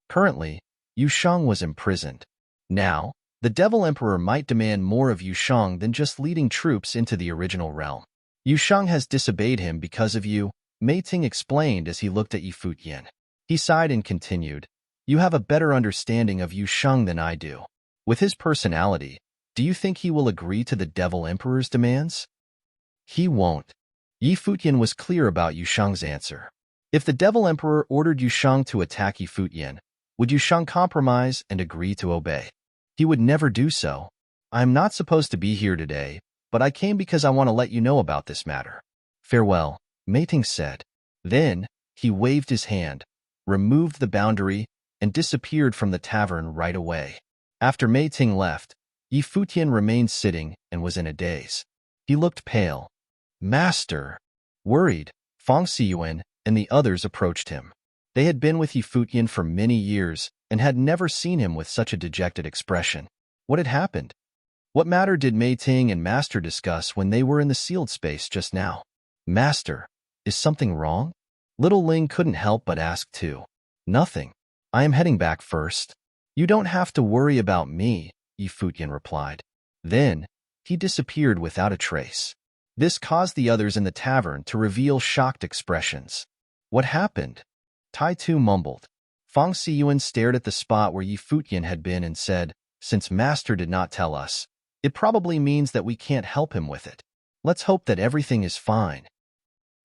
Currently, Yusheng was imprisoned. Now, the devil emperor might demand more of Yusheng than just leading troops into the original realm. Yusheng has disobeyed him because of you, Mei Ting explained as he looked at Yi Futian. He sighed and continued, you have a better understanding of Yusheng than I do. With his personality, do you think he will agree to the devil emperor's demands? He won't. Yi Futian was clear about Yusheng's answer. If the devil emperor ordered Yusheng to attack Yi Futian, would Yusheng compromise and agree to obey? He would never do so. I am not supposed to be here today, but I came because I want to let you know about this matter. Farewell, Mei Ting said. Then, he waved his hand, removed the boundary, and disappeared from the tavern right away. After Mei Ting left, Yi Futian remained sitting and was in a daze. He looked pale. Master! Worried, Fang Siyuan and the others approached him. They had been with Yi Futian for many years and had never seen him with such a dejected expression. What had happened? What matter did Mei Ting and Master discuss when they were in the sealed space just now? Master, is something wrong? Little Ling couldn't help but ask too. Nothing. I am heading back first. You don't have to worry about me, Yi Futian replied. Then, he disappeared without a trace. This caused the others in the tavern to reveal shocked expressions. What happened? Tai Tu mumbled. Fang Siyuan stared at the spot where Yi Futian had been and said, since Master did not tell us, it probably means that we can't help him with it. Let's hope that everything is fine.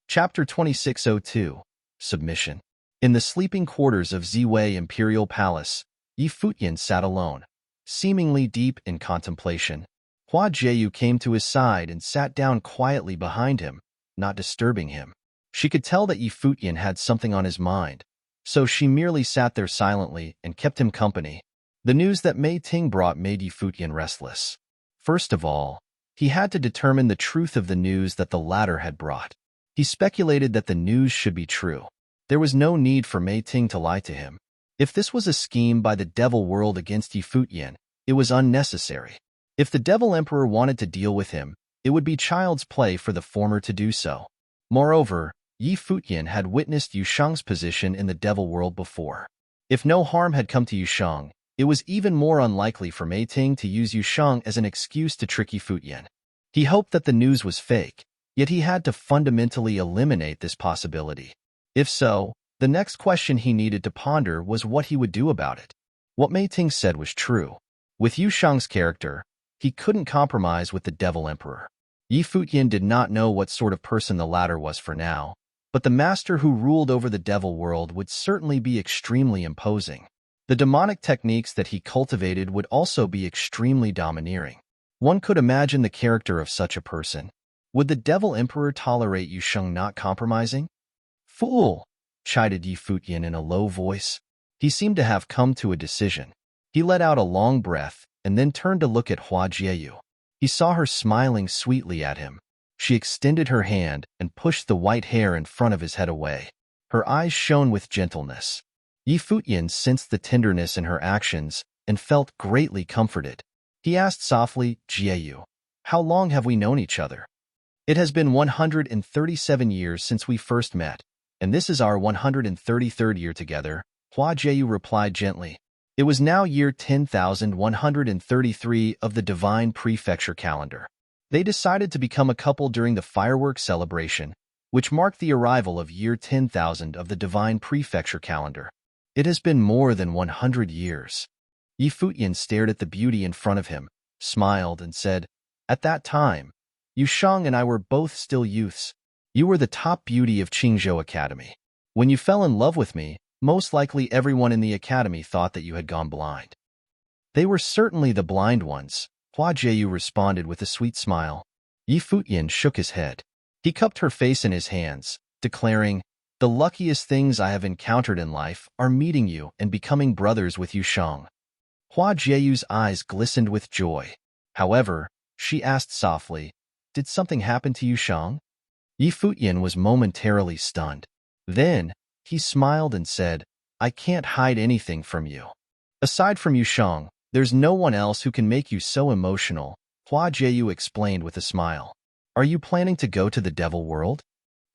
Chapter 2602, Submission. In the sleeping quarters of Ziwei Imperial Palace, Yi Futian sat alone, seemingly deep in contemplation. Hua Jieyu came to his side and sat down quietly behind him, not disturbing him. She could tell that Yi Futian had something on his mind, so she merely sat there silently and kept him company. The news that Mei Ting brought made Yi Futian restless. First of all, he had to determine the truth of the news that the latter had brought. He speculated that the news should be true. There was no need for Mei Ting to lie to him. If this was a scheme by the devil world against Yi Futian, it was unnecessary. If the devil emperor wanted to deal with him, it would be child's play for the former to do so. Moreover, Yi Futian had witnessed Yusheng's position in the devil world before. If no harm had come to Yusheng, It was even more unlikely for Mei Ting to use Yusheng as an excuse to trick Futian. He hoped that the news was fake, yet he had to fundamentally eliminate this possibility. If so, the next question he needed to ponder was what he would do about it. What Mei Ting said was true. With Yusheng's character, he couldn't compromise with the Devil Emperor. Futian did not know what sort of person the latter was for now, but the master who ruled over the devil world would certainly be extremely imposing. The demonic techniques that he cultivated would also be extremely domineering. One could imagine the character of such a person. Would the Devil Emperor tolerate Yusheng not compromising? Fool! Chided Futian in a low voice. He seemed to have come to a decision. He let out a long breath and then turned to look at Hua Jieyu. He saw her smiling sweetly at him. She extended her hand and pushed the white hair in front of his head away. Her eyes shone with gentleness. Futian sensed the tenderness in her actions and felt greatly comforted. He asked softly, Jieyu, how long have we known each other? It has been 137 years since we first met, and this is our 133rd year together, Hua Jieyu replied gently. It was now year 10,133 of the Divine Prefecture calendar. They decided to become a couple during the fireworks celebration, which marked the arrival of year 10,000 of the Divine Prefecture calendar. It has been more than 100 years. Futian stared at the beauty in front of him, smiled, and said, At that time, Yusheng and I were both still youths. You were the top beauty of Qingzhou Academy. When you fell in love with me, most likely everyone in the academy thought that you had gone blind. They were certainly the blind ones, Hua Jieyu responded with a sweet smile. Futian shook his head. He cupped her face in his hands, declaring, The luckiest things I have encountered in life are meeting you and becoming brothers with Yusheng. Hua Jieyu's eyes glistened with joy. However, she asked softly, Did something happen to Yusheng? Futian was momentarily stunned. Then, he smiled and said, I can't hide anything from you. Aside from Yusheng, there's no one else who can make you so emotional, Hua Jieyu explained with a smile. Are you planning to go to the devil world?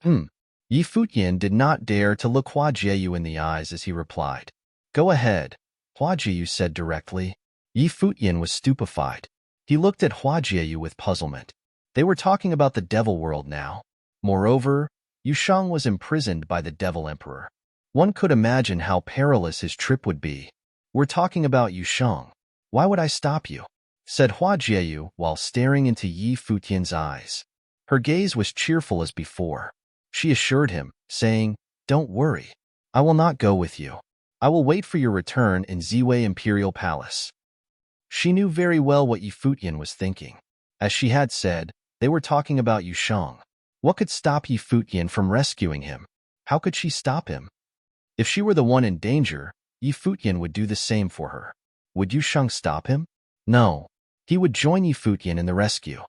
Futian did not dare to look Hua Jieyu in the eyes as he replied. Go ahead, Hua Jieyu said directly. Futian was stupefied. He looked at Hua Jieyu with puzzlement. They were talking about the devil world now. Moreover, Yusheng was imprisoned by the Devil Emperor. One could imagine how perilous his trip would be. We're talking about Yusheng. Why would I stop you? Said Hua Jieyu while staring into Futian's eyes. Her gaze was cheerful as before. She assured him, saying, Don't worry. I will not go with you. I will wait for your return in Ziwei Imperial Palace. She knew very well what Futian was thinking. As she had said, they were talking about Yusheng. What could stop Futian from rescuing him? How could she stop him? If she were the one in danger, Futian would do the same for her. Would Yusheng stop him? No. He would join Futian in the rescue.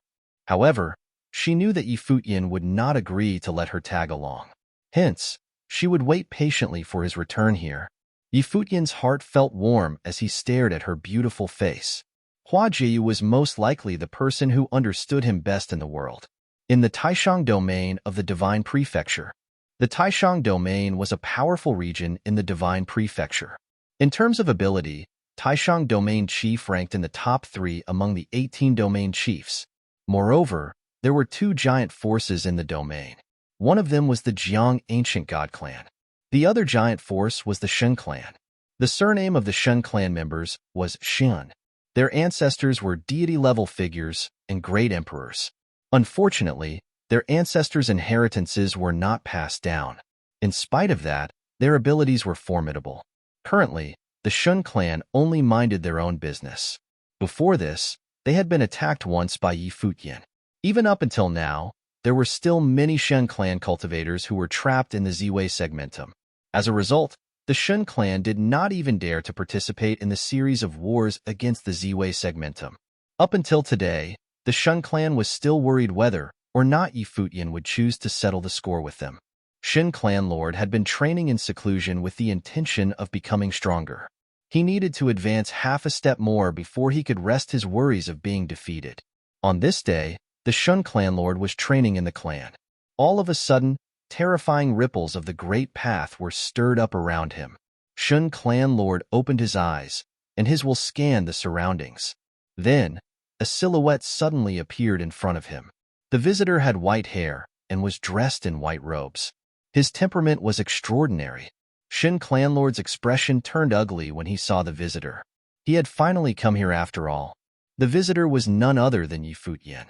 However, she knew that Futian would not agree to let her tag along. Hence, she would wait patiently for his return here. Futian's heart felt warm as he stared at her beautiful face. Hua Jieyu was most likely the person who understood him best in the world. In the Taishang domain of the Divine Prefecture. The Taishang domain was a powerful region in the Divine Prefecture. In terms of ability, Taishang domain chief ranked in the top 3 among the 18 domain chiefs. Moreover, there were 2 giant forces in the domain. One of them was the Jiang Ancient God Clan. The other giant force was the Shen Clan. The surname of the Shen Clan members was Shen. Their ancestors were deity-level figures and great emperors. Unfortunately, their ancestors' inheritances were not passed down. In spite of that, their abilities were formidable. Currently, the Shen clan only minded their own business. Before this, they had been attacked once by Futian. Even up until now, there were still many Shen clan cultivators who were trapped in the Ziwei segmentum. As a result, the Shen clan did not even dare to participate in the series of wars against the Ziwei segmentum. Up until today, the Shen clan was still worried whether or not Futian would choose to settle the score with them. Shen clan lord had been training in seclusion with the intention of becoming stronger. He needed to advance half a step more before he could rest his worries of being defeated. On this day, the Shen clan lord was training in the clan. All of a sudden, terrifying ripples of the Great Path were stirred up around him. Shen clan lord opened his eyes, and his will scan the surroundings. Then, a silhouette suddenly appeared in front of him. The visitor had white hair and was dressed in white robes. His temperament was extraordinary. Shin Clanlord's expression turned ugly when he saw the visitor. He had finally come here after all. The visitor was none other than Futian.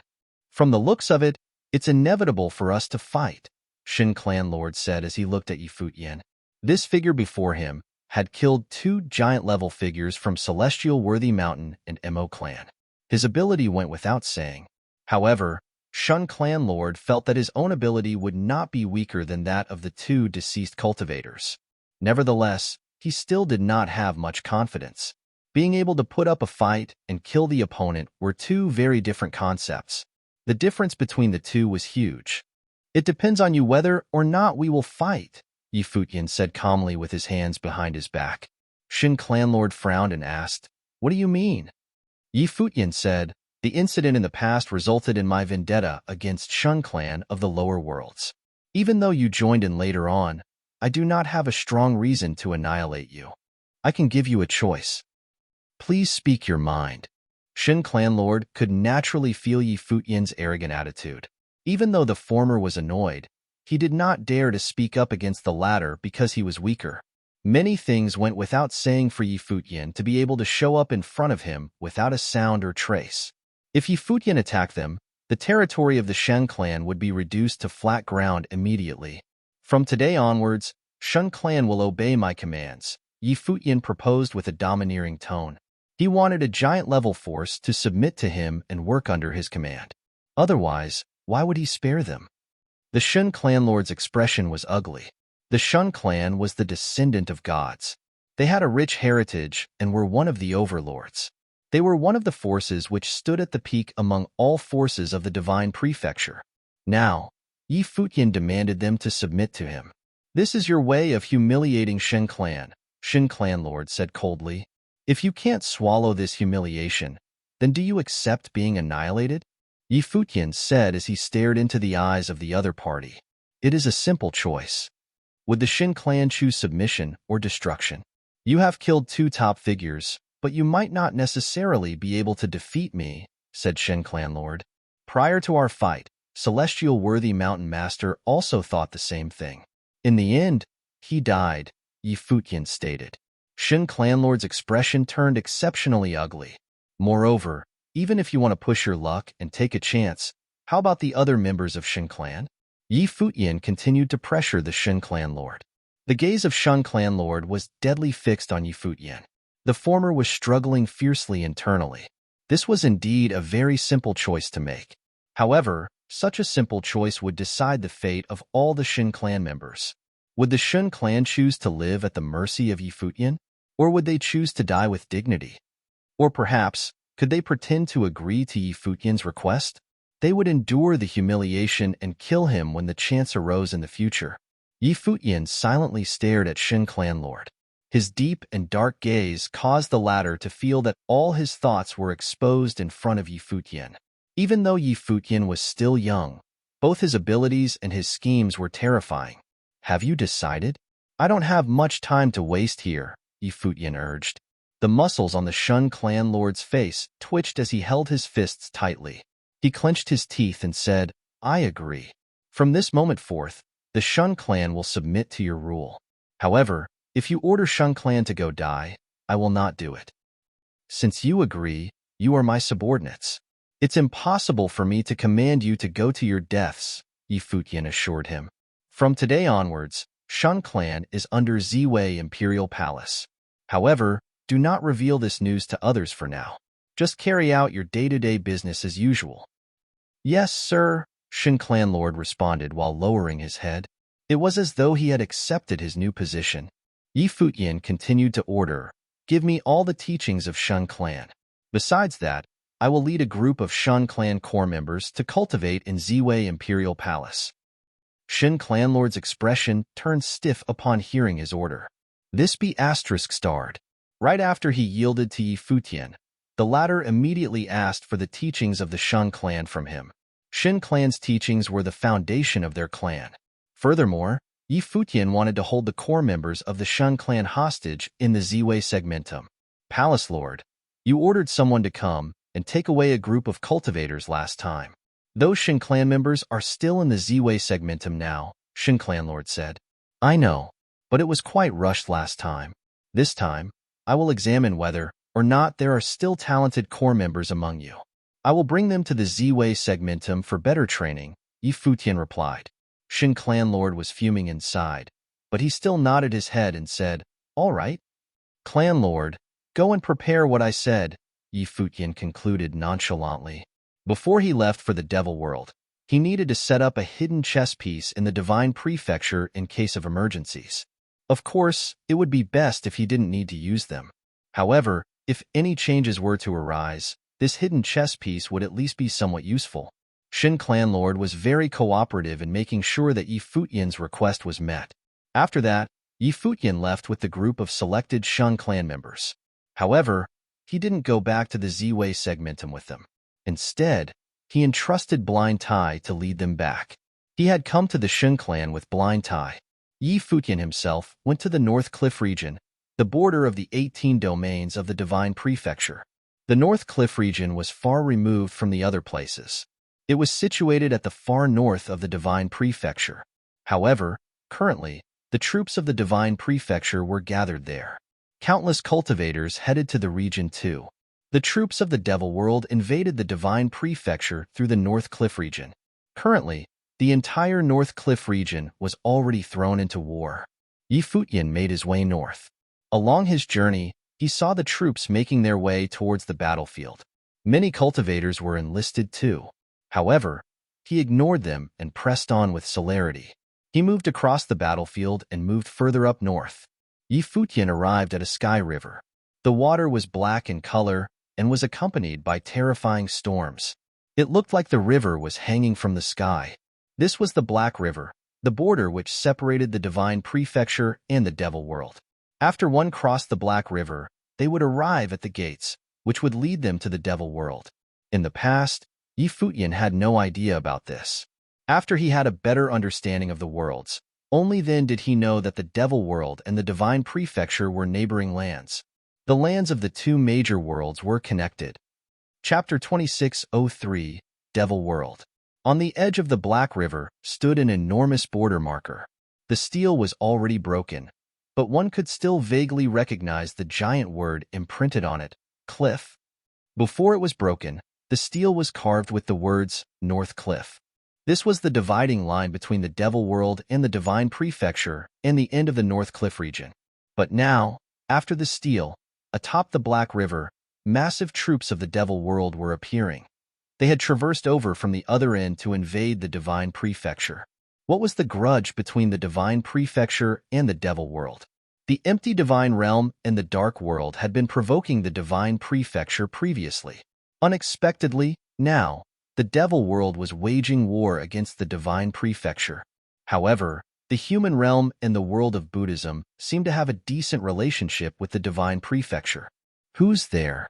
From the looks of it, it's inevitable for us to fight, Shin Clanlord said as he looked at Futian. This figure before him had killed 2 giant-level figures from Celestial Worthy Mountain and Mo clan. His ability went without saying. However, Shun Clanlord felt that his own ability would not be weaker than that of the 2 deceased cultivators. Nevertheless, he still did not have much confidence. Being able to put up a fight and kill the opponent were 2 very different concepts. The difference between the 2 was huge. It depends on you whether or not we will fight, Futian said calmly with his hands behind his back. Shin Clanlord frowned and asked, "What do you mean?" Futian said, "The incident in the past resulted in my vendetta against Shun Clan of the lower worlds. Even though you joined in later on, I do not have a strong reason to annihilate you. I can give you a choice. Please speak your mind." Shin Clanlord could naturally feel Futian's arrogant attitude. Even though the former was annoyed, he did not dare to speak up against the latter because he was weaker. Many things went without saying for Futian to be able to show up in front of him without a sound or trace. If Futian attacked them, the territory of the Shen clan would be reduced to flat ground immediately. "From today onwards, Shun Clan will obey my commands," Futian proposed with a domineering tone. He wanted a giant-level force to submit to him and work under his command. Otherwise, why would he spare them? The Shun Clanlord's expression was ugly. The Shun clan was the descendant of gods. They had a rich heritage and were one of the overlords. They were one of the forces which stood at the peak among all forces of the divine prefecture. Now, Futian demanded them to submit to him. "This is your way of humiliating Shin Clan," Shin Clanlord said coldly. "If you can't swallow this humiliation, then do you accept being annihilated?" Futian said as he stared into the eyes of the other party. "It is a simple choice. Would the Shin clan choose submission or destruction? You have killed 2 top figures, but you might not necessarily be able to defeat me," said Shin Clanlord. "Prior to our fight, Celestial Worthy Mountain Master also thought the same thing. In the end, he died," Futian stated. Shin Clanlord's expression turned exceptionally ugly. "Moreover, even if you want to push your luck and take a chance, how about the other members of Shin Clan?" Futian continued to pressure the Shin Clanlord. The gaze of Shun Clanlord was deadly fixed on Futian. The former was struggling fiercely internally. This was indeed a very simple choice to make. However, such a simple choice would decide the fate of all the Shin clan members. Would the Shun clan choose to live at the mercy of Futian? Or would they choose to die with dignity? Or perhaps, could they pretend to agree to Futian's request? They would endure the humiliation and kill him when the chance arose in the future. Futian silently stared at Shin Clanlord. His deep and dark gaze caused the latter to feel that all his thoughts were exposed in front of Futian. Even though Futian was still young, both his abilities and his schemes were terrifying. "Have you decided?" "I don't have much time to waste here," Futian urged. The muscles on the Shun Clanlord's face twitched as he held his fists tightly. He clenched his teeth and said, "I agree. From this moment forth, the Shun clan will submit to your rule. However, if you order Shun clan to go die, I will not do it. Since you agree, you are my subordinates. It's impossible for me to command you to go to your deaths," Futian assured him. "From today onwards, Shun clan is under Ziwei Imperial Palace. However, do not reveal this news to others for now. Just carry out your day-to-day business as usual." "Yes, sir," Shin Clanlord responded while lowering his head. It was as though he had accepted his new position. Futian continued to order, "Give me all the teachings of Shun clan. Besides that, I will lead a group of Shun clan core members to cultivate in Ziwei Imperial Palace." Shin Clanlord's expression turned stiff upon hearing his order. This be *starred. Right after he yielded to Futian, the latter immediately asked for the teachings of the Shun clan from him. Shin clan's teachings were the foundation of their clan. Furthermore, Futian wanted to hold the core members of the Shun clan hostage in the Ziwei segmentum. Palace Lord, you ordered someone to come and take away a group of cultivators last time. Those Shin clan members are still in the Z-Way segmentum now, Shin clan Lord said. I know, but it was quite rushed last time. This time, I will examine whether or not there are still talented core members among you. I will bring them to the Z-Way segmentum for better training, Futian replied. Shin clan Lord was fuming inside, but he still nodded his head and said, All right. Clan Lord, go and prepare what I said, Futian concluded nonchalantly. Before he left for the Devil World, he needed to set up a hidden chess piece in the Divine Prefecture in case of emergencies. Of course, it would be best if he didn't need to use them. However, if any changes were to arise, this hidden chess piece would at least be somewhat useful. Shin Clan Lord was very cooperative in making sure that Futian's request was met. After that, Futian left with the group of selected Shun clan members. However, he didn't go back to the Z-Way segmentum with them. Instead, he entrusted Blind Tai to lead them back. He had come to the Shun clan with Blind Tai. Futian himself went to the North Cliff region, the border of the 18 domains of the Divine Prefecture. The North Cliff region was far removed from the other places. It was situated at the far north of the Divine Prefecture. However, currently, the troops of the Divine Prefecture were gathered there. Countless cultivators headed to the region too. The troops of the Devil World invaded the Divine Prefecture through the North Cliff region. Currently, the entire North Cliff region was already thrown into war. Futian made his way north. Along his journey, he saw the troops making their way towards the battlefield. Many cultivators were enlisted too. However, he ignored them and pressed on with celerity. He moved across the battlefield and moved further up north. Futian arrived at a sky river. The water was black in color and was accompanied by terrifying storms. It looked like the river was hanging from the sky. This was the Black River, the border which separated the Divine Prefecture and the Devil World. After one crossed the Black River, they would arrive at the gates, which would lead them to the Devil World. In the past, Futian had no idea about this. After he had a better understanding of the worlds, only then did he know that the Devil World and the Divine Prefecture were neighboring lands. The lands of the two major worlds were connected. Chapter 2603, Devil World. On the edge of the Black River stood an enormous border marker. The steel was already broken, but one could still vaguely recognize the giant word imprinted on it, Cliff. Before it was broken, the steel was carved with the words, North Cliff. This was the dividing line between the Devil World and the Divine Prefecture and the end of the North Cliff region. But now, after the steel, atop the Black River, massive troops of the Devil World were appearing. They had traversed over from the other end to invade the Divine Prefecture. What was the grudge between the Divine Prefecture and the Devil World? The empty Divine Realm and the Dark World had been provoking the Divine Prefecture previously. Unexpectedly, now, the Devil World was waging war against the Divine Prefecture. However, the human realm and the world of Buddhism seemed to have a decent relationship with the Divine Prefecture. Who's there?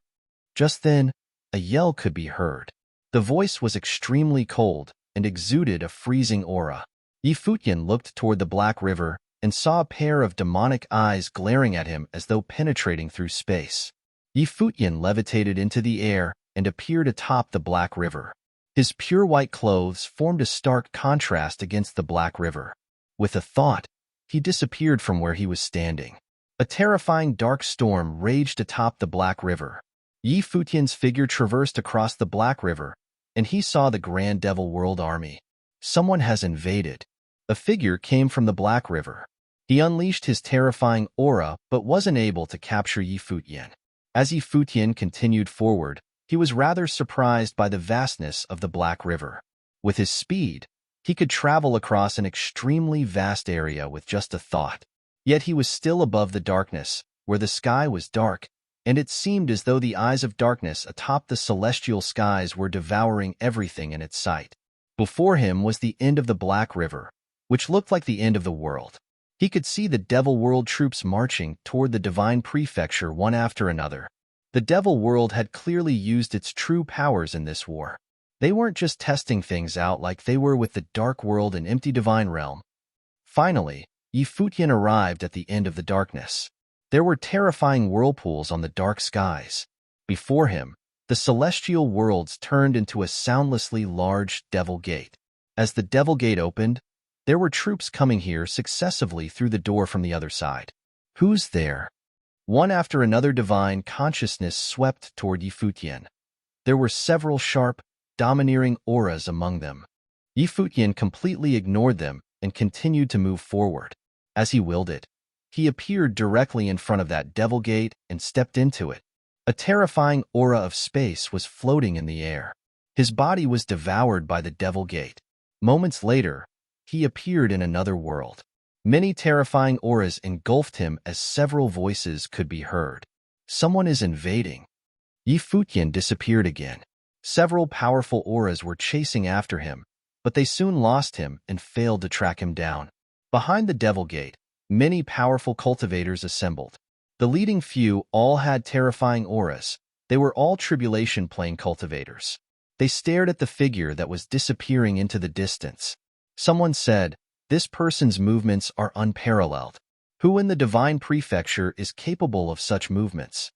Just then, a yell could be heard. The voice was extremely cold and exuded a freezing aura. Futian looked toward the Black River and saw a pair of demonic eyes glaring at him as though penetrating through space. Futian levitated into the air and appeared atop the Black River. His pure white clothes formed a stark contrast against the Black River. With a thought, he disappeared from where he was standing. A terrifying dark storm raged atop the Black River. Futian's figure traversed across the Black River, and he saw the Grand Devil World army. Someone has invaded. A figure came from the Black River. He unleashed his terrifying aura but wasn't able to capture Futian. As Futian continued forward, he was rather surprised by the vastness of the Black River. With his speed, he could travel across an extremely vast area with just a thought. Yet he was still above the darkness, where the sky was dark, and it seemed as though the eyes of darkness atop the celestial skies were devouring everything in its sight. Before him was the end of the Black River, which looked like the end of the world. He could see the Devil World troops marching toward the Divine Prefecture one after another. The Devil World had clearly used its true powers in this war. They weren't just testing things out like they were with the Dark World and Empty Divine Realm. Finally, Futian arrived at the end of the darkness. There were terrifying whirlpools on the dark skies. Before him, the celestial worlds turned into a soundlessly large devil gate. As the devil gate opened, there were troops coming here successively through the door from the other side. Who's there? One after another divine consciousness swept toward Futian. There were several sharp, domineering auras among them. Futian completely ignored them and continued to move forward. As he willed it, he appeared directly in front of that devil gate and stepped into it. A terrifying aura of space was floating in the air. His body was devoured by the devil gate. Moments later, he appeared in another world. Many terrifying auras engulfed him as several voices could be heard. Someone is invading. Futian disappeared again. Several powerful auras were chasing after him, but they soon lost him and failed to track him down. Behind the devil gate, many powerful cultivators assembled. The leading few all had terrifying auras. They were all tribulation plane cultivators. They stared at the figure that was disappearing into the distance. Someone said, "This person's movements are unparalleled. Who in the divine prefecture is capable of such movements?"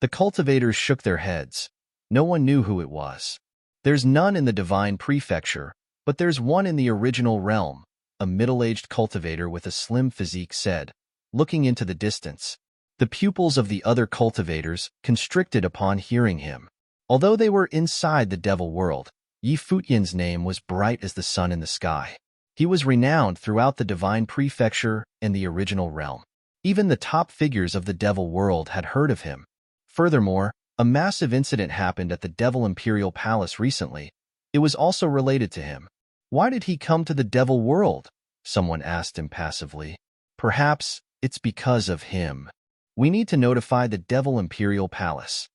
The cultivators shook their heads. No one knew who it was. "There's none in the divine prefecture, but there's one in the original realm," a middle-aged cultivator with a slim physique said, looking into the distance. The pupils of the other cultivators constricted upon hearing him. Although they were inside the devil world, Futian's name was bright as the sun in the sky. He was renowned throughout the divine prefecture and the original realm. Even the top figures of the devil world had heard of him. Furthermore, a massive incident happened at the Devil Imperial Palace recently. It was also related to him. "Why did he come to the devil world?" someone asked impassively. "Perhaps it's because of him. We need to notify the Devil Imperial Palace.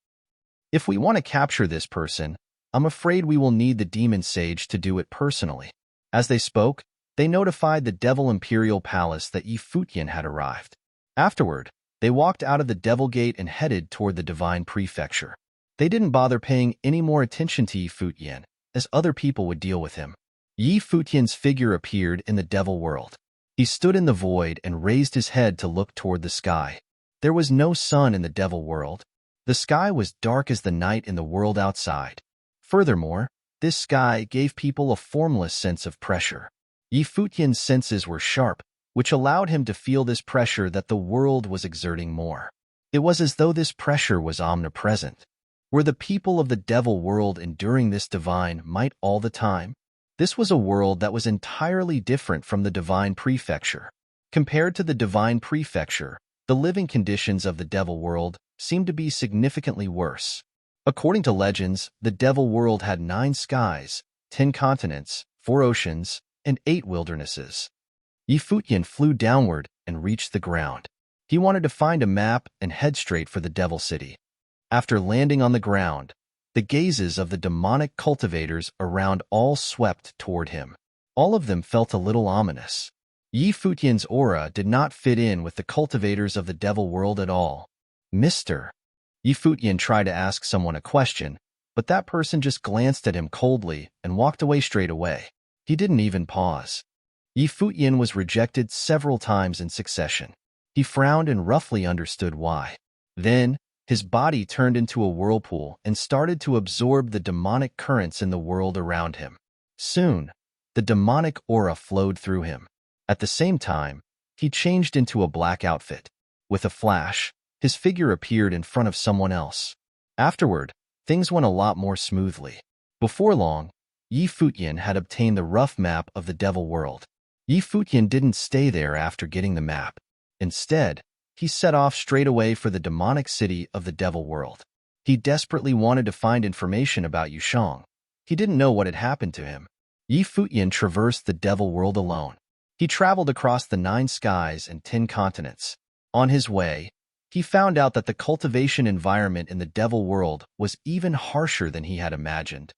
If we want to capture this person, I'm afraid we will need the demon sage to do it personally." As they spoke, they notified the Devil Imperial Palace that Futian had arrived. Afterward, they walked out of the Devil Gate and headed toward the Divine Prefecture. They didn't bother paying any more attention to Futian, as other people would deal with him. Futian's figure appeared in the Devil World. He stood in the void and raised his head to look toward the sky. There was no sun in the Devil World. The sky was dark as the night in the world outside. Furthermore, this sky gave people a formless sense of pressure. Futian's senses were sharp, which allowed him to feel this pressure that the world was exerting more. It was as though this pressure was omnipresent. Were the people of the devil world enduring this divine might all the time? This was a world that was entirely different from the divine prefecture. Compared to the divine prefecture, the living conditions of the devil world seemed to be significantly worse. According to legends, the devil world had 9 skies, 10 continents, 4 oceans, and 8 wildernesses. Futian flew downward and reached the ground. He wanted to find a map and head straight for the Devil City. After landing on the ground, the gazes of the demonic cultivators around all swept toward him. All of them felt a little ominous. Futian's aura did not fit in with the cultivators of the devil world at all. "Mister." Futian tried to ask someone a question, but that person just glanced at him coldly and walked away straight away. He didn't even pause. Futian was rejected several times in succession. He frowned and roughly understood why. Then, his body turned into a whirlpool and started to absorb the demonic currents in the world around him. Soon, the demonic aura flowed through him. At the same time, he changed into a black outfit. With a flash, his figure appeared in front of someone else. Afterward, things went a lot more smoothly. Before long, Futian had obtained the rough map of the devil world. Futian didn't stay there after getting the map. Instead, he set off straight away for the demonic city of the devil world. He desperately wanted to find information about Yushang. He didn't know what had happened to him. Futian traversed the devil world alone. He traveled across the 9 skies and 10 continents. On his way, he found out that the cultivation environment in the devil world was even harsher than he had imagined.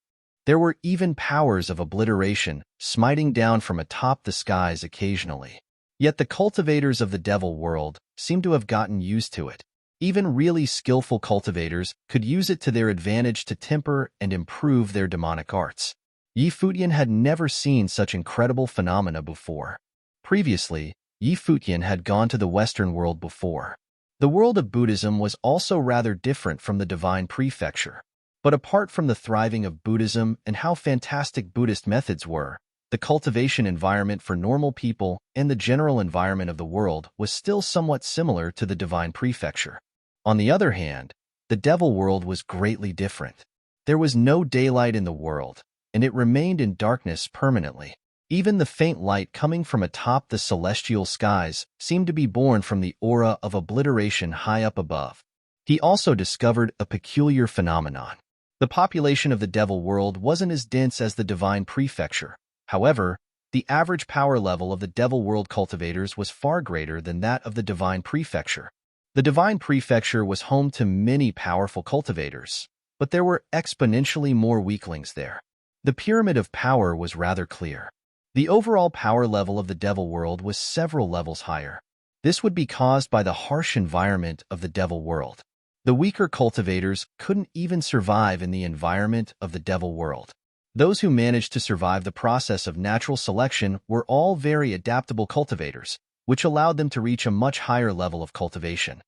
There were even powers of obliteration smiting down from atop the skies occasionally. Yet the cultivators of the devil world seemed to have gotten used to it. Even really skillful cultivators could use it to their advantage to temper and improve their demonic arts. Futian had never seen such incredible phenomena before. Previously, Futian had gone to the Western world before. The world of Buddhism was also rather different from the divine prefecture. But apart from the thriving of Buddhism and how fantastic Buddhist methods were, the cultivation environment for normal people and the general environment of the world was still somewhat similar to the divine prefecture. On the other hand, the devil world was greatly different. There was no daylight in the world, and it remained in darkness permanently. Even the faint light coming from atop the celestial skies seemed to be born from the aura of obliteration high up above. He also discovered a peculiar phenomenon. The population of the devil world wasn't as dense as the divine prefecture. However, the average power level of the devil world cultivators was far greater than that of the divine prefecture. The divine prefecture was home to many powerful cultivators, but there were exponentially more weaklings there. The pyramid of power was rather clear. The overall power level of the devil world was several levels higher. This would be caused by the harsh environment of the devil world. The weaker cultivators couldn't even survive in the environment of the devil world. Those who managed to survive the process of natural selection were all very adaptable cultivators, which allowed them to reach a much higher level of cultivation.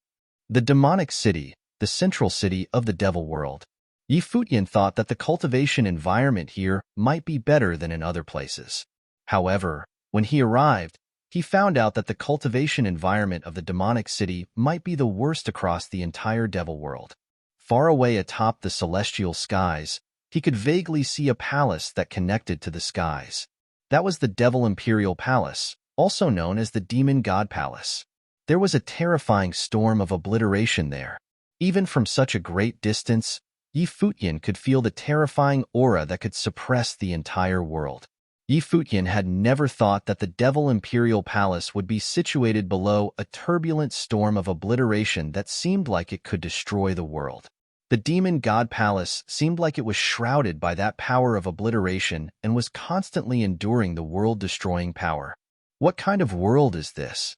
The demonic city, the central city of the devil world. Futian thought that the cultivation environment here might be better than in other places. However, when he arrived, he found out that the cultivation environment of the demonic city might be the worst across the entire devil world. Far away atop the celestial skies, he could vaguely see a palace that connected to the skies. That was the Devil Imperial Palace, also known as the Demon God Palace. There was a terrifying storm of obliteration there. Even from such a great distance, Futian could feel the terrifying aura that could suppress the entire world. Futian had never thought that the Devil Imperial Palace would be situated below a turbulent storm of obliteration that seemed like it could destroy the world. The Demon God Palace seemed like it was shrouded by that power of obliteration and was constantly enduring the world-destroying power. What kind of world is this?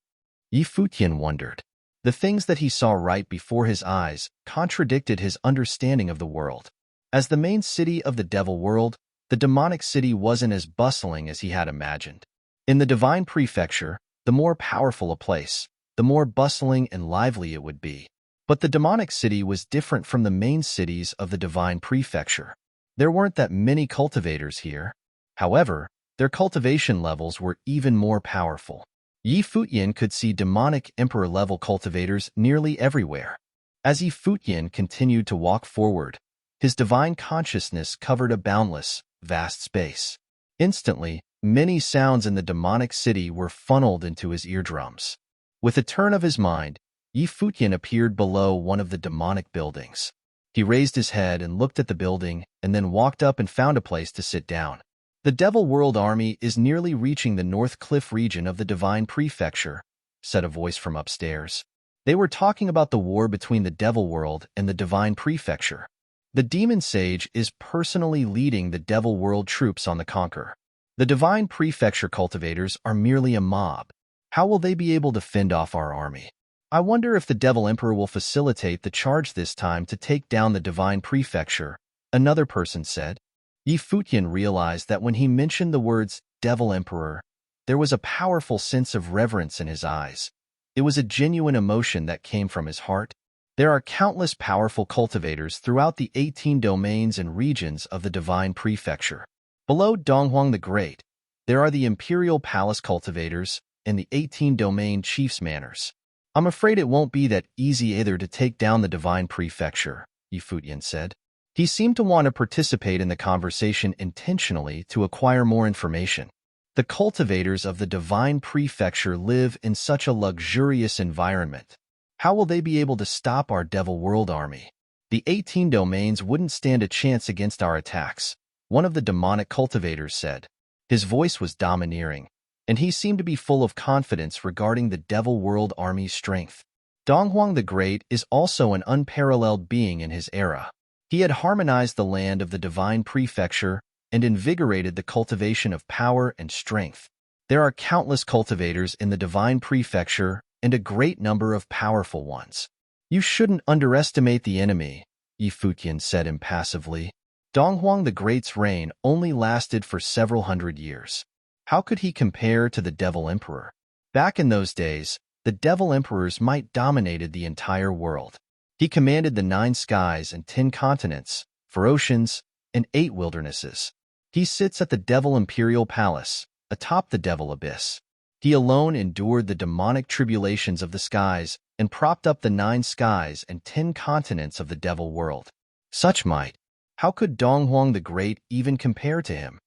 Futian wondered. The things that he saw right before his eyes contradicted his understanding of the world. As the main city of the devil world, the demonic city wasn't as bustling as he had imagined. In the divine prefecture, the more powerful a place, the more bustling and lively it would be. But the demonic city was different from the main cities of the divine prefecture. There weren't that many cultivators here. However, their cultivation levels were even more powerful. Futian could see demonic emperor-level cultivators nearly everywhere. As Futian continued to walk forward, his divine consciousness covered a boundless, vast space. Instantly, many sounds in the demonic city were funneled into his eardrums. With a turn of his mind, Futian appeared below one of the demonic buildings. He raised his head and looked at the building, and then walked up and found a place to sit down. The Devil World Army is nearly reaching the North Cliff region of the Divine Prefecture, said a voice from upstairs. They were talking about the war between the Devil World and the Divine Prefecture. The Demon Sage is personally leading the Devil World troops on the conquer. The Divine Prefecture cultivators are merely a mob. How will they be able to fend off our army? I wonder if the Devil Emperor will facilitate the charge this time to take down the Divine Prefecture, another person said. Futian realized that when he mentioned the words Devil Emperor, there was a powerful sense of reverence in his eyes. It was a genuine emotion that came from his heart. There are countless powerful cultivators throughout the 18 domains and regions of the Divine Prefecture. Below Donghuang the Great, there are the Imperial Palace cultivators and the 18 domain chiefs' manors. I'm afraid it won't be that easy either to take down the Divine Prefecture, Futian said. He seemed to want to participate in the conversation intentionally to acquire more information. The cultivators of the Divine Prefecture live in such a luxurious environment. How will they be able to stop our Devil World Army? The 18 domains wouldn't stand a chance against our attacks, one of the demonic cultivators said. His voice was domineering, and he seemed to be full of confidence regarding the Devil World Army's strength. Donghuang the Great is also an unparalleled being in his era. He had harmonized the land of the Divine Prefecture and invigorated the cultivation of power and strength. There are countless cultivators in the Divine Prefecture and a great number of powerful ones. You shouldn't underestimate the enemy, Futian said impassively. Donghuang the Great's reign only lasted for several hundred years. How could he compare to the Devil Emperor? Back in those days, the devil emperors might dominated the entire world. He commanded the 9 skies and 10 continents, 4 oceans, and 8 wildernesses. He sits at the devil imperial palace, atop the devil abyss. He alone endured the demonic tribulations of the skies and propped up the 9 skies and 10 continents of the devil world. Such might. How could Donghuang the Great even compare to him?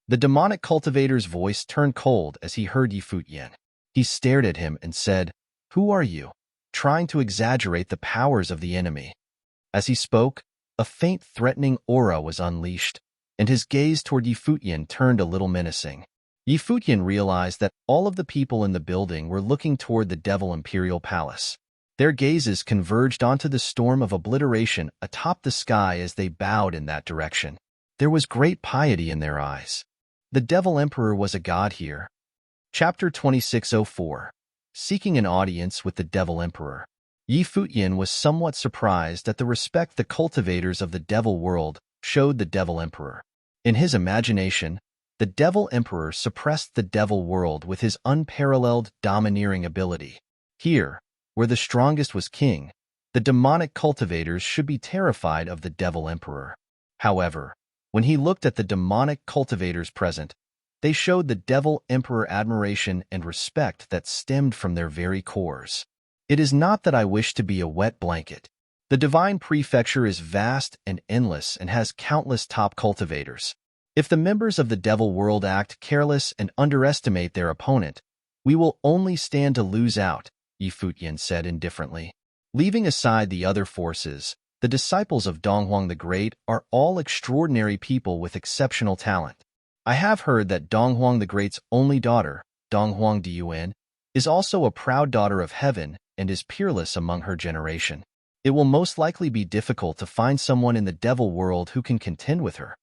The demonic cultivator's voice turned cold as he heard Yi Futian. He stared at him and said, "Who are you?" trying to exaggerate the powers of the enemy. As he spoke, a faint threatening aura was unleashed, and his gaze toward Yi Futian turned a little menacing. Yi Futian realized that all of the people in the building were looking toward the Devil Imperial Palace. Their gazes converged onto the storm of obliteration atop the sky as they bowed in that direction. There was great piety in their eyes. The Devil Emperor was a god here. Chapter 2604. Seeking an audience with the Devil Emperor. Yi Futian was somewhat surprised at the respect the cultivators of the Devil world showed the Devil Emperor. In his imagination, the Devil Emperor suppressed the Devil world with his unparalleled domineering ability. Here, where the strongest was king, the demonic cultivators should be terrified of the Devil Emperor. However, when he looked at the demonic cultivators present, they showed the Devil Emperor admiration and respect that stemmed from their very cores. It is not that I wish to be a wet blanket. The divine prefecture is vast and endless and has countless top cultivators. If the members of the Devil world act careless and underestimate their opponent, we will only stand to lose out, Yi Futian said indifferently. Leaving aside the other forces, the disciples of Donghuang the Great are all extraordinary people with exceptional talent. I have heard that Donghuang the Great's only daughter, Donghuang Diyuan, is also a proud daughter of heaven and is peerless among her generation. It will most likely be difficult to find someone in the Devil world who can contend with her.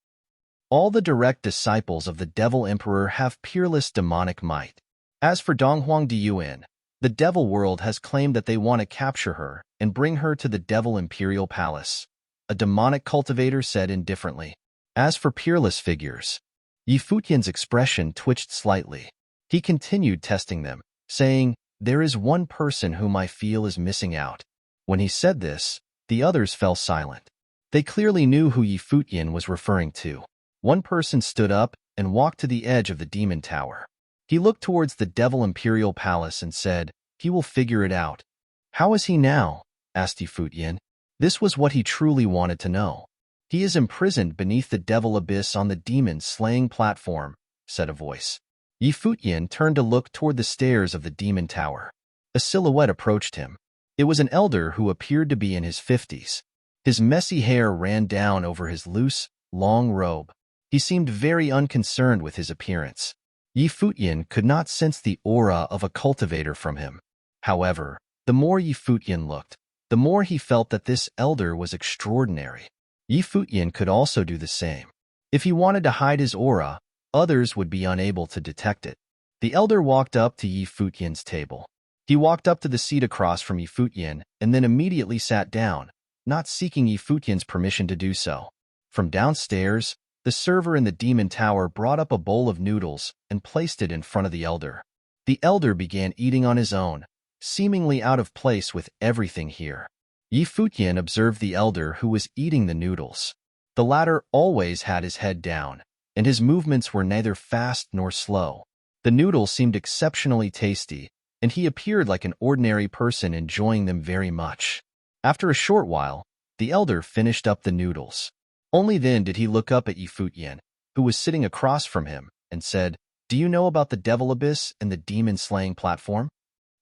All the direct disciples of the Devil Emperor have peerless demonic might. As for Donghuang Diyuan, the Devil world has claimed that they want to capture her and bring her to the Devil Imperial Palace, a demonic cultivator said indifferently. As for peerless figures, Yi Futian's expression twitched slightly. He continued testing them, saying, "There is one person whom I feel is missing out." When he said this, the others fell silent. They clearly knew who Yi Futian was referring to. One person stood up and walked to the edge of the demon tower. He looked towards the Devil Imperial Palace and said, "He will figure it out." "How is he now?" asked Yi Futian. This was what he truly wanted to know. "He is imprisoned beneath the Devil Abyss on the demon-slaying platform," said a voice. Yi Futian turned to look toward the stairs of the demon tower. A silhouette approached him. It was an elder who appeared to be in his 50s. His messy hair ran down over his loose, long robe. He seemed very unconcerned with his appearance. Yi Futian could not sense the aura of a cultivator from him. However, the more Yi Futian looked, the more he felt that this elder was extraordinary. Yi Futian could also do the same. If he wanted to hide his aura, others would be unable to detect it. The elder walked up to Yi Futian's table. He walked up to the seat across from Yi Futian and then immediately sat down, not seeking Yi Futian's permission to do so. From downstairs, the server in the demon tower brought up a bowl of noodles and placed it in front of the elder. The elder began eating on his own, seemingly out of place with everything here. Yi Futian observed the elder who was eating the noodles. The latter always had his head down, and his movements were neither fast nor slow. The noodles seemed exceptionally tasty, and he appeared like an ordinary person enjoying them very much. After a short while, the elder finished up the noodles. Only then did he look up at Yi Futian, who was sitting across from him, and said, "Do you know about the Devil Abyss and the demon-slaying platform?"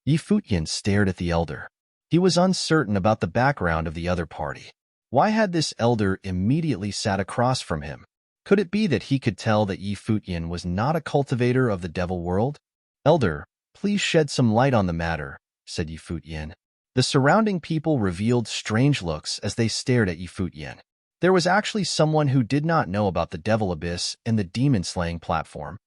Yi Futian stared at the elder. He was uncertain about the background of the other party. Why had this elder immediately sat across from him? Could it be that he could tell that Yi Futian was not a cultivator of the Devil world? "Elder, please shed some light on the matter," said Yi Futian. The surrounding people revealed strange looks as they stared at Yi Futian. There was actually someone who did not know about the Devil Abyss and the demon-slaying platform.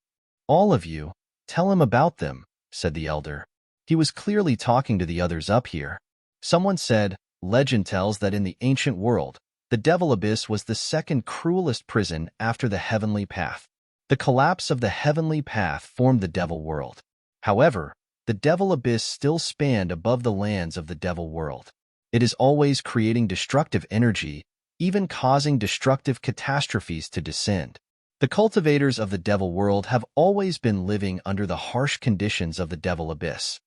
"All of you, tell him about them," said the elder. He was clearly talking to the others up here. Someone said, "Legend tells that in the ancient world, the Devil Abyss was the second cruelest prison after the Heavenly Path. The collapse of the Heavenly Path formed the Devil world. However, the Devil Abyss still spanned above the lands of the Devil World. It is always creating destructive energy, even causing destructive catastrophes to descend. The cultivators of the Devil World have always been living under the harsh conditions of the Devil Abyss.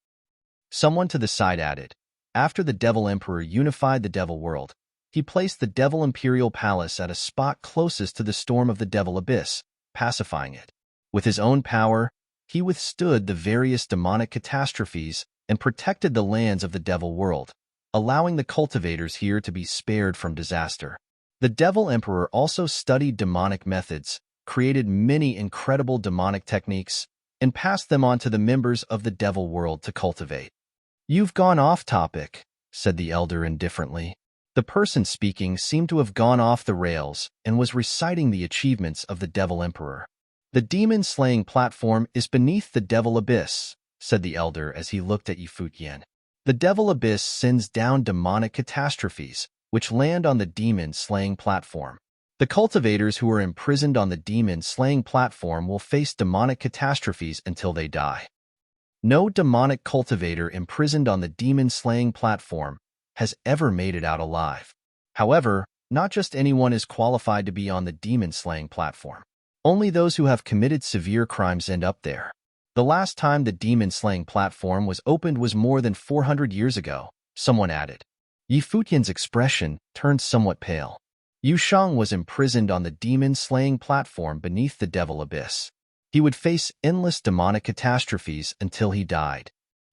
Someone to the side added, after the Devil Emperor unified the Devil World, he placed the Devil Imperial Palace at a spot closest to the storm of the Devil Abyss, pacifying it. With his own power, he withstood the various demonic catastrophes and protected the lands of the Devil World, allowing the cultivators here to be spared from disaster. The Devil Emperor also studied demonic methods, created many incredible demonic techniques, and passed them on to the members of the Devil World to cultivate. "You've gone off topic," said the elder indifferently. The person speaking seemed to have gone off the rails and was reciting the achievements of the Devil Emperor. "The demon-slaying platform is beneath the Devil Abyss," said the elder as he looked at Futian. "The Devil Abyss sends down demonic catastrophes, which land on the demon-slaying platform. The cultivators who are imprisoned on the demon-slaying platform will face demonic catastrophes until they die. No demonic cultivator imprisoned on the demon-slaying platform has ever made it out alive. However, not just anyone is qualified to be on the demon-slaying platform. Only those who have committed severe crimes end up there. The last time the demon-slaying platform was opened was more than 400 years ago," someone added. Futian's expression turned somewhat pale. Yu Shang was imprisoned on the demon-slaying platform beneath the Devil Abyss. He would face endless demonic catastrophes until he died.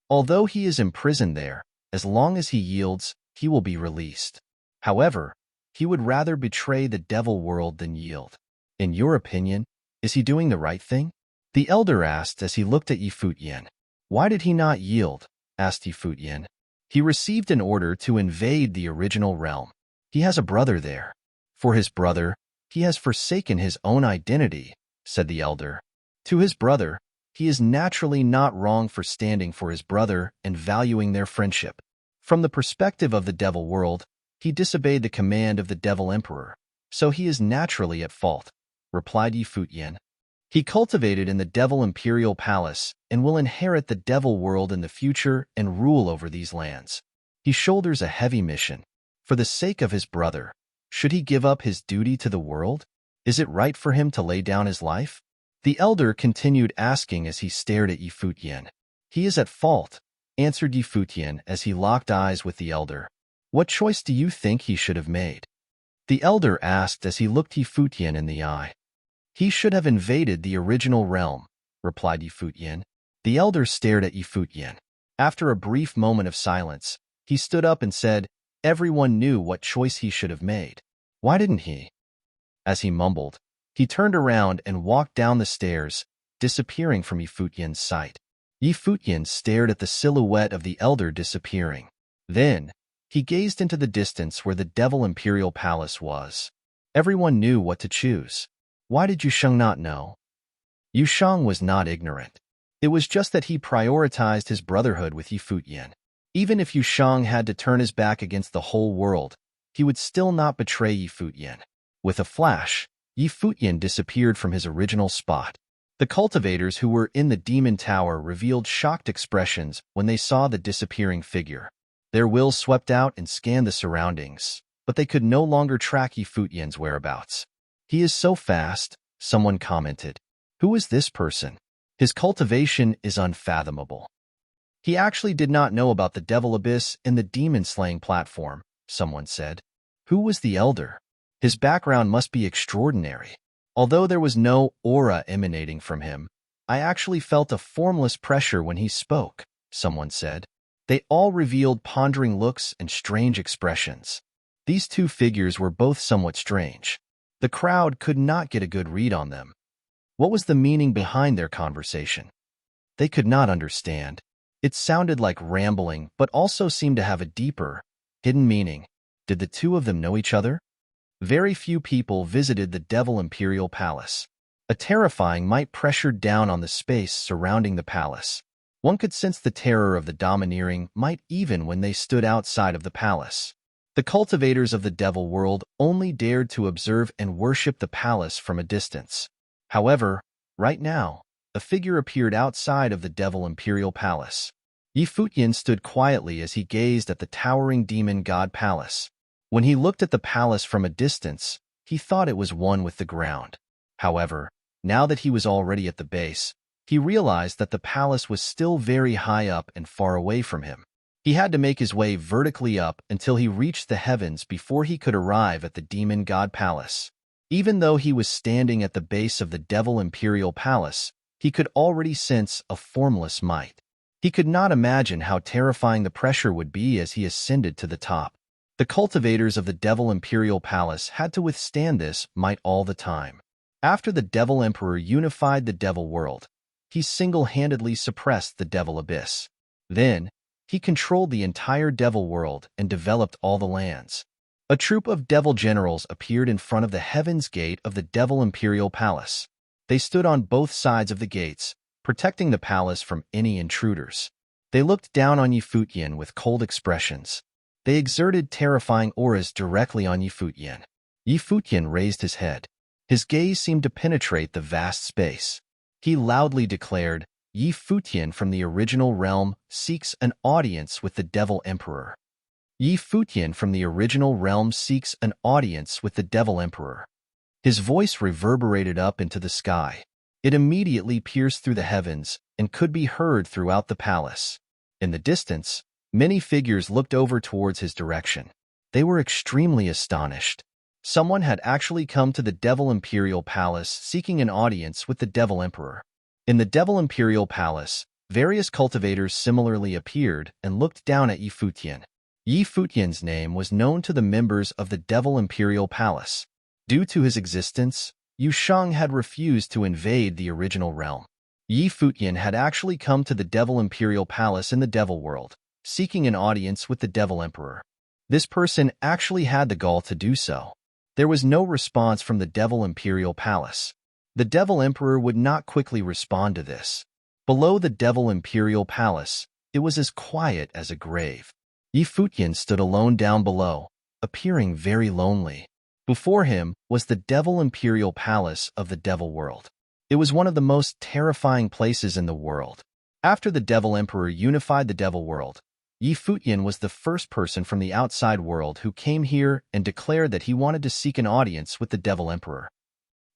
Although he is imprisoned there, as long as he yields, he will be released. However, he would rather betray the Devil World than yield. In your opinion, is he doing the right thing? The elder asked as he looked at Futian. "Why did he not yield?" asked Futian. "He received an order to invade the original realm. He has a brother there. For his brother, he has forsaken his own identity," said the elder. "To his brother, he is naturally not wrong for standing for his brother and valuing their friendship. From the perspective of the Devil World, he disobeyed the command of the Devil Emperor, so he is naturally at fault," replied Futian. "He cultivated in the Devil Imperial Palace and will inherit the Devil World in the future and rule over these lands. He shoulders a heavy mission. For the sake of his brother, should he give up his duty to the world? Is it right for him to lay down his life?" The elder continued asking as he stared at Futian. "He is at fault," answered Futian as he locked eyes with the elder. "What choice do you think he should have made?" The elder asked as he looked Futian in the eye. "He should have invaded the original realm," replied Futian. The elder stared at Futian. After a brief moment of silence, he stood up and said, "Everyone knew what choice he should have made. Why didn't he?" As he mumbled, he turned around and walked down the stairs, disappearing from Futian's sight. Futian stared at the silhouette of the elder disappearing. Then, he gazed into the distance where the Devil Imperial Palace was. Everyone knew what to choose. Why did Yu Shang not know? Yu Shang was not ignorant. It was just that he prioritized his brotherhood with Futian. Even if Yu Shang had to turn his back against the whole world, he would still not betray Futian. With a flash, Futian disappeared from his original spot. The cultivators who were in the Demon Tower revealed shocked expressions when they saw the disappearing figure. Their wills swept out and scanned the surroundings, but they could no longer track Futian's whereabouts. "He is so fast," someone commented. "Who is this person? His cultivation is unfathomable." "He actually did not know about the Devil Abyss and the demon-slaying platform," someone said. "Who was the elder? His background must be extraordinary. Although there was no aura emanating from him, I actually felt a formless pressure when he spoke," someone said. They all revealed pondering looks and strange expressions. These two figures were both somewhat strange. The crowd could not get a good read on them. What was the meaning behind their conversation? They could not understand. It sounded like rambling, but also seemed to have a deeper, hidden meaning. Did the two of them know each other? Very few people visited the Devil Imperial Palace. A terrifying might pressured down on the space surrounding the palace. One could sense the terror of the domineering might even when they stood outside of the palace. The cultivators of the Devil World only dared to observe and worship the palace from a distance. However, right now, a figure appeared outside of the Devil Imperial Palace. Futian stood quietly as he gazed at the towering demon god palace. When he looked at the palace from a distance, he thought it was one with the ground. However, now that he was already at the base, he realized that the palace was still very high up and far away from him. He had to make his way vertically up until he reached the heavens before he could arrive at the demon god palace. Even though he was standing at the base of the Devil Imperial Palace, he could already sense a formless might. He could not imagine how terrifying the pressure would be as he ascended to the top. The cultivators of the Devil Imperial Palace had to withstand this might all the time. After the Devil Emperor unified the Devil World, he single-handedly suppressed the Devil Abyss. Then, he controlled the entire Devil World and developed all the lands. A troop of devil generals appeared in front of the Heaven's Gate of the Devil Imperial Palace. They stood on both sides of the gates, protecting the palace from any intruders. They looked down on Futian with cold expressions. They exerted terrifying auras directly on Futian. Futian raised his head. His gaze seemed to penetrate the vast space. He loudly declared, Futian from the original realm seeks an audience with the Devil Emperor. Futian from the original realm seeks an audience with the Devil Emperor. His voice reverberated up into the sky. It immediately pierced through the heavens and could be heard throughout the palace. In the distance, many figures looked over towards his direction. They were extremely astonished. Someone had actually come to the Devil Imperial Palace seeking an audience with the Devil Emperor. In the Devil Imperial Palace, various cultivators similarly appeared and looked down at Futian. Futian's name was known to the members of the Devil Imperial Palace. Due to his existence, Yusheng had refused to invade the original realm. Futian had actually come to the Devil Imperial Palace in the Devil World, seeking an audience with the Devil Emperor. This person actually had the gall to do so. There was no response from the Devil Imperial Palace. The Devil Emperor would not quickly respond to this. Below the Devil Imperial Palace, it was as quiet as a grave. Futian stood alone down below, appearing very lonely. Before him was the Devil Imperial Palace of the Devil World. It was one of the most terrifying places in the world. After the Devil Emperor unified the Devil World, Futian was the first person from the outside world who came here and declared that he wanted to seek an audience with the Devil Emperor.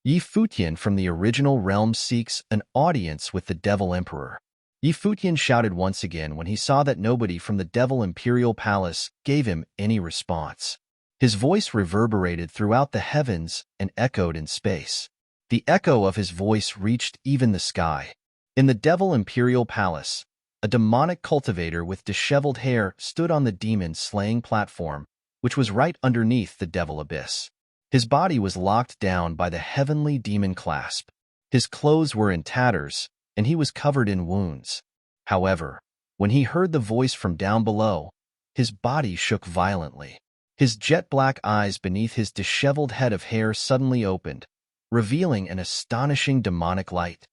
Futian from the original realm seeks an audience with the Devil Emperor. Futian shouted once again when he saw that nobody from the Devil Imperial Palace gave him any response. His voice reverberated throughout the heavens and echoed in space. The echo of his voice reached even the sky. In the Devil Imperial Palace, a demonic cultivator with disheveled hair stood on the demon-slaying platform, which was right underneath the Devil Abyss. His body was locked down by the heavenly demon clasp. His clothes were in tatters, and he was covered in wounds. However, when he heard the voice from down below, his body shook violently. His jet-black eyes beneath his disheveled head of hair suddenly opened, revealing an astonishing demonic light.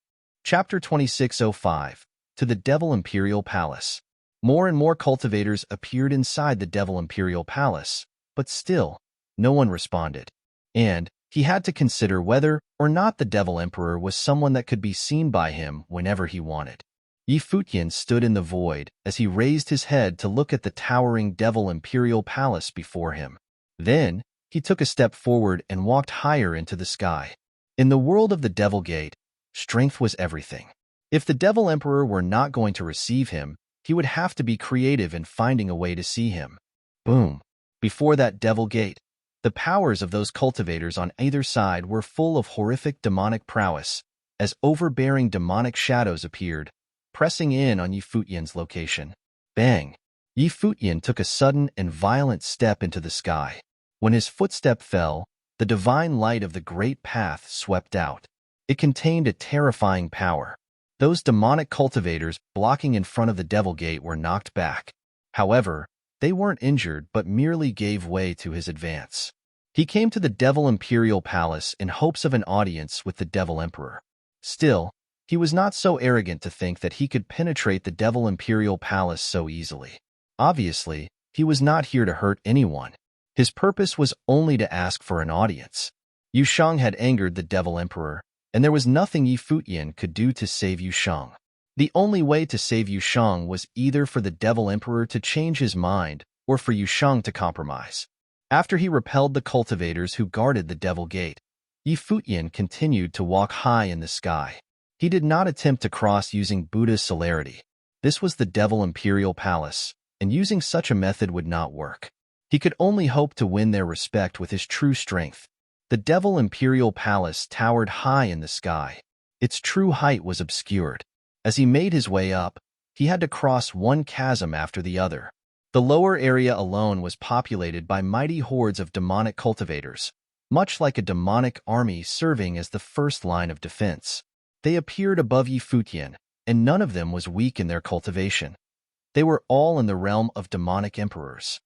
Chapter 2605. To the Devil Imperial Palace. More and more cultivators appeared inside the Devil Imperial Palace, but still, no one responded. And he had to consider whether or not the Devil Emperor was someone that could be seen by him whenever he wanted. Futian stood in the void as he raised his head to look at the towering Devil Imperial Palace before him. Then, he took a step forward and walked higher into the sky. In the world of the Devil Gate, strength was everything. If the Devil Emperor were not going to receive him, he would have to be creative in finding a way to see him. Boom! Before that Devil Gate, the powers of those cultivators on either side were full of horrific demonic prowess, as overbearing demonic shadows appeared, pressing in on Futian's location. Bang! Futian took a sudden and violent step into the sky. When his footstep fell, the divine light of the great path swept out. It contained a terrifying power. Those demonic cultivators blocking in front of the Devil Gate were knocked back. However, they weren't injured but merely gave way to his advance. He came to the Devil Imperial Palace in hopes of an audience with the Devil Emperor. Still, he was not so arrogant to think that he could penetrate the Devil Imperial Palace so easily. Obviously, he was not here to hurt anyone. His purpose was only to ask for an audience. Yusheng had angered the Devil Emperor, and there was nothing Yi Futian could do to save Yusheng. The only way to save Yusheng was either for the Devil Emperor to change his mind or for Yusheng to compromise. After he repelled the cultivators who guarded the Devil Gate, Yi Futian continued to walk high in the sky. He did not attempt to cross using Buddha's celerity. This was the Devil Imperial Palace, and using such a method would not work. He could only hope to win their respect with his true strength. The Devil Imperial Palace towered high in the sky. Its true height was obscured. As he made his way up, he had to cross one chasm after the other. The lower area alone was populated by mighty hordes of demonic cultivators, much like a demonic army serving as the first line of defense. They appeared above Yi Futian, and none of them was weak in their cultivation. They were all in the realm of demonic emperors.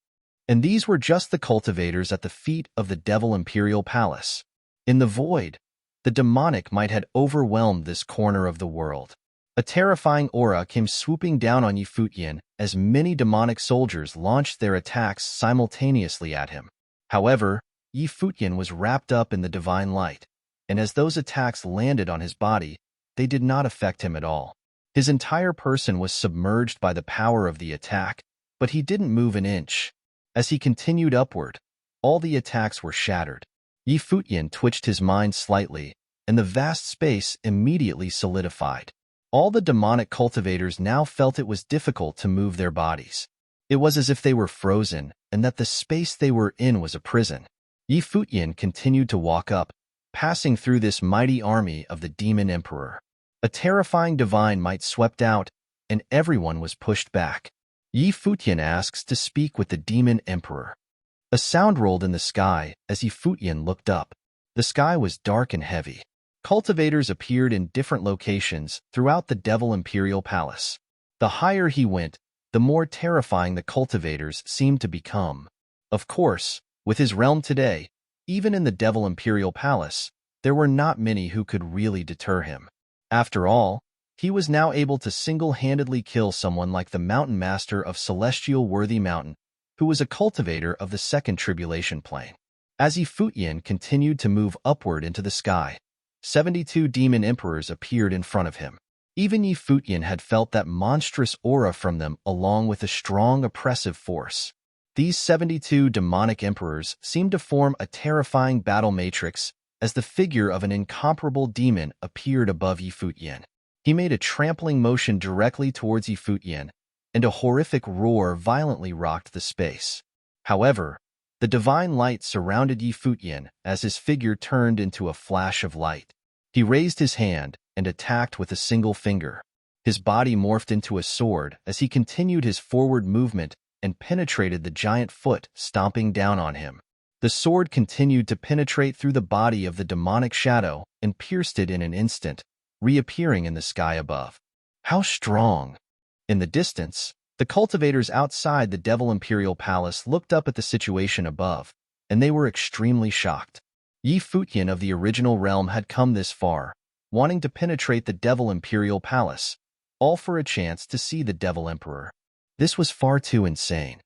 And these were just the cultivators at the feet of the Devil Imperial Palace. In the void, the demonic might had overwhelmed this corner of the world. A terrifying aura came swooping down on Yi Futian as many demonic soldiers launched their attacks simultaneously at him. However, Yi Futian was wrapped up in the divine light, and as those attacks landed on his body, they did not affect him at all. His entire person was submerged by the power of the attack, but he didn't move an inch. As he continued upward, all the attacks were shattered. Yi Futian twitched his mind slightly, and the vast space immediately solidified. All the demonic cultivators now felt it was difficult to move their bodies. It was as if they were frozen, and that the space they were in was a prison. Yi Futian continued to walk up, passing through this mighty army of the Demon Emperor. A terrifying divine might swept out, and everyone was pushed back. Yi Futian asks to speak with the Demon Emperor. A sound rolled in the sky as Yi Futian looked up. The sky was dark and heavy. Cultivators appeared in different locations throughout the Devil Imperial Palace. The higher he went, the more terrifying the cultivators seemed to become. Of course, with his realm today, even in the Devil Imperial Palace, there were not many who could really deter him. After all, he was now able to single-handedly kill someone like the Mountain Master of Celestial Worthy Mountain, who was a cultivator of the Second Tribulation Plane. As Yi Futian continued to move upward into the sky, 72 demon emperors appeared in front of him. Even Yi Futian had felt that monstrous aura from them along with a strong oppressive force. These 72 demonic emperors seemed to form a terrifying battle matrix as the figure of an incomparable demon appeared above Yi Futian. He made a trampling motion directly towards Yi Futian, and a horrific roar violently rocked the space. However, the divine light surrounded Yi Futian as his figure turned into a flash of light. He raised his hand and attacked with a single finger. His body morphed into a sword as he continued his forward movement and penetrated the giant foot, stomping down on him. The sword continued to penetrate through the body of the demonic shadow and pierced it in an instant, reappearing in the sky above. How strong! In the distance, the cultivators outside the Devil Imperial Palace looked up at the situation above, and they were extremely shocked. Yi Futian of the original realm had come this far, wanting to penetrate the Devil Imperial Palace, all for a chance to see the Devil Emperor. This was far too insane.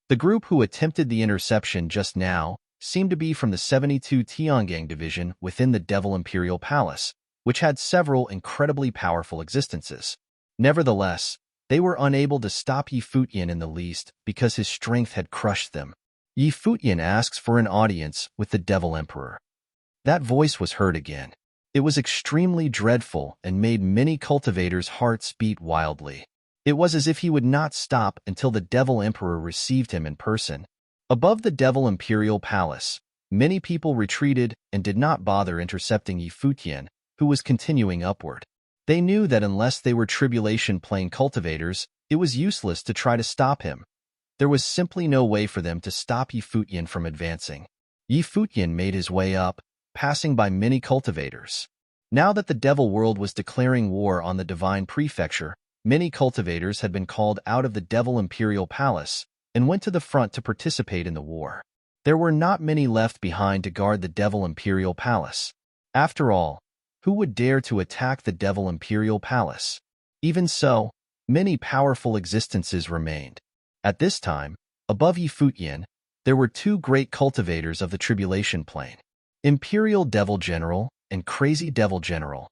The group who attempted the interception just now seemed to be from the 72 Tiangang division within the Devil Imperial Palace, which had several incredibly powerful existences. Nevertheless, they were unable to stop Yi Futian in the least because his strength had crushed them. Yi Futian asks for an audience with the Devil Emperor. That voice was heard again. It was extremely dreadful and made many cultivators' hearts beat wildly. It was as if he would not stop until the Devil Emperor received him in person. Above the Devil Imperial Palace, many people retreated and did not bother intercepting Yi Futian, who was continuing upward. They knew that unless they were Tribulation Plane cultivators, it was useless to try to stop him. There was simply no way for them to stop Yi Futian from advancing. Yi Futian made his way up, passing by many cultivators. Now that the Devil World was declaring war on the Divine Prefecture, many cultivators had been called out of the Devil Imperial Palace and went to the front to participate in the war. There were not many left behind to guard the Devil Imperial Palace. After all, who would dare to attack the Devil Imperial Palace? Even so, many powerful existences remained. At this time, above Yi Futian, there were two great cultivators of the Tribulation Plane, Imperial Devil General and crazy devil general.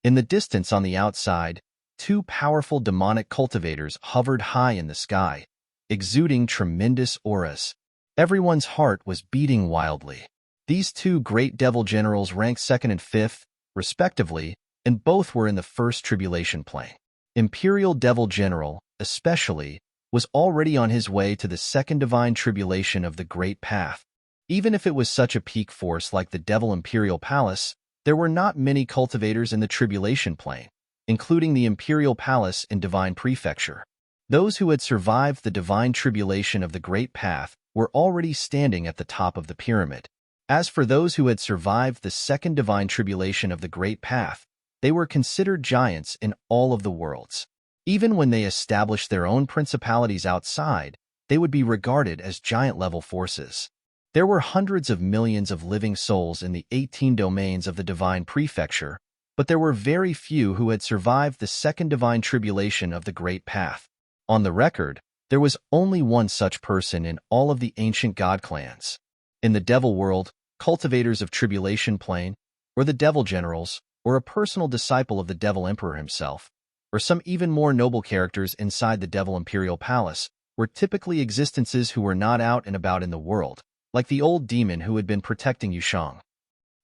In the distance on the outside, two powerful demonic cultivators hovered high in the sky, exuding tremendous auras. Everyone's heart was beating wildly. These two great devil generals ranked second and fifth, respectively, and both were in the first tribulation plane. Imperial Devil General, especially, was already on his way to the second divine tribulation of the Great Path. Even if it was such a peak force like the Devil Imperial Palace, there were not many cultivators in the tribulation plane, including the Imperial Palace in Divine Prefecture. Those who had survived the divine tribulation of the Great Path were already standing at the top of the pyramid. As for those who had survived the second divine tribulation of the Great Path, they were considered giants in all of the worlds. Even when they established their own principalities outside, they would be regarded as giant-level forces. There were hundreds of millions of living souls in the 18 domains of the Divine Prefecture, but there were very few who had survived the second divine tribulation of the Great Path. On the record, there was only one such person in all of the ancient god clans. In the Devil world, cultivators of Tribulation Plane, or the Devil Generals, or a personal disciple of the Devil Emperor himself, or some even more noble characters inside the Devil Imperial Palace, were typically existences who were not out and about in the world, like the old demon who had been protecting Yushang.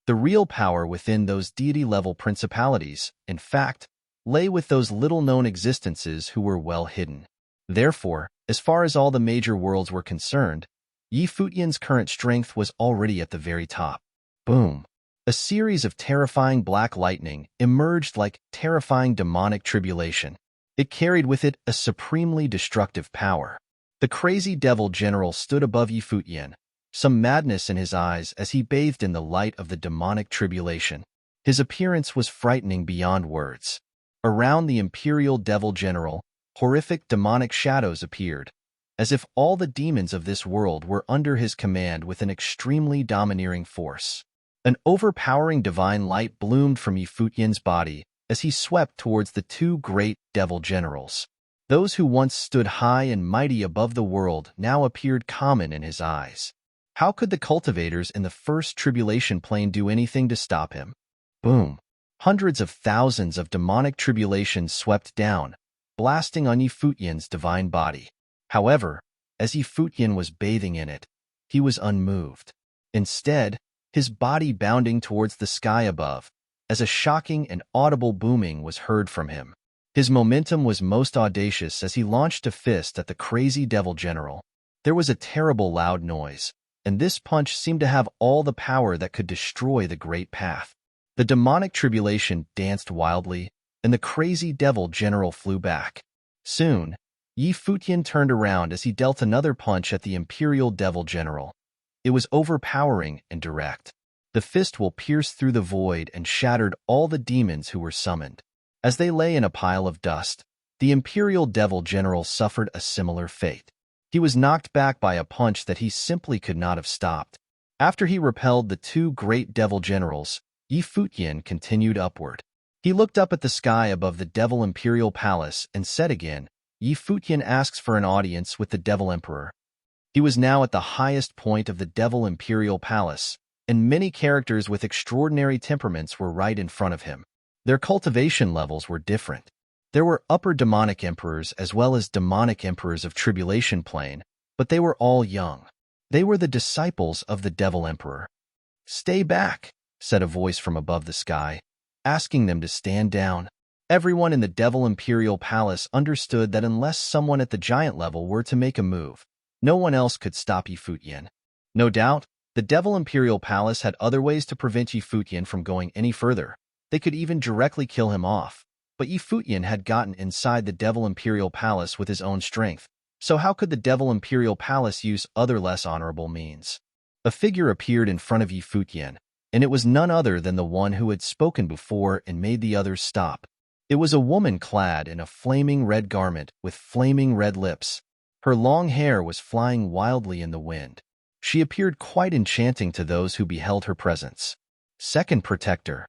The real power within those deity-level principalities, in fact, lay with those little-known existences who were well hidden. Therefore, as far as all the major worlds were concerned, Yi Futian's current strength was already at the very top. Boom! A series of terrifying black lightning emerged like terrifying demonic tribulation. It carried with it a supremely destructive power. The crazy devil general stood above Yi Futian, some madness in his eyes as he bathed in the light of the demonic tribulation. His appearance was frightening beyond words. Around the imperial devil general, horrific demonic shadows appeared, as if all the demons of this world were under his command with an extremely domineering force. An overpowering divine light bloomed from Yi Futian's body as he swept towards the two great devil generals. Those who once stood high and mighty above the world now appeared common in his eyes. How could the cultivators in the first tribulation plane do anything to stop him? Boom! Hundreds of thousands of demonic tribulations swept down, blasting on Yi Futian's divine body. However, as Yi Futian was bathing in it, he was unmoved. Instead, his body bounding towards the sky above, as a shocking and audible booming was heard from him. His momentum was most audacious as he launched a fist at the crazy devil general. There was a terrible loud noise, and this punch seemed to have all the power that could destroy the Great Path. The demonic tribulation danced wildly, and the crazy devil general flew back. Soon, Yi Futian turned around as he dealt another punch at the imperial devil general. It was overpowering and direct. The fist will pierced through the void and shattered all the demons who were summoned. As they lay in a pile of dust, the imperial devil general suffered a similar fate. He was knocked back by a punch that he simply could not have stopped. After he repelled the two great devil generals, Yi Futian continued upward. He looked up at the sky above the Devil Imperial Palace and said again, Yi Futian asks for an audience with the Devil Emperor. He was now at the highest point of the Devil Imperial Palace, and many characters with extraordinary temperaments were right in front of him. Their cultivation levels were different. There were upper demonic emperors as well as demonic emperors of Tribulation Plane, but they were all young. They were the disciples of the Devil Emperor. "Stay back," said a voice from above the sky, asking them to stand down. Everyone in the Devil Imperial Palace understood that unless someone at the giant level were to make a move, no one else could stop Yi Futian. No doubt, the Devil Imperial Palace had other ways to prevent Yi Futian from going any further. They could even directly kill him off. But Yi Futian had gotten inside the Devil Imperial Palace with his own strength, so how could the Devil Imperial Palace use other less honorable means? A figure appeared in front of Yi Futian, and it was none other than the one who had spoken before and made the others stop. It was a woman clad in a flaming red garment with flaming red lips. Her long hair was flying wildly in the wind. She appeared quite enchanting to those who beheld her presence. Second Protector.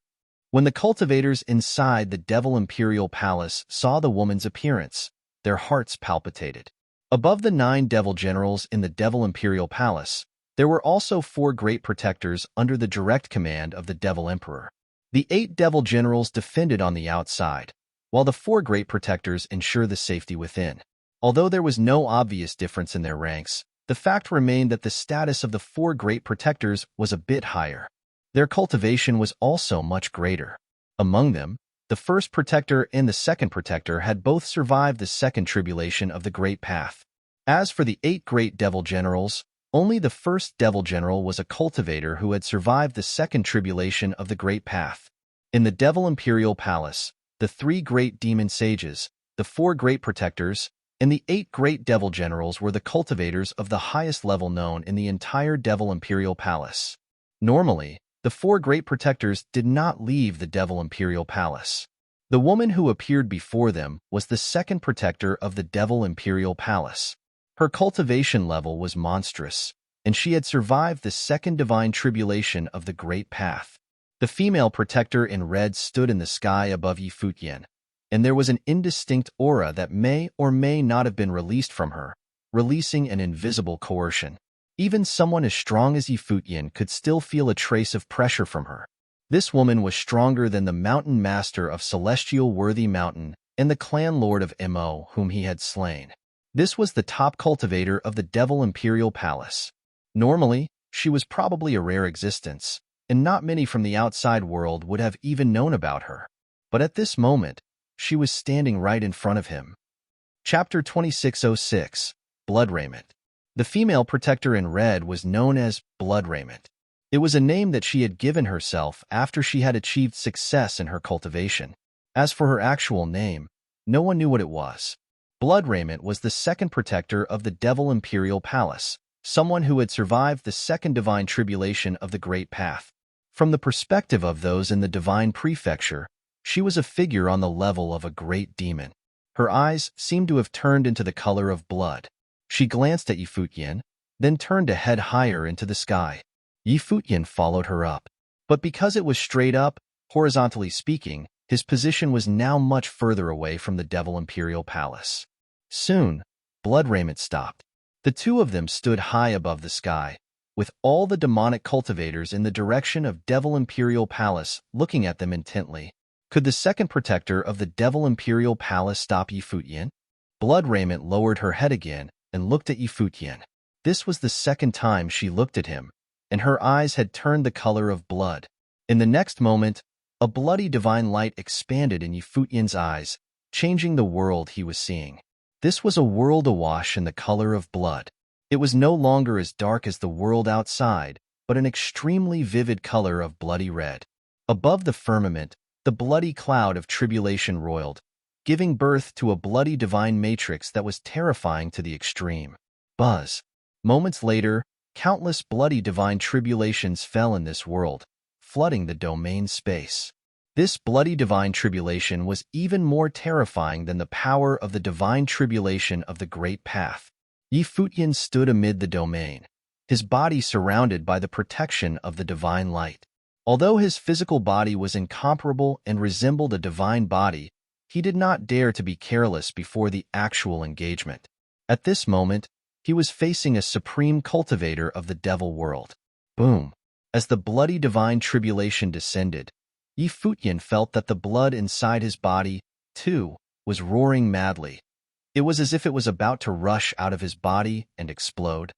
When the cultivators inside the Devil Imperial Palace saw the woman's appearance, their hearts palpitated. Above the 9 devil generals in the Devil Imperial Palace, there were also 4 great protectors under the direct command of the Devil Emperor. The 8 devil generals defended on the outside, while the 4 great protectors ensure the safety within. Although there was no obvious difference in their ranks, the fact remained that the status of the 4 great protectors was a bit higher. Their cultivation was also much greater. Among them, the first protector and the second protector had both survived the second tribulation of the Great Path. As for the 8 great devil generals, only the first devil general was a cultivator who had survived the second tribulation of the Great Path. In the Devil Imperial Palace, the 3 great demon sages, the 4 great protectors, and the 8 great devil generals were the cultivators of the highest level known in the entire Devil Imperial Palace. Normally, the 4 great protectors did not leave the Devil Imperial Palace. The woman who appeared before them was the second protector of the Devil Imperial Palace. Her cultivation level was monstrous, and she had survived the second divine tribulation of the Great Path. The female protector in red stood in the sky above Futian, and there was an indistinct aura that may or may not have been released from her, releasing an invisible coercion. Even someone as strong as Futian could still feel a trace of pressure from her. This woman was stronger than the mountain master of Celestial Worthy Mountain and the clan lord of Mo whom he had slain. This was the top cultivator of the Devil Imperial Palace. Normally, she was probably a rare existence, and not many from the outside world would have even known about her. But at this moment, she was standing right in front of him. Chapter 2606, Blood Raiment. The female protector in red was known as Blood Raiment. It was a name that she had given herself after she had achieved success in her cultivation. As for her actual name, no one knew what it was. Blood Raiment was the second protector of the Devil Imperial Palace, someone who had survived the second divine tribulation of the Great Path. From the perspective of those in the divine prefecture, she was a figure on the level of a great demon. Her eyes seemed to have turned into the color of blood. She glanced at Futian, then turned a head higher into the sky. Futian followed her up. But because it was straight up, horizontally speaking, his position was now much further away from the Devil Imperial Palace. Soon, Blood Raiment stopped. The two of them stood high above the sky, with all the demonic cultivators in the direction of Devil Imperial Palace looking at them intently. Could the second protector of the Devil Imperial Palace stop Futian? Blood Raiment lowered her head again and looked at Futian. This was the second time she looked at him, and her eyes had turned the color of blood. In the next moment, a bloody divine light expanded in Futian's eyes, changing the world he was seeing. This was a world awash in the color of blood. It was no longer as dark as the world outside, but an extremely vivid color of bloody red. Above the firmament, the bloody cloud of tribulation roiled, giving birth to a bloody divine matrix that was terrifying to the extreme. Buzz. Moments later, countless bloody divine tribulations fell in this world, flooding the domain space. This bloody divine tribulation was even more terrifying than the power of the divine tribulation of the Great Path. Futian stood amid the domain, his body surrounded by the protection of the divine light. Although his physical body was incomparable and resembled a divine body, he did not dare to be careless before the actual engagement. At this moment, he was facing a supreme cultivator of the devil world. Boom! As the bloody divine tribulation descended, Futian felt that the blood inside his body, too, was roaring madly. It was as if it was about to rush out of his body and explode.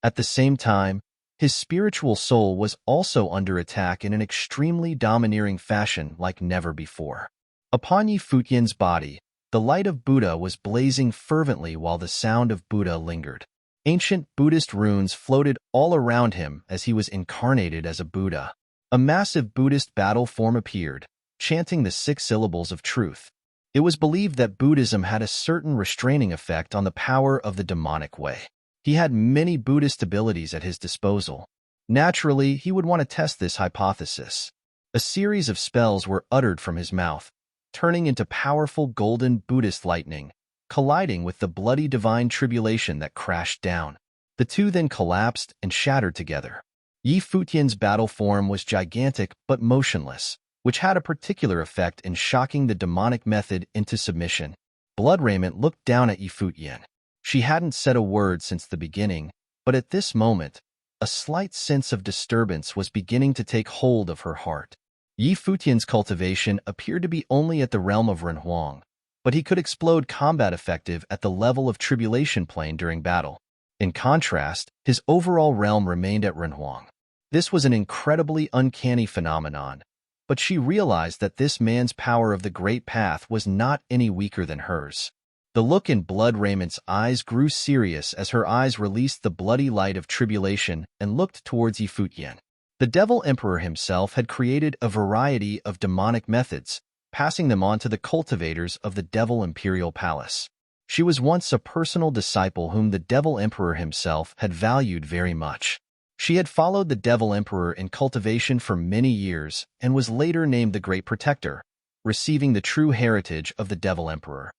At the same time, his spiritual soul was also under attack in an extremely domineering fashion like never before. Upon Futian's body, the light of Buddha was blazing fervently while the sound of Buddha lingered. Ancient Buddhist runes floated all around him as he was incarnated as a Buddha. A massive Buddhist battle form appeared, chanting the 6 syllables of truth. It was believed that Buddhism had a certain restraining effect on the power of the demonic way. He had many Buddhist abilities at his disposal. Naturally, he would want to test this hypothesis. A series of spells were uttered from his mouth, turning into powerful golden Buddhist lightning, colliding with the bloody divine tribulation that crashed down. The two then collapsed and shattered together. Futian's battle form was gigantic but motionless, which had a particular effect in shocking the demonic method into submission. Blood Raiment looked down at Futian. She hadn't said a word since the beginning, but at this moment, a slight sense of disturbance was beginning to take hold of her heart. Yi Futian's cultivation appeared to be only at the realm of Renhuang, but he could explode combat effective at the level of Tribulation Plane during battle. In contrast, his overall realm remained at Renhuang. This was an incredibly uncanny phenomenon, but she realized that this man's power of the Great Path was not any weaker than hers. The look in Blood Raymond's eyes grew serious as her eyes released the bloody light of tribulation and looked towards Yi Futian. The Devil Emperor himself had created a variety of demonic methods, passing them on to the cultivators of the Devil Imperial Palace. She was once a personal disciple whom the Devil Emperor himself had valued very much. She had followed the Devil Emperor in cultivation for many years and was later named the Great Protector, receiving the true heritage of the Devil Emperor.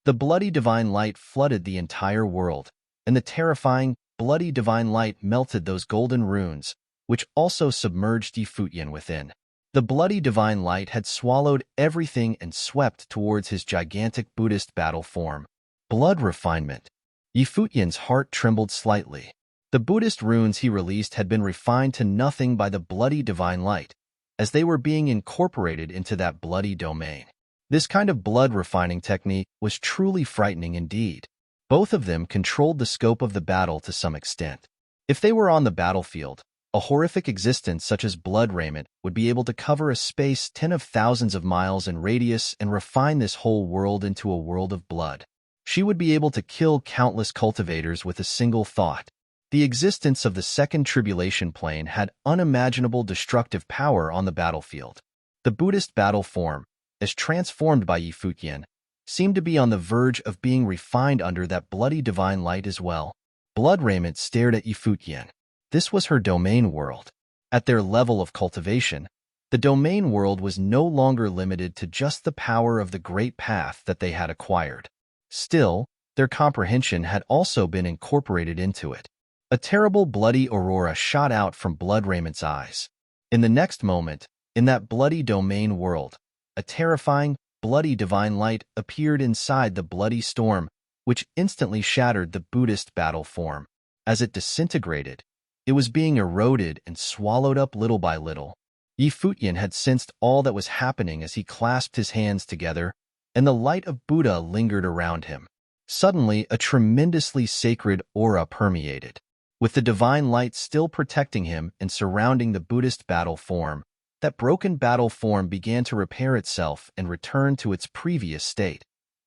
The bloody divine light flooded the entire world, and the terrifying, bloody divine light melted those golden runes, which also submerged Yi Futian within. The bloody divine light had swallowed everything and swept towards his gigantic Buddhist battle form. Blood refinement. Yi Futian's heart trembled slightly. The Buddhist runes he released had been refined to nothing by the bloody divine light, as they were being incorporated into that bloody domain. This kind of blood refining technique was truly frightening indeed. Both of them controlled the scope of the battle to some extent. If they were on the battlefield, a horrific existence such as Blood Raiment would be able to cover a space 10 of thousands of miles in radius and refine this whole world into a world of blood. She would be able to kill countless cultivators with a single thought. The existence of the second tribulation plane had unimaginable destructive power on the battlefield. The Buddhist battle form, as transformed by Yi Futian, seemed to be on the verge of being refined under that bloody divine light as well. Blood Raiment stared at Yi Futian. This was her domain world. At their level of cultivation, the domain world was no longer limited to just the power of the Great Path that they had acquired. Still, their comprehension had also been incorporated into it. A terrible bloody aurora shot out from Blood Raiment's eyes. In the next moment, in that bloody domain world, a terrifying, bloody divine light appeared inside the bloody storm, which instantly shattered the Buddhist battle form. As it disintegrated, it was being eroded and swallowed up little by little. Yi Futian had sensed all that was happening as he clasped his hands together, and the light of Buddha lingered around him. Suddenly, a tremendously sacred aura permeated. With the divine light still protecting him and surrounding the Buddhist battle form, that broken battle form began to repair itself and return to its previous state.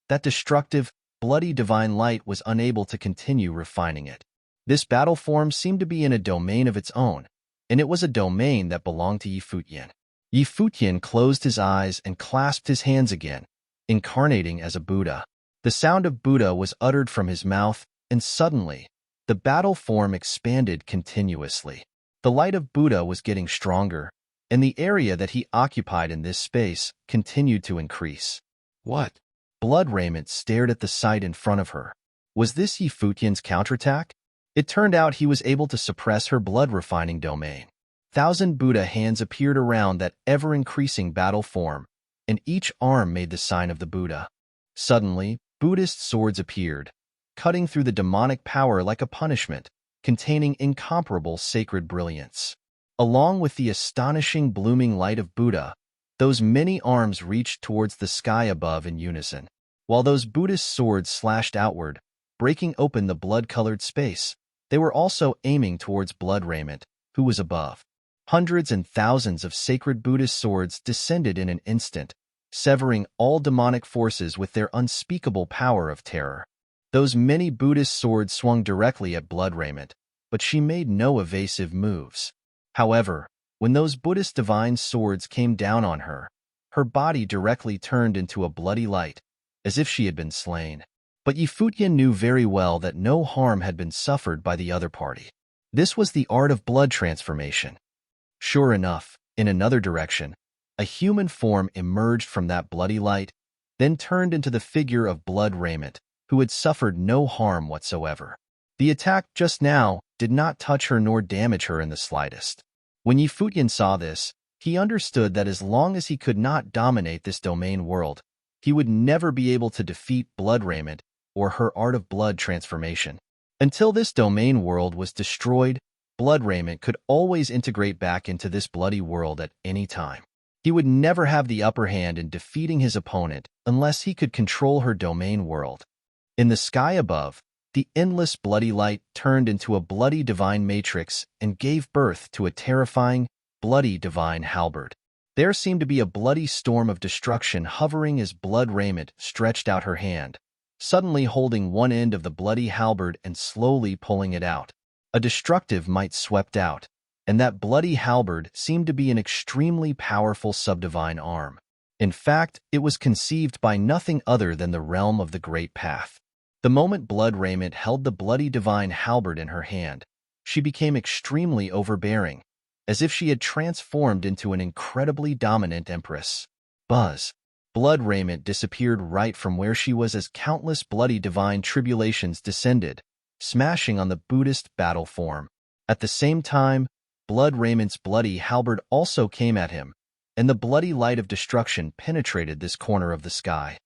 That destructive, bloody divine light was unable to continue refining it. This battle form seemed to be in a domain of its own, and it was a domain that belonged to Yi Futian. Yi Futian closed his eyes and clasped his hands again, incarnating as a Buddha. The sound of Buddha was uttered from his mouth, and suddenly, the battle form expanded continuously. The light of Buddha was getting stronger, and the area that he occupied in this space continued to increase. What? Blood Raiment stared at the sight in front of her. Was this Yi Futian's counterattack? It turned out he was able to suppress her blood-refining domain. 1,000 Buddha hands appeared around that ever-increasing battle form, and each arm made the sign of the Buddha. Suddenly, Buddhist swords appeared, cutting through the demonic power like a punishment, containing incomparable sacred brilliance. Along with the astonishing blooming light of Buddha, those many arms reached towards the sky above in unison. While those Buddhist swords slashed outward, breaking open the blood-colored space, they were also aiming towards Blood Raiment, who was above. Hundreds and thousands of sacred Buddhist swords descended in an instant, severing all demonic forces with their unspeakable power of terror. Those many Buddhist swords swung directly at Blood Raiment, but she made no evasive moves. However, when those Buddhist divine swords came down on her, her body directly turned into a bloody light, as if she had been slain. But Yi Futian knew very well that no harm had been suffered by the other party. This was the art of blood transformation. Sure enough, in another direction, a human form emerged from that bloody light, then turned into the figure of Blood Raiment, who had suffered no harm whatsoever. The attack just now did not touch her nor damage her in the slightest. When Yi Futian saw this, he understood that as long as he could not dominate this domain world, he would never be able to defeat Blood Raiment or her art of blood transformation. Until this domain world was destroyed, Blood Raiment could always integrate back into this bloody world at any time. He would never have the upper hand in defeating his opponent unless he could control her domain world. In the sky above, the endless bloody light turned into a bloody divine matrix and gave birth to a terrifying, bloody divine halberd. There seemed to be a bloody storm of destruction hovering as Blood Raiment stretched out her hand, suddenly holding one end of the bloody halberd and slowly pulling it out. A destructive might swept out, and that bloody halberd seemed to be an extremely powerful subdivine arm. In fact, it was conceived by nothing other than the realm of the Great Path. The moment Blood Raiment held the bloody divine halberd in her hand, she became extremely overbearing, as if she had transformed into an incredibly dominant empress. Buzz. Blood Raiment disappeared right from where she was as countless bloody divine tribulations descended, smashing on the Buddhist battle form. At the same time, Blood Raiment's bloody halberd also came at him, and the bloody light of destruction penetrated this corner of the sky.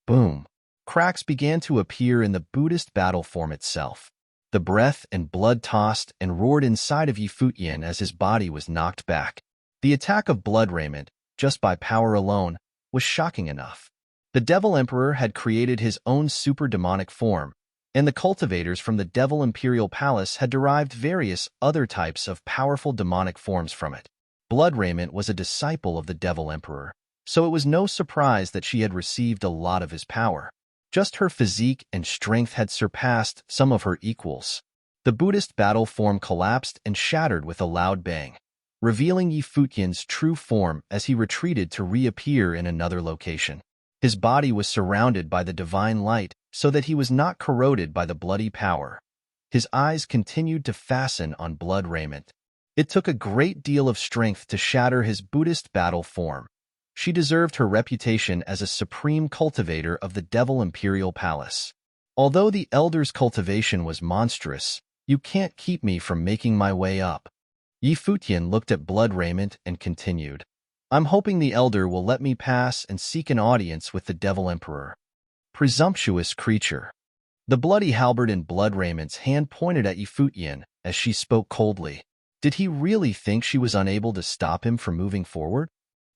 Boom! Cracks began to appear in the Buddhist battle form itself. The breath and blood tossed and roared inside of Futian as his body was knocked back. The attack of Blood Raiment, just by power alone, was shocking enough. The Devil Emperor had created his own super-demonic form, and the cultivators from the Devil Imperial Palace had derived various other types of powerful demonic forms from it. Blood Raiment was a disciple of the Devil Emperor, so it was no surprise that she had received a lot of his power. Just her physique and strength had surpassed some of her equals. The Buddhist battle form collapsed and shattered with a loud bang, revealing Futian's true form as he retreated to reappear in another location. His body was surrounded by the divine light so that he was not corroded by the bloody power. His eyes continued to fasten on Blood Raiment. It took a great deal of strength to shatter his Buddhist battle form. She deserved her reputation as a supreme cultivator of the Devil Imperial Palace. Although the Elder's cultivation was monstrous, you can't keep me from making my way up. Futian looked at Blood Raiment and continued, I'm hoping the Elder will let me pass and seek an audience with the Devil Emperor. Presumptuous creature. The bloody halberd in Blood Raiment's hand pointed at Futian as she spoke coldly. Did he really think she was unable to stop him from moving forward?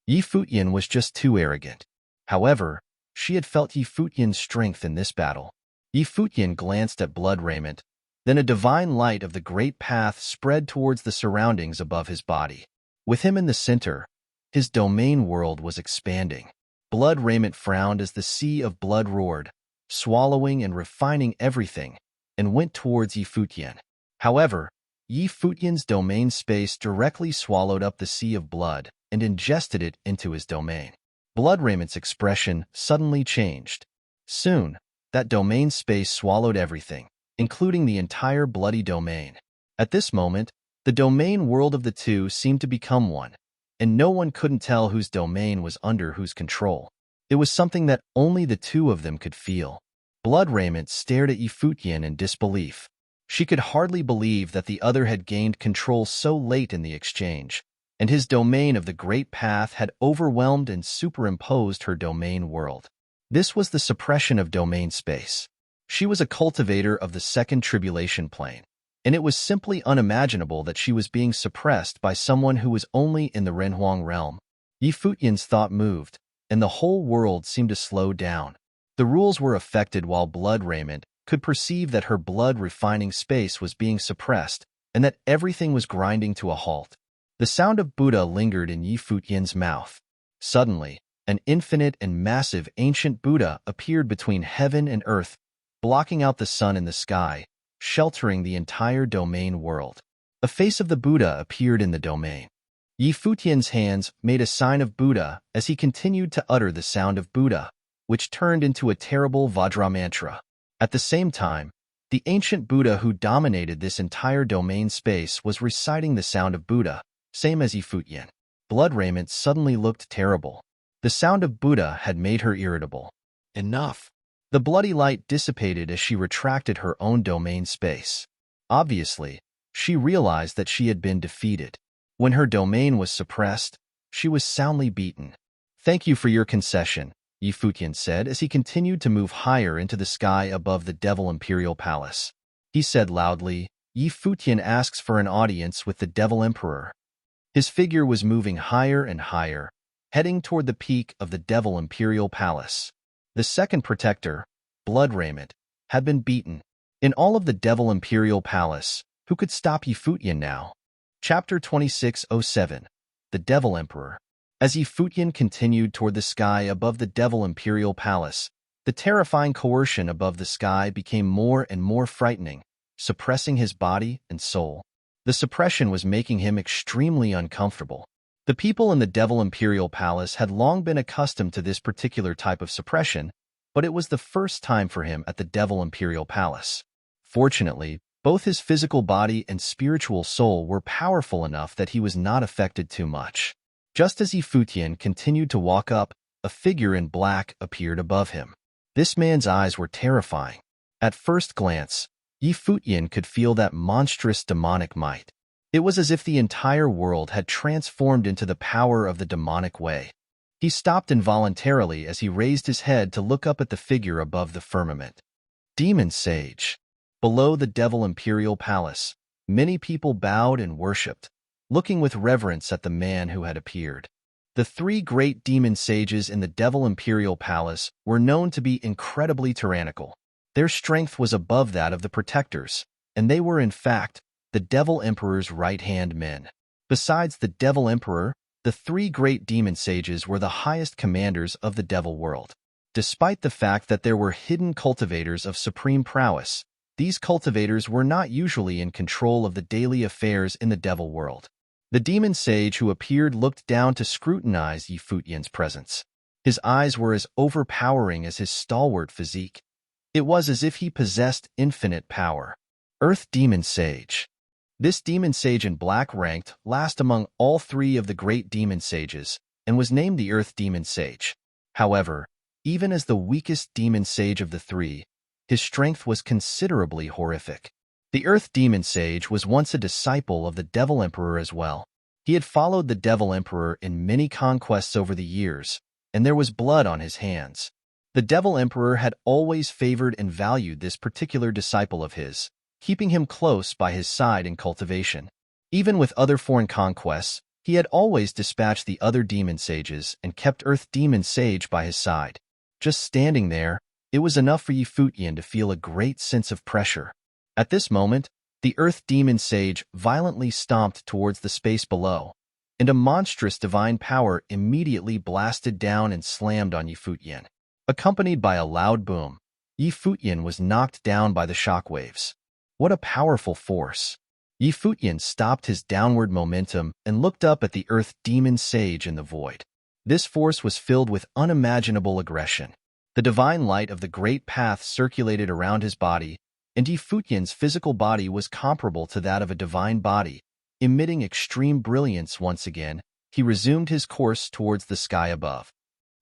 Futian was just too arrogant. However, she had felt Futian's strength in this battle. Futian glanced at Blood Raiment, then a divine light of the Great Path spread towards the surroundings above his body. With him in the center, his domain world was expanding. Blood Raiment frowned as the sea of blood roared, swallowing and refining everything, and went towards Futian. However, Futian's domain space directly swallowed up the sea of blood and ingested it into his domain. Blood Raiment's expression suddenly changed. Soon, that domain space swallowed everything, including the entire bloody domain. At this moment, the domain world of the two seemed to become one, and no one couldn't tell whose domain was under whose control. It was something that only the two of them could feel. Blood Raiment stared at Futian in disbelief. She could hardly believe that the other had gained control so late in the exchange, and his domain of the Great Path had overwhelmed and superimposed her domain world. This was the suppression of domain space. She was a cultivator of the second tribulation plane, and it was simply unimaginable that she was being suppressed by someone who was only in the Renhuang realm. Futian's thought moved, and the whole world seemed to slow down. The rules were affected while Blood Raiment could perceive that her blood-refining space was being suppressed and that everything was grinding to a halt. The sound of Buddha lingered in Futian's mouth. Suddenly, an infinite and massive ancient Buddha appeared between heaven and earth, blocking out the sun in the sky, sheltering the entire domain world. A face of the Buddha appeared in the domain. Futian's hands made a sign of Buddha as he continued to utter the sound of Buddha, which turned into a terrible Vajra mantra. At the same time, the ancient Buddha who dominated this entire domain space was reciting the sound of Buddha, same as Futian. Blood Raiment suddenly looked terrible. The sound of Buddha had made her irritable. Enough. The bloody light dissipated as she retracted her own domain space. Obviously, she realized that she had been defeated. When her domain was suppressed, she was soundly beaten. Thank you for your concession, Futian said as he continued to move higher into the sky above the Devil Imperial Palace. He said loudly, Futian asks for an audience with the Devil Emperor. His figure was moving higher and higher, heading toward the peak of the Devil Imperial Palace. The second protector, Blood Raiment, had been beaten. In all of the Devil Imperial Palace, who could stop Futian now? Chapter 2607. The Devil Emperor. As Futian continued toward the sky above the Devil Imperial Palace, the terrifying coercion above the sky became more and more frightening, suppressing his body and soul. The suppression was making him extremely uncomfortable. The people in the Devil Imperial Palace had long been accustomed to this particular type of suppression, but it was the first time for him at the Devil Imperial Palace. Fortunately, both his physical body and spiritual soul were powerful enough that he was not affected too much. Just as Futian continued to walk up, a figure in black appeared above him. This man's eyes were terrifying. At first glance, Futian could feel that monstrous demonic might. It was as if the entire world had transformed into the power of the demonic way. He stopped involuntarily as he raised his head to look up at the figure above the firmament. Demon Sage. Below the Devil Imperial Palace, many people bowed and worshipped, looking with reverence at the man who had appeared. The three great demon sages in the Devil Imperial Palace were known to be incredibly tyrannical. Their strength was above that of the protectors, and they were in fact the Devil Emperor's right-hand men. Besides the Devil Emperor, the three great demon sages were the highest commanders of the Devil world. Despite the fact that there were hidden cultivators of supreme prowess, these cultivators were not usually in control of the daily affairs in the Devil world. The demon sage who appeared looked down to scrutinize Futian's presence. His eyes were as overpowering as his stalwart physique. It was as if he possessed infinite power. Earth Demon Sage. This demon sage in black ranked last among all three of the great demon sages and was named the Earth Demon Sage. However, even as the weakest demon sage of the three, his strength was considerably horrific. The Earth Demon Sage was once a disciple of the Devil Emperor as well. He had followed the Devil Emperor in many conquests over the years, and there was blood on his hands. The Devil Emperor had always favored and valued this particular disciple of his, keeping him close by his side in cultivation. Even with other foreign conquests, he had always dispatched the other demon sages and kept Earth Demon Sage by his side. Just standing there, it was enough for Futian to feel a great sense of pressure. At this moment, the Earth Demon Sage violently stomped towards the space below, and a monstrous divine power immediately blasted down and slammed on Futian. Accompanied by a loud boom, Futian was knocked down by the shockwaves. What a powerful force! Futian stopped his downward momentum and looked up at the Earth Demon Sage in the void. This force was filled with unimaginable aggression. The divine light of the Great Path circulated around his body, and Futian's physical body was comparable to that of a divine body. Emitting extreme brilliance once again, he resumed his course towards the sky above.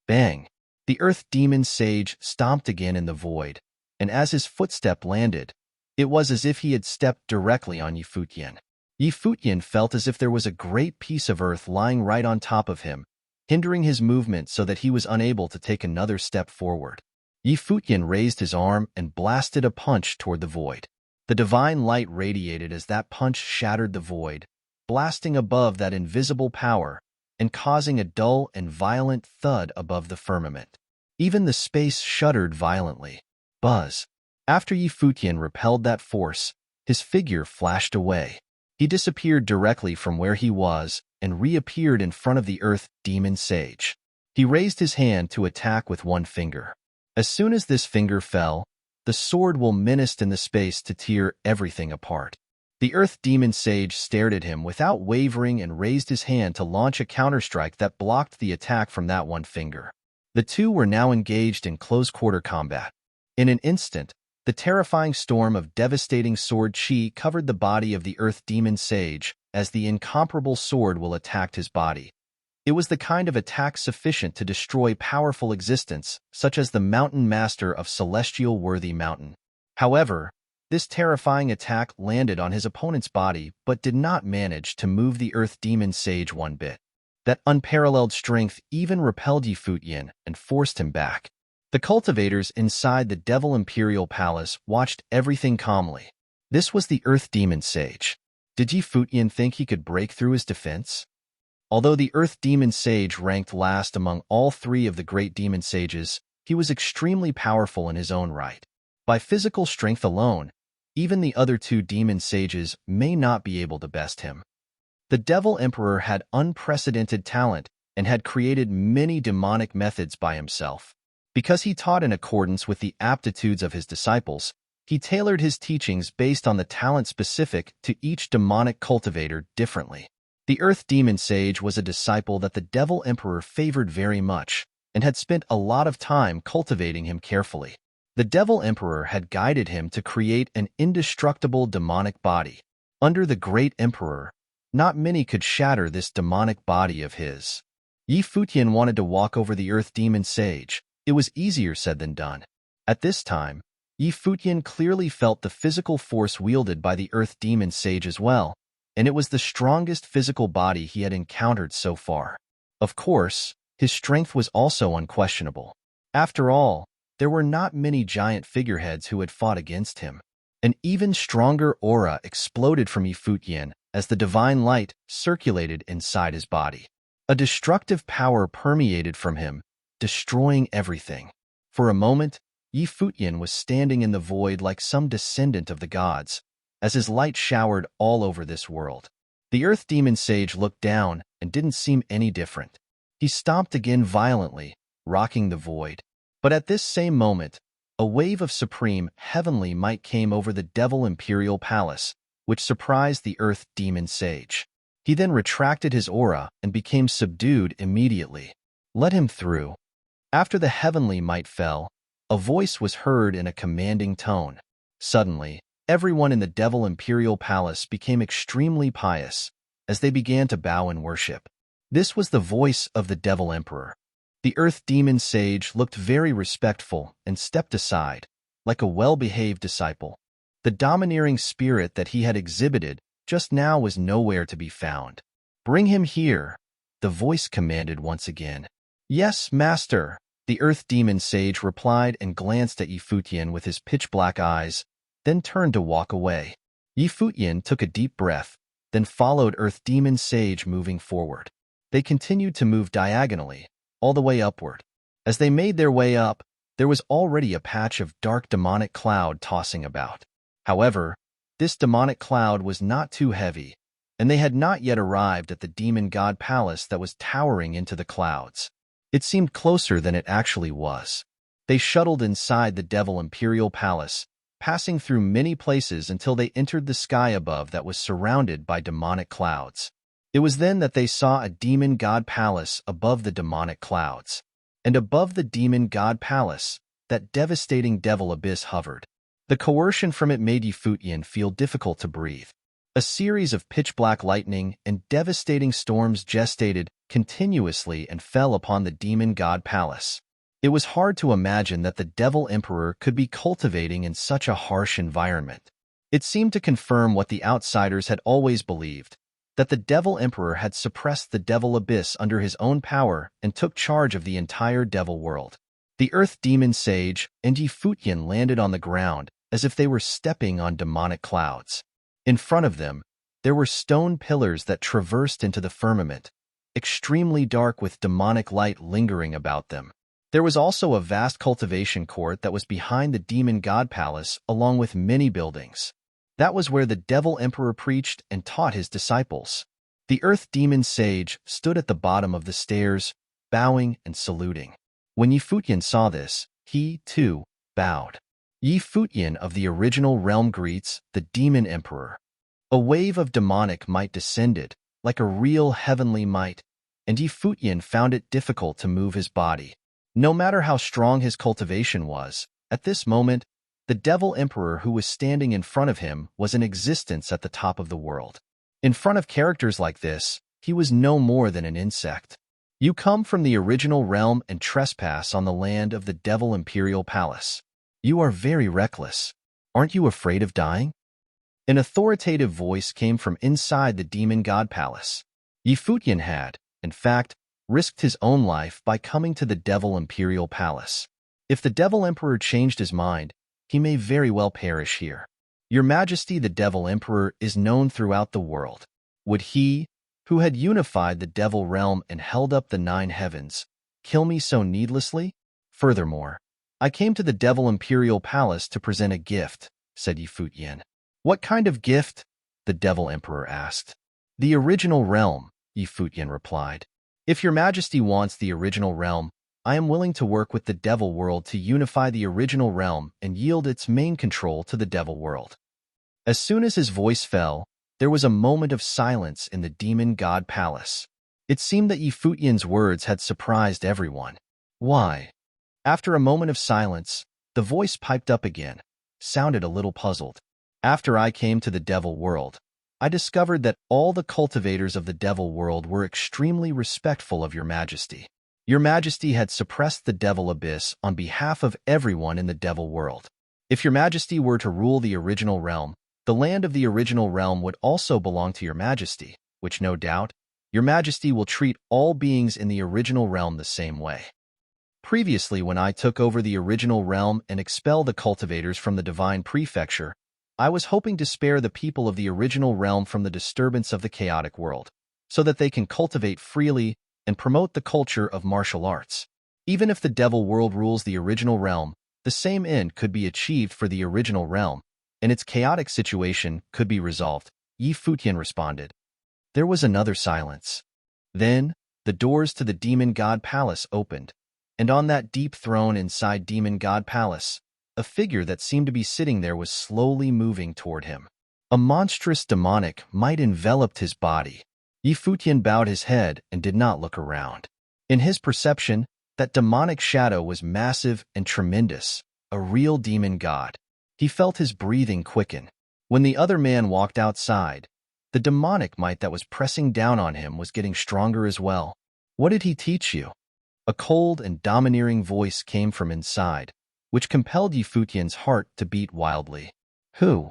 Bang! The Earth Demon Sage stomped again in the void, and as his footstep landed, it was as if he had stepped directly on Futian. Futian felt as if there was a great piece of earth lying right on top of him, hindering his movement so that he was unable to take another step forward. Futian raised his arm and blasted a punch toward the void. The divine light radiated as that punch shattered the void, blasting above that invisible power and causing a dull and violent thud above the firmament. Even the space shuddered violently. Buzz. After Futian repelled that force, his figure flashed away. He disappeared directly from where he was and reappeared in front of the Earth Demon Sage. He raised his hand to attack with one finger. As soon as this finger fell, the sword will menaced in the space to tear everything apart. The Earth Demon Sage stared at him without wavering and raised his hand to launch a counterstrike that blocked the attack from that one finger. The two were now engaged in close-quarter combat. In an instant, the terrifying storm of devastating sword chi covered the body of the Earth Demon Sage as the incomparable sword will attacked his body. It was the kind of attack sufficient to destroy powerful existence, such as the Mountain Master of Celestial Worthy Mountain. However, this terrifying attack landed on his opponent's body but did not manage to move the Earth Demon Sage one bit. That unparalleled strength even repelled Futian and forced him back. The cultivators inside the Devil Imperial Palace watched everything calmly. This was the Earth Demon Sage. Did Futian think he could break through his defense? Although the Earth Demon Sage ranked last among all three of the great demon sages, he was extremely powerful in his own right. By physical strength alone, even the other two demon sages may not be able to best him. The Devil Emperor had unprecedented talent and had created many demonic methods by himself. Because he taught in accordance with the aptitudes of his disciples, he tailored his teachings based on the talent specific to each demonic cultivator differently. The Earth Demon Sage was a disciple that the Devil Emperor favored very much and had spent a lot of time cultivating him carefully. The Devil Emperor had guided him to create an indestructible demonic body. Under the Great Emperor, not many could shatter this demonic body of his. Futian wanted to walk over the Earth Demon Sage. It was easier said than done. At this time, Futian clearly felt the physical force wielded by the Earth Demon Sage as well, and it was the strongest physical body he had encountered so far. Of course, his strength was also unquestionable. After all, there were not many giant figureheads who had fought against him. An even stronger aura exploded from Futian as the divine light circulated inside his body. A destructive power permeated from him, destroying everything. For a moment, Futian was standing in the void like some descendant of the gods, as his light showered all over this world. The Earth Demon Sage looked down and didn't seem any different. He stomped again violently, rocking the void. But at this same moment, a wave of supreme heavenly might came over the Devil Imperial Palace, which surprised the Earth Demon Sage. He then retracted his aura and became subdued immediately. Let him through. After the heavenly might fell, a voice was heard in a commanding tone. Suddenly, everyone in the Devil Imperial Palace became extremely pious as they began to bow in worship. This was the voice of the Devil Emperor. The Earth Demon Sage looked very respectful and stepped aside, like a well-behaved disciple. The domineering spirit that he had exhibited just now was nowhere to be found. "Bring him here," the voice commanded once again. "Yes, master," the Earth Demon Sage replied and glanced at Futian with his pitch-black eyes, then turned to walk away. Futian took a deep breath, then followed Earth Demon Sage moving forward. They continued to move diagonally, all the way upward. As they made their way up, there was already a patch of dark demonic cloud tossing about. However, this demonic cloud was not too heavy, and they had not yet arrived at the demon god palace that was towering into the clouds. It seemed closer than it actually was. They shuttled inside the Devil Imperial Palace, passing through many places until they entered the sky above that was surrounded by demonic clouds. It was then that they saw a demon god palace above the demonic clouds. And above the demon god palace, that devastating devil abyss hovered. The coercion from it made Futian feel difficult to breathe. A series of pitch-black lightning and devastating storms gestated continuously and fell upon the demon god palace. It was hard to imagine that the Devil Emperor could be cultivating in such a harsh environment. It seemed to confirm what the outsiders had always believed, that the Devil Emperor had suppressed the Devil Abyss under his own power and took charge of the entire Devil world. The Earth Demon Sage and Futian landed on the ground as if they were stepping on demonic clouds. In front of them, there were stone pillars that traversed into the firmament, extremely dark with demonic light lingering about them. There was also a vast cultivation court that was behind the Demon God Palace, along with many buildings. That was where the Devil Emperor preached and taught his disciples. The Earth Demon Sage stood at the bottom of the stairs, bowing and saluting. When Futian saw this, he, too, bowed. Futian of the original realm greets the Demon Emperor. A wave of demonic might descended, like a real heavenly might, and Futian found it difficult to move his body. No matter how strong his cultivation was, at this moment, the Devil Emperor who was standing in front of him was in existence at the top of the world. In front of characters like this, he was no more than an insect. You come from the original realm and trespass on the land of the Devil Imperial Palace. You are very reckless. Aren't you afraid of dying? An authoritative voice came from inside the Demon God Palace. Futian had, in fact, risked his own life by coming to the Devil Imperial Palace. If the Devil Emperor changed his mind, he may very well perish here. Your Majesty, the Devil Emperor is known throughout the world. Would he, who had unified the devil realm and held up the 9 heavens, kill me so needlessly? Furthermore, I came to the devil imperial palace to present a gift, said Futian. What kind of gift? The devil emperor asked. The original realm, Futian replied. If your majesty wants the original realm, I am willing to work with the devil world to unify the original realm and yield its main control to the devil world. As soon as his voice fell, there was a moment of silence in the demon god palace. It seemed that Futian's words had surprised everyone. Why? After a moment of silence, the voice piped up again, sounded a little puzzled. After I came to the devil world, I discovered that all the cultivators of the devil world were extremely respectful of your majesty. Your majesty had suppressed the devil abyss on behalf of everyone in the devil world. If your majesty were to rule the original realm, the land of the original realm would also belong to your majesty, which no doubt, your majesty will treat all beings in the original realm the same way. Previously, when I took over the original realm and expelled the cultivators from the divine prefecture, I was hoping to spare the people of the original realm from the disturbance of the chaotic world, so that they can cultivate freely and promote the culture of martial arts. Even if the devil world rules the original realm, the same end could be achieved for the original realm, and its chaotic situation could be resolved, Futian responded. There was another silence. Then, the doors to the demon god palace opened, and on that deep throne inside demon god palace, a figure that seemed to be sitting there was slowly moving toward him. A monstrous demonic might enveloped his body. Futian bowed his head and did not look around. In his perception, that demonic shadow was massive and tremendous, a real demon god. He felt his breathing quicken. When the other man walked outside, the demonic might that was pressing down on him was getting stronger as well. What did he teach you? A cold and domineering voice came from inside, which compelled Futian's heart to beat wildly. Who?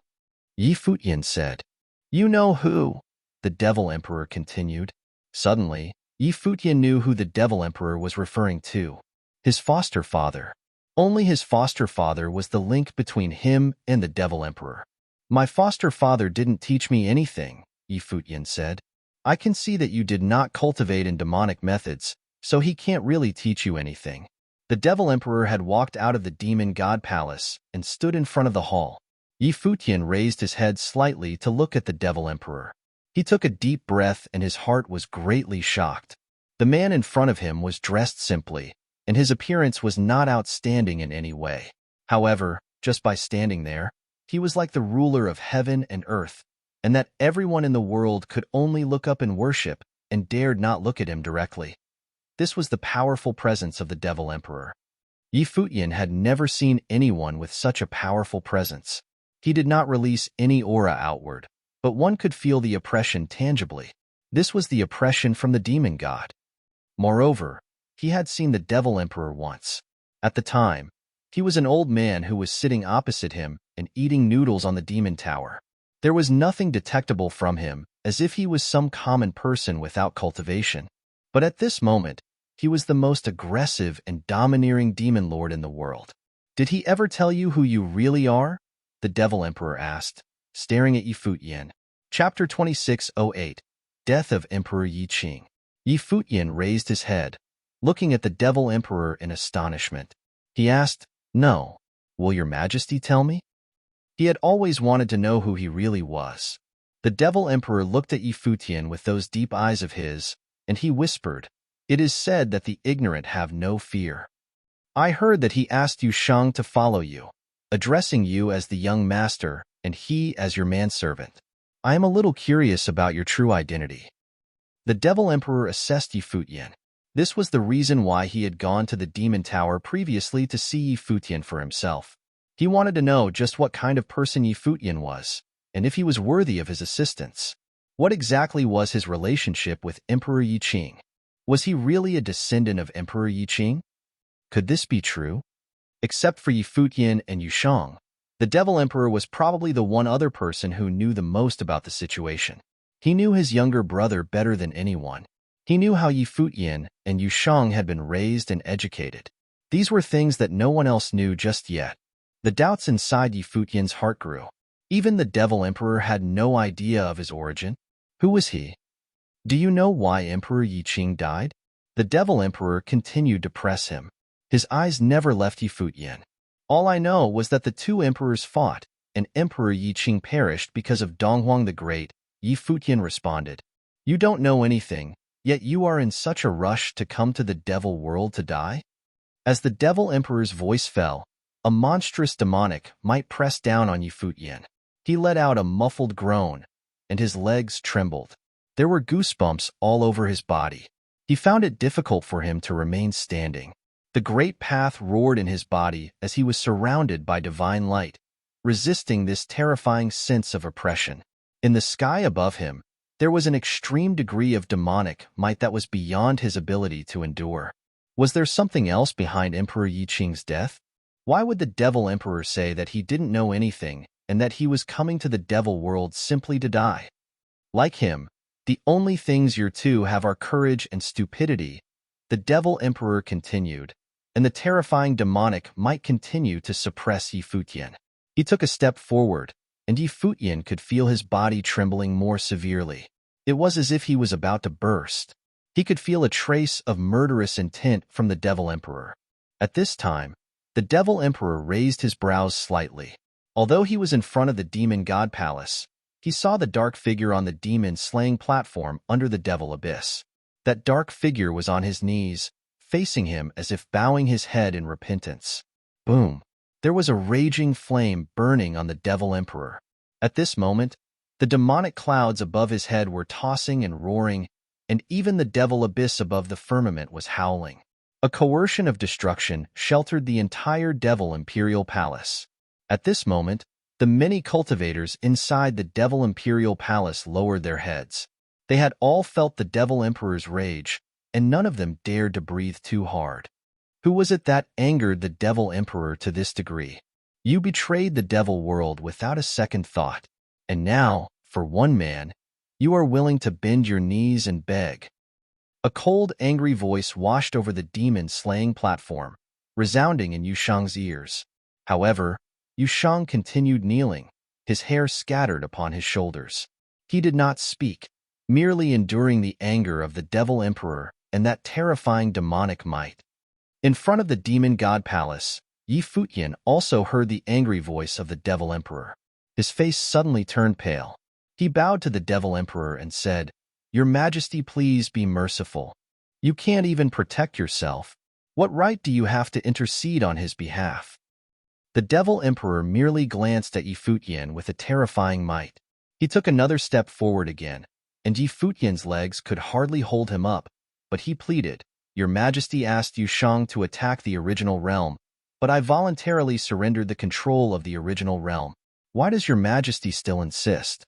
Futian said. You know who? The devil emperor continued. Suddenly, Futian knew who the devil emperor was referring to. His foster father. Only his foster father was the link between him and the devil emperor. My foster father didn't teach me anything, Futian said. I can see that you did not cultivate in demonic methods, so he can't really teach you anything. The devil emperor had walked out of the demon god palace and stood in front of the hall. Futian raised his head slightly to look at the devil emperor. He took a deep breath and his heart was greatly shocked. The man in front of him was dressed simply, and his appearance was not outstanding in any way. However, just by standing there, he was like the ruler of heaven and earth, and that everyone in the world could only look up and worship and dared not look at him directly. This was the powerful presence of the devil emperor. Futian had never seen anyone with such a powerful presence. He did not release any aura outward, but one could feel the oppression tangibly. This was the oppression from the demon god. Moreover, he had seen the devil emperor once. At the time, he was an old man who was sitting opposite him and eating noodles on the demon tower. There was nothing detectable from him, as if he was some common person without cultivation. But at this moment, he was the most aggressive and domineering demon lord in the world. Did he ever tell you who you really are? The devil emperor asked, staring at Futian. Chapter 2608. Death of Emperor Yiqing. Futian raised his head, looking at the devil emperor in astonishment. He asked, No, will your majesty tell me? He had always wanted to know who he really was. The devil emperor looked at Futian with those deep eyes of his, and he whispered, It is said that the ignorant have no fear. I heard that he asked Shang to follow you, addressing you as the young master and he as your manservant. I am a little curious about your true identity. The devil emperor assessed Futian. This was the reason why he had gone to the demon tower previously to see Futian for himself. He wanted to know just what kind of person Futian was, and if he was worthy of his assistance. What exactly was his relationship with Emperor Yiqing? Was he really a descendant of Emperor Yiqing? Could this be true? Except for Futian and Shang, the devil emperor was probably the one other person who knew the most about the situation. He knew his younger brother better than anyone. He knew how Futian and Shang had been raised and educated. These were things that no one else knew just yet. The doubts inside Futian's heart grew. Even the devil emperor had no idea of his origin. Who was he? Do you know why Emperor Yi Qing died? The Devil Emperor continued to press him. His eyes never left Yi Futian. All I know was that the two emperors fought, and Emperor Yi Qing perished because of Donghuang the Great, Yi Futian responded. You don't know anything, yet you are in such a rush to come to the devil world to die? As the Devil Emperor's voice fell, a monstrous demonic might pressed down on Yi Futian. He let out a muffled groan, and his legs trembled. There were goosebumps all over his body. He found it difficult for him to remain standing. The great path roared in his body as he was surrounded by divine light, resisting this terrifying sense of oppression. In the sky above him, there was an extreme degree of demonic might that was beyond his ability to endure. Was there something else behind Emperor Yi Qing's death? Why would the Devil Emperor say that he didn't know anything and that he was coming to the devil world simply to die? Like him, the only things your two have are courage and stupidity, the Devil Emperor continued, and the terrifying demonic might continue to suppress Yi Futian. He took a step forward, and Yi Futian could feel his body trembling more severely. It was as if he was about to burst. He could feel a trace of murderous intent from the Devil Emperor. At this time, the Devil Emperor raised his brows slightly. Although he was in front of the Demon God Palace, he saw the dark figure on the demon-slaying platform under the Devil Abyss. That dark figure was on his knees, facing him as if bowing his head in repentance. Boom! There was a raging flame burning on the Devil Emperor. At this moment, the demonic clouds above his head were tossing and roaring, and even the Devil Abyss above the firmament was howling. A coercion of destruction sheltered the entire Devil Imperial Palace. At this moment, the many cultivators inside the Devil Imperial Palace lowered their heads. They had all felt the Devil Emperor's rage, and none of them dared to breathe too hard. Who was it that angered the Devil Emperor to this degree? You betrayed the Devil world without a second thought, and now, for one man, you are willing to bend your knees and beg. A cold, angry voice washed over the demon-slaying platform, resounding in Yu Shang's ears. However, Yu Shang continued kneeling, his hair scattered upon his shoulders. He did not speak, merely enduring the anger of the Devil Emperor and that terrifying demonic might. In front of the Demon God Palace, Yi Futian also heard the angry voice of the Devil Emperor. His face suddenly turned pale. He bowed to the Devil Emperor and said, "Your Majesty, please be merciful. You can't even protect yourself. What right do you have to intercede on his behalf?" The Devil Emperor merely glanced at Yi Futian with a terrifying might. He took another step forward again, and Yi Futian's legs could hardly hold him up, but he pleaded, "Your Majesty asked Yu Shang to attack the original realm, but I voluntarily surrendered the control of the original realm. Why does Your Majesty still insist?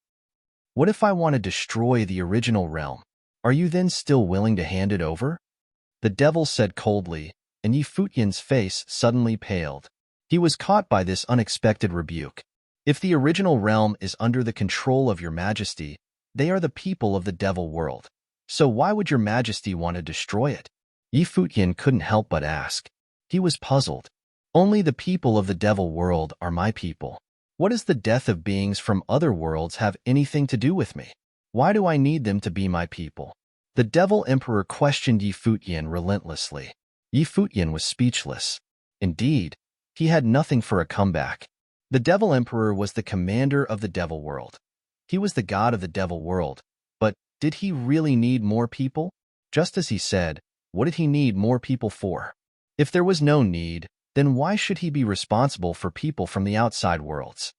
What if I want to destroy the original realm? Are you then still willing to hand it over?" The devil said coldly, and Yi Futian's face suddenly paled. He was caught by this unexpected rebuke. If the original realm is under the control of Your Majesty, they are the people of the devil world. So why would Your Majesty want to destroy it? Yi Futian couldn't help but ask. He was puzzled. Only the people of the devil world are my people. What does the death of beings from other worlds have anything to do with me? Why do I need them to be my people? The Devil Emperor questioned Yi Futian relentlessly. Yi Futian was speechless. Indeed, he had nothing for a comeback. The Devil Emperor was the commander of the devil world. He was the god of the devil world. But did he really need more people? Just as he said, what did he need more people for? If there was no need, then why should he be responsible for people from the outside worlds?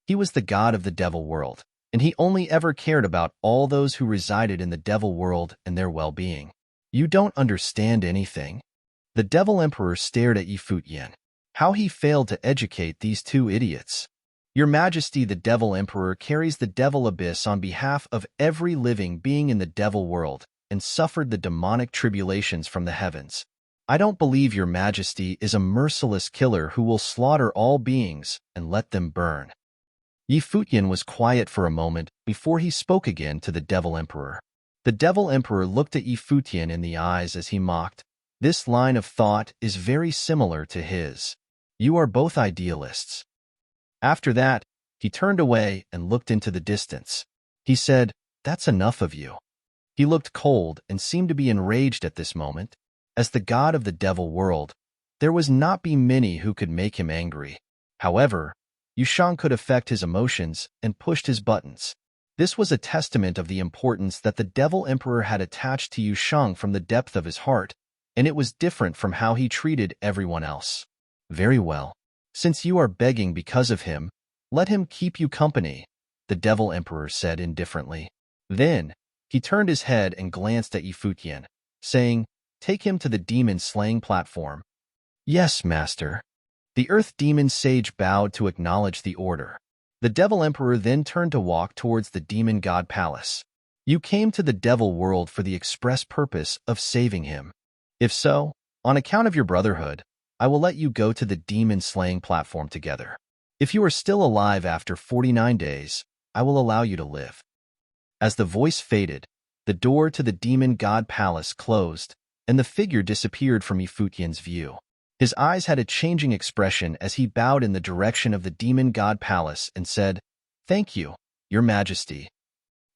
He was the god of the devil world, and he only ever cared about all those who resided in the devil world and their well-being. You don't understand anything? The Devil Emperor stared at Yi Futian. How he failed to educate these two idiots. Your Majesty, the Devil Emperor carries the Devil Abyss on behalf of every living being in the devil world and suffered the demonic tribulations from the heavens. I don't believe Your Majesty is a merciless killer who will slaughter all beings and let them burn. Yi Futian was quiet for a moment before he spoke again to the Devil Emperor. The Devil Emperor looked at Yi Futian in the eyes as he mocked. This line of thought is very similar to his. You are both idealists. After that, he turned away and looked into the distance. He said, "That's enough of you. He looked cold and seemed to be enraged at this moment. As the god of the devil world, there was not be many who could make him angry. However, Yushang could affect his emotions and pushed his buttons. This was a testament of the importance that the Devil Emperor had attached to Yushang from the depth of his heart, and it was different from how he treated everyone else. Very well. Since you are begging because of him, let him keep you company, the Devil Emperor said indifferently. Then, he turned his head and glanced at Futian, saying, "Take him to the demon-slaying platform." "Yes, master." The Earth Demon Sage bowed to acknowledge the order. The Devil Emperor then turned to walk towards the Demon God Palace. "You came to the Devil world for the express purpose of saving him. If so, on account of your brotherhood, I will let you go to the demon-slaying platform together. If you are still alive after 49 days, I will allow you to live." As the voice faded, the door to the Demon God Palace closed, and the figure disappeared from Futian's view. His eyes had a changing expression as he bowed in the direction of the Demon God Palace and said, "Thank you, Your Majesty."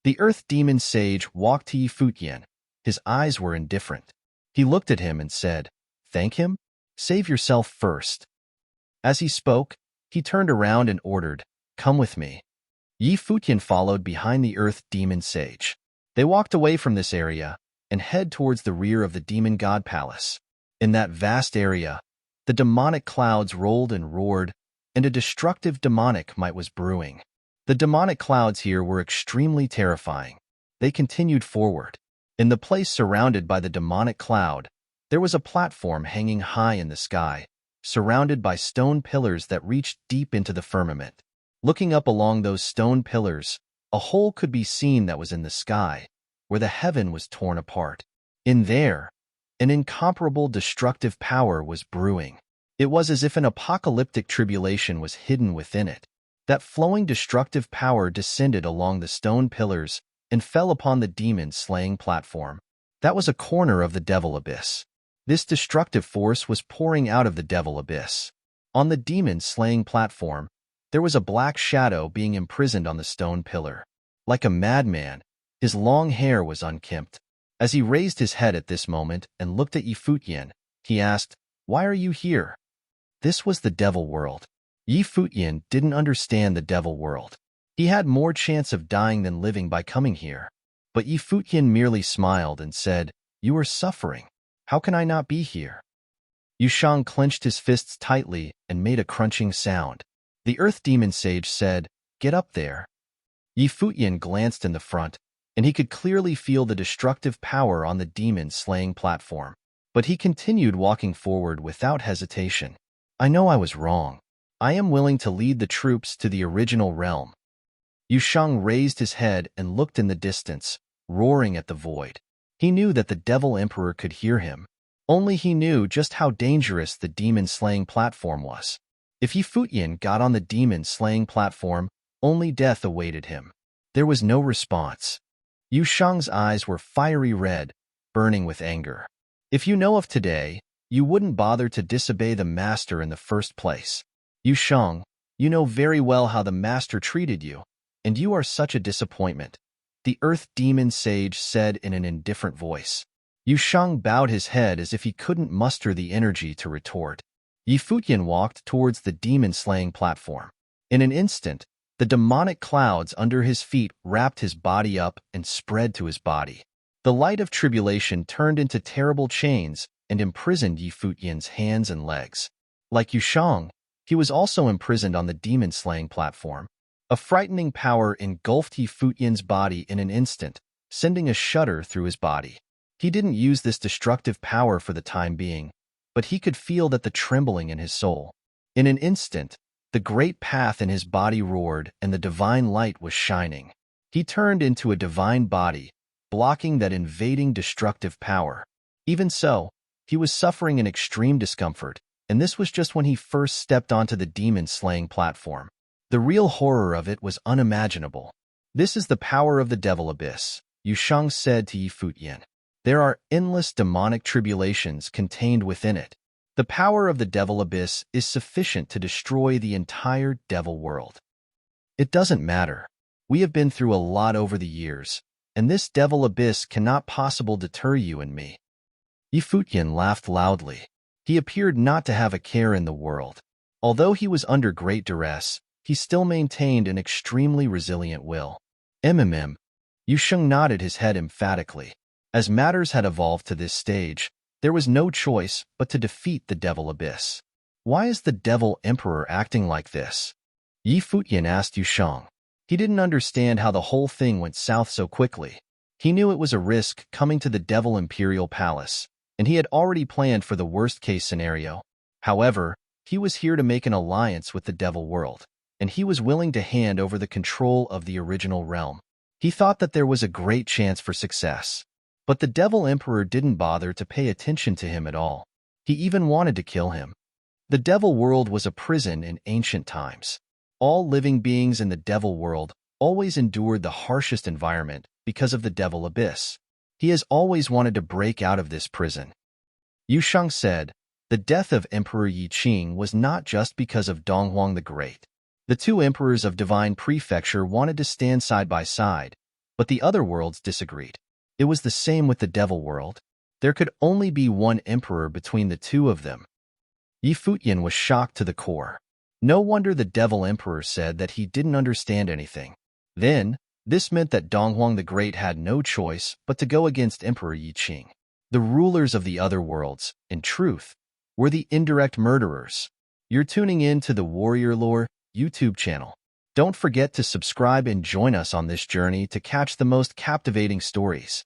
The Earth Demon Sage walked to Futian. His eyes were indifferent. He looked at him and said, "Thank him? Save yourself first." As he spoke, he turned around and ordered, "Come with me." Futian followed behind the Earth Demon Sage. They walked away from this area and head towards the rear of the Demon God Palace. In that vast area, the demonic clouds rolled and roared, and a destructive demonic might was brewing. The demonic clouds here were extremely terrifying. They continued forward. In the place surrounded by the demonic cloud, there was a platform hanging high in the sky, surrounded by stone pillars that reached deep into the firmament. Looking up along those stone pillars, a hole could be seen that was in the sky, where the heaven was torn apart. In there, an incomparable destructive power was brewing. It was as if an apocalyptic tribulation was hidden within it. That flowing destructive power descended along the stone pillars and fell upon the demon-slaying platform. That was a corner of the Devil Abyss. This destructive force was pouring out of the Devil Abyss. On the demon-slaying platform, there was a black shadow being imprisoned on the stone pillar. Like a madman, his long hair was unkempt. As he raised his head at this moment and looked at Futian, he asked, "Why are you here?" This was the Devil World. Futian didn't understand the Devil World. He had more chance of dying than living by coming here. But Futian merely smiled and said, "You are suffering. How can I not be here?" Yushang clenched his fists tightly and made a crunching sound. The Earth Demon Sage said, "Get up there." Futian glanced in the front, and he could clearly feel the destructive power on the demon-slaying platform. But he continued walking forward without hesitation. "I know I was wrong. I am willing to lead the troops to the original realm." Yushang raised his head and looked in the distance, roaring at the void. He knew that the Devil Emperor could hear him. Only he knew just how dangerous the demon-slaying platform was. If Futian got on the demon-slaying platform, only death awaited him. There was no response. Yushang's eyes were fiery red, burning with anger. "If you know of today, you wouldn't bother to disobey the master in the first place. Yushang, you know very well how the master treated you, and you are such a disappointment," the Earth Demon Sage said in an indifferent voice. Yushang bowed his head as if he couldn't muster the energy to retort. Futian walked towards the demon-slaying platform. In an instant, the demonic clouds under his feet wrapped his body up and spread to his body. The light of tribulation turned into terrible chains and imprisoned Futian's hands and legs. Like Yushang, he was also imprisoned on the demon-slaying platform. A frightening power engulfed Futian's body in an instant, sending a shudder through his body. He didn't use this destructive power for the time being, but he could feel that the trembling in his soul. In an instant, the great path in his body roared and the divine light was shining. He turned into a divine body, blocking that invading destructive power. Even so, he was suffering an extreme discomfort, and this was just when he first stepped onto the demon-slaying platform. The real horror of it was unimaginable. "This is the power of the Devil Abyss," Yushang said to Futian. "There are endless demonic tribulations contained within it. The power of the Devil Abyss is sufficient to destroy the entire Devil World. It doesn't matter. We have been through a lot over the years, and this devil abyss cannot possibly deter you and me. Futian laughed loudly. He appeared not to have a care in the world. Although he was under great duress, he still maintained an extremely resilient will. Yusheng nodded his head emphatically. As matters had evolved to this stage, there was no choice but to defeat the Devil Abyss. Why is the Devil Emperor acting like this? Futian asked Yusheng. He didn't understand how the whole thing went south so quickly. He knew it was a risk coming to the Devil Imperial Palace, and he had already planned for the worst-case scenario. However, he was here to make an alliance with the Devil World, and he was willing to hand over the control of the original realm. He thought that there was a great chance for success. But the Devil Emperor didn't bother to pay attention to him at all. He even wanted to kill him. The Devil World was a prison in ancient times. All living beings in the Devil World always endured the harshest environment because of the Devil Abyss. He has always wanted to break out of this prison. Yusheng said, the death of Emperor Yi Qing was not just because of Donghuang the Great. The two emperors of Divine Prefecture wanted to stand side by side, but the other worlds disagreed. It was the same with the Devil World. There could only be one emperor between the two of them. Futian was shocked to the core. No wonder the Devil Emperor said that he didn't understand anything. Then, this meant that Donghuang the Great had no choice but to go against Emperor Yi Qing. The rulers of the other worlds, in truth, were the indirect murderers. You're tuning in to the Warrior Lore YouTube channel. Don't forget to subscribe and join us on this journey to catch the most captivating stories.